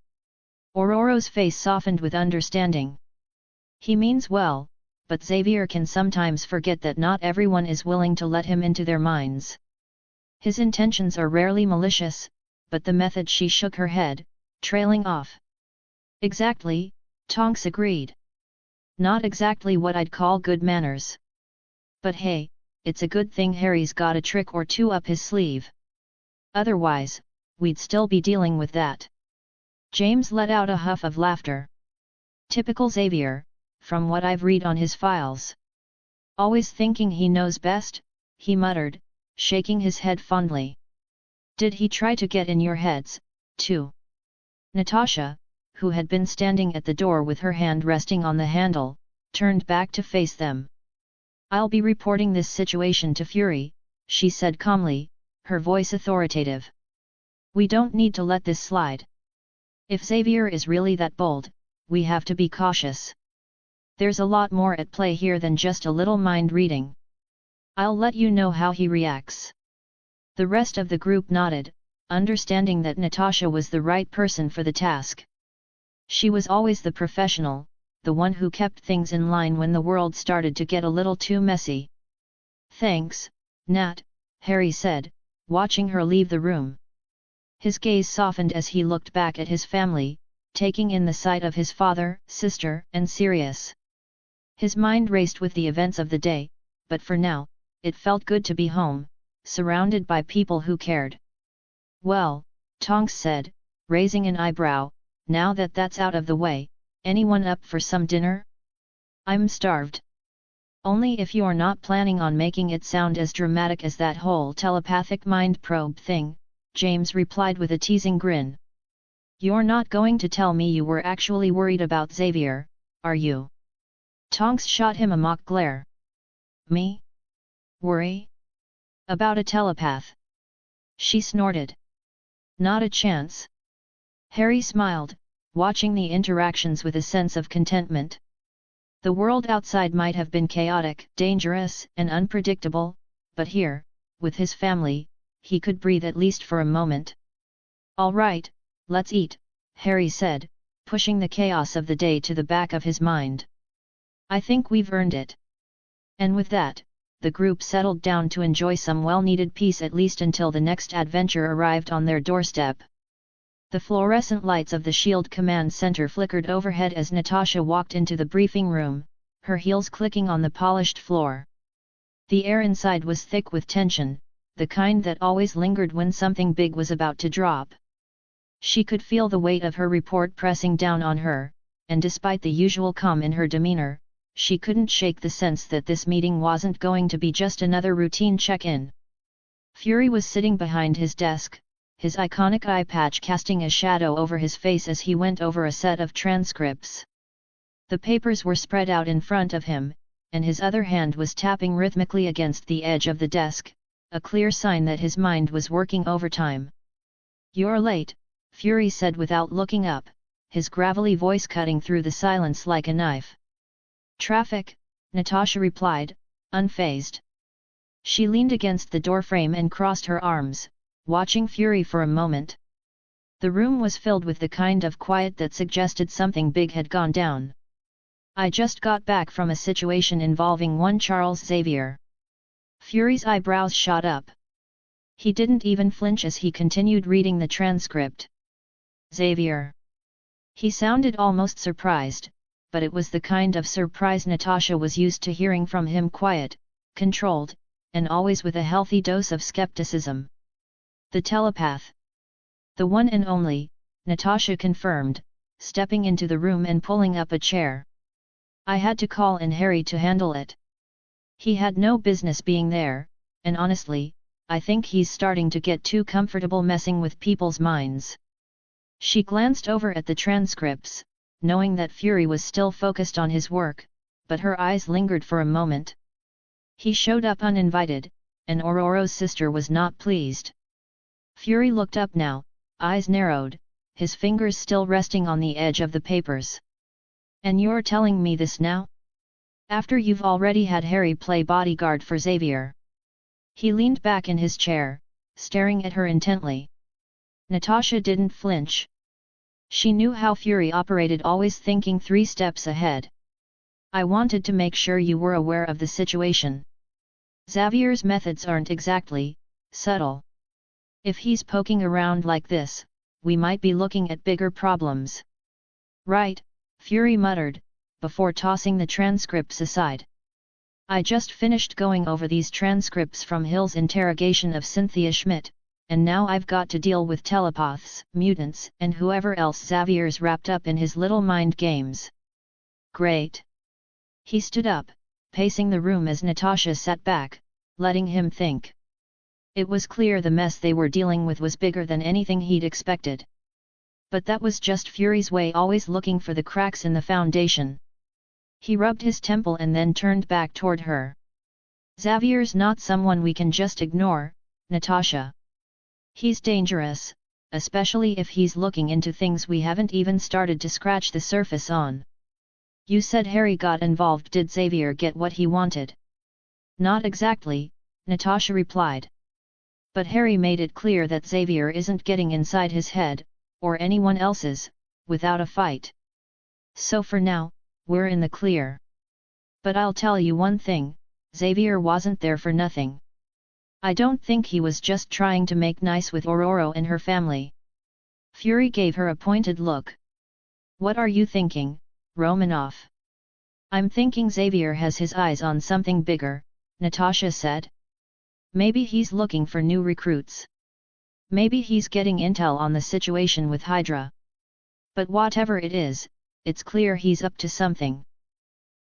Ororo's face softened with understanding. "He means well, but Xavier can sometimes forget that not everyone is willing to let him into their minds. His intentions are rarely malicious, but the method..." She shook her head, trailing off. "Exactly," Tonks agreed. "Not exactly what I'd call good manners. But hey, it's a good thing Harry's got a trick or two up his sleeve. Otherwise, we'd still be dealing with that." James let out a huff of laughter. "Typical Xavier, from what I've read on his files. Always thinking he knows best," he muttered, shaking his head fondly. "Did he try to get in your heads, too?" Natasha, who had been standing at the door with her hand resting on the handle, turned back to face them. "I'll be reporting this situation to Fury," she said calmly, her voice authoritative. "We don't need to let this slide. If Xavier is really that bold, we have to be cautious. There's a lot more at play here than just a little mind reading. I'll let you know how he reacts." The rest of the group nodded, understanding that Natasha was the right person for the task. She was always the professional, the one who kept things in line when the world started to get a little too messy. "Thanks, Nat," Harry said, watching her leave the room. His gaze softened as he looked back at his family, taking in the sight of his father, sister, and Sirius. His mind raced with the events of the day, but for now, it felt good to be home, surrounded by people who cared. "Well," Tonks said, raising an eyebrow, "now that that's out of the way, anyone up for some dinner? I'm starved." "Only if you're not planning on making it sound as dramatic as that whole telepathic mind probe thing," James replied with a teasing grin. "You're not going to tell me you were actually worried about Xavier, are you?" Tonks shot him a mock glare. "Me? Worry? About a telepath?" She snorted. "Not a chance." Harry smiled, watching the interactions with a sense of contentment. The world outside might have been chaotic, dangerous, and unpredictable, but here, with his family, he could breathe at least for a moment. "All right, let's eat," Harry said, pushing the chaos of the day to the back of his mind. "I think we've earned it." And with that, the group settled down to enjoy some well-needed peace at least until the next adventure arrived on their doorstep. The fluorescent lights of the SHIELD command center flickered overhead as Natasha walked into the briefing room, her heels clicking on the polished floor. The air inside was thick with tension, the kind that always lingered when something big was about to drop. She could feel the weight of her report pressing down on her, and despite the usual calm in her demeanor, she couldn't shake the sense that this meeting wasn't going to be just another routine check-in. Fury was sitting behind his desk, his iconic eye patch casting a shadow over his face as he went over a set of transcripts. The papers were spread out in front of him, and his other hand was tapping rhythmically against the edge of the desk, a clear sign that his mind was working overtime. "You're late," Fury said without looking up, his gravelly voice cutting through the silence like a knife. "Traffic," Natasha replied, unfazed. She leaned against the doorframe and crossed her arms, watching Fury for a moment. The room was filled with the kind of quiet that suggested something big had gone down. "I just got back from a situation involving one Charles Xavier." Fury's eyebrows shot up. He didn't even flinch as he continued reading the transcript. "Xavier." He sounded almost surprised, but it was the kind of surprise Natasha was used to hearing from him, quiet, controlled, and always with a healthy dose of skepticism. "The telepath." "The one and only," Natasha confirmed, stepping into the room and pulling up a chair. "I had to call in Harry to handle it. He had no business being there, and honestly, I think he's starting to get too comfortable messing with people's minds." She glanced over at the transcripts, knowing that Fury was still focused on his work, but her eyes lingered for a moment. He showed up uninvited, and Ororo's sister was not pleased. Fury looked up now, eyes narrowed, his fingers still resting on the edge of the papers. "And you're telling me this now? After you've already had Harry play bodyguard for Xavier?" He leaned back in his chair, staring at her intently. Natasha didn't flinch. She knew how Fury operated, always thinking 3 steps ahead. "I wanted to make sure you were aware of the situation. Xavier's methods aren't exactly subtle. If he's poking around like this, we might be looking at bigger problems." "Right," Fury muttered, before tossing the transcripts aside. "I just finished going over these transcripts from Hill's interrogation of Cynthia Schmidt, and now I've got to deal with telepaths, mutants, and whoever else Xavier's wrapped up in his little mind games." "Great." He stood up, pacing the room as Natasha sat back, letting him think. It was clear the mess they were dealing with was bigger than anything he'd expected. But that was just Fury's way, always looking for the cracks in the foundation. He rubbed his temple and then turned back toward her. "Xavier's not someone we can just ignore, Natasha. He's dangerous, especially if he's looking into things we haven't even started to scratch the surface on." "You said Harry got involved. Did Xavier get what he wanted?" "Not exactly," Natasha replied. "But Harry made it clear that Xavier isn't getting inside his head, or anyone else's, without a fight. So for now, we're in the clear. But I'll tell you one thing, Xavier wasn't there for nothing. I don't think he was just trying to make nice with Ororo and her family." Fury gave her a pointed look. "What are you thinking, Romanoff?" "I'm thinking Xavier has his eyes on something bigger," Natasha said. "Maybe he's looking for new recruits. Maybe he's getting intel on the situation with Hydra. But whatever it is, it's clear he's up to something.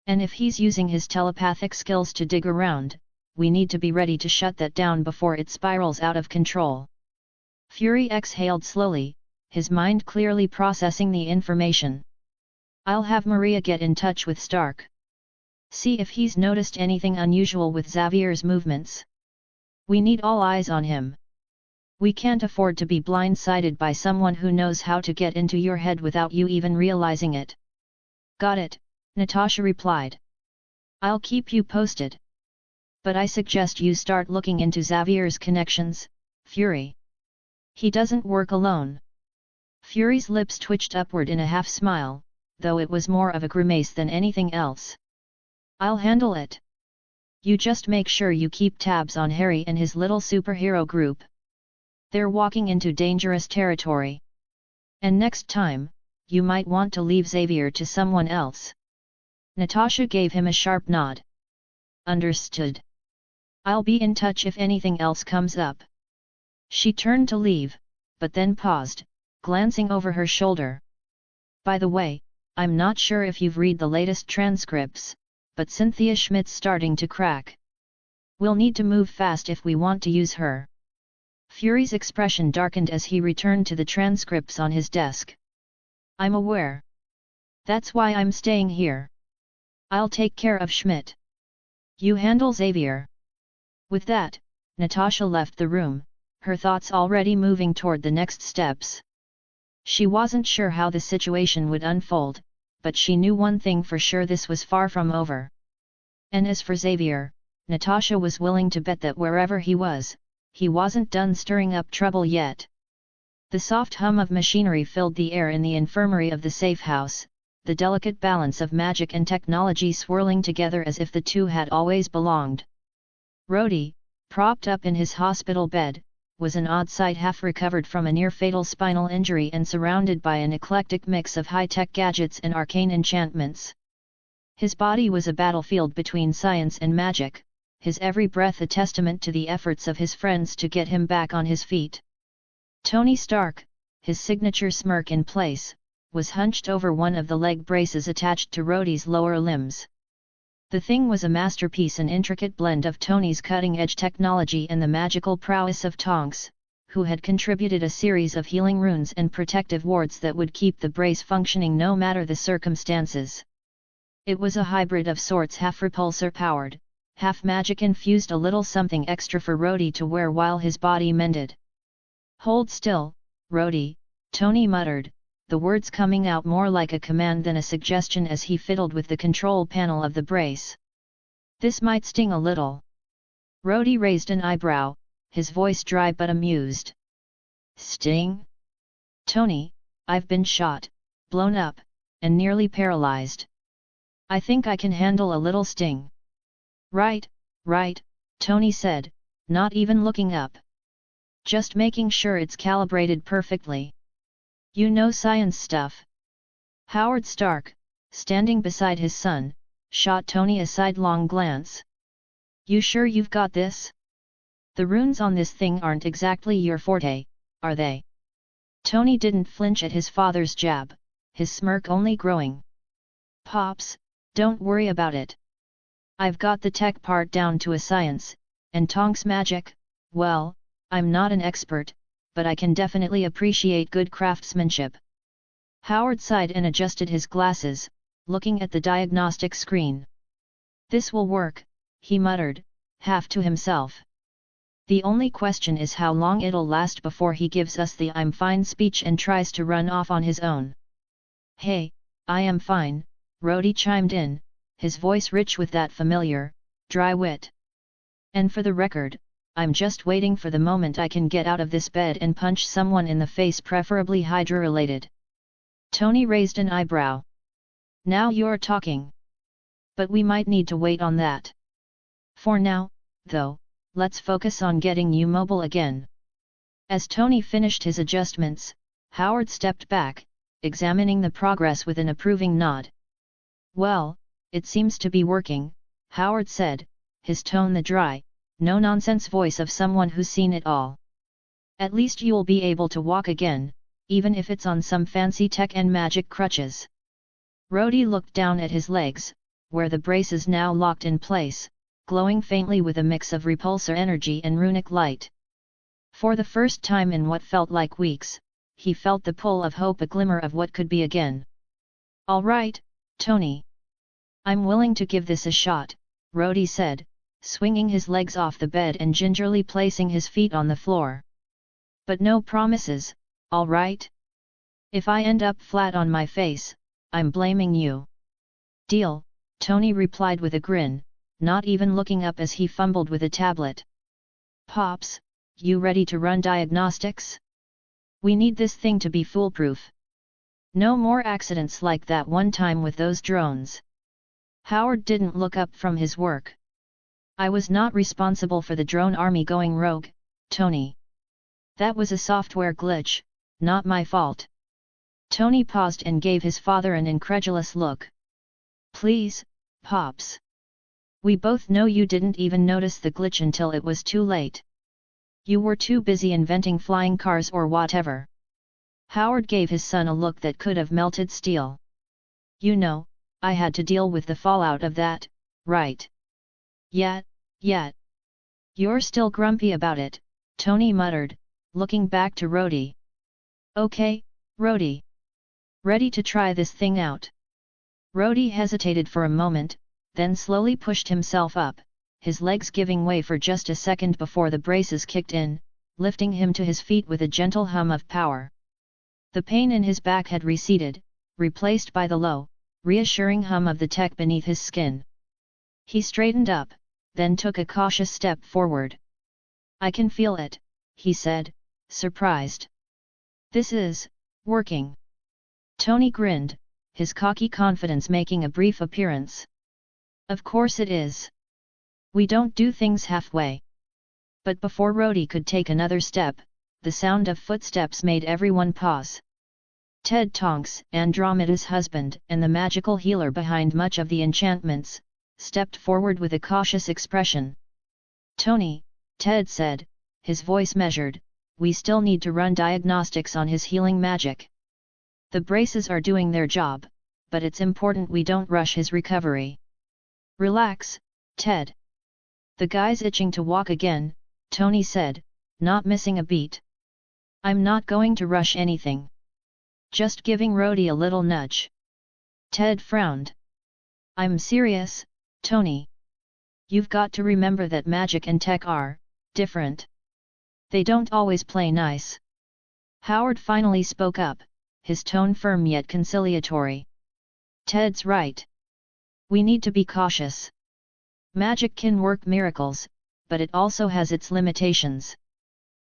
And if he's using his telepathic skills to dig around, we need to be ready to shut that down before it spirals out of control." Fury exhaled slowly, his mind clearly processing the information. "I'll have Maria get in touch with Stark. See if he's noticed anything unusual with Xavier's movements. We need all eyes on him. We can't afford to be blindsided by someone who knows how to get into your head without you even realizing it." "Got it," Natasha replied. "I'll keep you posted. But I suggest you start looking into Xavier's connections, Fury. He doesn't work alone." Fury's lips twitched upward in a half-smile, though it was more of a grimace than anything else. "I'll handle it. You just make sure you keep tabs on Harry and his little superhero group. They're walking into dangerous territory. And next time, you might want to leave Xavier to someone else." Natasha gave him a sharp nod. "Understood. I'll be in touch if anything else comes up." She turned to leave, but then paused, glancing over her shoulder. "By the way, I'm not sure if you've read the latest transcripts, but Cynthia Schmidt's starting to crack. We'll need to move fast if we want to use her." Fury's expression darkened as he returned to the transcripts on his desk. I'm aware. That's why I'm staying here. I'll take care of Schmidt. You handle Xavier. With that, Natasha left the room, her thoughts already moving toward the next steps. She wasn't sure how the situation would unfold, but she knew one thing for sure: this was far from over. And as for Xavier, Natasha was willing to bet that wherever he wasn't done stirring up trouble yet. The soft hum of machinery filled the air in the infirmary of the safe house, the delicate balance of magic and technology swirling together as if the two had always belonged. Rhodey, propped up in his hospital bed, was an odd sight, half recovered from a near-fatal spinal injury and surrounded by an eclectic mix of high-tech gadgets and arcane enchantments. His body was a battlefield between science and magic, his every breath a testament to the efforts of his friends to get him back on his feet. Tony Stark, his signature smirk in place, was hunched over one of the leg braces attached to Rhodey's lower limbs. The thing was a masterpiece, an intricate blend of Tony's cutting-edge technology and the magical prowess of Tonks, who had contributed a series of healing runes and protective wards that would keep the brace functioning no matter the circumstances. It was a hybrid of sorts, half repulsor-powered, half magic-infused, a little something extra for Rhodey to wear while his body mended. "Hold still, Rhodey," Tony muttered, the words coming out more like a command than a suggestion as he fiddled with the control panel of the brace. "This might sting a little." Rhodey raised an eyebrow, his voice dry but amused. "Sting? Tony, I've been shot, blown up, and nearly paralyzed. I think I can handle a little sting." Right, Tony said, not even looking up. "Just making sure it's calibrated perfectly. You know science stuff." Howard Stark, standing beside his son, shot Tony a sidelong glance. "You sure you've got this? The runes on this thing aren't exactly your forte, are they?" Tony didn't flinch at his father's jab, his smirk only growing. "Pops, don't worry about it. I've got the tech part down to a science, and Tonks magic, well, I'm not an expert, but I can definitely appreciate good craftsmanship." Howard sighed and adjusted his glasses, looking at the diagnostic screen. "This will work," he muttered, half to himself. "The only question is how long it'll last before he gives us the 'I'm fine' speech and tries to run off on his own." "Hey, I am fine," Rhodey chimed in, his voice rich with that familiar, dry wit. "And for the record, I'm just waiting for the moment I can get out of this bed and punch someone in the face, preferably Hydra-related." Tony raised an eyebrow. "Now you're talking. But we might need to wait on that. For now, though, let's focus on getting you mobile again." As Tony finished his adjustments, Howard stepped back, examining the progress with an approving nod. "Well, it seems to be working," Howard said, his tone the dry, no-nonsense voice of someone who's seen it all. "At least you'll be able to walk again, even if it's on some fancy tech and magic crutches." Rhodey looked down at his legs, where the braces now locked in place, glowing faintly with a mix of repulsor energy and runic light. For the first time in what felt like weeks, he felt the pull of hope, a glimmer of what could be again. "All right, Tony. I'm willing to give this a shot," Rhodey said, swinging his legs off the bed and gingerly placing his feet on the floor. "But no promises, all right? If I end up flat on my face, I'm blaming you." "Deal," Tony replied with a grin, not even looking up as he fumbled with a tablet. "Pops, you ready to run diagnostics? We need this thing to be foolproof. No more accidents like that one time with those drones." Howard didn't look up from his work. "I was not responsible for the drone army going rogue, Tony. That was a software glitch, not my fault." Tony paused and gave his father an incredulous look. "Please, Pops. We both know you didn't even notice the glitch until it was too late. You were too busy inventing flying cars or whatever." Howard gave his son a look that could have melted steel. "You know, I had to deal with the fallout of that, right?" Yet. You're still grumpy about it," Tony muttered, looking back to Rhodey. Okay, Rhodey. Ready to try this thing out? Rhodey hesitated for a moment, then slowly pushed himself up, his legs giving way for just a second before the braces kicked in, lifting him to his feet with a gentle hum of power. The pain in his back had receded, replaced by the low, reassuring hum of the tech beneath his skin. He straightened up, then took a cautious step forward. I can feel it, he said, surprised. This is working. Tony grinned, his cocky confidence making a brief appearance. Of course it is. We don't do things halfway. But before Rhodey could take another step, the sound of footsteps made everyone pause. Ted Tonks, Andromeda's husband and the magical healer behind much of the enchantments, stepped forward with a cautious expression. Tony, Ted said, his voice measured, we still need to run diagnostics on his healing magic. The braces are doing their job, but it's important we don't rush his recovery. Relax, Ted. The guy's itching to walk again, Tony said, not missing a beat. I'm not going to rush anything. Just giving Rhodey a little nudge. Ted frowned. I'm serious, Tony. You've got to remember that magic and tech are different. They don't always play nice. Howard finally spoke up, his tone firm yet conciliatory. Ted's right. We need to be cautious. Magic can work miracles, but it also has its limitations.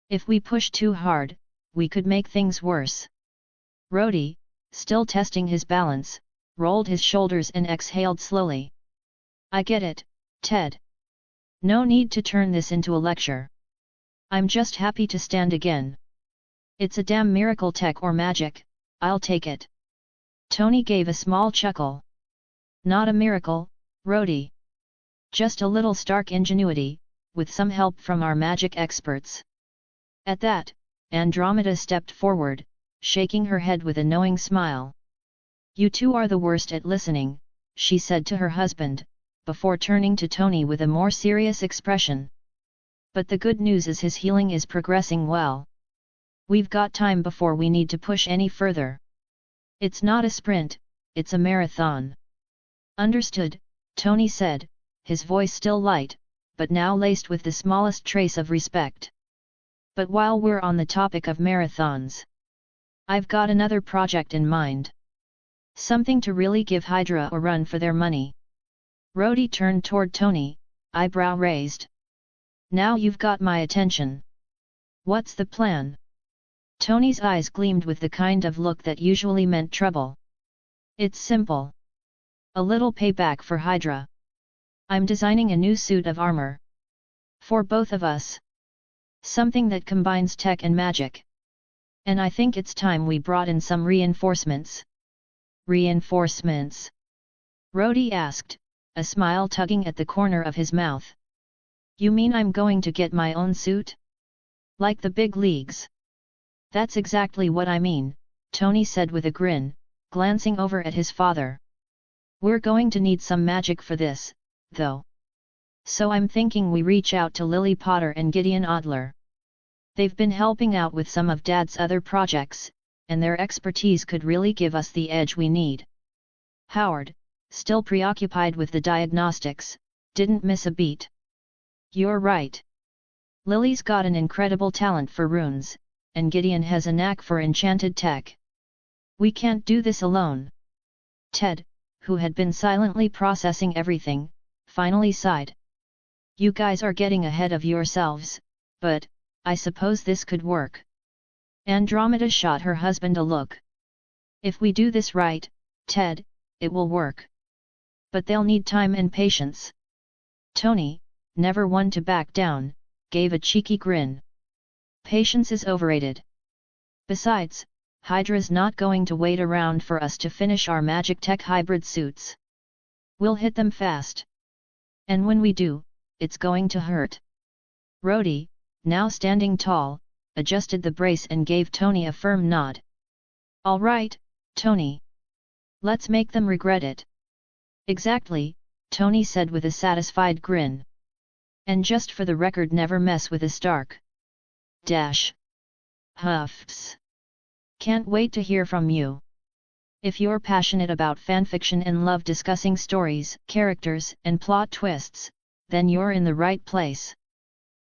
If we push too hard, we could make things worse. Rhodey, still testing his balance, rolled his shoulders and exhaled slowly. I get it, Ted. No need to turn this into a lecture. I'm just happy to stand again. It's a damn miracle, tech or magic, I'll take it. Tony gave a small chuckle. Not a miracle, Rhodey. Just a little stark ingenuity, with some help from our magic experts. At that, Andromeda stepped forward, shaking her head with a knowing smile. You two are the worst at listening, she said to her husband, before turning to Tony with a more serious expression. But the good news is his healing is progressing well. We've got time before we need to push any further. It's not a sprint, it's a marathon. Understood, Tony said, his voice still light, but now laced with the smallest trace of respect. But while we're on the topic of marathons, I've got another project in mind. Something to really give Hydra a run for their money. Rhodey turned toward Tony, eyebrow raised. Now you've got my attention. What's the plan? Tony's eyes gleamed with the kind of look that usually meant trouble. It's simple. A little payback for Hydra. I'm designing a new suit of armor. For both of us. Something that combines tech and magic. And I think it's time we brought in some reinforcements. Reinforcements? Rhodey asked, a smile tugging at the corner of his mouth. You mean I'm going to get my own suit? Like the big leagues? That's exactly what I mean, Tony said with a grin, glancing over at his father. We're going to need some magic for this, though. So I'm thinking we reach out to Lily Potter and Gideon Adler. They've been helping out with some of Dad's other projects, and their expertise could really give us the edge we need. Howard, still preoccupied with the diagnostics, didn't miss a beat. You're right. Lily's got an incredible talent for runes, and Gideon has a knack for enchanted tech. We can't do this alone. Ted, who had been silently processing everything, finally sighed. You guys are getting ahead of yourselves, but I suppose this could work. Andromeda shot her husband a look. If we do this right, Ted, it will work. But they'll need time and patience. Tony, never one to back down, gave a cheeky grin. Patience is overrated. Besides, Hydra's not going to wait around for us to finish our magic tech hybrid suits. We'll hit them fast. And when we do, it's going to hurt. Rhodey, now standing tall, adjusted the brace and gave Tony a firm nod. All right, Tony. Let's make them regret it. Exactly, Tony said with a satisfied grin. And just for the record, never mess with a Stark. Dash. Huffs. Can't wait to hear from you. If you're passionate about fanfiction and love discussing stories, characters, and plot twists, then you're in the right place.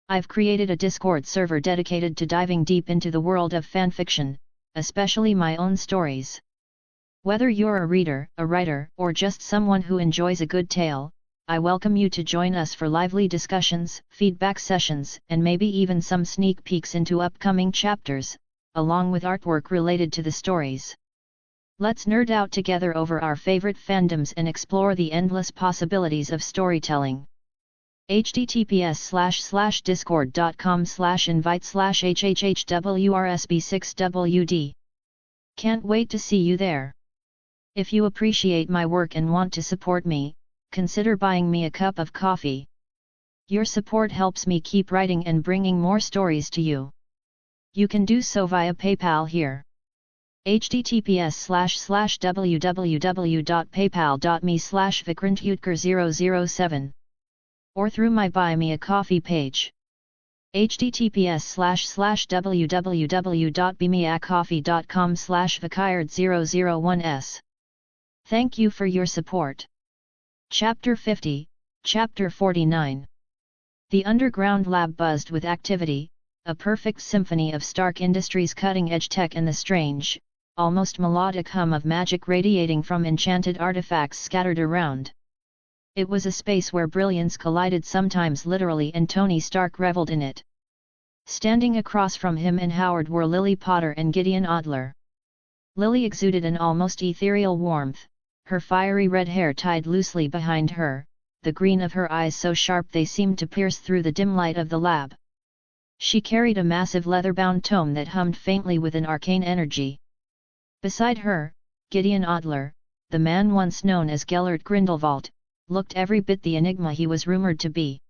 I've created a Discord server dedicated to diving deep into the world of fanfiction, especially my own stories. Whether you're a reader, a writer, or just someone who enjoys a good tale, I welcome you to join us for lively discussions, feedback sessions, and maybe even some sneak peeks into upcoming chapters, along with artwork related to the stories. Let's nerd out together over our favorite fandoms and explore the endless possibilities of storytelling. https://discord.com/invite/hhhwrsb6wd. Can't wait to see you there. If you appreciate my work and want to support me, consider buying me a cup of coffee. Your support helps me keep writing and bringing more stories to you. You can do so via PayPal here. https://www.paypal.me/vikrantutker007 or through my Buy Me a Coffee page. https://www.bemeacoffee.com/vikard001s. Thank you for your support. Chapter 50, Chapter 49. The underground lab buzzed with activity, a perfect symphony of Stark Industries' cutting-edge tech and the strange, almost melodic hum of magic radiating from enchanted artifacts scattered around. It was a space where brilliance collided, sometimes literally, and Tony Stark reveled in it. Standing across from him and Howard were Lily Potter and Gideon Adler. Lily exuded an almost ethereal warmth, her fiery red hair tied loosely behind her, the green of her eyes so sharp they seemed to pierce through the dim light of the lab. She carried a massive leather-bound tome that hummed faintly with an arcane energy. Beside her, Gideon Adler, the man once known as Gellert Grindelwald, looked every bit the enigma he was rumored to be.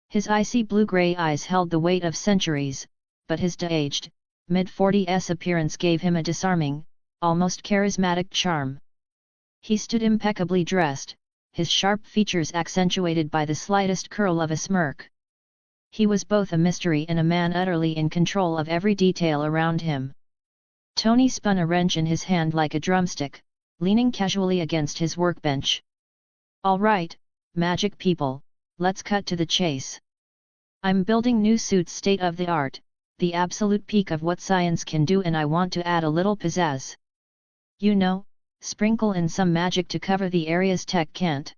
His icy blue-grey eyes held the weight of centuries, but his de-aged, mid-40s appearance gave him a disarming, almost charismatic charm. He stood impeccably dressed, his sharp features accentuated by the slightest curl of a smirk. He was both a mystery and a man utterly in control of every detail around him. Tony spun a wrench in his hand like a drumstick, leaning casually against his workbench. "All right, magic people, let's cut to the chase. I'm building new suits state-of-the-art, the absolute peak of what science can do, and I want to add a little pizzazz. You know, sprinkle in some magic to cover the areas tech can't.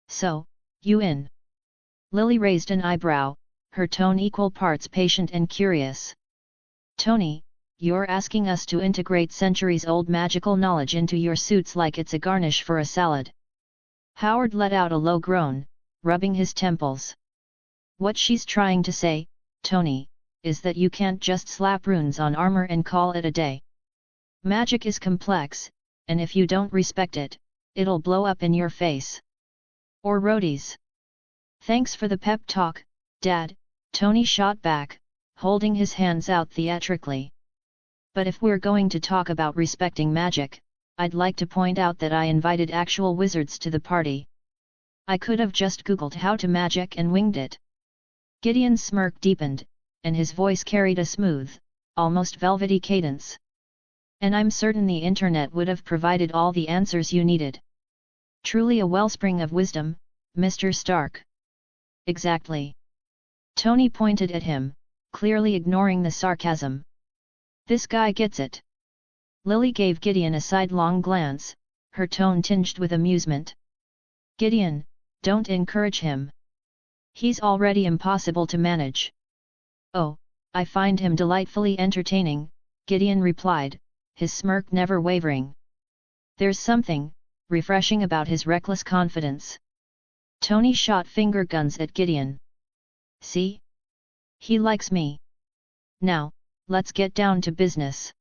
So, you in?" Lily raised an eyebrow, her tone equal parts patient and curious. "Tony, you're asking us to integrate centuries-old magical knowledge into your suits like it's a garnish for a salad." Howard let out a low groan, rubbing his temples. "What she's trying to say, Tony, is that you can't just slap runes on armor and call it a day. Magic is complex, and if you don't respect it, it'll blow up in your face. Or roadies." "Thanks for the pep talk, Dad," Tony shot back, holding his hands out theatrically. "But if we're going to talk about respecting magic, I'd like to point out that I invited actual wizards to the party. I could have just Googled how to magic and winged it." Gideon's smirk deepened, and his voice carried a smooth, almost velvety cadence. "And I'm certain the internet would have provided all the answers you needed. Truly a wellspring of wisdom, Mr. Stark." "Exactly." Tony pointed at him, clearly ignoring the sarcasm. "This guy gets it." Lily gave Gideon a sidelong glance, her tone tinged with amusement. "Gideon, don't encourage him. He's already impossible to manage." "Oh, I find him delightfully entertaining," Gideon replied, his smirk never wavering. "There's something refreshing about his reckless confidence." Tony shot finger guns at Gideon. "See? He likes me. Now, let's get down to business.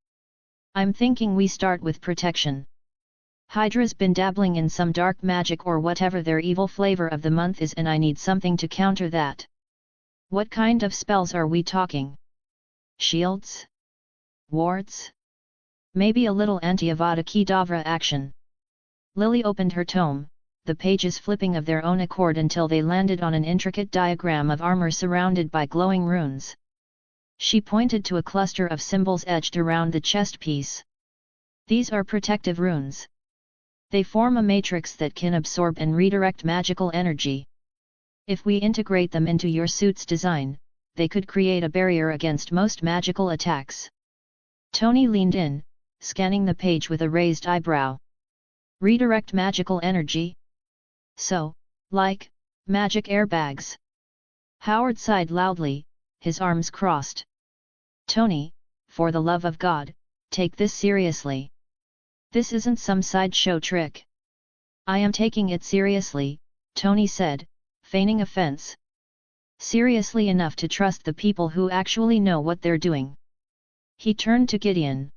I'm thinking we start with protection. Hydra's been dabbling in some dark magic or whatever their evil flavor of the month is, and I need something to counter that. What kind of spells are we talking? Shields? Wards? Maybe a little anti-Avada Kedavra action." Lily opened her tome, the pages flipping of their own accord until they landed on an intricate diagram of armor surrounded by glowing runes. She pointed to a cluster of symbols etched around the chest piece. These are protective runes. They form a matrix that can absorb and redirect magical energy. If we integrate them into your suit's design, they could create a barrier against most magical attacks. Tony leaned in, scanning the page with a raised eyebrow. Redirect magical energy? So, like, magic airbags. Howard sighed loudly, his arms crossed. Tony, for the love of God, take this seriously. This isn't some sideshow trick. I am taking it seriously, Tony said, feigning offense. Seriously enough to trust the people who actually know what they're doing. He turned to Gideon.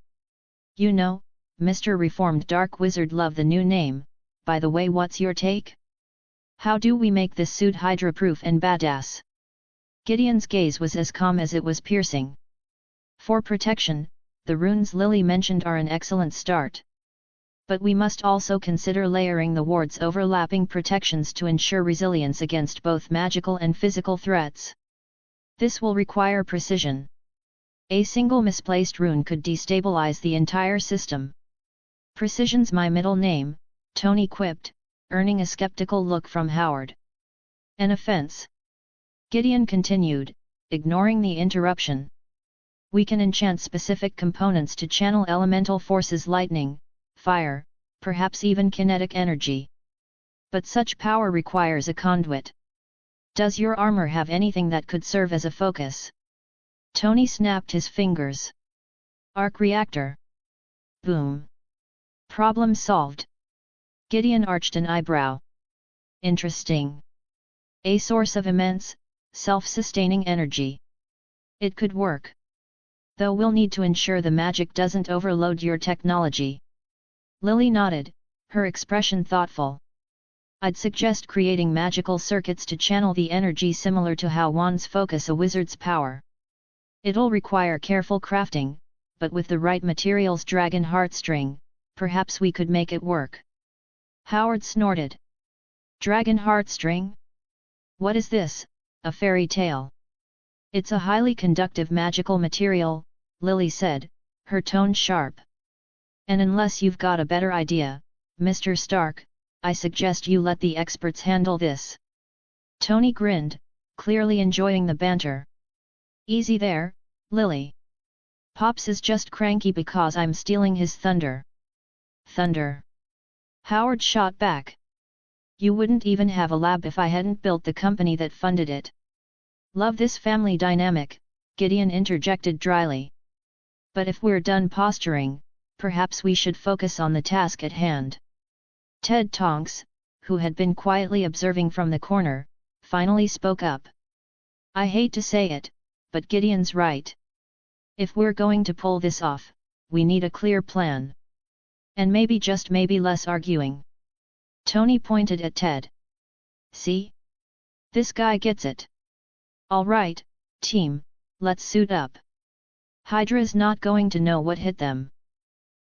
You know, Mr. Reformed Dark Wizard, love the new name. By the way, what's your take? How do we make this suit Hydra-proof and badass? Gideon's gaze was as calm as it was piercing. For protection, the runes Lily mentioned are an excellent start. But we must also consider layering the ward's overlapping protections to ensure resilience against both magical and physical threats. This will require precision. A single misplaced rune could destabilize the entire system. Precision's my middle name, Tony quipped, earning a skeptical look from Howard. An offense? Gideon continued, ignoring the interruption. We can enchant specific components to channel elemental forces, lightning, fire, perhaps even kinetic energy. But such power requires a conduit. Does your armor have anything that could serve as a focus? Tony snapped his fingers. Arc reactor. Boom. Problem solved. Gideon arched an eyebrow. Interesting. A source of immense, self-sustaining energy. It could work. Though we'll need to ensure the magic doesn't overload your technology. Lily nodded, her expression thoughtful. I'd suggest creating magical circuits to channel the energy similar to how wands focus a wizard's power. It'll require careful crafting, but with the right materials, dragon heartstring, perhaps we could make it work. Howard snorted. Dragon heartstring? What is this, a fairy tale? It's a highly conductive magical material, Lily said, her tone sharp. And unless you've got a better idea, Mr. Stark, I suggest you let the experts handle this. Tony grinned, clearly enjoying the banter. Easy there, Lily. Pops is just cranky because I'm stealing his thunder. Thunder? Howard shot back. You wouldn't even have a lab if I hadn't built the company that funded it. Love this family dynamic, Gideon interjected dryly. But if we're done posturing, perhaps we should focus on the task at hand. Ted Tonks, who had been quietly observing from the corner, finally spoke up. I hate to say it, but Gideon's right. If we're going to pull this off, we need a clear plan. And maybe, just maybe, less arguing. Tony pointed at Ted. See? This guy gets it. All right, team, let's suit up. Hydra's not going to know what hit them.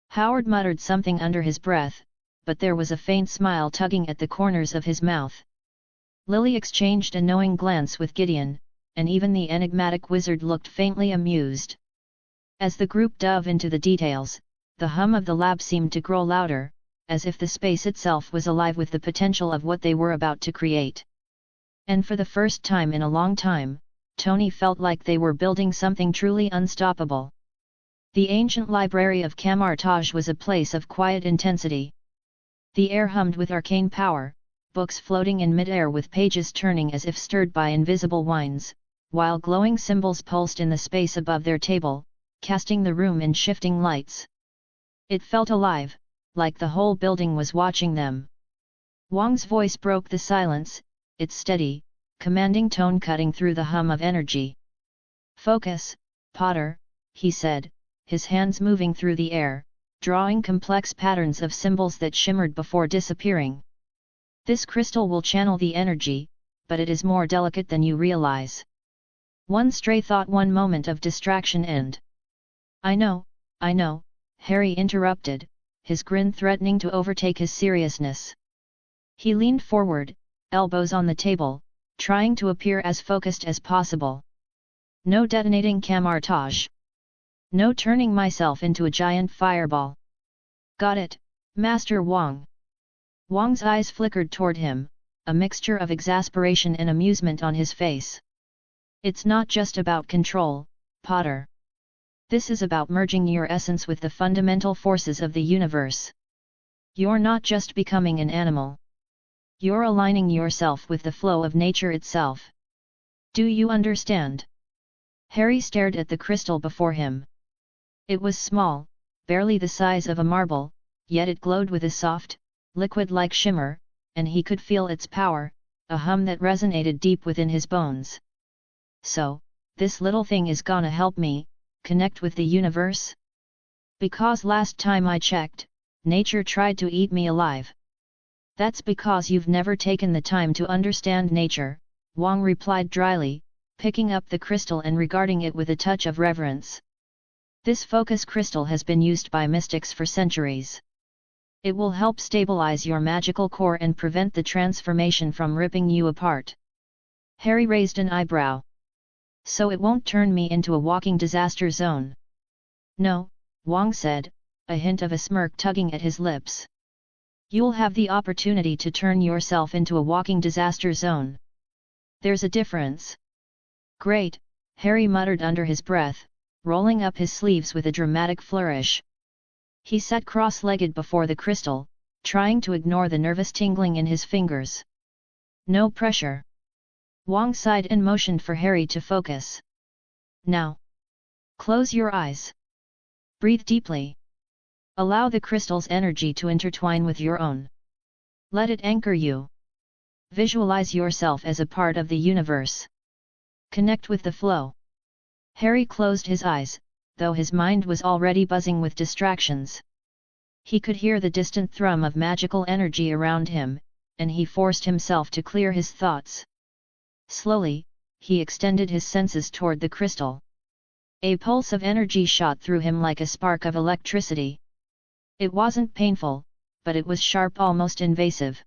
Howard muttered something under his breath, but there was a faint smile tugging at the corners of his mouth. Lily exchanged a knowing glance with Gideon, and even the enigmatic wizard looked faintly amused. As the group dove into the details, the hum of the lab seemed to grow louder, as if the space itself was alive with the potential of what they were about to create. And for the first time in a long time, Tony felt like they were building something truly unstoppable. The ancient library of Camartage was a place of quiet intensity. The air hummed with arcane power, books floating in mid-air with pages turning as if stirred by invisible winds, while glowing symbols pulsed in the space above their table, casting the room in shifting lights. It felt alive, like the whole building was watching them. Wang's voice broke the silence, its steady, commanding tone cutting through the hum of energy. Focus, Potter, he said, his hands moving through the air, drawing complex patterns of symbols that shimmered before disappearing. This crystal will channel the energy, but it is more delicate than you realize. One stray thought, one moment of distraction, and... I know, Harry interrupted, his grin threatening to overtake his seriousness. He leaned forward, elbows on the table, trying to appear as focused as possible. No detonating camouflage. No turning myself into a giant fireball. Got it, Master Wang. Wang's eyes flickered toward him, a mixture of exasperation and amusement on his face. It's not just about control, Potter. This is about merging your essence with the fundamental forces of the universe. You're not just becoming an animal. You're aligning yourself with the flow of nature itself. Do you understand? Harry stared at the crystal before him. It was small, barely the size of a marble, yet it glowed with a soft, liquid-like shimmer, and he could feel its power, a hum that resonated deep within his bones. So, this little thing is gonna help me connect with the universe? Because last time I checked, nature tried to eat me alive. That's because you've never taken the time to understand nature, Wang replied dryly, picking up the crystal and regarding it with a touch of reverence. This focus crystal has been used by mystics for centuries. It will help stabilize your magical core and prevent the transformation from ripping you apart. Harry raised an eyebrow. So it won't turn me into a walking disaster zone? No, Wang said, a hint of a smirk tugging at his lips. You'll have the opportunity to turn yourself into a walking disaster zone. There's a difference. Great, Harry muttered under his breath, rolling up his sleeves with a dramatic flourish. He sat cross-legged before the crystal, trying to ignore the nervous tingling in his fingers. No pressure. Wang sighed and motioned for Harry to focus. Now. Close your eyes. Breathe deeply. Allow the crystal's energy to intertwine with your own. Let it anchor you. Visualize yourself as a part of the universe. Connect with the flow. Harry closed his eyes, though his mind was already buzzing with distractions. He could hear the distant thrum of magical energy around him, and he forced himself to clear his thoughts. Slowly, he extended his senses toward the crystal. A pulse of energy shot through him like a spark of electricity. It wasn't painful, but it was sharp, almost invasive.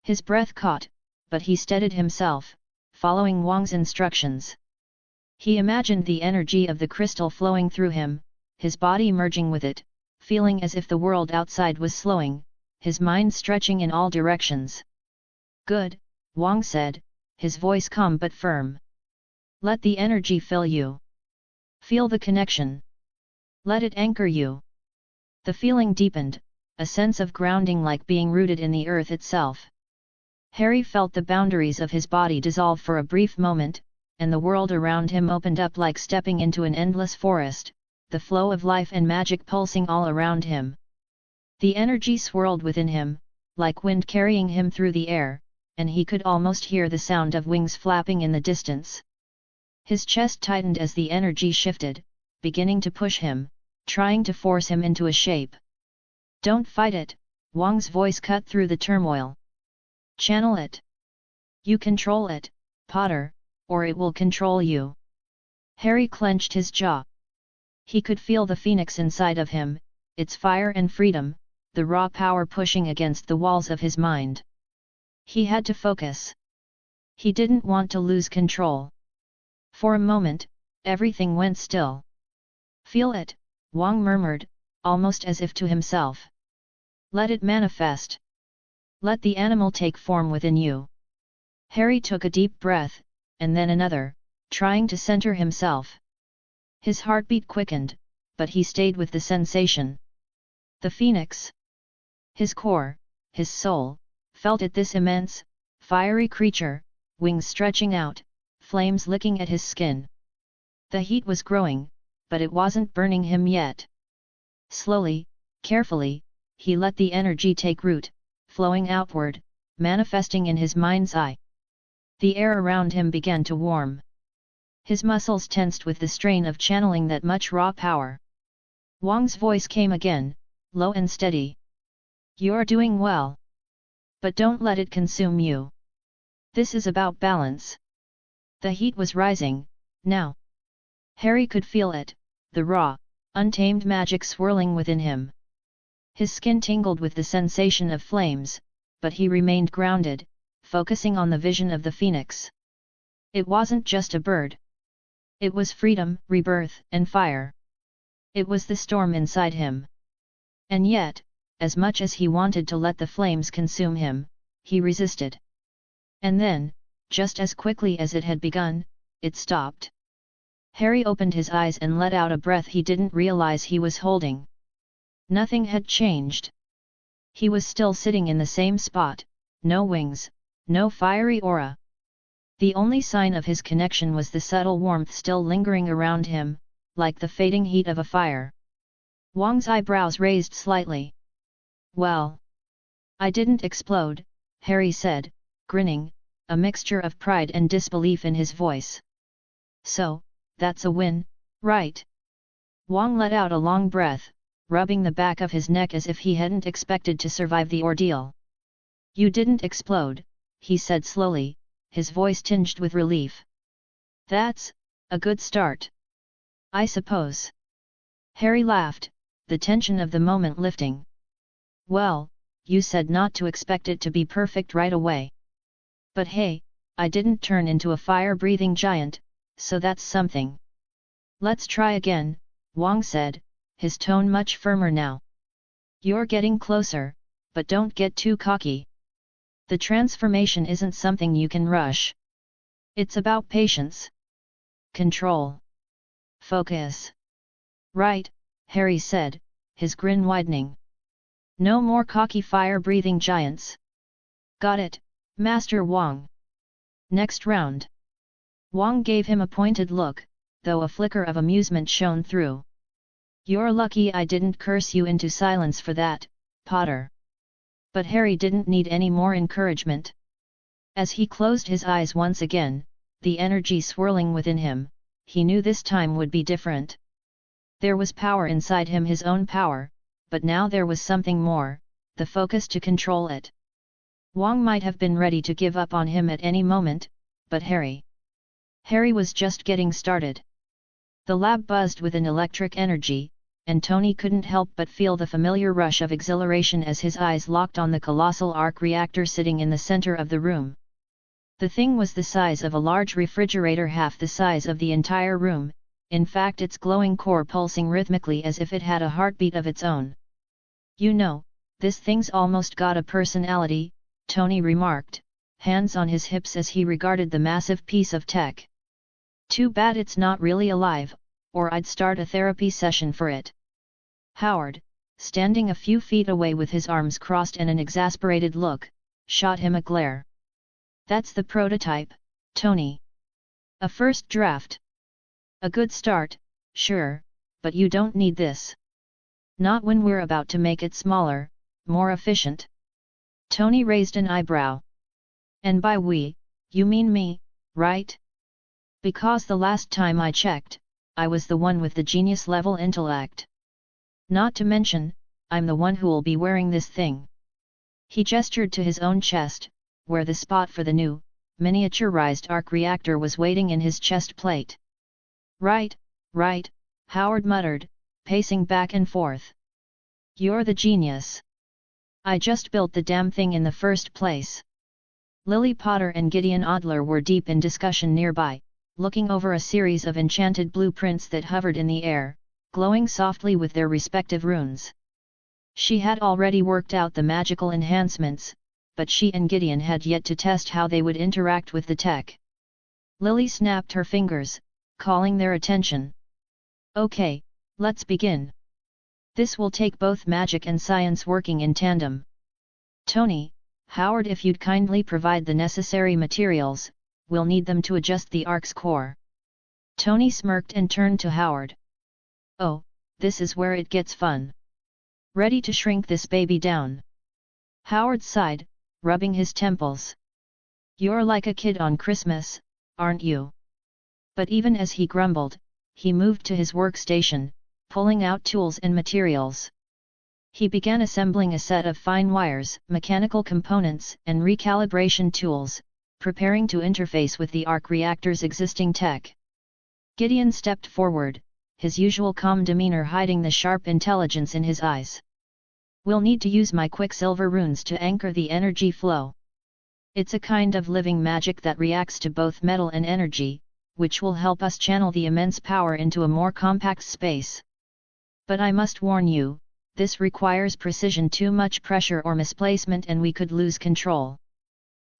His breath caught, but he steadied himself, following Wang's instructions. He imagined the energy of the crystal flowing through him, his body merging with it, feeling as if the world outside was slowing, his mind stretching in all directions. Good, Wang said, his voice calm but firm. Let the energy fill you. Feel the connection. Let it anchor you. The feeling deepened, a sense of grounding like being rooted in the earth itself. Harry felt the boundaries of his body dissolve for a brief moment, and the world around him opened up like stepping into an endless forest, the flow of life and magic pulsing all around him. The energy swirled within him, like wind carrying him through the air, and he could almost hear the sound of wings flapping in the distance. His chest tightened as the energy shifted, beginning to push him, trying to force him into a shape. Don't fight it, Wang's voice cut through the turmoil. Channel it. You control it, Potter, or it will control you. Harry clenched his jaw. He could feel the phoenix inside of him, its fire and freedom, the raw power pushing against the walls of his mind. He had to focus. He didn't want to lose control. For a moment, everything went still. Feel it, Wang murmured, almost as if to himself. Let it manifest. Let the animal take form within you. Harry took a deep breath, and then another, trying to center himself. His heartbeat quickened, but he stayed with the sensation. The phoenix. His core, his soul, felt it, this immense, fiery creature, wings stretching out, flames licking at his skin. The heat was growing, but it wasn't burning him yet. Slowly, carefully, he let the energy take root, flowing outward, manifesting in his mind's eye. The air around him began to warm. His muscles tensed with the strain of channeling that much raw power. Wang's voice came again, low and steady. You're doing well. But don't let it consume you. This is about balance. The heat was rising, now. Harry could feel it, the raw, untamed magic swirling within him. His skin tingled with the sensation of flames, but he remained grounded, focusing on the vision of the phoenix. It wasn't just a bird. It was freedom, rebirth, and fire. It was the storm inside him. And yet, as much as he wanted to let the flames consume him, he resisted. And then, just as quickly as it had begun, it stopped. Harry opened his eyes and let out a breath he didn't realize he was holding. Nothing had changed. He was still sitting in the same spot, no wings, no fiery aura. The only sign of his connection was the subtle warmth still lingering around him, like the fading heat of a fire. Wang's eyebrows raised slightly. "Well, I didn't explode," Harry said, grinning, a mixture of pride and disbelief in his voice. "So, that's a win, right?" Wang let out a long breath, rubbing the back of his neck as if he hadn't expected to survive the ordeal. "You didn't explode," he said slowly, his voice tinged with relief. "That's a good start, I suppose." Harry laughed, the tension of the moment lifting. "Well, you said not to expect it to be perfect right away. But hey, I didn't turn into a fire-breathing giant, so that's something." "Let's try again," Wang said, his tone much firmer now. "You're getting closer, but don't get too cocky. The transformation isn't something you can rush. It's about patience. Control. Focus." "Right," Harry said, his grin widening. "No more cocky fire-breathing giants." "Got it, Master Wang." "Next round." Wang gave him a pointed look, though a flicker of amusement shone through. "You're lucky I didn't curse you into silence for that, Potter." But Harry didn't need any more encouragement. As he closed his eyes once again, the energy swirling within him, he knew this time would be different. There was power inside him, his own power, but now there was something more, the focus to control it. Wang might have been ready to give up on him at any moment, but Harry was just getting started. The lab buzzed with an electric energy, and Tony couldn't help but feel the familiar rush of exhilaration as his eyes locked on the colossal arc reactor sitting in the center of the room. The thing was the size of a large refrigerator, half the size of the entire room, in fact its glowing core pulsing rhythmically as if it had a heartbeat of its own. "You know, this thing's almost got a personality," Tony remarked, hands on his hips as he regarded the massive piece of tech. "Too bad it's not really alive, or I'd start a therapy session for it." Howard, standing a few feet away with his arms crossed and an exasperated look, shot him a glare. "That's the prototype, Tony. A first draft. A good start, sure, but you don't need this. Not when we're about to make it smaller, more efficient." Tony raised an eyebrow. "And by we, you mean me, right? Because the last time I checked, I was the one with the genius-level intellect. Not to mention, I'm the one who'll be wearing this thing." He gestured to his own chest, where the spot for the new, miniaturized arc reactor was waiting in his chest plate. Right, Howard muttered, pacing back and forth. "You're the genius. I just built the damn thing in the first place." Lily Potter and Gideon Adler were deep in discussion nearby, looking over a series of enchanted blueprints that hovered in the air, glowing softly with their respective runes. She had already worked out the magical enhancements, but she and Gideon had yet to test how they would interact with the tech. Lily snapped her fingers, calling their attention. "Okay, let's begin. This will take both magic and science working in tandem. Tony, Howard, if you'd kindly provide the necessary materials, we'll need them to adjust the arc's core." Tony smirked and turned to Howard. "Oh, this is where it gets fun. Ready to shrink this baby down?" Howard sighed, rubbing his temples. "You're like a kid on Christmas, aren't you?" But even as he grumbled, he moved to his workstation, pulling out tools and materials. He began assembling a set of fine wires, mechanical components, and recalibration tools, preparing to interface with the arc reactor's existing tech. Gideon stepped forward, his usual calm demeanor hiding the sharp intelligence in his eyes. "We'll need to use my quicksilver runes to anchor the energy flow. It's a kind of living magic that reacts to both metal and energy, which will help us channel the immense power into a more compact space. But I must warn you, this requires precision. Too much pressure or misplacement and we could lose control.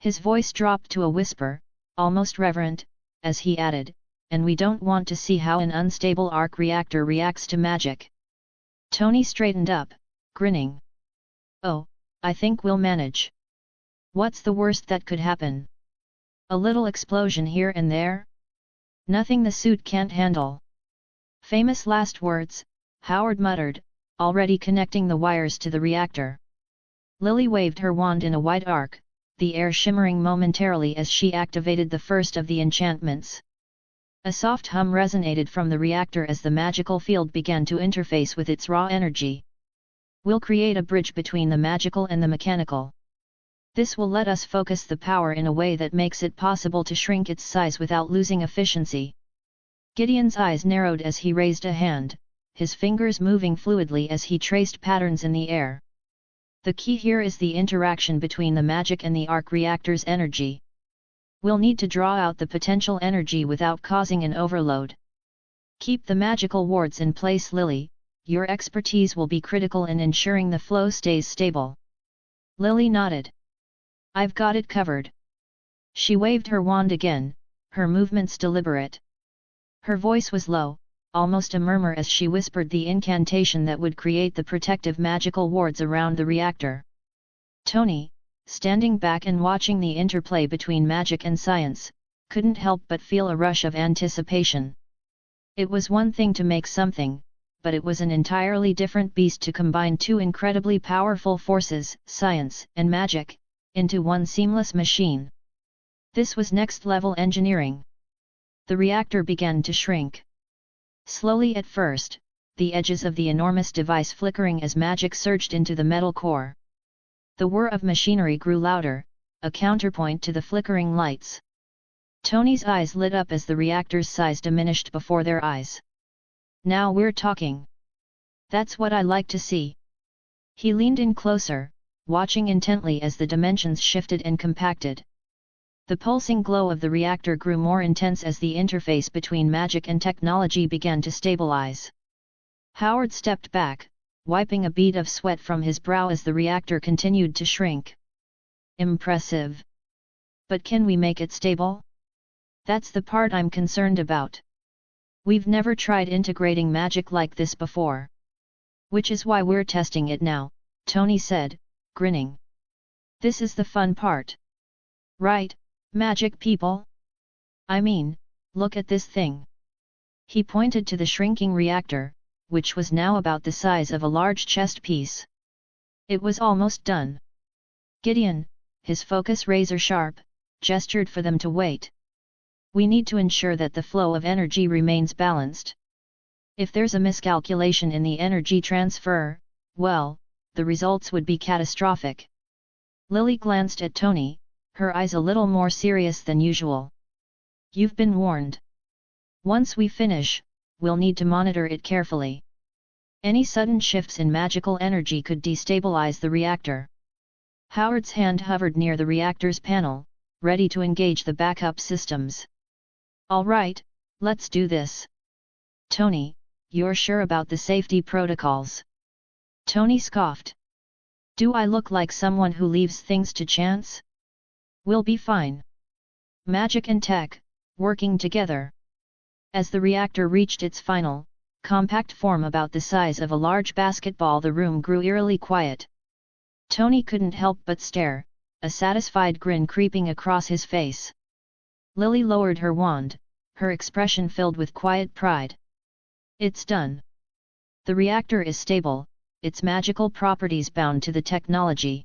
His voice dropped to a whisper, almost reverent, as he added, and we don't want to see how an unstable arc reactor reacts to magic. Tony straightened up, grinning. Oh, I think we'll manage. What's the worst that could happen? A little explosion here and there? Nothing the suit can't handle. Famous last words, Howard muttered, already connecting the wires to the reactor. Lily waved her wand in a white arc, the air shimmering momentarily as she activated the first of the enchantments. A soft hum resonated from the reactor as the magical field began to interface with its raw energy. We'll create a bridge between the magical and the mechanical. This will let us focus the power in a way that makes it possible to shrink its size without losing efficiency. Gideon's eyes narrowed as he raised a hand, his fingers moving fluidly as he traced patterns in the air. The key here is the interaction between the magic and the arc reactor's energy. We'll need to draw out the potential energy without causing an overload. Keep the magical wards in place, Lily. Your expertise will be critical in ensuring the flow stays stable. Lily nodded. I've got it covered. She waved her wand again, her movements deliberate. Her voice was low, almost a murmur as she whispered the incantation that would create the protective magical wards around the reactor. Tony, standing back and watching the interplay between magic and science, couldn't help but feel a rush of anticipation. It was one thing to make something, but it was an entirely different beast to combine two incredibly powerful forces, science and magic, into one seamless machine. This was next-level engineering. The reactor began to shrink. Slowly at first, the edges of the enormous device flickering as magic surged into the metal core. The whir of machinery grew louder, a counterpoint to the flickering lights. Tony's eyes lit up as the reactor's size diminished before their eyes. Now we're talking. That's what I like to see. He leaned in closer, watching intently as the dimensions shifted and compacted. The pulsing glow of the reactor grew more intense as the interface between magic and technology began to stabilize. Howard stepped back, wiping a bead of sweat from his brow as the reactor continued to shrink. Impressive. But can we make it stable? That's the part I'm concerned about. We've never tried integrating magic like this before. Which is why we're testing it now, Tony said, grinning. This is the fun part. Right, magic people? I mean, look at this thing. He pointed to the shrinking reactor, which was now about the size of a large chess piece. It was almost done. Gideon, his focus razor sharp, gestured for them to wait. We need to ensure that the flow of energy remains balanced. If there's a miscalculation in the energy transfer, well, the results would be catastrophic. Lily glanced at Tony, her eyes a little more serious than usual. You've been warned. Once we finish, we'll need to monitor it carefully. Any sudden shifts in magical energy could destabilize the reactor. Howard's hand hovered near the reactor's panel, ready to engage the backup systems. All right, let's do this. Tony, you're sure about the safety protocols? Tony scoffed. Do I look like someone who leaves things to chance? We'll be fine. Magic and tech, working together. As the reactor reached its final, compact form about the size of a large basketball, the room grew eerily quiet. Tony couldn't help but stare, a satisfied grin creeping across his face. Lily lowered her wand, her expression filled with quiet pride. It's done. The reactor is stable, its magical properties bound to the technology.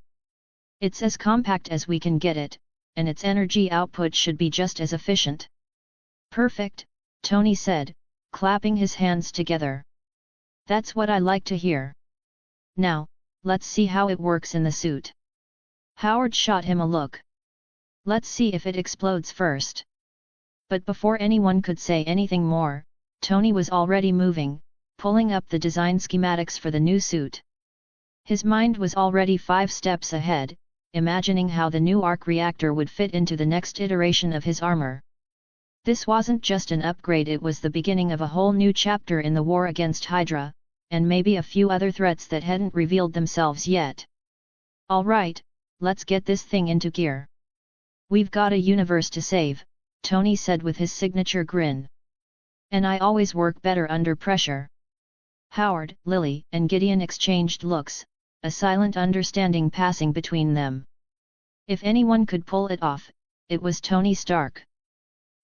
It's as compact as we can get it, and its energy output should be just as efficient. Perfect, Tony said, clapping his hands together. That's what I like to hear. Now, let's see how it works in the suit. Howard shot him a look. Let's see if it explodes first. But before anyone could say anything more, Tony was already moving, pulling up the design schematics for the new suit. His mind was already 5 steps ahead, imagining how the new arc reactor would fit into the next iteration of his armor. This wasn't just an upgrade, it was the beginning of a whole new chapter in the war against Hydra, and maybe a few other threats that hadn't revealed themselves yet. Alright, let's get this thing into gear. We've got a universe to save, Tony said with his signature grin. And I always work better under pressure. Howard, Lily, and Gideon exchanged looks, a silent understanding passing between them. If anyone could pull it off, it was Tony Stark.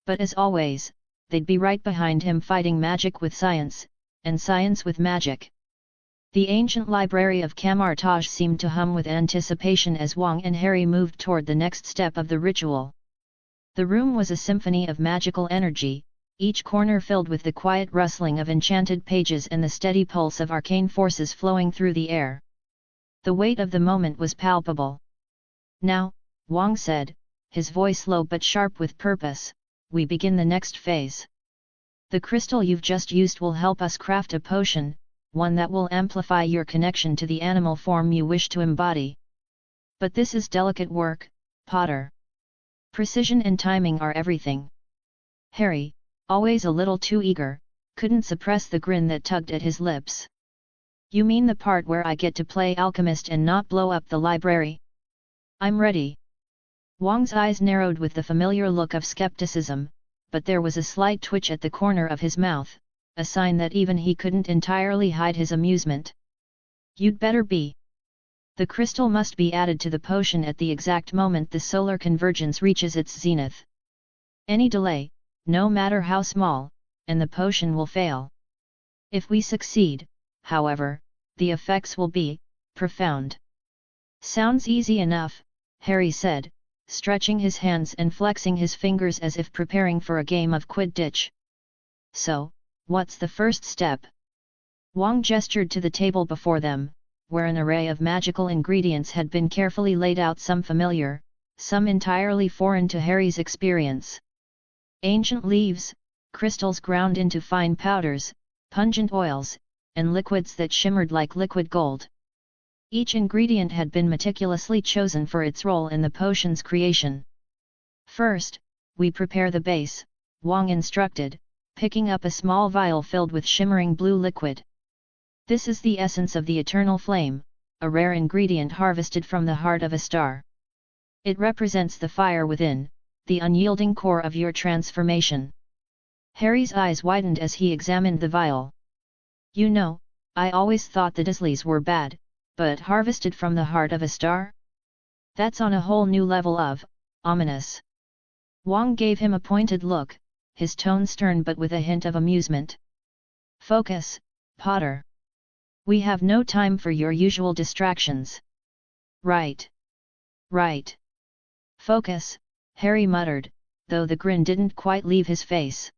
But as always, they'd be right behind him fighting magic with science, and science with magic. The ancient library of Camartage seemed to hum with anticipation as Wong and Harry moved toward the next step of the ritual. The room was a symphony of magical energy, each corner filled with the quiet rustling of enchanted pages and the steady pulse of arcane forces flowing through the air. The weight of the moment was palpable. Now, Wong said, his voice low but sharp with purpose, we begin the next phase. The crystal you've just used will help us craft a potion, one that will amplify your connection to the animal form you wish to embody. But this is delicate work, Potter. Precision and timing are everything. Harry, always a little too eager, couldn't suppress the grin that tugged at his lips. You mean the part where I get to play alchemist and not blow up the library? I'm ready. Wong's eyes narrowed with the familiar look of skepticism, but there was a slight twitch at the corner of his mouth, a sign that even he couldn't entirely hide his amusement. You'd better be. The crystal must be added to the potion at the exact moment the solar convergence reaches its zenith. Any delay, no matter how small, and the potion will fail. If we succeed, however, the effects will be profound. Sounds easy enough, Harry said, stretching his hands and flexing his fingers as if preparing for a game of Quidditch. So, what's the first step? Wong gestured to the table before them, where an array of magical ingredients had been carefully laid out, some familiar, some entirely foreign to Harry's experience. Ancient leaves, crystals ground into fine powders, pungent oils, and liquids that shimmered like liquid gold. Each ingredient had been meticulously chosen for its role in the potion's creation. First, we prepare the base, Wong instructed, picking up a small vial filled with shimmering blue liquid. This is the essence of the eternal flame, a rare ingredient harvested from the heart of a star. It represents the fire within, the unyielding core of your transformation. Harry's eyes widened as he examined the vial. You know, I always thought the Dursleys were bad, but harvested from the heart of a star? That's on a whole new level of ominous. Wong gave him a pointed look, his tone stern but with a hint of amusement. Focus, Potter. We have no time for your usual distractions. Right. Right. Focus, Harry muttered, though the grin didn't quite leave his face.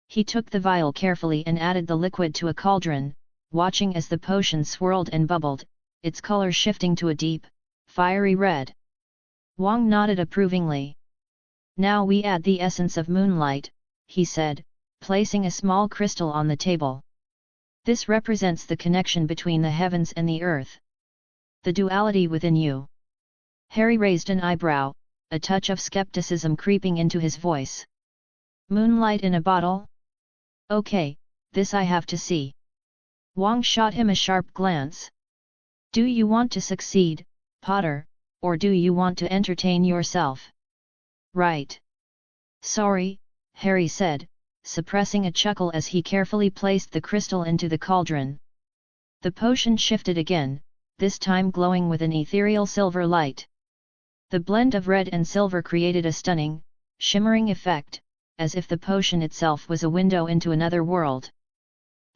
He took the vial carefully and added the liquid to a cauldron, watching as the potion swirled and bubbled, its color shifting to a deep, fiery red. Wong nodded approvingly. Now we add the essence of moonlight, he said, placing a small crystal on the table. This represents the connection between the heavens and the earth. The duality within you. Harry raised an eyebrow, a touch of skepticism creeping into his voice. Moonlight in a bottle? Okay, this I have to see. Wong shot him a sharp glance. Do you want to succeed, Potter, or do you want to entertain yourself? Right. Sorry, Harry said, suppressing a chuckle as he carefully placed the crystal into the cauldron. The potion shifted again, this time glowing with an ethereal silver light. The blend of red and silver created a stunning, shimmering effect, as if the potion itself was a window into another world.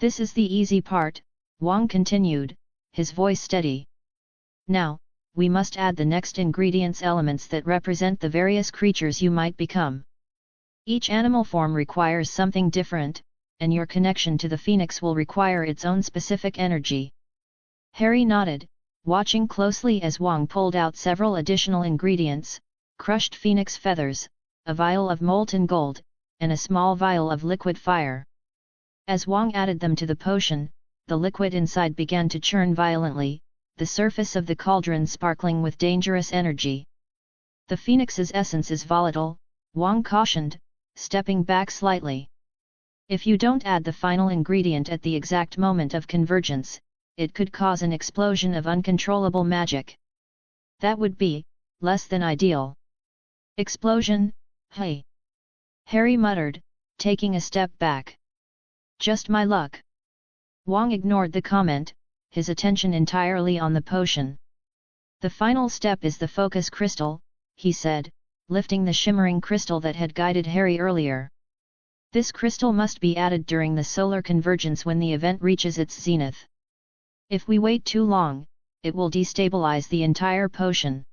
This is the easy part, Wong continued, his voice steady. Now, we must add the next ingredients, elements that represent the various creatures you might become. Each animal form requires something different, and your connection to the phoenix will require its own specific energy. Harry nodded, watching closely as Wong pulled out several additional ingredients: crushed phoenix feathers, a vial of molten gold, and a small vial of liquid fire. As Wong added them to the potion, the liquid inside began to churn violently, the surface of the cauldron sparkling with dangerous energy. The phoenix's essence is volatile, Wong cautioned, stepping back slightly. If you don't add the final ingredient at the exact moment of convergence, it could cause an explosion of uncontrollable magic. That would be less than ideal. Explosion, hey! Harry muttered, taking a step back. Just my luck. Wang ignored the comment, his attention entirely on the potion. The final step is the focus crystal, he said, lifting the shimmering crystal that had guided Harry earlier. This crystal must be added during the solar convergence when the event reaches its zenith. If we wait too long, it will destabilize the entire potion.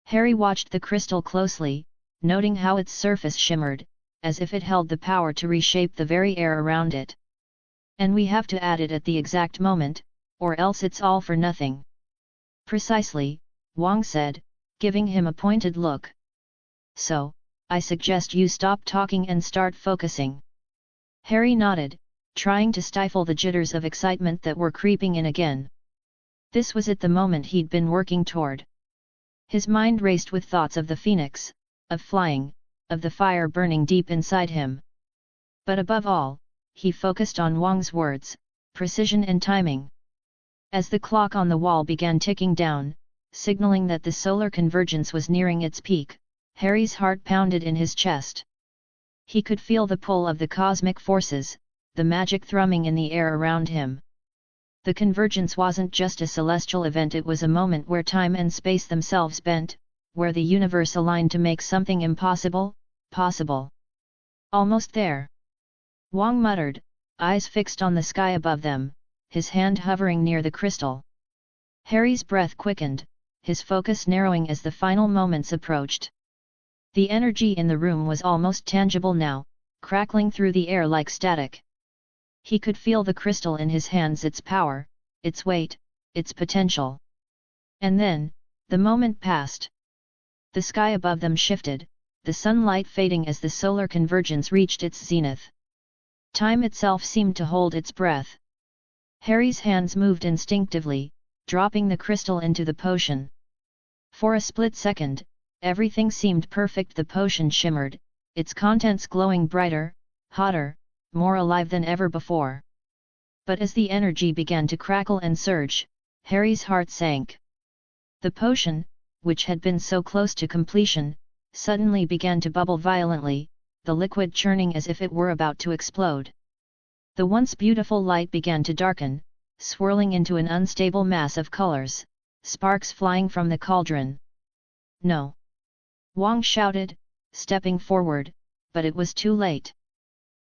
Harry watched the crystal closely, noting how its surface shimmered, as if it held the power to reshape the very air around it. And we have to add it at the exact moment, or else it's all for nothing. Precisely, Wang said, giving him a pointed look. So, I suggest you stop talking and start focusing. Harry nodded, trying to stifle the jitters of excitement that were creeping in again. This was at the moment he'd been working toward. His mind raced with thoughts of the phoenix, of flying, of the fire burning deep inside him. But above all, he focused on Wang's words, precision and timing. As the clock on the wall began ticking down, signaling that the solar convergence was nearing its peak, Harry's heart pounded in his chest. He could feel the pull of the cosmic forces, the magic thrumming in the air around him. The convergence wasn't just a celestial event, it was a moment where time and space themselves bent, where the universe aligned to make something impossible, possible. Almost there. Wang muttered, eyes fixed on the sky above them, his hand hovering near the crystal. Harry's breath quickened, his focus narrowing as the final moments approached. The energy in the room was almost tangible now, crackling through the air like static. He could feel the crystal in his hands, its power, its weight, its potential. And then, the moment passed. The sky above them shifted, the sunlight fading as the solar convergence reached its zenith. Time itself seemed to hold its breath. Harry's hands moved instinctively, dropping the crystal into the potion. For a split second, everything seemed perfect. The potion shimmered, its contents glowing brighter, hotter, more alive than ever before. But as the energy began to crackle and surge, Harry's heart sank. The potion, which had been so close to completion, suddenly began to bubble violently, the liquid churning as if it were about to explode. The once beautiful light began to darken, swirling into an unstable mass of colors, sparks flying from the cauldron. No! Wang shouted, stepping forward, but it was too late.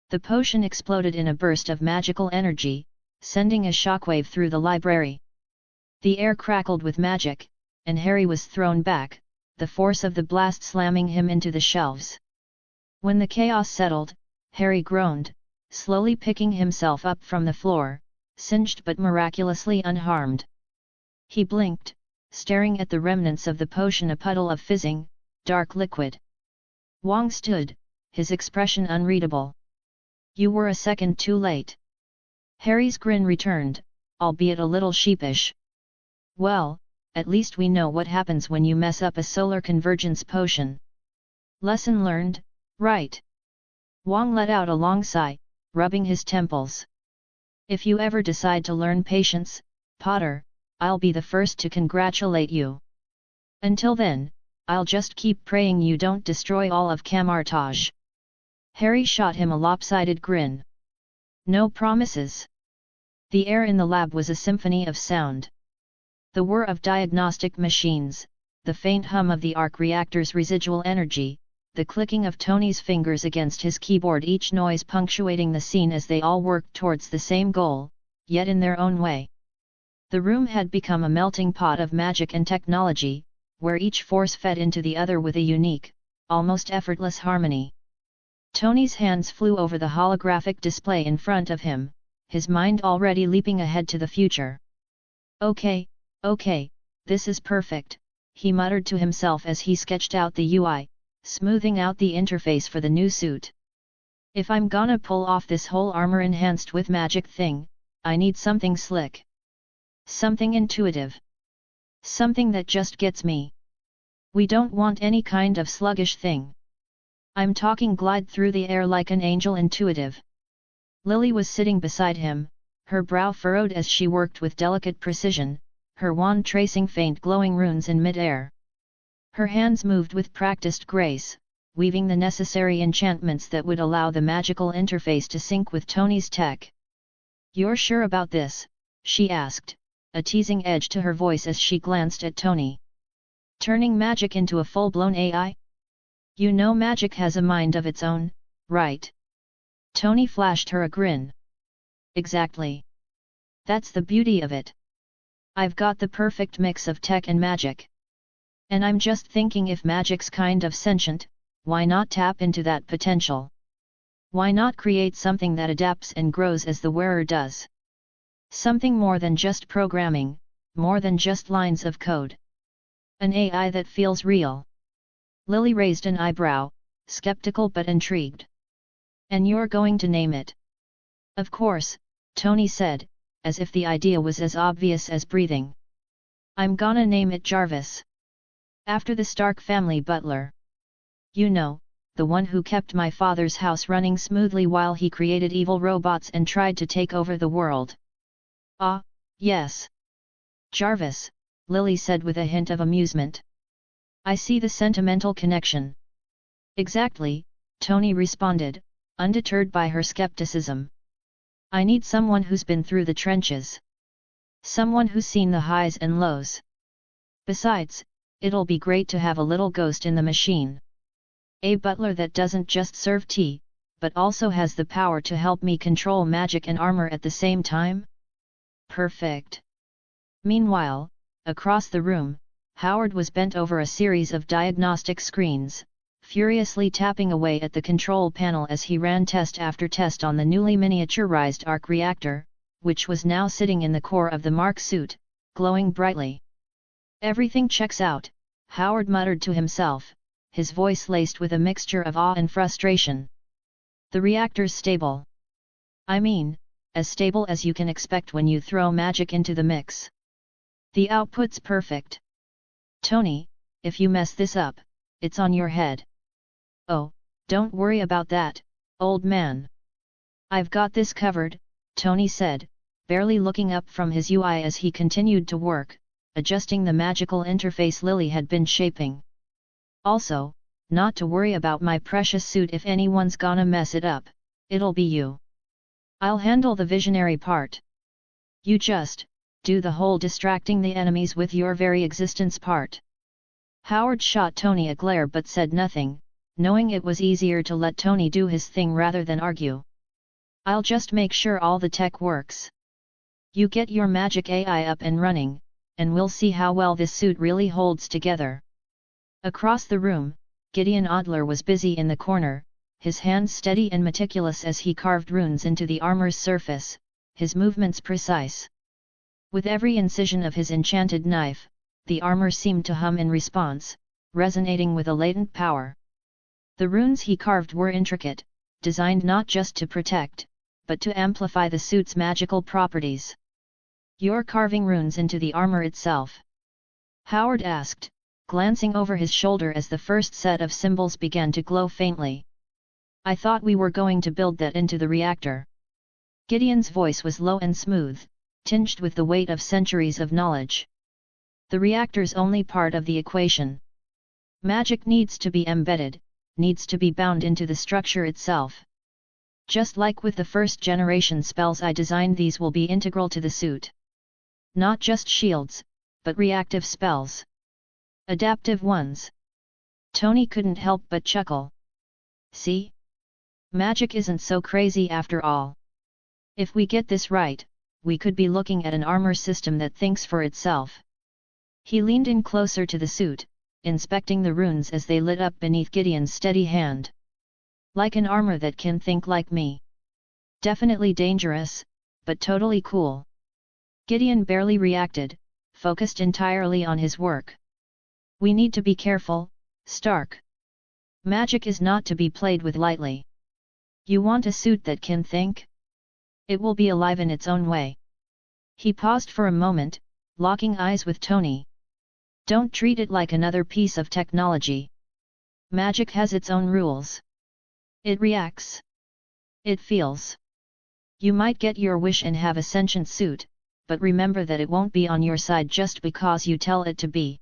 The potion exploded in a burst of magical energy, sending a shockwave through the library. The air crackled with magic, and Harry was thrown back, the force of the blast slamming him into the shelves. When the chaos settled, Harry groaned, slowly picking himself up from the floor, singed but miraculously unharmed. He blinked, staring at the remnants of the potion, a puddle of fizzing, dark liquid. Wang stood, his expression unreadable. You were a second too late. Harry's grin returned, albeit a little sheepish. Well, at least we know what happens when you mess up a solar convergence potion. Lesson learned, right? Wang let out a long sigh, rubbing his temples. If you ever decide to learn patience, Potter, I'll be the first to congratulate you. Until then, I'll just keep praying you don't destroy all of Camartage. Harry shot him a lopsided grin. No promises. The air in the lab was a symphony of sound. The whir of diagnostic machines, the faint hum of the arc reactor's residual energy, the clicking of Tony's fingers against his keyboard, each noise punctuating the scene as they all worked towards the same goal, yet in their own way. The room had become a melting pot of magic and technology, where each force fed into the other with a unique, almost effortless harmony. Tony's hands flew over the holographic display in front of him, his mind already leaping ahead to the future. Okay, this is perfect, he muttered to himself as he sketched out the UI, smoothing out the interface for the new suit. If I'm gonna pull off this whole armor enhanced with magic thing, I need something slick. Something intuitive. Something that just gets me. We don't want any kind of sluggish thing. I'm talking glide through the air like an angel intuitive. Lily was sitting beside him, her brow furrowed as she worked with delicate precision, her wand tracing faint glowing runes in mid-air. Her hands moved with practiced grace, weaving the necessary enchantments that would allow the magical interface to sync with Tony's tech. "You're sure about this?" she asked, a teasing edge to her voice as she glanced at Tony. "Turning magic into a full-blown AI? You know magic has a mind of its own, right?" Tony flashed her a grin. "Exactly. That's the beauty of it. I've got the perfect mix of tech and magic. And I'm just thinking, if magic's kind of sentient, why not tap into that potential? Why not create something that adapts and grows as the wearer does? Something more than just programming, more than just lines of code. An AI that feels real." Lily raised an eyebrow, skeptical but intrigued. "And you're going to name it?" "Of course," Tony said, as if the idea was as obvious as breathing. "I'm gonna name it Jarvis. After the Stark family butler. You know, the one who kept my father's house running smoothly while he created evil robots and tried to take over the world." "Ah, yes. Jarvis," Lily said with a hint of amusement. "I see the sentimental connection." "Exactly," Tony responded, undeterred by her skepticism. "I need someone who's been through the trenches. Someone who's seen the highs and lows. Besides, it'll be great to have a little ghost in the machine. A butler that doesn't just serve tea, but also has the power to help me control magic and armor at the same time." "Perfect." Meanwhile, across the room, Howard was bent over a series of diagnostic screens, furiously tapping away at the control panel as he ran test after test on the newly miniaturized arc reactor, which was now sitting in the core of the Mark suit, glowing brightly. "Everything checks out," Howard muttered to himself, his voice laced with a mixture of awe and frustration. "The reactor's stable. I mean, as stable as you can expect when you throw magic into the mix. The output's perfect. Tony, if you mess this up, it's on your head." "Oh, don't worry about that, old man. I've got this covered," Tony said, barely looking up from his UI as he continued to work, adjusting the magical interface Lily had been shaping. "Also, not to worry about my precious suit. If anyone's gonna mess it up, it'll be you. I'll handle the visionary part. You just do the whole distracting the enemies with your very existence part." Howard shot Tony a glare but said nothing, knowing it was easier to let Tony do his thing rather than argue. "I'll just make sure all the tech works. You get your magic AI up and running, and we'll see how well this suit really holds together." Across the room, Gideon Adler was busy in the corner, his hands steady and meticulous as he carved runes into the armor's surface, his movements precise. With every incision of his enchanted knife, the armor seemed to hum in response, resonating with a latent power. The runes he carved were intricate, designed not just to protect, but to amplify the suit's magical properties. "You're carving runes into the armor itself?" Howard asked, glancing over his shoulder as the first set of symbols began to glow faintly. "I thought we were going to build that into the reactor." Gideon's voice was low and smooth, tinged with the weight of centuries of knowledge. "The reactor's only part of the equation. Magic needs to be embedded, needs to be bound into the structure itself. Just like with the first-generation spells I designed, these will be integral to the suit. Not just shields, but reactive spells. Adaptive ones." Tony couldn't help but chuckle. "See? Magic isn't so crazy after all. If we get this right, we could be looking at an armor system that thinks for itself." He leaned in closer to the suit, inspecting the runes as they lit up beneath Gideon's steady hand. "Like an armor that can think like me. Definitely dangerous, but totally cool." Gideon barely reacted, focused entirely on his work. "We need to be careful, Stark. Magic is not to be played with lightly. You want a suit that can think? It will be alive in its own way." He paused for a moment, locking eyes with Tony. "Don't treat it like another piece of technology. Magic has its own rules. It reacts. It feels. You might get your wish and have a sentient suit, but remember that it won't be on your side just because you tell it to be.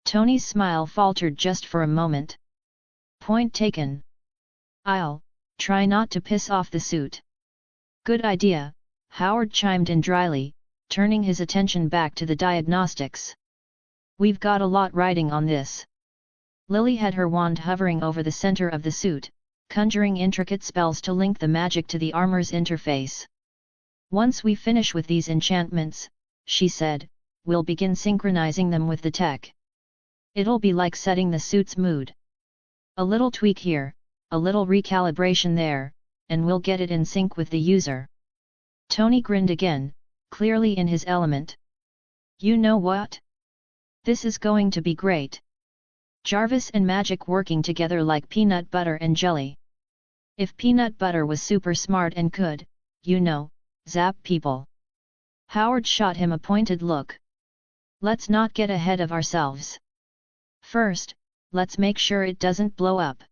Tony's smile faltered just for a moment. Point taken. I'll try not to piss off the suit. Good idea, Howard chimed in dryly, turning his attention back to the diagnostics. We've got a lot riding on this. Lily had her wand hovering over the center of the suit, conjuring intricate spells to link the magic to the armor's interface. Once we finish with these enchantments, she said, we'll begin synchronizing them with the tech. It'll be like setting the suit's mood. A little tweak here, a little recalibration there, and we'll get it in sync with the user. Tony grinned again, clearly in his element. You know what? This is going to be great. Jarvis and magic working together like peanut butter and jelly. If peanut butter was super smart and could, zap people. Howard shot him a pointed look. Let's not get ahead of ourselves. First, let's make sure it doesn't blow up.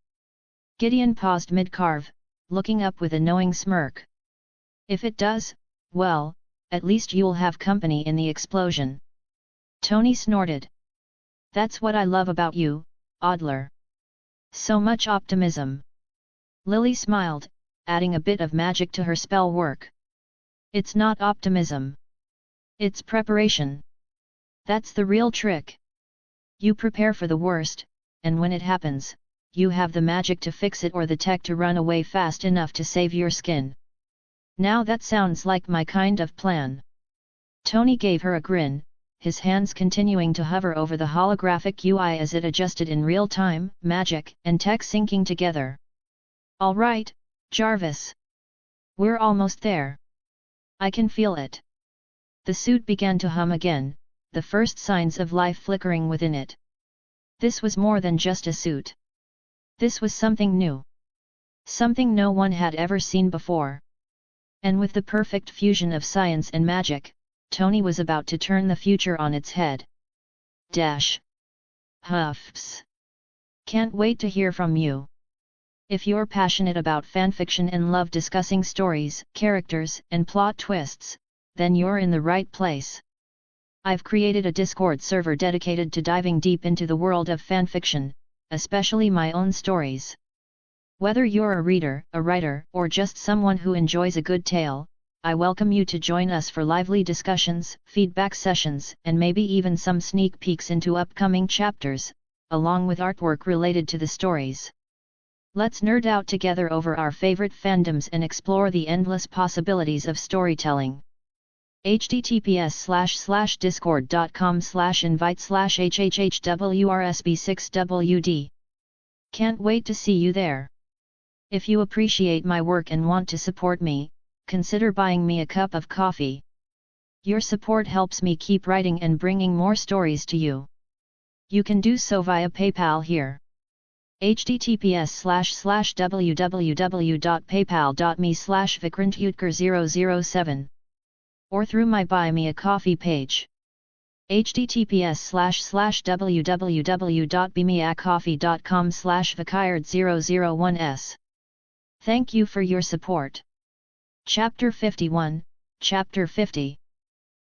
Gideon paused mid-carve, looking up with a knowing smirk. If it does, well, at least you'll have company in the explosion. Tony snorted. That's what I love about you, Adler. So much optimism. Lily smiled, adding a bit of magic to her spell work. It's not optimism. It's preparation. That's the real trick. You prepare for the worst, and when it happens, you have the magic to fix it or the tech to run away fast enough to save your skin. Now that sounds like my kind of plan. Tony gave her a grin, his hands continuing to hover over the holographic UI as it adjusted in real time, magic and tech syncing together. All right, Jarvis. We're almost there. I can feel it. The suit began to hum again, the first signs of life flickering within it. This was more than just a suit. This was something new. Something no one had ever seen before. And with the perfect fusion of science and magic, Tony was about to turn the future on its head. Huffs. Can't wait to hear from you. If you're passionate about fanfiction and love discussing stories, characters, and plot twists, then you're in the right place. I've created a Discord server dedicated to diving deep into the world of fanfiction, especially my own stories. Whether you're a reader, a writer, or just someone who enjoys a good tale, I welcome you to join us for lively discussions, feedback sessions, and maybe even some sneak peeks into upcoming chapters, along with artwork related to the stories. Let's nerd out together over our favorite fandoms and explore the endless possibilities of storytelling. https://discord.com/invite/hhhwrsb6wd. Can't wait to see you there. If you appreciate my work and want to support me, consider buying me a cup of coffee. Your support helps me keep writing and bringing more stories to you. You can do so via PayPal here. https://www.paypal.me/vikrantutker007 or through my Buy Me a Coffee page. https://www.bemeacoffee.com/vikard001s. Thank you for your support. Chapter 51, Chapter 50.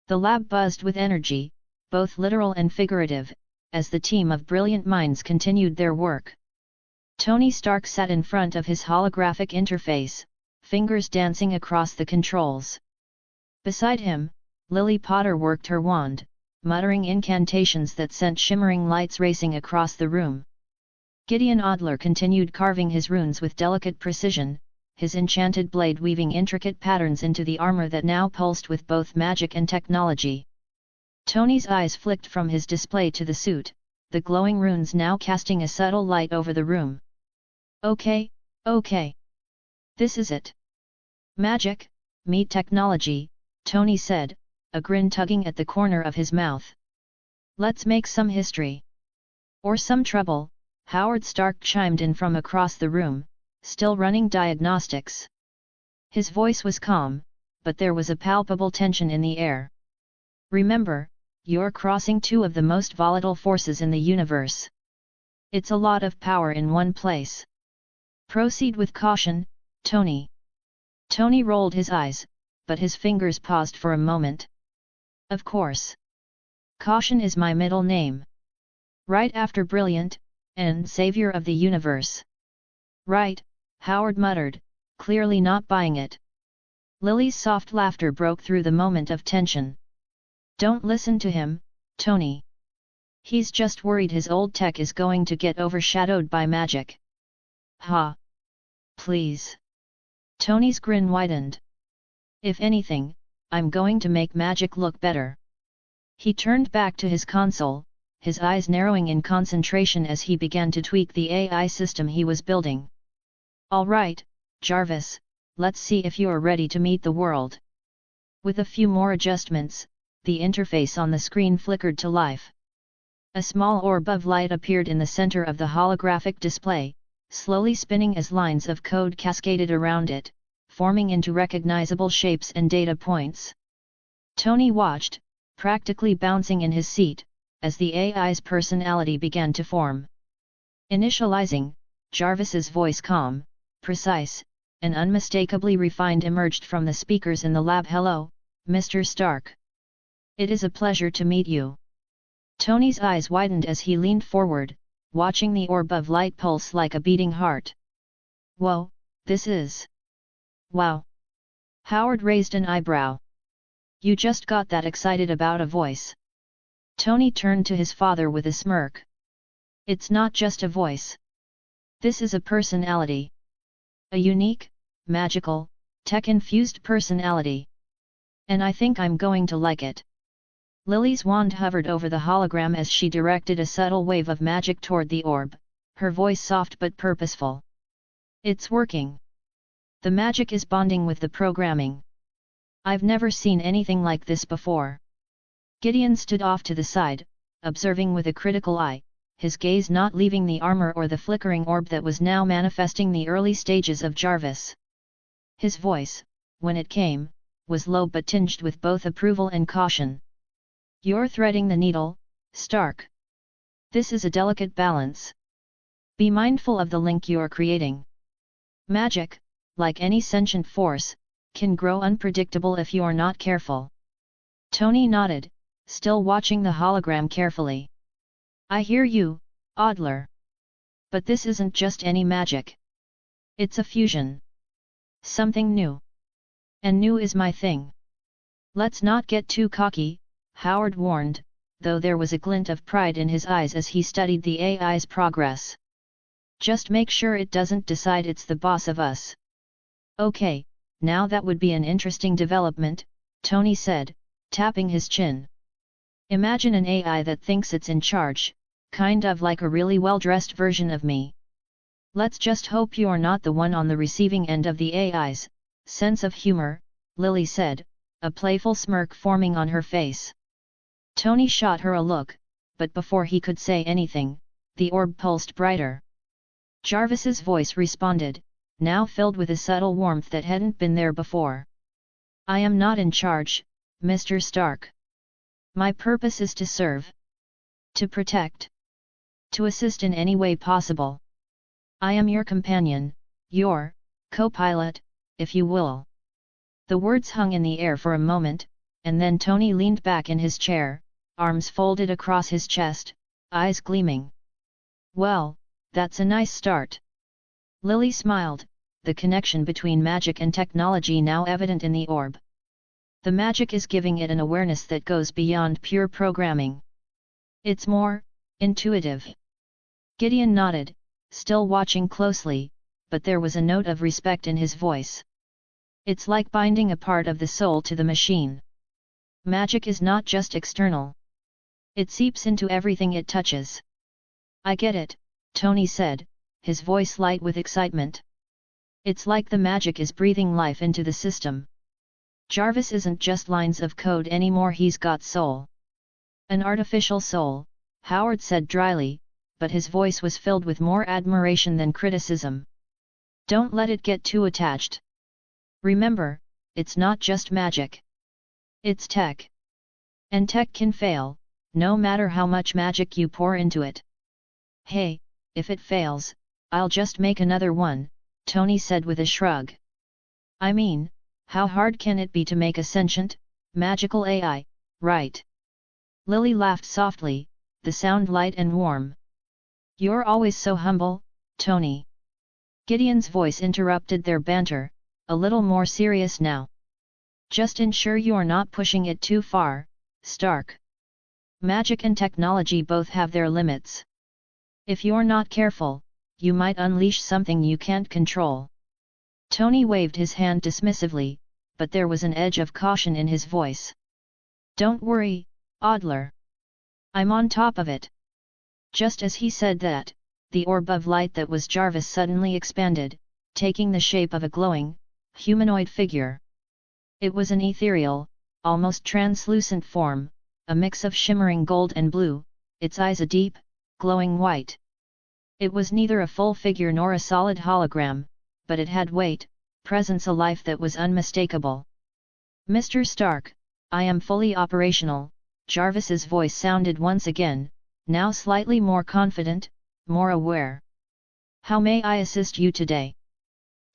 The lab buzzed with energy, both literal and figurative, as the team of brilliant minds continued their work. Tony Stark sat in front of his holographic interface, fingers dancing across the controls. Beside him, Lily Potter worked her wand, muttering incantations that sent shimmering lights racing across the room. Gideon Adler continued carving his runes with delicate precision, his enchanted blade weaving intricate patterns into the armor that now pulsed with both magic and technology. Tony's eyes flicked from his display to the suit, the glowing runes now casting a subtle light over the room. Okay. This is it. Magic, meet technology, Tony said, a grin tugging at the corner of his mouth. Let's make some history. Or some trouble, Howard Stark chimed in from across the room, still running diagnostics. His voice was calm, but there was a palpable tension in the air. Remember, you're crossing two of the most volatile forces in the universe. It's a lot of power in one place. Proceed with caution, Tony. Tony rolled his eyes, but his fingers paused for a moment. Of course. Caution is my middle name. Right after Brilliant, and Savior of the Universe. Right, Howard muttered, clearly not buying it. Lily's soft laughter broke through the moment of tension. Don't listen to him, Tony. He's just worried his old tech is going to get overshadowed by magic. Ha! Please. Tony's grin widened. If anything, I'm going to make magic look better. He turned back to his console, his eyes narrowing in concentration as he began to tweak the AI system he was building. All right, Jarvis, let's see if you're ready to meet the world. With a few more adjustments, the interface on the screen flickered to life. A small orb of light appeared in the center of the holographic display, slowly spinning as lines of code cascaded around it, forming into recognizable shapes and data points. Tony watched, practically bouncing in his seat, as the AI's personality began to form. Initializing, Jarvis's voice calm, precise, and unmistakably refined emerged from the speakers in the lab. Hello, Mr. Stark. It is a pleasure to meet you. Tony's eyes widened as he leaned forward, watching the orb of light pulse like a beating heart. Whoa, this is... Wow! Howard raised an eyebrow. You just got that excited about a voice. Tony turned to his father with a smirk. It's not just a voice. This is a personality. A unique, magical, tech-infused personality. And I think I'm going to like it. Lily's wand hovered over the hologram as she directed a subtle wave of magic toward the orb, her voice soft but purposeful. It's working. The magic is bonding with the programming. I've never seen anything like this before. Gideon stood off to the side, observing with a critical eye, his gaze not leaving the armor or the flickering orb that was now manifesting the early stages of Jarvis. His voice, when it came, was low but tinged with both approval and caution. You're threading the needle, Stark. This is a delicate balance. Be mindful of the link you're creating. Magic, like any sentient force, can grow unpredictable if you're not careful. Tony nodded, still watching the hologram carefully. I hear you, Adler. But this isn't just any magic. It's a fusion. Something new. And new is my thing. Let's not get too cocky, Howard warned, though there was a glint of pride in his eyes as he studied the AI's progress. Just make sure it doesn't decide it's the boss of us. Okay, now that would be an interesting development, Tony said, tapping his chin. Imagine an AI that thinks it's in charge, kind of like a really well-dressed version of me. Let's just hope you're not the one on the receiving end of the AI's sense of humor, Lily said, a playful smirk forming on her face. Tony shot her a look, but before he could say anything, the orb pulsed brighter. Jarvis's voice responded, now filled with a subtle warmth that hadn't been there before. I am not in charge, Mr. Stark. My purpose is to serve. To protect. To assist in any way possible. I am your companion, your co-pilot, if you will. The words hung in the air for a moment, and then Tony leaned back in his chair, arms folded across his chest, eyes gleaming. Well, that's a nice start. Lily smiled, the connection between magic and technology now evident in the orb. The magic is giving it an awareness that goes beyond pure programming. It's more intuitive. Gideon nodded, still watching closely, but there was a note of respect in his voice. It's like binding a part of the soul to the machine. Magic is not just external. It seeps into everything it touches. I get it, Tony said, his voice light with excitement. It's like the magic is breathing life into the system. Jarvis isn't just lines of code anymore, he's got soul. An artificial soul, Howard said dryly, but his voice was filled with more admiration than criticism. Don't let it get too attached. Remember, it's not just magic. It's tech. And tech can fail, no matter how much magic you pour into it. Hey, if it fails, I'll just make another one, Tony said with a shrug. I mean, how hard can it be to make a sentient, magical AI, right? Lily laughed softly, the sound light and warm. You're always so humble, Tony. Gideon's voice interrupted their banter, a little more serious now. Just ensure you're not pushing it too far, Stark. Magic and technology both have their limits. If you're not careful, you might unleash something you can't control. Tony waved his hand dismissively, but there was an edge of caution in his voice. Don't worry, Adler. I'm on top of it. Just as he said that, the orb of light that was Jarvis suddenly expanded, taking the shape of a glowing, humanoid figure. It was an ethereal, almost translucent form, a mix of shimmering gold and blue, its eyes a deep, glowing white. It was neither a full figure nor a solid hologram, but it had weight, presence, a life that was unmistakable. Mr. Stark, I am fully operational, Jarvis's voice sounded once again, now slightly more confident, more aware. How may I assist you today?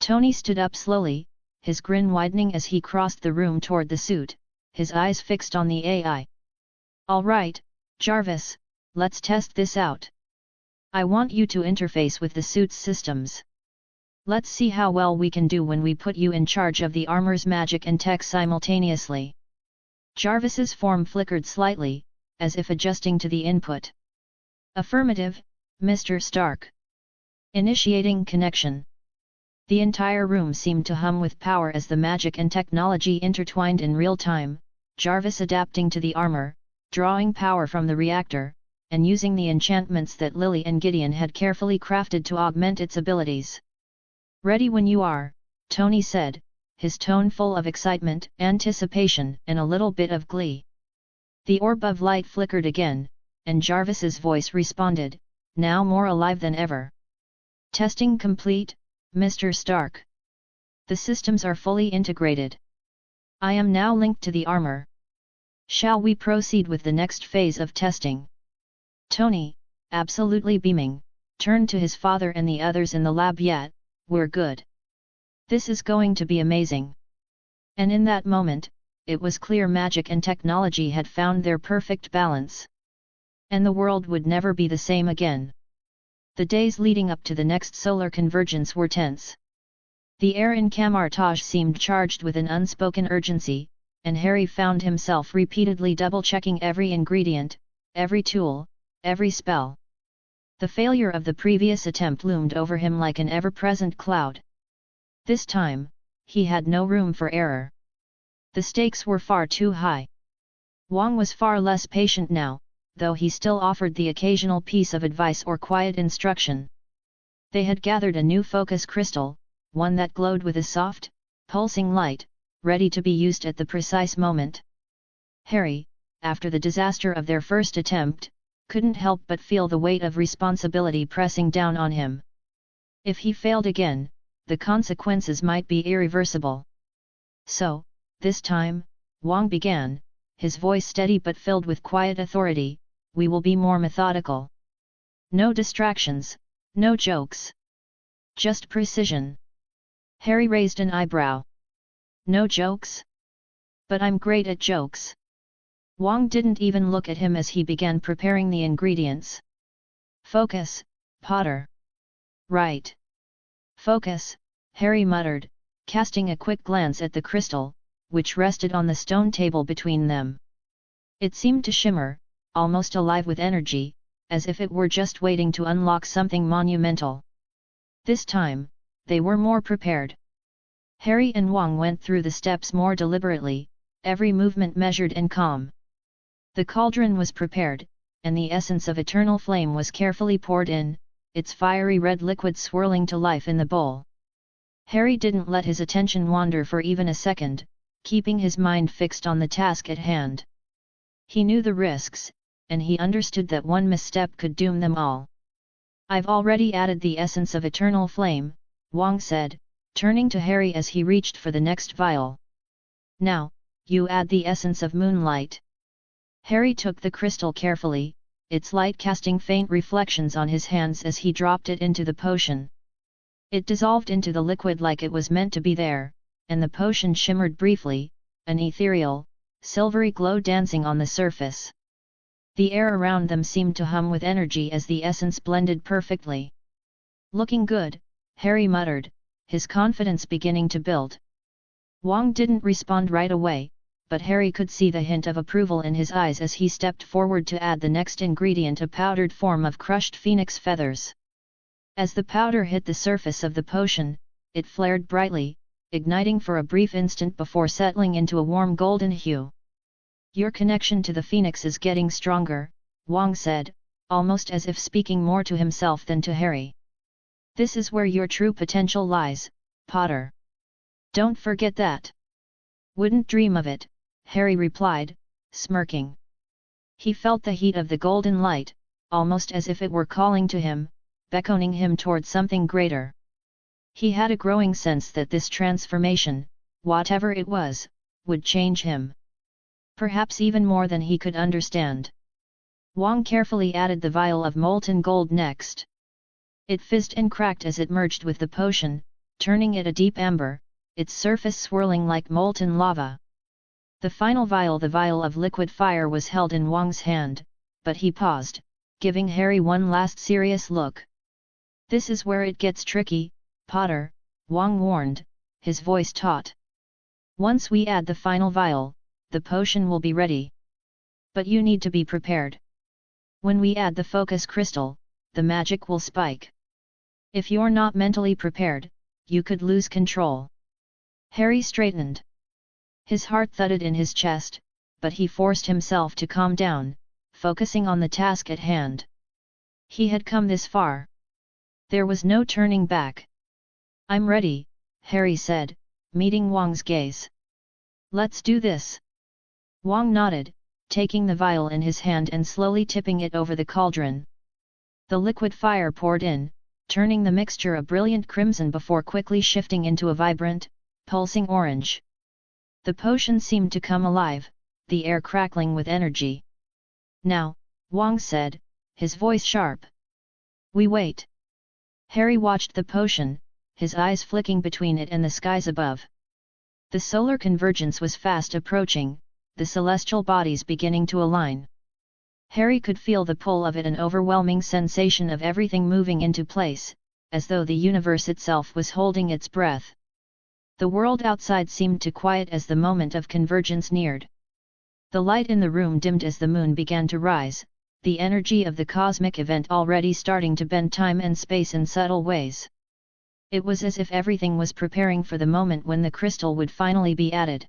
Tony stood up slowly, his grin widening as he crossed the room toward the suit, his eyes fixed on the AI. All right, Jarvis, let's test this out. I want you to interface with the suit's systems. Let's see how well we can do when we put you in charge of the armor's magic and tech simultaneously. Jarvis's form flickered slightly, as if adjusting to the input. Affirmative, Mr. Stark. Initiating connection. The entire room seemed to hum with power as the magic and technology intertwined in real time, Jarvis adapting to the armor, drawing power from the reactor, and using the enchantments that Lily and Gideon had carefully crafted to augment its abilities. Ready when you are, Tony said, his tone full of excitement, anticipation, and a little bit of glee. The orb of light flickered again, and Jarvis's voice responded, now more alive than ever. Testing complete, Mr. Stark. The systems are fully integrated. I am now linked to the armor. Shall we proceed with the next phase of testing? Tony, absolutely beaming, turned to his father and the others in the lab. Yet, we're good. This is going to be amazing. And in that moment, it was clear magic and technology had found their perfect balance. And the world would never be the same again. The days leading up to the next solar convergence were tense. The air in Camartage seemed charged with an unspoken urgency, and Harry found himself repeatedly double-checking every ingredient, every tool, every spell. The failure of the previous attempt loomed over him like an ever-present cloud. This time, he had no room for error. The stakes were far too high. Wang was far less patient now, though he still offered the occasional piece of advice or quiet instruction. They had gathered a new focus crystal, one that glowed with a soft, pulsing light, ready to be used at the precise moment. Harry, after the disaster of their first attempt, couldn't help but feel the weight of responsibility pressing down on him. If he failed again, the consequences might be irreversible. So, this time, Wang began, his voice steady but filled with quiet authority, we will be more methodical. No distractions, no jokes. Just precision. Harry raised an eyebrow. No jokes? But I'm great at jokes. Wang didn't even look at him as he began preparing the ingredients. Focus, Potter. Right. Focus, Harry muttered, casting a quick glance at the crystal, which rested on the stone table between them. It seemed to shimmer, almost alive with energy, as if it were just waiting to unlock something monumental. This time, they were more prepared. Harry and Wang went through the steps more deliberately, every movement measured and calm. The cauldron was prepared, and the essence of eternal flame was carefully poured in, its fiery red liquid swirling to life in the bowl. Harry didn't let his attention wander for even a second, keeping his mind fixed on the task at hand. He knew the risks, and he understood that one misstep could doom them all. I've already added the essence of eternal flame, Wang said, turning to Harry as he reached for the next vial. Now, you add the essence of moonlight. Harry took the crystal carefully, its light casting faint reflections on his hands as he dropped it into the potion. It dissolved into the liquid like it was meant to be there, and the potion shimmered briefly, an ethereal, silvery glow dancing on the surface. The air around them seemed to hum with energy as the essence blended perfectly. "Looking good," Harry muttered, his confidence beginning to build. Wang didn't respond right away, but Harry could see the hint of approval in his eyes as he stepped forward to add the next ingredient, a powdered form of crushed phoenix feathers. As the powder hit the surface of the potion, it flared brightly, igniting for a brief instant before settling into a warm golden hue. "Your connection to the phoenix is getting stronger," Wang said, almost as if speaking more to himself than to Harry. "This is where your true potential lies, Potter. Don't forget that." "Wouldn't dream of it," Harry replied, smirking. He felt the heat of the golden light, almost as if it were calling to him, beckoning him toward something greater. He had a growing sense that this transformation, whatever it was, would change him. Perhaps even more than he could understand. Wang carefully added the vial of molten gold next. It fizzed and cracked as it merged with the potion, turning it a deep amber, its surface swirling like molten lava. The final vial, the vial of liquid fire, was held in Wang's hand, but he paused, giving Harry one last serious look. "This is where it gets tricky, Potter," Wang warned, his voice taut. "Once we add the final vial, the potion will be ready. But you need to be prepared. When we add the focus crystal, the magic will spike. If you're not mentally prepared, you could lose control." Harry straightened. His heart thudded in his chest, but he forced himself to calm down, focusing on the task at hand. He had come this far. There was no turning back. "I'm ready," Harry said, meeting Wang's gaze. "Let's do this." Wang nodded, taking the vial in his hand and slowly tipping it over the cauldron. The liquid fire poured in, turning the mixture a brilliant crimson before quickly shifting into a vibrant, pulsing orange. The potion seemed to come alive, the air crackling with energy. "Now," Wang said, his voice sharp. "We wait." Harry watched the potion, his eyes flicking between it and the skies above. The solar convergence was fast approaching, the celestial bodies beginning to align. Harry could feel the pull of it, an overwhelming sensation of everything moving into place, as though the universe itself was holding its breath. The world outside seemed to quiet as the moment of convergence neared. The light in the room dimmed as the moon began to rise, the energy of the cosmic event already starting to bend time and space in subtle ways. It was as if everything was preparing for the moment when the crystal would finally be added.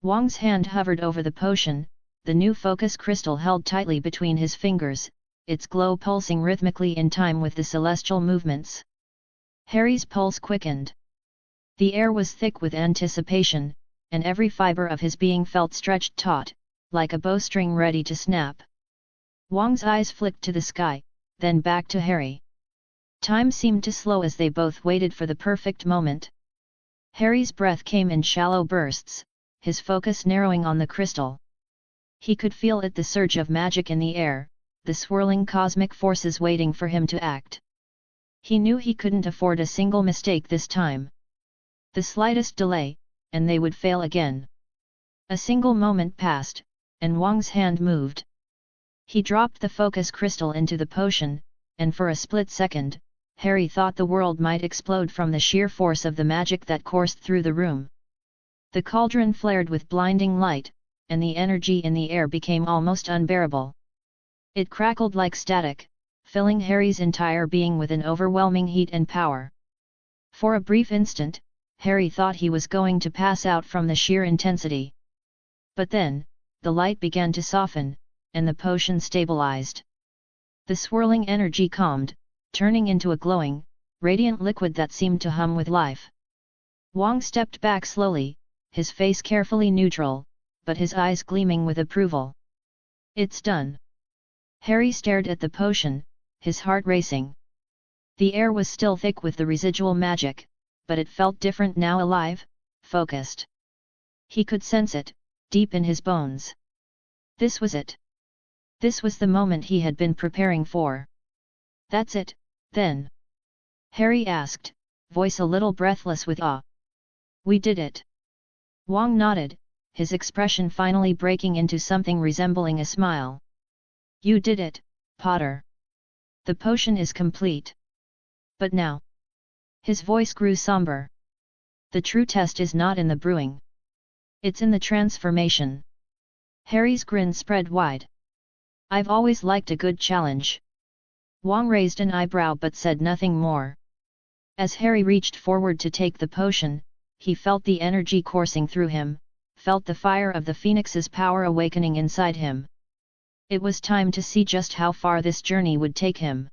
Wang's hand hovered over the potion, the new focus crystal held tightly between his fingers, its glow pulsing rhythmically in time with the celestial movements. Harry's pulse quickened. The air was thick with anticipation, and every fiber of his being felt stretched taut, like a bowstring ready to snap. Wang's eyes flicked to the sky, then back to Harry. Time seemed to slow as they both waited for the perfect moment. Harry's breath came in shallow bursts, his focus narrowing on the crystal. He could feel it, the surge of magic in the air, the swirling cosmic forces waiting for him to act. He knew he couldn't afford a single mistake this time. The slightest delay, and they would fail again. A single moment passed, and Wang's hand moved. He dropped the focus crystal into the potion, and for a split second, Harry thought the world might explode from the sheer force of the magic that coursed through the room. The cauldron flared with blinding light, and the energy in the air became almost unbearable. It crackled like static, filling Harry's entire being with an overwhelming heat and power. For a brief instant, Harry thought he was going to pass out from the sheer intensity. But then, the light began to soften, and the potion stabilized. The swirling energy calmed, turning into a glowing, radiant liquid that seemed to hum with life. Wang stepped back slowly, his face carefully neutral, but his eyes gleaming with approval. "It's done." Harry stared at the potion, his heart racing. The air was still thick with the residual magic, but it felt different now, alive, focused. He could sense it, deep in his bones. This was it. This was the moment he had been preparing for. "That's it, then?" Harry asked, voice a little breathless with awe. We did it. Wang nodded, his expression finally breaking into something resembling a smile. You did it, Potter. The potion is complete. But now. His voice grew somber. The true test is not in the brewing. It's in the transformation. Harry's grin spread wide. I've always liked a good challenge. Wang raised an eyebrow but said nothing more. As Harry reached forward to take the potion, he felt the energy coursing through him, felt the fire of the phoenix's power awakening inside him. It was time to see just how far this journey would take him.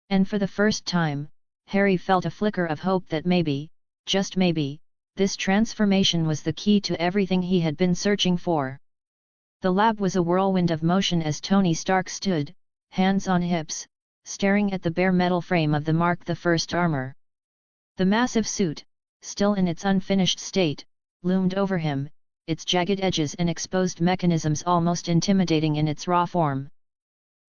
And for the first time, Harry felt a flicker of hope that maybe, just maybe, this transformation was the key to everything he had been searching for. The lab was a whirlwind of motion as Tony Stark stood, hands on hips, staring at the bare metal frame of the Mark I armor. The massive suit, still in its unfinished state, loomed over him, its jagged edges and exposed mechanisms almost intimidating in its raw form.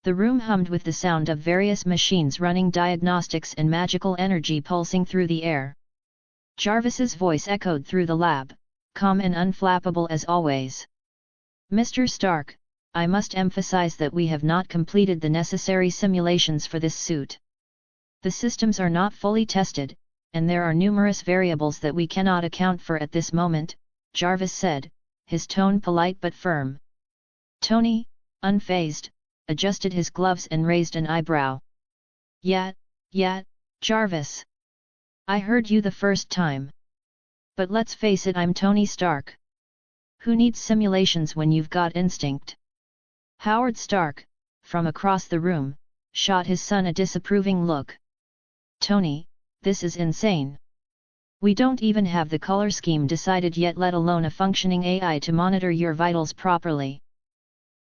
The room hummed with the sound of various machines running diagnostics and magical energy pulsing through the air. Jarvis's voice echoed through the lab, calm and unflappable as always. Mr. Stark, I must emphasize that we have not completed the necessary simulations for this suit. The systems are not fully tested, and there are numerous variables that we cannot account for at this moment, Jarvis said, his tone polite but firm. Tony, unfazed, adjusted his gloves and raised an eyebrow. Yeah, Jarvis. I heard you the first time. But let's face it, I'm Tony Stark. Who needs simulations when you've got instinct? Howard Stark, from across the room, shot his son a disapproving look. Tony, this is insane. We don't even have the color scheme decided yet, let alone a functioning AI to monitor your vitals properly.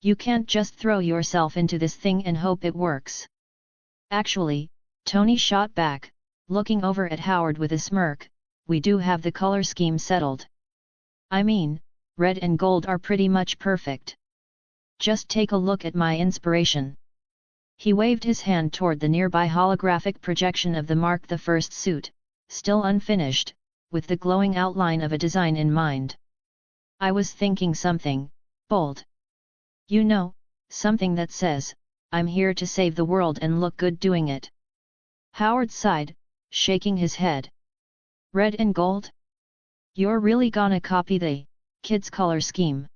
You can't just throw yourself into this thing and hope it works. Actually, Tony shot back, looking over at Howard with a smirk, we do have the color scheme settled. I mean, red and gold are pretty much perfect. Just take a look at my inspiration. He waved his hand toward the nearby holographic projection of the Mark I suit, still unfinished, with the glowing outline of a design in mind. I was thinking something bold. You know, something that says, I'm here to save the world and look good doing it. Howard sighed, shaking his head. Red and gold? You're really gonna copy the kids' color scheme?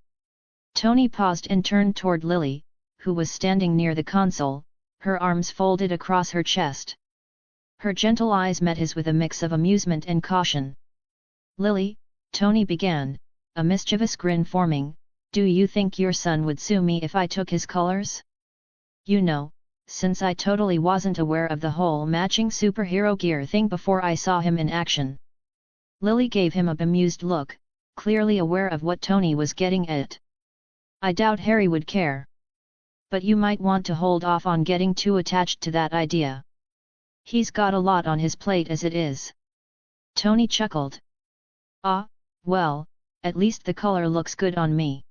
Tony paused and turned toward Lily, who was standing near the console, her arms folded across her chest. Her gentle eyes met his with a mix of amusement and caution. Lily, Tony began, a mischievous grin forming, do you think your son would sue me if I took his colors? You know, since I totally wasn't aware of the whole matching superhero gear thing before I saw him in action. Lily gave him a bemused look, clearly aware of what Tony was getting at. I doubt Harry would care. But you might want to hold off on getting too attached to that idea. He's got a lot on his plate as it is. Tony chuckled. Ah, well, at least the color looks good on me.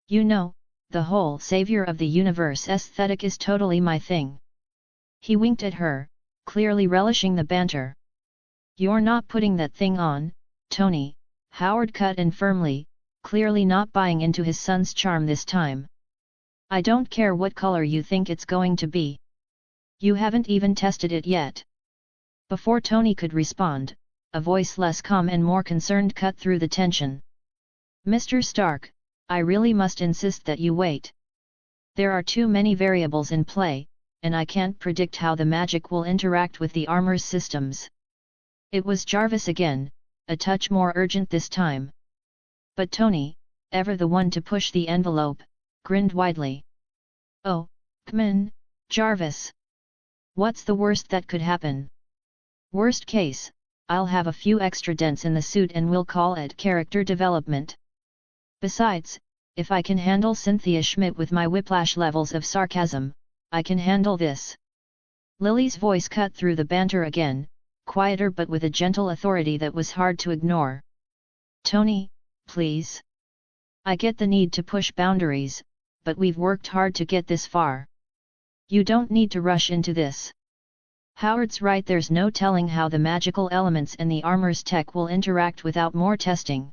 You know, the whole savior of the universe aesthetic is totally my thing. He winked at her, clearly relishing the banter. You're not putting that thing on, Tony, Howard cut in firmly, clearly not buying into his son's charm this time. I don't care what color you think it's going to be. You haven't even tested it yet. Before Tony could respond, a voice less calm and more concerned cut through the tension. Mr. Stark, I really must insist that you wait. There are too many variables in play, and I can't predict how the magic will interact with the armor's systems. It was Jarvis again, a touch more urgent this time. But Tony, ever the one to push the envelope, grinned widely. Oh, come in, Jarvis. What's the worst that could happen? Worst case, I'll have a few extra dents in the suit and we'll call it character development. Besides, if I can handle Cynthia Schmidt with my whiplash levels of sarcasm, I can handle this. Lily's voice cut through the banter again, quieter but with a gentle authority that was hard to ignore. Tony, please. I get the need to push boundaries, but we've worked hard to get this far. You don't need to rush into this. Howard's right, there's no telling how the magical elements in the armor's tech will interact without more testing.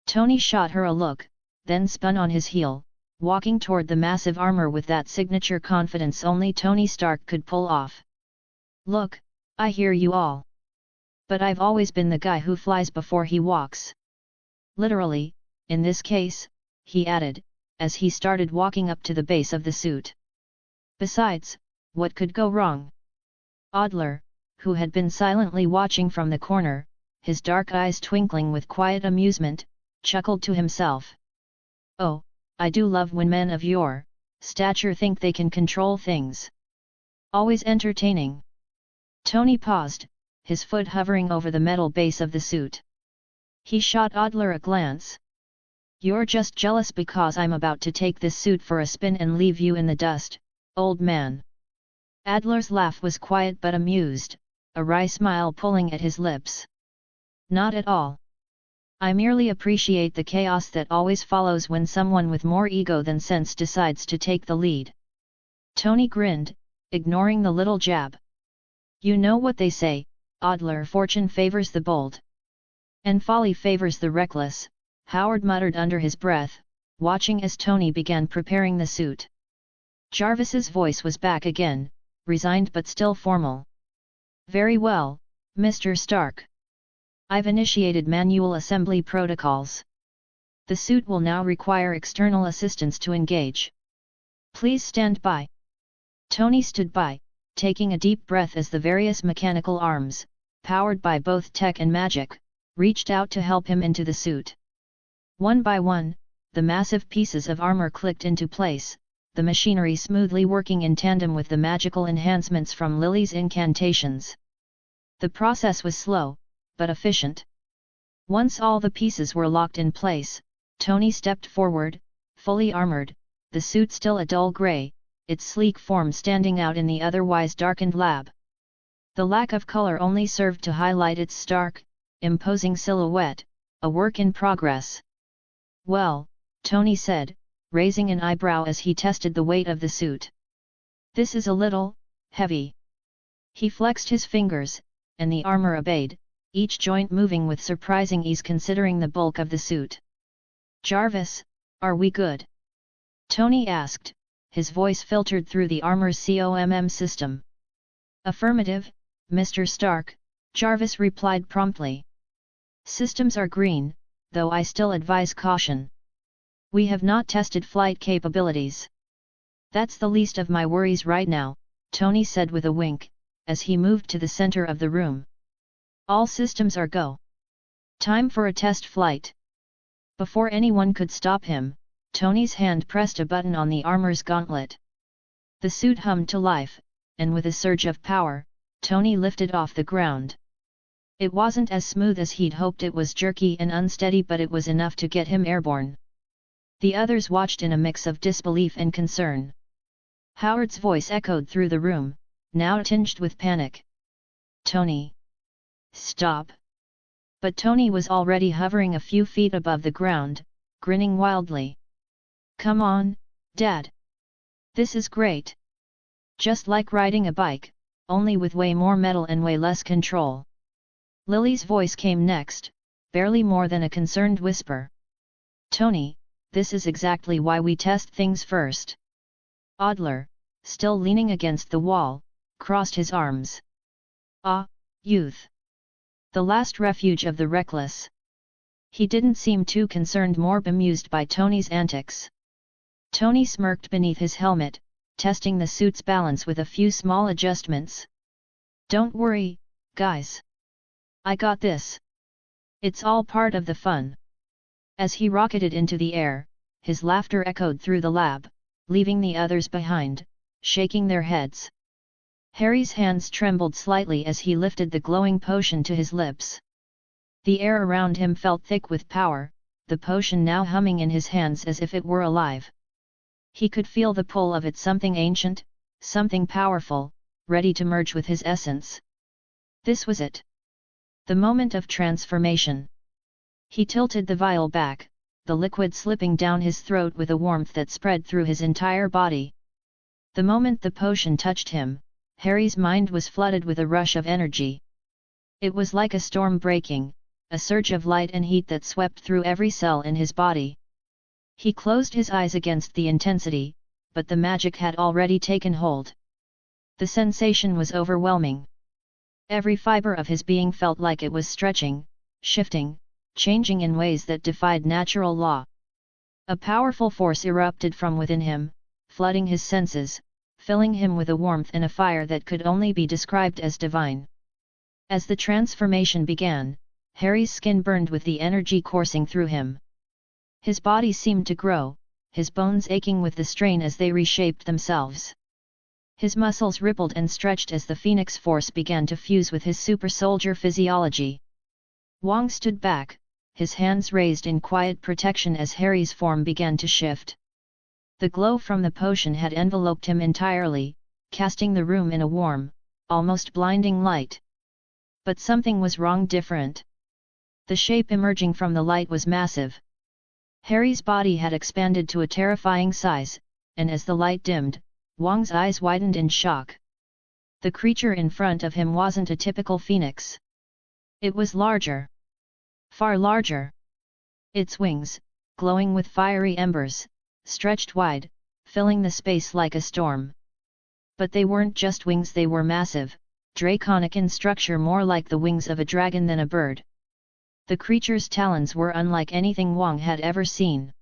Tony shot her a look, then spun on his heel, walking toward the massive armor with that signature confidence only Tony Stark could pull off. Look, I hear you all. But I've always been the guy who flies before he walks. Literally, in this case, he added, as he started walking up to the base of the suit. Besides, what could go wrong? Adler, who had been silently watching from the corner, his dark eyes twinkling with quiet amusement, chuckled to himself. Oh, I do love when men of your stature think they can control things. Always entertaining. Tony paused, his foot hovering over the metal base of the suit. He shot Adler a glance. You're just jealous because I'm about to take this suit for a spin and leave you in the dust, old man. Adler's laugh was quiet but amused, a wry smile pulling at his lips. Not at all. I merely appreciate the chaos that always follows when someone with more ego than sense decides to take the lead. Tony grinned, ignoring the little jab. You know what they say, Adler, fortune favors the bold. And folly favors the reckless, Howard muttered under his breath, watching as Tony began preparing the suit. Jarvis's voice was back again, resigned but still formal. Very well, Mr. Stark. I've initiated manual assembly protocols. The suit will now require external assistance to engage. Please stand by. Tony stood by, taking a deep breath as the various mechanical arms, powered by both tech and magic, reached out to help him into the suit. One by one, the massive pieces of armor clicked into place, the machinery smoothly working in tandem with the magical enhancements from Lily's incantations. The process was slow, but efficient. Once all the pieces were locked in place, Tony stepped forward, fully armored, the suit still a dull gray, its sleek form standing out in the otherwise darkened lab. The lack of color only served to highlight its stark, imposing silhouette, a work in progress. Well, Tony said, raising an eyebrow as he tested the weight of the suit. This is a little heavy. He flexed his fingers, and the armor obeyed, each joint moving with surprising ease considering the bulk of the suit. Jarvis, are we good? Tony asked, his voice filtered through the armor's COMM system. Affirmative, Mr. Stark, Jarvis replied promptly. Systems are green, though I still advise caution. We have not tested flight capabilities. That's the least of my worries right now, Tony said with a wink, as he moved to the center of the room. All systems are go. Time for a test flight. Before anyone could stop him, Tony's hand pressed a button on the armor's gauntlet. The suit hummed to life, and with a surge of power, Tony lifted off the ground. It wasn't as smooth as he'd hoped. It was jerky and unsteady, but it was enough to get him airborne. The others watched in a mix of disbelief and concern. Howard's voice echoed through the room, now tinged with panic. Tony! Stop! But Tony was already hovering a few feet above the ground, grinning wildly. Come on, Dad! This is great! Just like riding a bike, only with way more metal and way less control. Lily's voice came next, barely more than a concerned whisper. Tony, this is exactly why we test things first. Adler, still leaning against the wall, crossed his arms. Ah, youth! The last refuge of the reckless. He didn't seem too concerned, more bemused by Tony's antics. Tony smirked beneath his helmet, testing the suit's balance with a few small adjustments. Don't worry, guys. I got this. It's all part of the fun. As he rocketed into the air, his laughter echoed through the lab, leaving the others behind, shaking their heads. Harry's hands trembled slightly as he lifted the glowing potion to his lips. The air around him felt thick with power, the potion now humming in his hands as if it were alive. He could feel the pull of it, something ancient, something powerful, ready to merge with his essence. This was it. The moment of transformation. He tilted the vial back, the liquid slipping down his throat with a warmth that spread through his entire body. The moment the potion touched him, Harry's mind was flooded with a rush of energy. It was like a storm breaking, a surge of light and heat that swept through every cell in his body. He closed his eyes against the intensity, but the magic had already taken hold. The sensation was overwhelming. Every fiber of his being felt like it was stretching, shifting, changing in ways that defied natural law. A powerful force erupted from within him, flooding his senses, filling him with a warmth and a fire that could only be described as divine. As the transformation began, Harry's skin burned with the energy coursing through him. His body seemed to grow, his bones aching with the strain as they reshaped themselves. His muscles rippled and stretched as the Phoenix Force began to fuse with his super-soldier physiology. Wang stood back, his hands raised in quiet protection as Harry's form began to shift. The glow from the potion had enveloped him entirely, casting the room in a warm, almost blinding light. But something was wrong, different. The shape emerging from the light was massive. Harry's body had expanded to a terrifying size, and as the light dimmed, Wang's eyes widened in shock. The creature in front of him wasn't a typical phoenix. It was larger. Far larger. Its wings, glowing with fiery embers, stretched wide, filling the space like a storm. But they weren't just wings, they were massive, draconic in structure, more like the wings of a dragon than a bird. The creature's talons were unlike anything Wang had ever seen.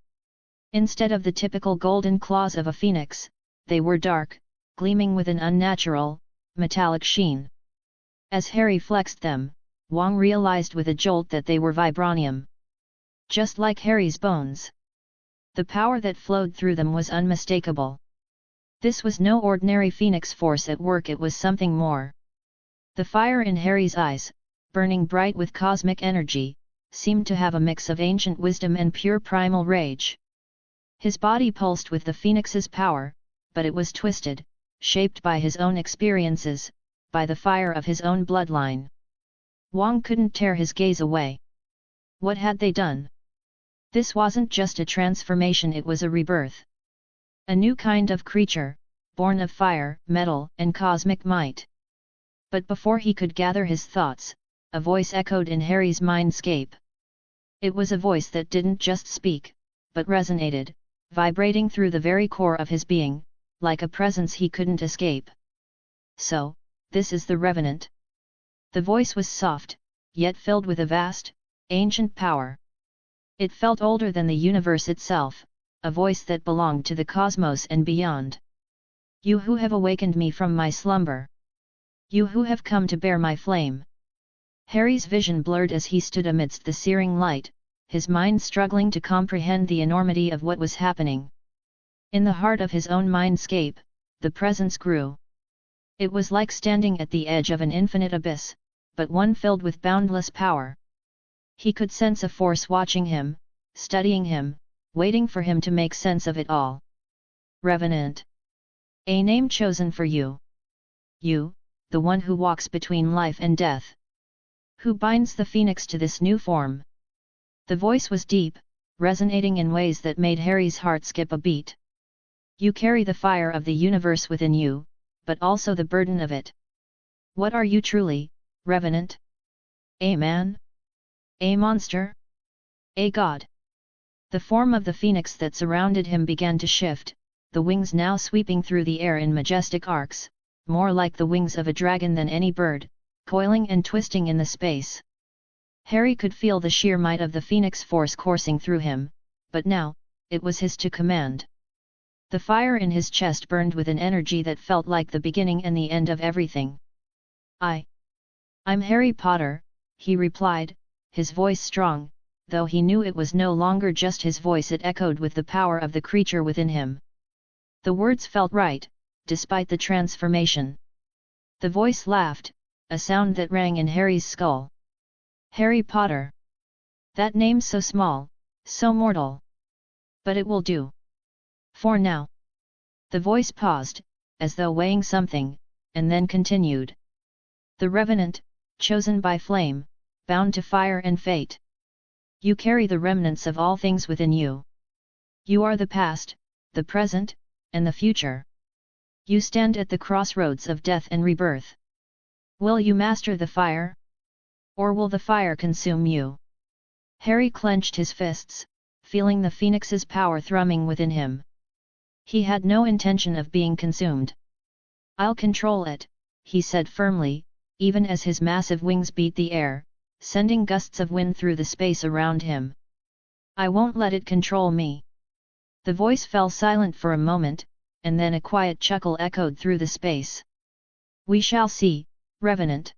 Instead of the typical golden claws of a phoenix, they were dark, gleaming with an unnatural, metallic sheen. As Harry flexed them, Wang realized with a jolt that they were vibranium. Just like Harry's bones. The power that flowed through them was unmistakable. This was no ordinary Phoenix Force at work, it was something more. The fire in Harry's eyes, burning bright with cosmic energy, seemed to have a mix of ancient wisdom and pure primal rage. His body pulsed with the Phoenix's power, but it was twisted, shaped by his own experiences, by the fire of his own bloodline. Wang couldn't tear his gaze away. What had they done? This wasn't just a transformation, it was a rebirth. A new kind of creature, born of fire, metal, and cosmic might. But before he could gather his thoughts, a voice echoed in Harry's mindscape. It was a voice that didn't just speak, but resonated, vibrating through the very core of his being, like a presence he couldn't escape. So, this is the Revenant. The voice was soft, yet filled with a vast, ancient power. It felt older than the universe itself, a voice that belonged to the cosmos and beyond. You who have awakened me from my slumber. You who have come to bear my flame. Harry's vision blurred as he stood amidst the searing light, his mind struggling to comprehend the enormity of what was happening. In the heart of his own mindscape, the presence grew. It was like standing at the edge of an infinite abyss, but one filled with boundless power. He could sense a force watching him, studying him, waiting for him to make sense of it all. Revenant. A name chosen for you. You, the one who walks between life and death. Who binds the phoenix to this new form. The voice was deep, resonating in ways that made Harry's heart skip a beat. You carry the fire of the universe within you, but also the burden of it. What are you truly, Revenant? A man? A monster? A god? The form of the phoenix that surrounded him began to shift, the wings now sweeping through the air in majestic arcs, more like the wings of a dragon than any bird, coiling and twisting in the space. Harry could feel the sheer might of the Phoenix Force coursing through him, but now, it was his to command. The fire in his chest burned with an energy that felt like the beginning and the end of everything. I'm Harry Potter, he replied, his voice strong, though he knew it was no longer just his voice, it echoed with the power of the creature within him. The words felt right, despite the transformation. The voice laughed, a sound that rang in Harry's skull. Harry Potter. That name's so small, so mortal. But it will do. For now. The voice paused, as though weighing something, and then continued. The Revenant, chosen by flame, bound to fire and fate. You carry the remnants of all things within you. You are the past, the present, and the future. You stand at the crossroads of death and rebirth. Will you master the fire? Or will the fire consume you? Harry clenched his fists, feeling the phoenix's power thrumming within him. He had no intention of being consumed. I'll control it, he said firmly, even as his massive wings beat the air, sending gusts of wind through the space around him. I won't let it control me. The voice fell silent for a moment, and then a quiet chuckle echoed through the space. We shall see, Revenant.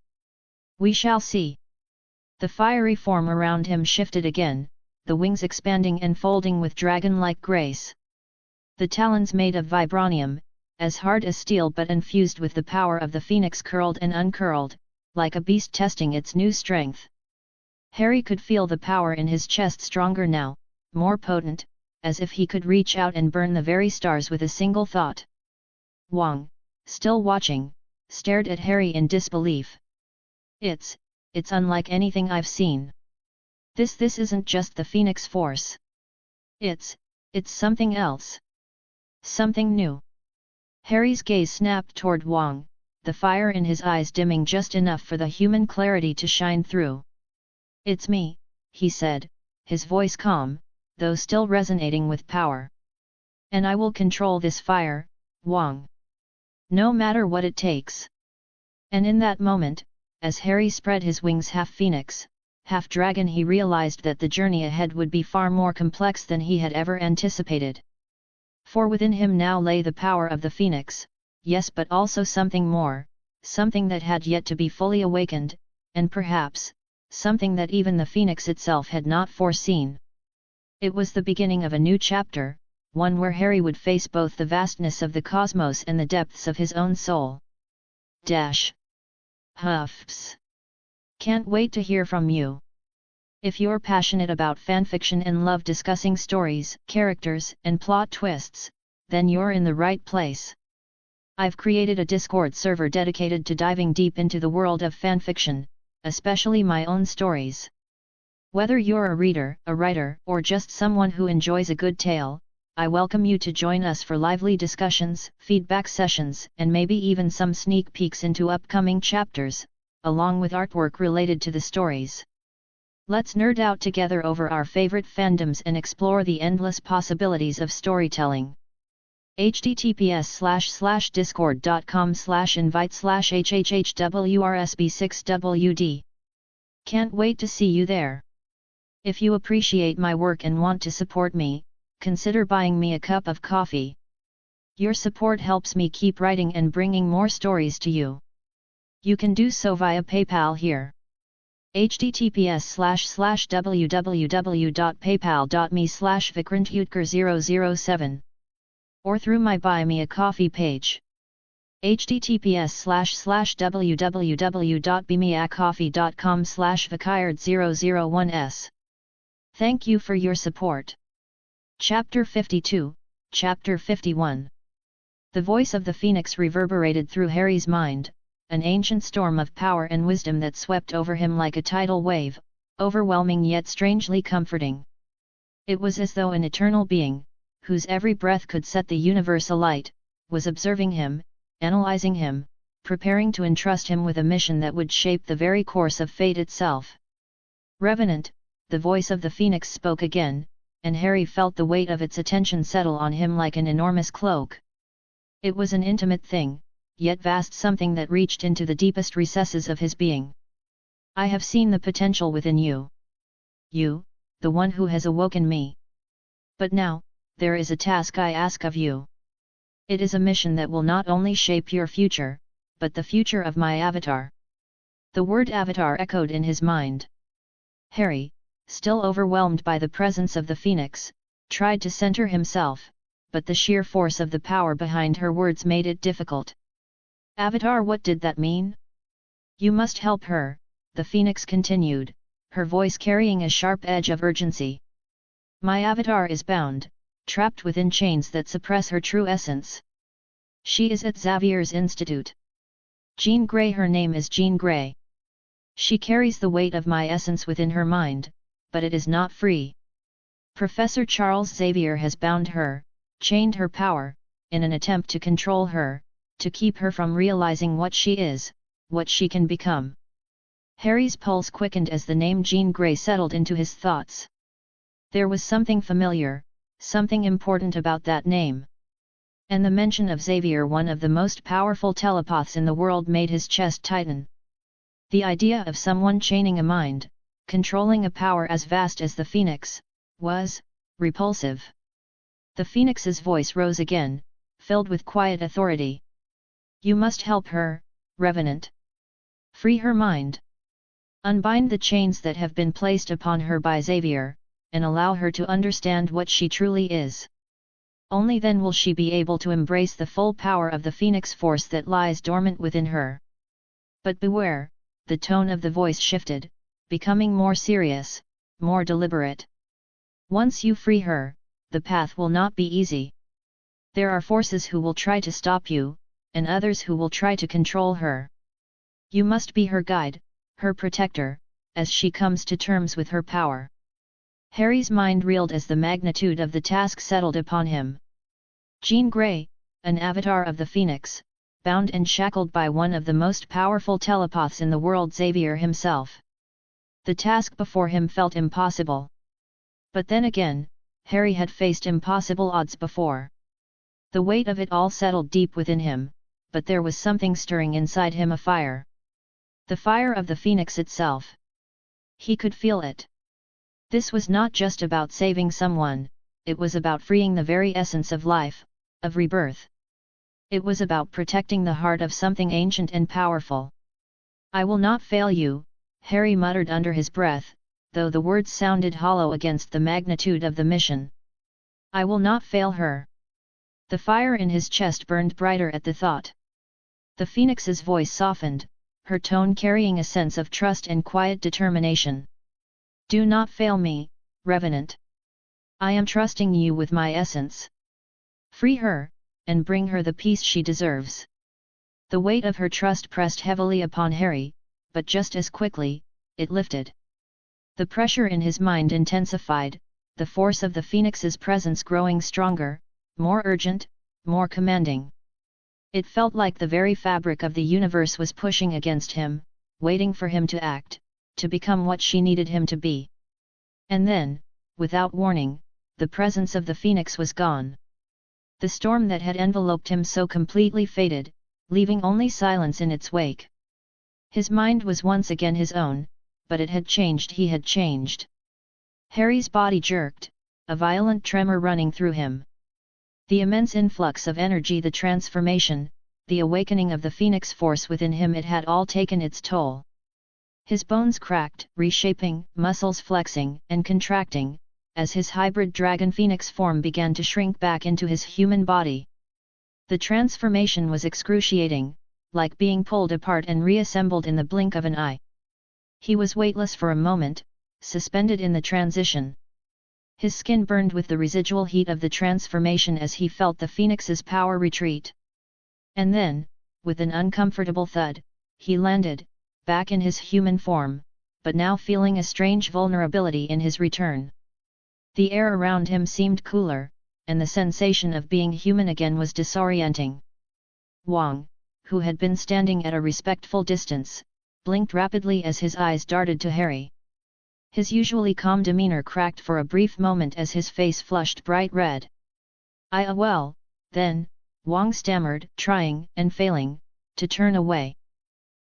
We shall see. The fiery form around him shifted again, the wings expanding and folding with dragon-like grace. The talons made of vibranium, as hard as steel but infused with the power of the phoenix curled and uncurled, like a beast testing its new strength. Harry could feel the power in his chest stronger now, more potent, as if he could reach out and burn the very stars with a single thought. Wang, still watching, stared at Harry in disbelief. It's unlike anything I've seen. This isn't just the Phoenix Force. It's something else. Something new. Harry's gaze snapped toward Wang, the fire in his eyes dimming just enough for the human clarity to shine through. It's me, he said, his voice calm, though still resonating with power. And I will control this fire, Wang. No matter what it takes. And in that moment, as Harry spread his wings half phoenix, half dragon, he realized that the journey ahead would be far more complex than he had ever anticipated. For within him now lay the power of the phoenix, yes, but also something more, something that had yet to be fully awakened, and perhaps, something that even the phoenix itself had not foreseen. It was the beginning of a new chapter, one where Harry would face both the vastness of the cosmos and the depths of his own soul. Huffs. Can't wait to hear from you. If you're passionate about fanfiction and love discussing stories, characters, and plot twists, then you're in the right place. I've created a Discord server dedicated to diving deep into the world of fanfiction, especially my own stories. Whether you're a reader, a writer, or just someone who enjoys a good tale, I welcome you to join us for lively discussions, feedback sessions, and maybe even some sneak peeks into upcoming chapters, along with artwork related to the stories. Let's nerd out together over our favorite fandoms and explore the endless possibilities of storytelling. https://discord.com/invite/hhhwrsb6wd. Can't wait to see you there. If you appreciate my work and want to support me, consider buying me a cup of coffee. Your support helps me keep writing and bringing more stories to you. You can do so via PayPal here. https://www.paypal.me/vikrantutker007 or through my Buy Me a Coffee page. https://www.bemeacoffee.com/vikard001s. Thank you for your support. Chapter 52, Chapter 51. The voice of the Phoenix reverberated through Harry's mind, an ancient storm of power and wisdom that swept over him like a tidal wave, overwhelming yet strangely comforting. It was as though an eternal being, whose every breath could set the universe alight, was observing him, analyzing him, preparing to entrust him with a mission that would shape the very course of fate itself. Revenant, the voice of the Phoenix spoke again, and Harry felt the weight of its attention settle on him like an enormous cloak. It was an intimate thing, yet vast, something that reached into the deepest recesses of his being. I have seen the potential within you. You, the one who has awoken me. But now, there is a task I ask of you. It is a mission that will not only shape your future, but the future of my avatar. The word avatar echoed in his mind. Harry, still overwhelmed by the presence of the Phoenix, tried to center himself, but the sheer force of the power behind her words made it difficult. Avatar, what did that mean? You must help her, the Phoenix continued, her voice carrying a sharp edge of urgency. My avatar is bound, trapped within chains that suppress her true essence. She is at Xavier's Institute. Jean Grey, her name is Jean Grey. She carries the weight of my essence within her mind, but it is not free. Professor Charles Xavier has bound her, chained her power, in an attempt to control her, to keep her from realizing what she is, what she can become. Harry's pulse quickened as the name Jean Grey settled into his thoughts. There was something familiar, something important about that name. And the mention of Xavier, one of the most powerful telepaths in the world, made his chest tighten. The idea of someone chaining a mind, controlling a power as vast as the Phoenix, was repulsive. The Phoenix's voice rose again, filled with quiet authority. You must help her, Revenant. Free her mind. Unbind the chains that have been placed upon her by Xavier, and allow her to understand what she truly is. Only then will she be able to embrace the full power of the Phoenix force that lies dormant within her. But beware, the tone of the voice shifted, becoming more serious, more deliberate. Once you free her, the path will not be easy. There are forces who will try to stop you, and others who will try to control her. You must be her guide, her protector, as she comes to terms with her power. Harry's mind reeled as the magnitude of the task settled upon him. Jean Grey, an avatar of the Phoenix, bound and shackled by one of the most powerful telepaths in the world, Xavier himself. The task before him felt impossible. But then again, Harry had faced impossible odds before. The weight of it all settled deep within him, but there was something stirring inside him, a fire. The fire of the Phoenix itself. He could feel it. This was not just about saving someone, it was about freeing the very essence of life, of rebirth. It was about protecting the heart of something ancient and powerful. I will not fail you, Harry muttered under his breath, though the words sounded hollow against the magnitude of the mission. I will not fail her. The fire in his chest burned brighter at the thought. The Phoenix's voice softened, her tone carrying a sense of trust and quiet determination. Do not fail me, Revenant. I am trusting you with my essence. Free her, and bring her the peace she deserves. The weight of her trust pressed heavily upon Harry, but just as quickly, it lifted. The pressure in his mind intensified, the force of the Phoenix's presence growing stronger, more urgent, more commanding. It felt like the very fabric of the universe was pushing against him, waiting for him to act, to become what she needed him to be. And then, without warning, the presence of the Phoenix was gone. The storm that had enveloped him so completely faded, leaving only silence in its wake. His mind was once again his own, but it had changed. He had changed. Harry's body jerked, a violent tremor running through him. The immense influx of energy, the transformation, the awakening of the Phoenix force within him, it had all taken its toll. His bones cracked, reshaping, muscles flexing and contracting, as his hybrid dragon Phoenix form began to shrink back into his human body. The transformation was excruciating, like being pulled apart and reassembled in the blink of an eye. He was weightless for a moment, suspended in the transition. His skin burned with the residual heat of the transformation as he felt the Phoenix's power retreat. And then, with an uncomfortable thud, he landed, back in his human form, but now feeling a strange vulnerability in his return. The air around him seemed cooler, and the sensation of being human again was disorienting. Wang, who had been standing at a respectful distance, blinked rapidly as his eyes darted to Harry. His usually calm demeanor cracked for a brief moment as his face flushed bright red. Well, then, Wang stammered, trying, and failing, to turn away.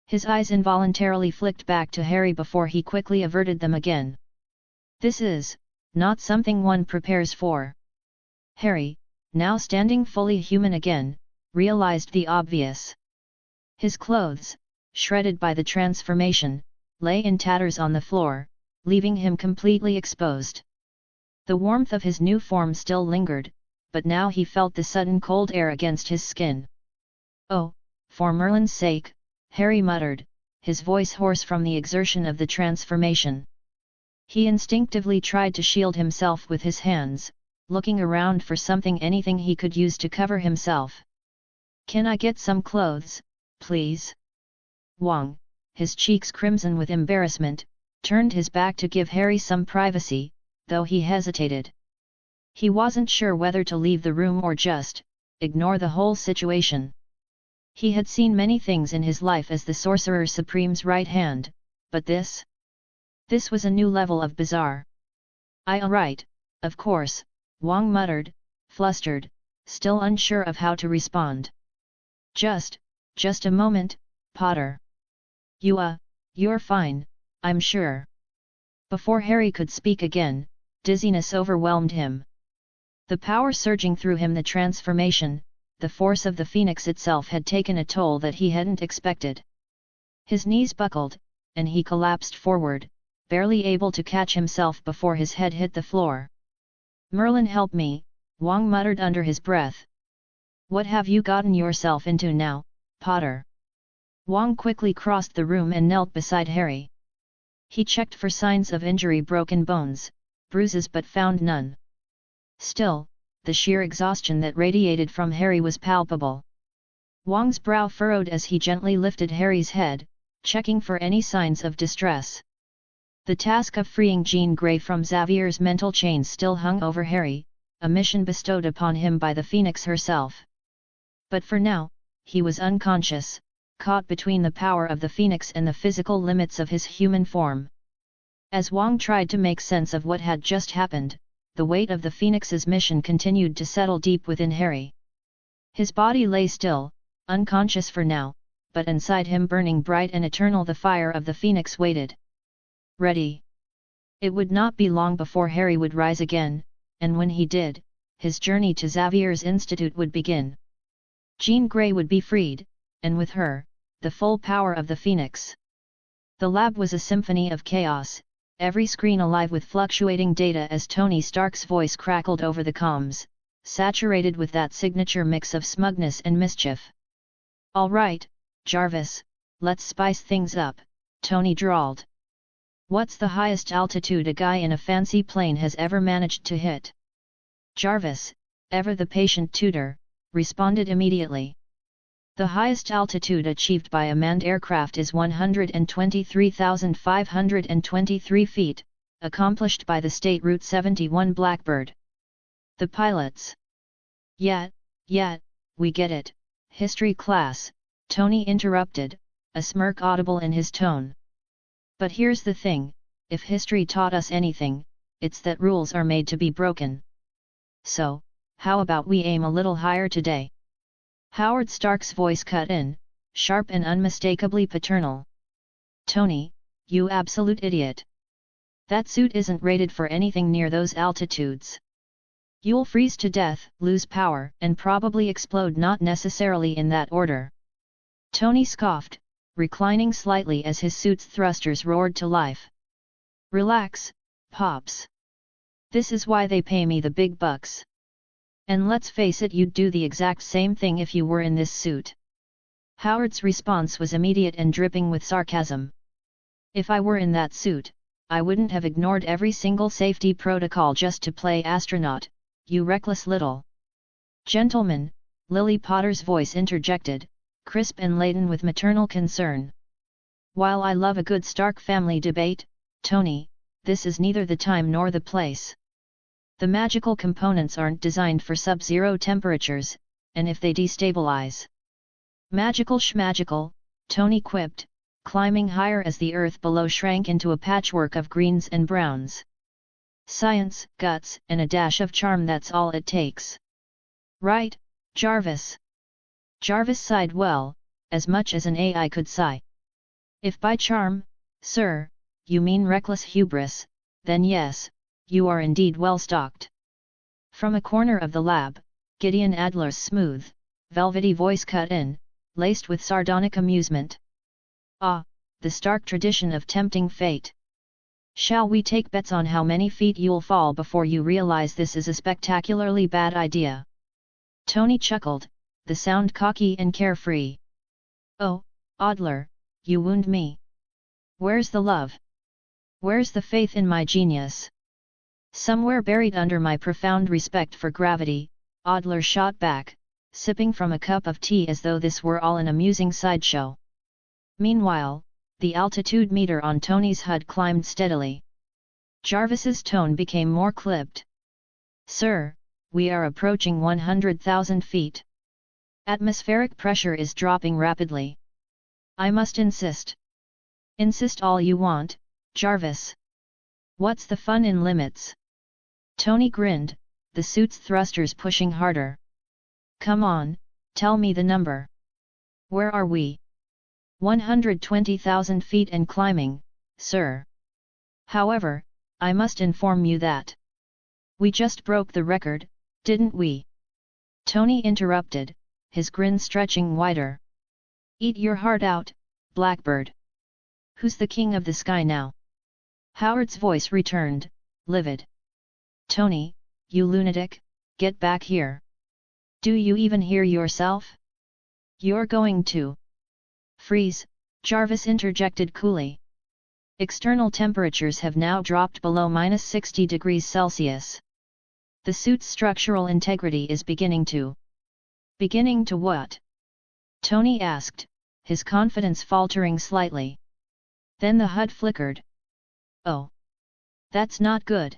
His eyes involuntarily flicked back to Harry before he quickly averted them again. This is not something one prepares for. Harry, now standing fully human again, realized the obvious. His clothes, shredded by the transformation, lay in tatters on the floor, leaving him completely exposed. The warmth of his new form still lingered, but now he felt the sudden cold air against his skin. Oh, for Merlin's sake, Harry muttered, his voice hoarse from the exertion of the transformation. He instinctively tried to shield himself with his hands, looking around for something, anything he could use to cover himself. Can I get some clothes, please? Wang, his cheeks crimson with embarrassment, turned his back to give Harry some privacy, though he hesitated. He wasn't sure whether to leave the room or just ignore the whole situation. He had seen many things in his life as the Sorcerer Supreme's right hand, but this was a new level of bizarre. Right, of course, Wang muttered, flustered, still unsure of how to respond. Just a moment, Potter. You're fine, I'm sure. Before Harry could speak again, dizziness overwhelmed him. The power surging through him, the transformation, the force of the phoenix itself had taken a toll that he hadn't expected. His knees buckled, and he collapsed forward, barely able to catch himself before his head hit the floor. Merlin, help me, Wang muttered under his breath. What have you gotten yourself into now, Potter? Wang quickly crossed the room and knelt beside Harry. He checked for signs of injury, broken bones, bruises, but found none. Still, the sheer exhaustion that radiated from Harry was palpable. Wang's brow furrowed as he gently lifted Harry's head, checking for any signs of distress. The task of freeing Jean Grey from Xavier's mental chains still hung over Harry, a mission bestowed upon him by the Phoenix herself. But for now, he was unconscious, caught between the power of the Phoenix and the physical limits of his human form. As Wang tried to make sense of what had just happened, the weight of the Phoenix's mission continued to settle deep within Harry. His body lay still, unconscious for now, but inside him, burning bright and eternal, the fire of the Phoenix waited. Ready. It would not be long before Harry would rise again, and when he did, his journey to Xavier's Institute would begin. Jean Grey would be freed, and with her, the full power of the Phoenix. The lab was a symphony of chaos, every screen alive with fluctuating data as Tony Stark's voice crackled over the comms, saturated with that signature mix of smugness and mischief. "All right, Jarvis, let's spice things up," Tony drawled. "What's the highest altitude a guy in a fancy plane has ever managed to hit?" Jarvis, ever the patient tutor, responded immediately. "The highest altitude achieved by a manned aircraft is 123,523 feet, accomplished by the State Route 71 Blackbird. The pilots." Yeah, we get it, history class," Tony interrupted, a smirk audible in his tone. "But here's the thing, if history taught us anything, it's that rules are made to be broken. So, how about we aim a little higher today?" Howard Stark's voice cut in, sharp and unmistakably paternal. "Tony, you absolute idiot. That suit isn't rated for anything near those altitudes. You'll freeze to death, lose power, and probably explode, not necessarily in that order." Tony scoffed, reclining slightly as his suit's thrusters roared to life. "Relax, Pops. This is why they pay me the big bucks. And let's face it, you'd do the exact same thing if you were in this suit." Howard's response was immediate and dripping with sarcasm. "If I were in that suit, I wouldn't have ignored every single safety protocol just to play astronaut, you reckless little." "Gentlemen," Lily Potter's voice interjected, crisp and laden with maternal concern. "While I love a good Stark family debate, Tony, this is neither the time nor the place. The magical components aren't designed for sub-zero temperatures, and if they destabilize..." "Magical schmagical," Tony quipped, climbing higher as the earth below shrank into a patchwork of greens and browns. "Science, guts, and a dash of charm, that's all it takes. Right, Jarvis?" Jarvis sighed, well, as much as an AI could sigh. "If by charm, sir, you mean reckless hubris, then yes, you are indeed well stocked." From a corner of the lab, Gideon Adler's smooth, velvety voice cut in, laced with sardonic amusement. "Ah, the Stark tradition of tempting fate. Shall we take bets on how many feet you'll fall before you realize this is a spectacularly bad idea?" Tony chuckled, the sound cocky and carefree. "Oh, Adler, you wound me. Where's the love? Where's the faith in my genius?" "Somewhere buried under my profound respect for gravity," Adler shot back, sipping from a cup of tea as though this were all an amusing sideshow. Meanwhile, the altitude meter on Tony's HUD climbed steadily. Jarvis's tone became more clipped. "Sir, we are approaching 100,000 feet. Atmospheric pressure is dropping rapidly. I must insist. Insist all you want, Jarvis. What's the fun in limits? Tony grinned, the suit's thrusters pushing harder. Come on, tell me the number. Where are we? 120,000 feet and climbing, sir. However, I must inform you that we just broke the record, didn't we? Tony interrupted, his grin stretching wider. Eat your heart out, Blackbird. Who's the king of the sky now? Howard's voice returned, livid. Tony, you lunatic, get back here. Do you even hear yourself? You're going to freeze, Jarvis interjected coolly. External temperatures have now dropped below -60 degrees Celsius. The suit's structural integrity is beginning to... Beginning to what? Tony asked, his confidence faltering slightly. Then the HUD flickered. Oh. That's not good.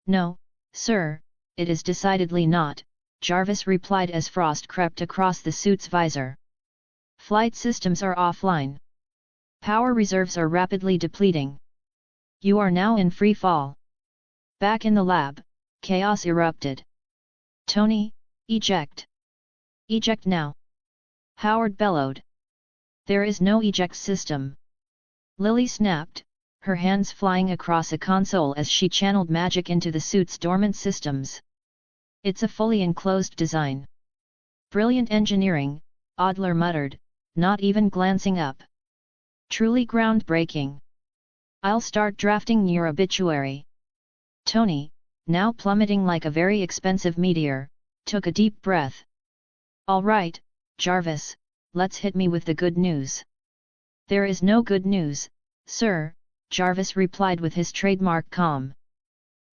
No, sir, it is decidedly not, Jarvis replied as frost crept across the suit's visor. Flight systems are offline. Power reserves are rapidly depleting. You are now in free fall. Back in the lab, chaos erupted. Tony, eject. Eject now. Howard bellowed. There is no eject system. Lily snapped, her hands flying across a console as she channeled magic into the suit's dormant systems. It's a fully enclosed design. Brilliant engineering, Adler muttered, not even glancing up. Truly groundbreaking. I'll start drafting your obituary. Tony, now plummeting like a very expensive meteor, took a deep breath. All right, Jarvis, let's hit me with the good news. There is no good news, sir, Jarvis replied with his trademark calm.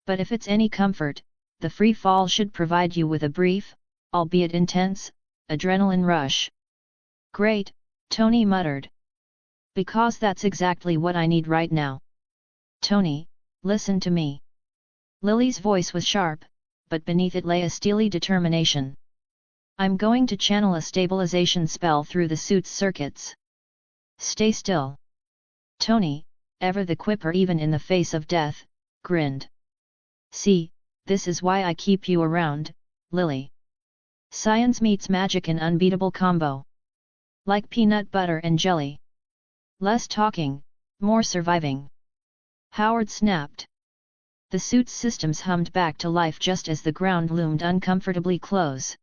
But if it's any comfort, the free fall should provide you with a brief, albeit intense, adrenaline rush. Great, Tony muttered. Because that's exactly what I need right now. Tony, listen to me. Lily's voice was sharp, but beneath it lay a steely determination. I'm going to channel a stabilization spell through the suit's circuits. Stay still. Tony, ever the quipper even in the face of death, grinned. See, this is why I keep you around, Lily. Science meets magic in unbeatable combo. Like peanut butter and jelly. Less talking, more surviving. Howard snapped. The suit's systems hummed back to life just as the ground loomed uncomfortably close.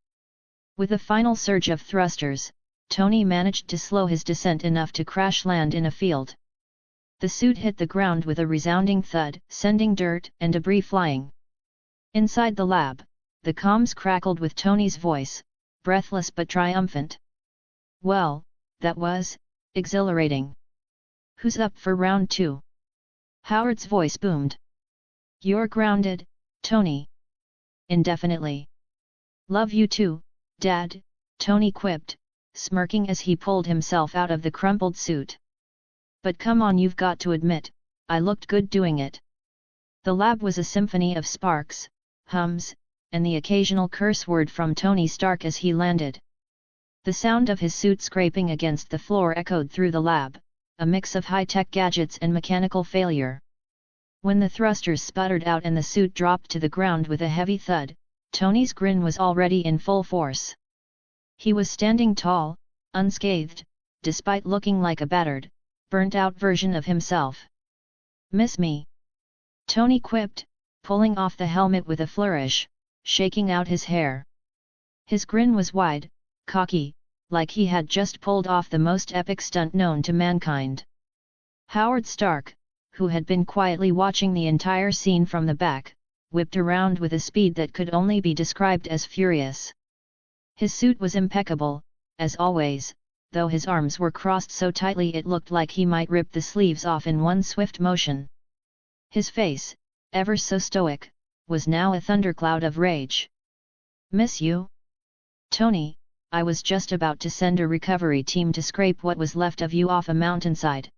With a final surge of thrusters, Tony managed to slow his descent enough to crash land in a field. The suit hit the ground with a resounding thud, sending dirt and debris flying. Inside the lab, the comms crackled with Tony's voice, breathless but triumphant. Well, that was exhilarating. Who's up for round 2? Howard's voice boomed. You're grounded, Tony. Indefinitely. Love you too, Dad, Tony quipped, smirking as he pulled himself out of the crumpled suit. But come on, you've got to admit, I looked good doing it. The lab was a symphony of sparks, hums, and the occasional curse word from Tony Stark as he landed. The sound of his suit scraping against the floor echoed through the lab, a mix of high-tech gadgets and mechanical failure. When the thrusters sputtered out and the suit dropped to the ground with a heavy thud, Tony's grin was already in full force. He was standing tall, unscathed, despite looking like a battered, burnt-out version of himself. Miss me? Tony quipped, pulling off the helmet with a flourish, shaking out his hair. His grin was wide, cocky, like he had just pulled off the most epic stunt known to mankind. Howard Stark, who had been quietly watching the entire scene from the back, whipped around with a speed that could only be described as furious. His suit was impeccable, as always, though his arms were crossed so tightly it looked like he might rip the sleeves off in one swift motion. His face, ever so stoic, was now a thundercloud of rage. Miss you? Tony, I was just about to send a recovery team to scrape what was left of you off a mountainside.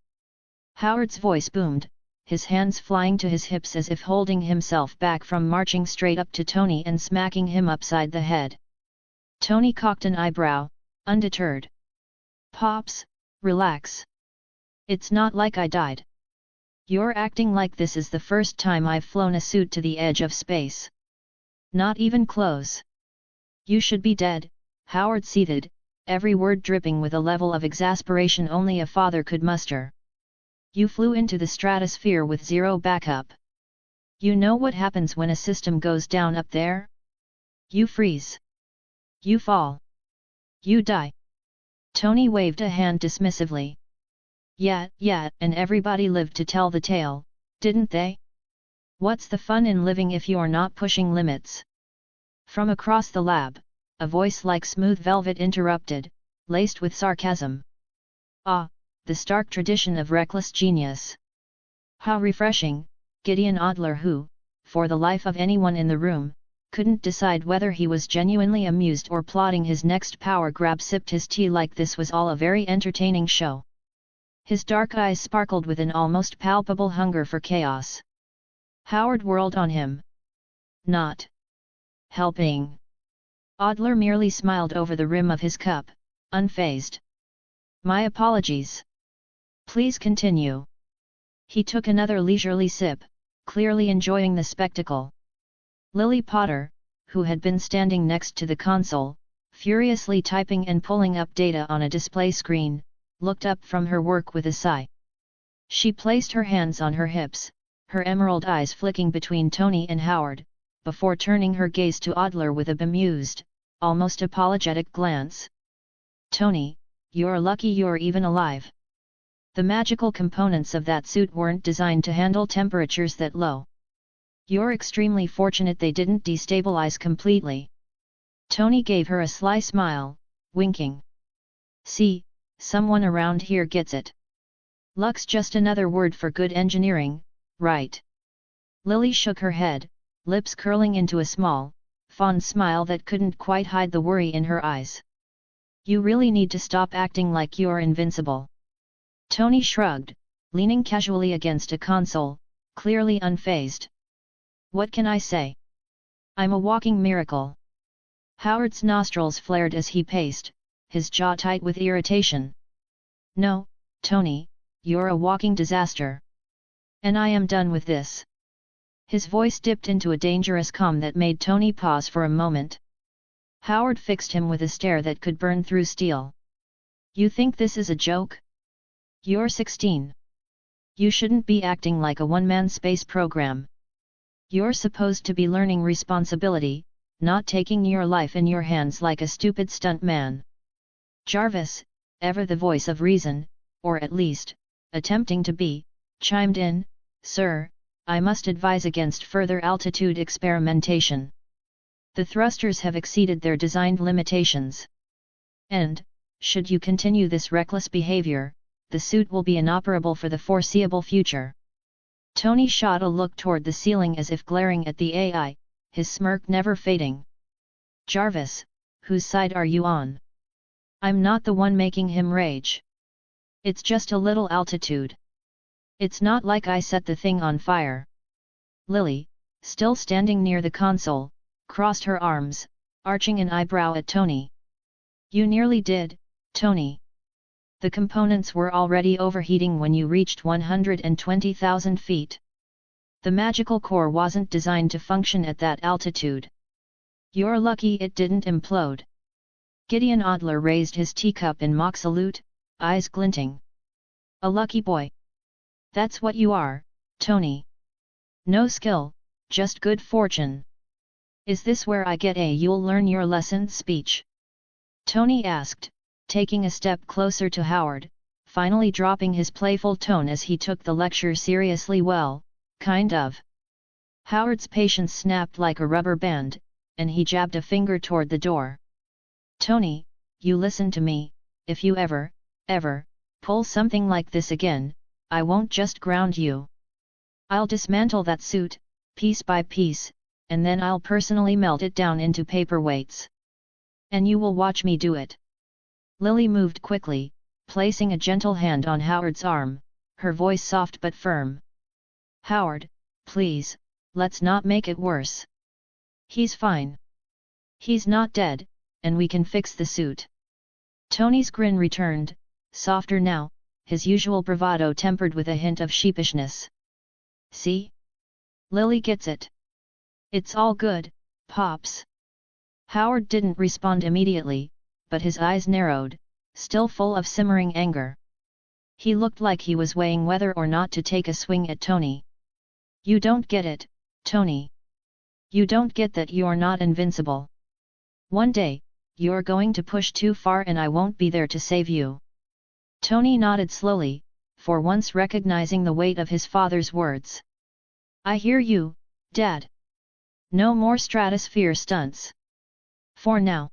Howard's voice boomed, his hands flying to his hips as if holding himself back from marching straight up to Tony and smacking him upside the head. Tony cocked an eyebrow, undeterred. Pops, relax. It's not like I died. You're acting like this is the first time I've flown a suit to the edge of space. Not even close. You should be dead, Howard seethed, every word dripping with a level of exasperation only a father could muster. You flew into the stratosphere with zero backup. You know what happens when a system goes down up there? You freeze. You fall. You die. Tony waved a hand dismissively. Yeah, and everybody lived to tell the tale, didn't they? What's the fun in living if you're not pushing limits? From across the lab, a voice like smooth velvet interrupted, laced with sarcasm. Ah, the stark tradition of reckless genius. How refreshing, Gideon Adler, who, for the life of anyone in the room, couldn't decide whether he was genuinely amused or plotting his next power grab, sipped his tea like this was all a very entertaining show. His dark eyes sparkled with an almost palpable hunger for chaos. Howard whirled on him. Not helping. Adler merely smiled over the rim of his cup, unfazed. My apologies. Please continue. He took another leisurely sip, clearly enjoying the spectacle. Lily Potter, who had been standing next to the console, furiously typing and pulling up data on a display screen, looked up from her work with a sigh. She placed her hands on her hips, her emerald eyes flicking between Tony and Howard, before turning her gaze to Adler with a bemused, almost apologetic glance. Tony, you're lucky you're even alive. The magical components of that suit weren't designed to handle temperatures that low. You're extremely fortunate they didn't destabilize completely. Tony gave her a sly smile, winking. See, someone around here gets it. Luck's just another word for good engineering, right? Lily shook her head, lips curling into a small, fond smile that couldn't quite hide the worry in her eyes. You really need to stop acting like you're invincible. Tony shrugged, leaning casually against a console, clearly unfazed. What can I say? I'm a walking miracle. Howard's nostrils flared as he paced, his jaw tight with irritation. No, Tony, you're a walking disaster. And I am done with this. His voice dipped into a dangerous calm that made Tony pause for a moment. Howard fixed him with a stare that could burn through steel. You think this is a joke? You're 16. You shouldn't be acting like a one-man space program. You're supposed to be learning responsibility, not taking your life in your hands like a stupid stuntman. Jarvis, ever the voice of reason, or at least, attempting to be, chimed in, Sir, I must advise against further altitude experimentation. The thrusters have exceeded their designed limitations. And, should you continue this reckless behavior, the suit will be inoperable for the foreseeable future. Tony shot a look toward the ceiling as if glaring at the AI, his smirk never fading. Jarvis, whose side are you on? I'm not the one making him rage. It's just a little altitude. It's not like I set the thing on fire. Lily, still standing near the console, crossed her arms, arching an eyebrow at Tony. You nearly did, Tony. The components were already overheating when you reached 120,000 feet. The magical core wasn't designed to function at that altitude. You're lucky it didn't implode. Gideon Adler raised his teacup in mock salute, eyes glinting. A lucky boy. That's what you are, Tony. No skill, just good fortune. Is this where I get a "you'll learn your lesson" speech? Tony asked, taking a step closer to Howard, finally dropping his playful tone as he took the lecture seriously. Well, kind of. Howard's patience snapped like a rubber band, and he jabbed a finger toward the door. Tony, you listen to me, if you ever, pull something like this again, I won't just ground you. I'll dismantle that suit, piece by piece, and then I'll personally melt it down into paperweights. And you will watch me do it. Lily moved quickly, placing a gentle hand on Howard's arm, her voice soft but firm. Howard, please, let's not make it worse. He's fine. He's not dead, and we can fix the suit. Tony's grin returned, softer now, his usual bravado tempered with a hint of sheepishness. See? Lily gets it. It's all good, Pops. Howard didn't respond immediately, but his eyes narrowed, still full of simmering anger. He looked like he was weighing whether or not to take a swing at Tony. You don't get it, Tony. You don't get that you're not invincible. One day, you're going to push too far and I won't be there to save you. Tony nodded slowly, for once recognizing the weight of his father's words. I hear you, Dad. No more stratosphere stunts. For now.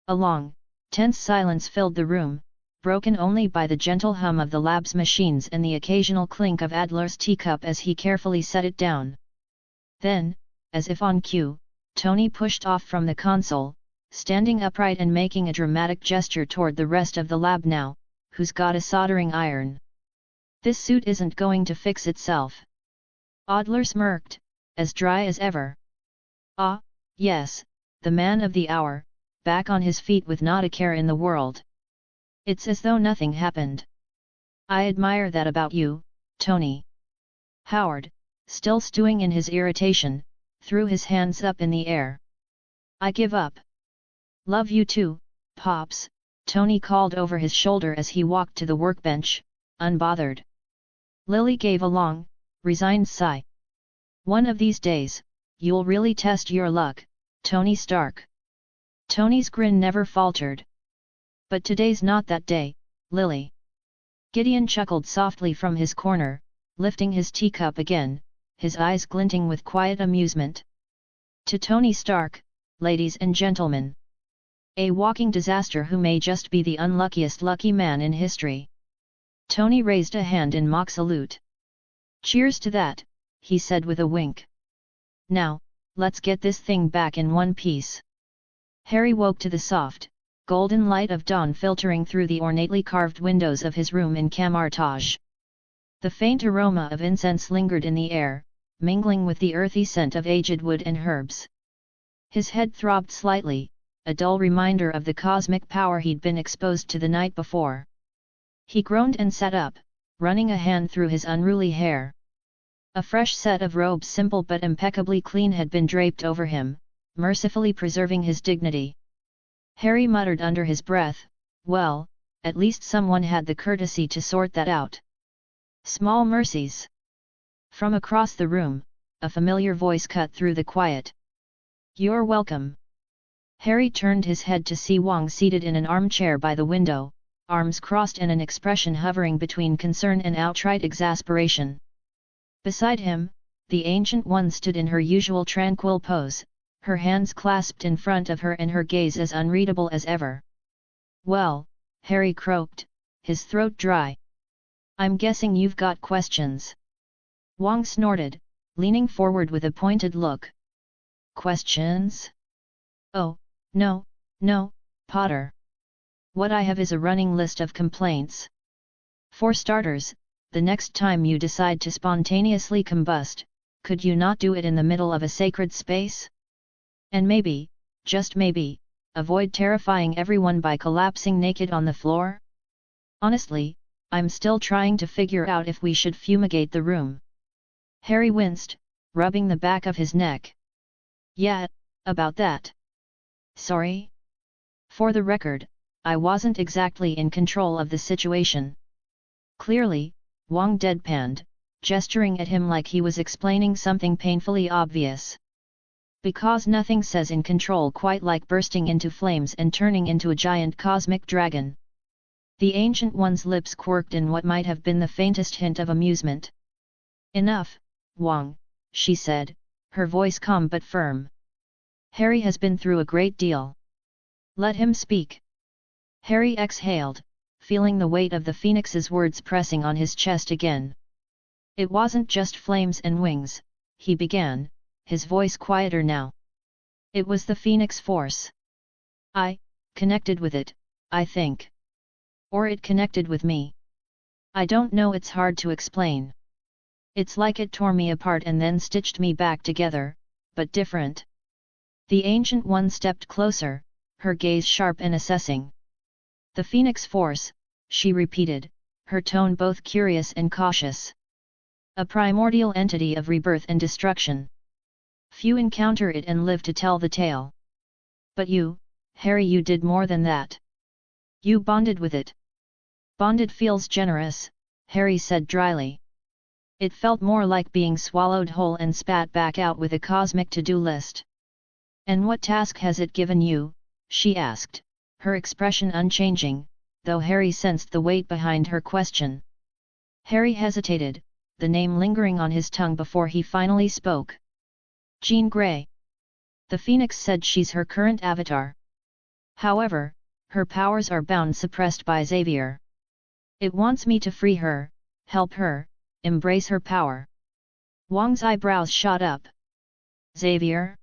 A long, tense silence filled the room, broken only by the gentle hum of the lab's machines and the occasional clink of Adler's teacup as he carefully set it down. Then, as if on cue, Tony pushed off from the console, standing upright and making a dramatic gesture toward the rest of the lab now, who's got a soldering iron. This suit isn't going to fix itself. Adler smirked, as dry as ever. Ah, yes, the man of the hour, back on his feet with not a care in the world. It's as though nothing happened. I admire that about you, Tony. Howard, still stewing in his irritation, threw his hands up in the air. I give up. Love you too, Pops, Tony called over his shoulder as he walked to the workbench, unbothered. Lily gave a long, resigned sigh. One of these days, you'll really test your luck, Tony Stark. Tony's grin never faltered. But today's not that day, Lily. Gideon chuckled softly from his corner, lifting his teacup again, his eyes glinting with quiet amusement. To Tony Stark, ladies and gentlemen. A walking disaster who may just be the unluckiest lucky man in history. Tony raised a hand in mock salute. Cheers to that, he said with a wink. Now, let's get this thing back in one piece. Harry woke to the soft, golden light of dawn filtering through the ornately carved windows of his room in Camartage. The faint aroma of incense lingered in the air, mingling with the earthy scent of aged wood and herbs. His head throbbed slightly, a dull reminder of the cosmic power he'd been exposed to the night before. He groaned and sat up, running a hand through his unruly hair. A fresh set of robes, simple but impeccably clean, had been draped over him, mercifully preserving his dignity. Harry muttered under his breath, well, at least someone had the courtesy to sort that out. Small mercies. From across the room, a familiar voice cut through the quiet. You're welcome. Harry turned his head to see Wang seated in an armchair by the window, arms crossed and an expression hovering between concern and outright exasperation. Beside him, the Ancient One stood in her usual tranquil pose, her hands clasped in front of her and her gaze as unreadable as ever. Well, Harry croaked, his throat dry. I'm guessing you've got questions. Wang snorted, leaning forward with a pointed look. Questions? Oh, no, Potter. What I have is a running list of complaints. For starters, the next time you decide to spontaneously combust, could you not do it in the middle of a sacred space? And maybe, just maybe, avoid terrifying everyone by collapsing naked on the floor? Honestly, I'm still trying to figure out if we should fumigate the room. Harry winced, rubbing the back of his neck. Yeah, about that. Sorry? For the record, I wasn't exactly in control of the situation. Clearly, Wang deadpanned, gesturing at him like he was explaining something painfully obvious. Because nothing says in control quite like bursting into flames and turning into a giant cosmic dragon. The Ancient One's lips quirked in what might have been the faintest hint of amusement. Enough, Wang, she said, her voice calm but firm. Harry has been through a great deal. Let him speak. Harry exhaled, feeling the weight of the Phoenix's words pressing on his chest again. It wasn't just flames and wings, he began, his voice quieter now. It was the Phoenix Force. I connected with it, I think. Or it connected with me. I don't know, it's hard to explain. It's like it tore me apart and then stitched me back together, but different. The Ancient One stepped closer, her gaze sharp and assessing. The Phoenix Force, she repeated, her tone both curious and cautious. A primordial entity of rebirth and destruction. Few encounter it and live to tell the tale. But you, Harry, you did more than that. You bonded with it. Bonded feels generous, Harry said dryly. It felt more like being swallowed whole and spat back out with a cosmic to-do list. And what task has it given you? She asked, her expression unchanging, though Harry sensed the weight behind her question. Harry hesitated, the name lingering on his tongue before he finally spoke. Jean Grey. The Phoenix said she's her current avatar. However, her powers are bound suppressed by Xavier. It wants me to free her, help her, embrace her power. Wang's eyebrows shot up. Xavier?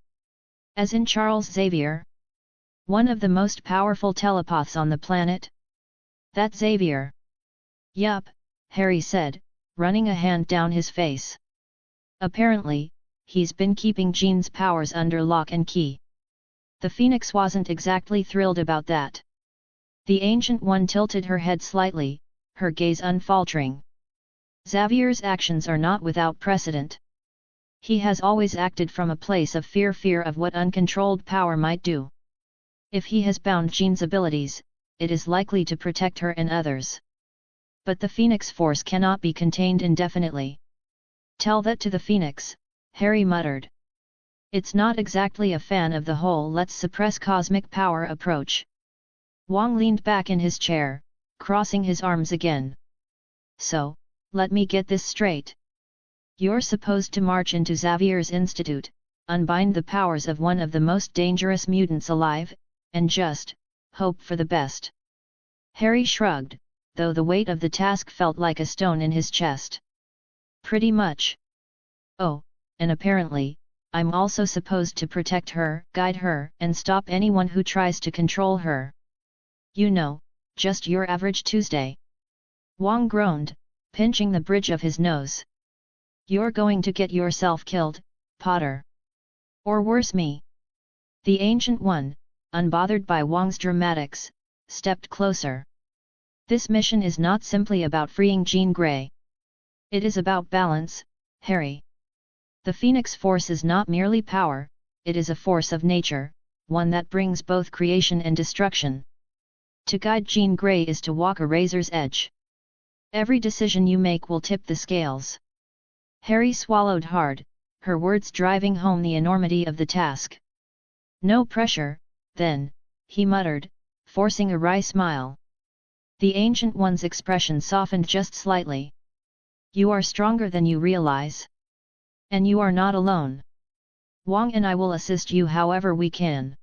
As in Charles Xavier? One of the most powerful telepaths on the planet? That Xavier? Yup, Harry said, running a hand down his face. Apparently, he's been keeping Jean's powers under lock and key. The Phoenix wasn't exactly thrilled about that. The Ancient One tilted her head slightly, her gaze unfaltering. Xavier's actions are not without precedent. He has always acted from a place of fear of what uncontrolled power might do. If he has bound Jean's abilities, it is likely to protect her and others. But the Phoenix Force cannot be contained indefinitely. Tell that to the Phoenix, Harry muttered. It's not exactly a fan of the whole let's suppress cosmic power approach. Wang leaned back in his chair, crossing his arms again. So, let me get this straight. You're supposed to march into Xavier's Institute, unbind the powers of one of the most dangerous mutants alive, and just hope for the best. Harry shrugged, though the weight of the task felt like a stone in his chest. Pretty much. Oh, and apparently, I'm also supposed to protect her, guide her, and stop anyone who tries to control her. You know, just your average Tuesday. Wang groaned, pinching the bridge of his nose. You're going to get yourself killed, Potter. Or worse me. The Ancient One, unbothered by Wang's dramatics, stepped closer. This mission is not simply about freeing Jean Grey. It is about balance, Harry. The Phoenix Force is not merely power, it is a force of nature, one that brings both creation and destruction. To guide Jean Grey is to walk a razor's edge. Every decision you make will tip the scales. Harry swallowed hard, her words driving home the enormity of the task. No pressure, then, he muttered, forcing a wry smile. The Ancient One's expression softened just slightly. You are stronger than you realize. And you are not alone. Wang and I will assist you however we can.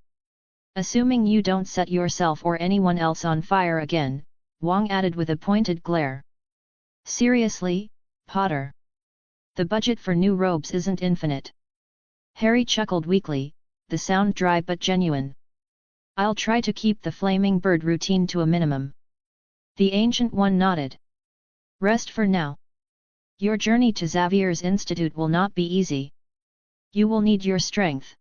Assuming you don't set yourself or anyone else on fire again, Wang added with a pointed glare. Seriously, Potter? The budget for new robes isn't infinite. Harry chuckled weakly, the sound dry but genuine. I'll try to keep the flaming bird routine to a minimum. The Ancient One nodded. Rest for now. Your journey to Xavier's Institute will not be easy. You will need your strength.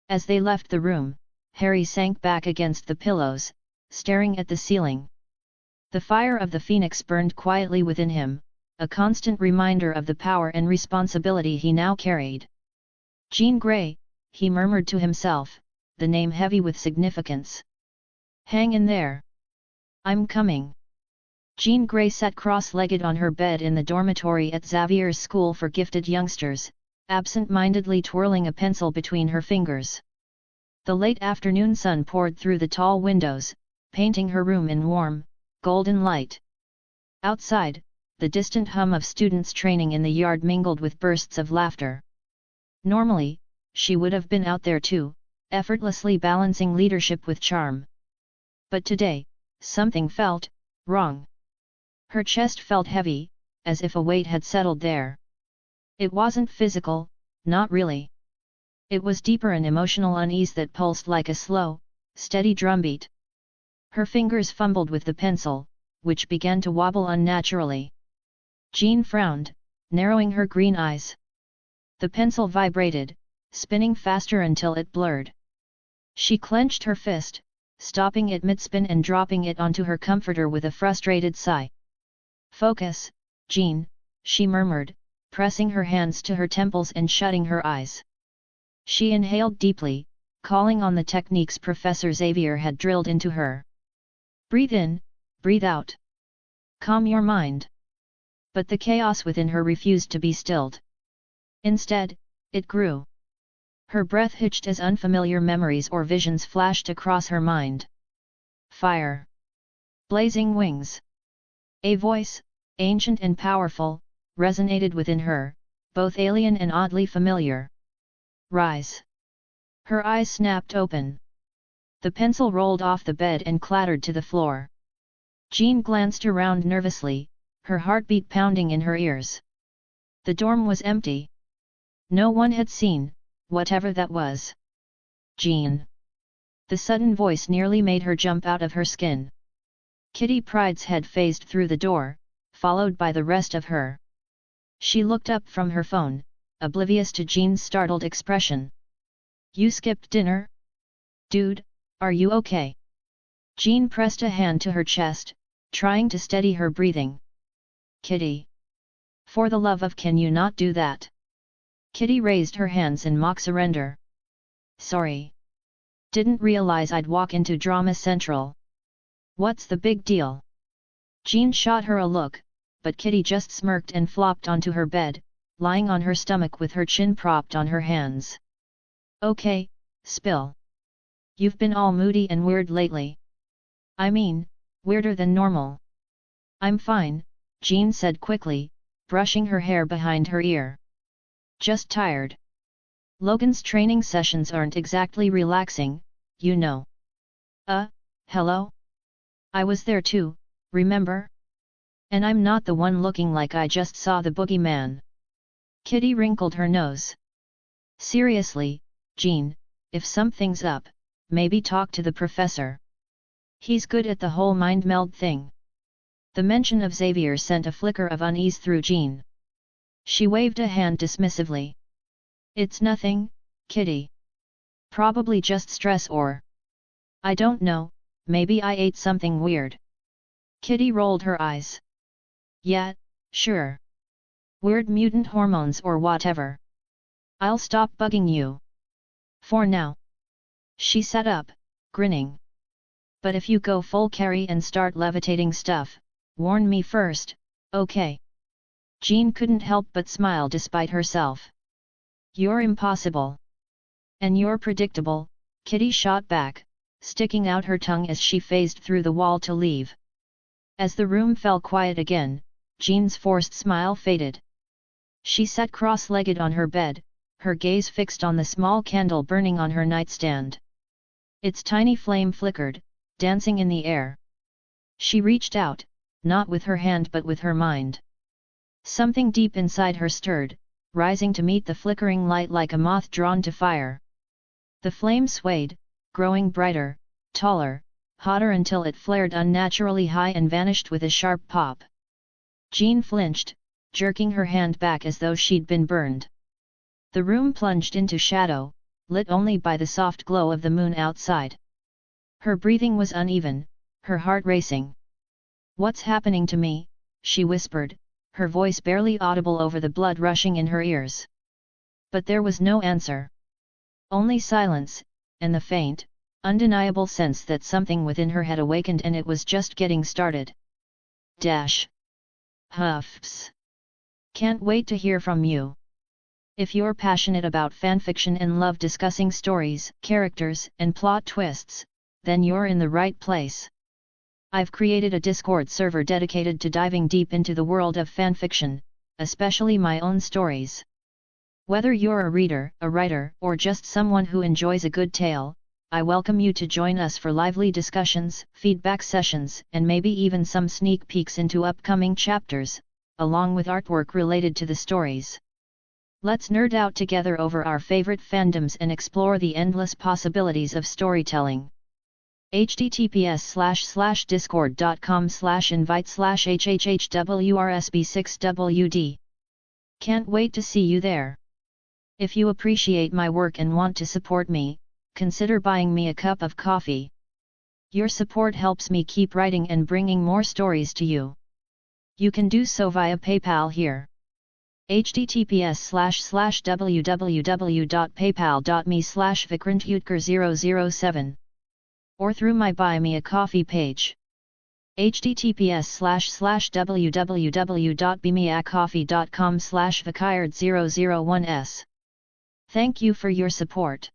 As they left the room, Harry sank back against the pillows, staring at the ceiling. The fire of the Phoenix burned quietly within him, a constant reminder of the power and responsibility he now carried. Jean Grey, he murmured to himself, the name heavy with significance. Hang in there. I'm coming. Jean Grey sat cross-legged on her bed in the dormitory at Xavier's School for Gifted Youngsters, absent-mindedly twirling a pencil between her fingers. The late afternoon sun poured through the tall windows, painting her room in warm, golden light. Outside, the distant hum of students training in the yard mingled with bursts of laughter. Normally, she would have been out there too, effortlessly balancing leadership with charm. But today, something felt wrong. Her chest felt heavy, as if a weight had settled there. It wasn't physical, not really. It was deeper an emotional unease that pulsed like a slow, steady drumbeat. Her fingers fumbled with the pencil, which began to wobble unnaturally. Jean frowned, narrowing her green eyes. The pencil vibrated, spinning faster until it blurred. She clenched her fist, stopping it mid-spin and dropping it onto her comforter with a frustrated sigh. "Focus, Jean," she murmured, pressing her hands to her temples and shutting her eyes. She inhaled deeply, calling on the techniques Professor Xavier had drilled into her. "Breathe in, breathe out. Calm your mind." But the chaos within her refused to be stilled. Instead, it grew. Her breath hitched as unfamiliar memories or visions flashed across her mind. Fire. Blazing wings. A voice, ancient and powerful, resonated within her, both alien and oddly familiar. "Rise." Her eyes snapped open. The pencil rolled off the bed and clattered to the floor. Jean glanced around nervously, her heartbeat pounding in her ears. The dorm was empty. No one had seen, whatever that was. "Jean." The sudden voice nearly made her jump out of her skin. Kitty Pryde's head phased through the door, followed by the rest of her. She looked up from her phone, oblivious to Jean's startled expression. "You skipped dinner? Dude, are you okay?" Jean pressed a hand to her chest, trying to steady her breathing. "Kitty. For the love of, can you not do that?" Kitty raised her hands in mock surrender. "Sorry. Didn't realize I'd walk into Drama Central." "What's the big deal?" Jean shot her a look, but Kitty just smirked and flopped onto her bed, lying on her stomach with her chin propped on her hands. "Okay, spill. You've been all moody and weird lately. I mean, weirder than normal." "I'm fine," Jean said quickly, brushing her hair behind her ear. "Just tired. Logan's training sessions aren't exactly relaxing, you know." Hello? I was there too, remember? And I'm not the one looking like I just saw the boogeyman." Kitty wrinkled her nose. "Seriously, Jean, if something's up, maybe talk to the professor. He's good at the whole mind meld thing." The mention of Xavier sent a flicker of unease through Jean. She waved a hand dismissively. "It's nothing, Kitty. Probably just stress or... I don't know, maybe I ate something weird." Kitty rolled her eyes. "Yeah, sure. Weird mutant hormones or whatever. I'll stop bugging you. For now." She sat up, grinning. "But if you go full carry and start levitating stuff, warn me first, okay?" Jean couldn't help but smile despite herself. "You're impossible. And you're predictable," Kitty shot back, sticking out her tongue as she phased through the wall to leave. As the room fell quiet again, Jean's forced smile faded. She sat cross-legged on her bed, her gaze fixed on the small candle burning on her nightstand. Its tiny flame flickered, dancing in the air. She reached out, not with her hand but with her mind. Something deep inside her stirred, rising to meet the flickering light like a moth drawn to fire. The flame swayed, growing brighter, taller, hotter until it flared unnaturally high and vanished with a sharp pop. Jean flinched, jerking her hand back as though she'd been burned. The room plunged into shadow, lit only by the soft glow of the moon outside. Her breathing was uneven, her heart racing. "What's happening to me?" she whispered, her voice barely audible over the blood rushing in her ears. But there was no answer. Only silence, and the faint, undeniable sense that something within her had awakened and it was just getting started. Huffs. "Can't wait to hear from you. If you're passionate about fanfiction and love discussing stories, characters, and plot twists, then you're in the right place. I've created a Discord server dedicated to diving deep into the world of fanfiction, especially my own stories. Whether you're a reader, a writer, or just someone who enjoys a good tale, I welcome you to join us for lively discussions, feedback sessions, and maybe even some sneak peeks into upcoming chapters, along with artwork related to the stories. Let's nerd out together over our favorite fandoms and explore the endless possibilities of storytelling. https://discord.com/invite/hhhwrsb6wd. Can't wait to see you there. If you appreciate my work and want to support me, consider buying me a cup of coffee. Your support helps me keep writing and bringing more stories to you. You can do so via PayPal here. https://www.paypal.me/vikrantutker007 or through my Buy Me a Coffee page. https://www.bmeacoffee.com/vikird001s. Thank you for your support.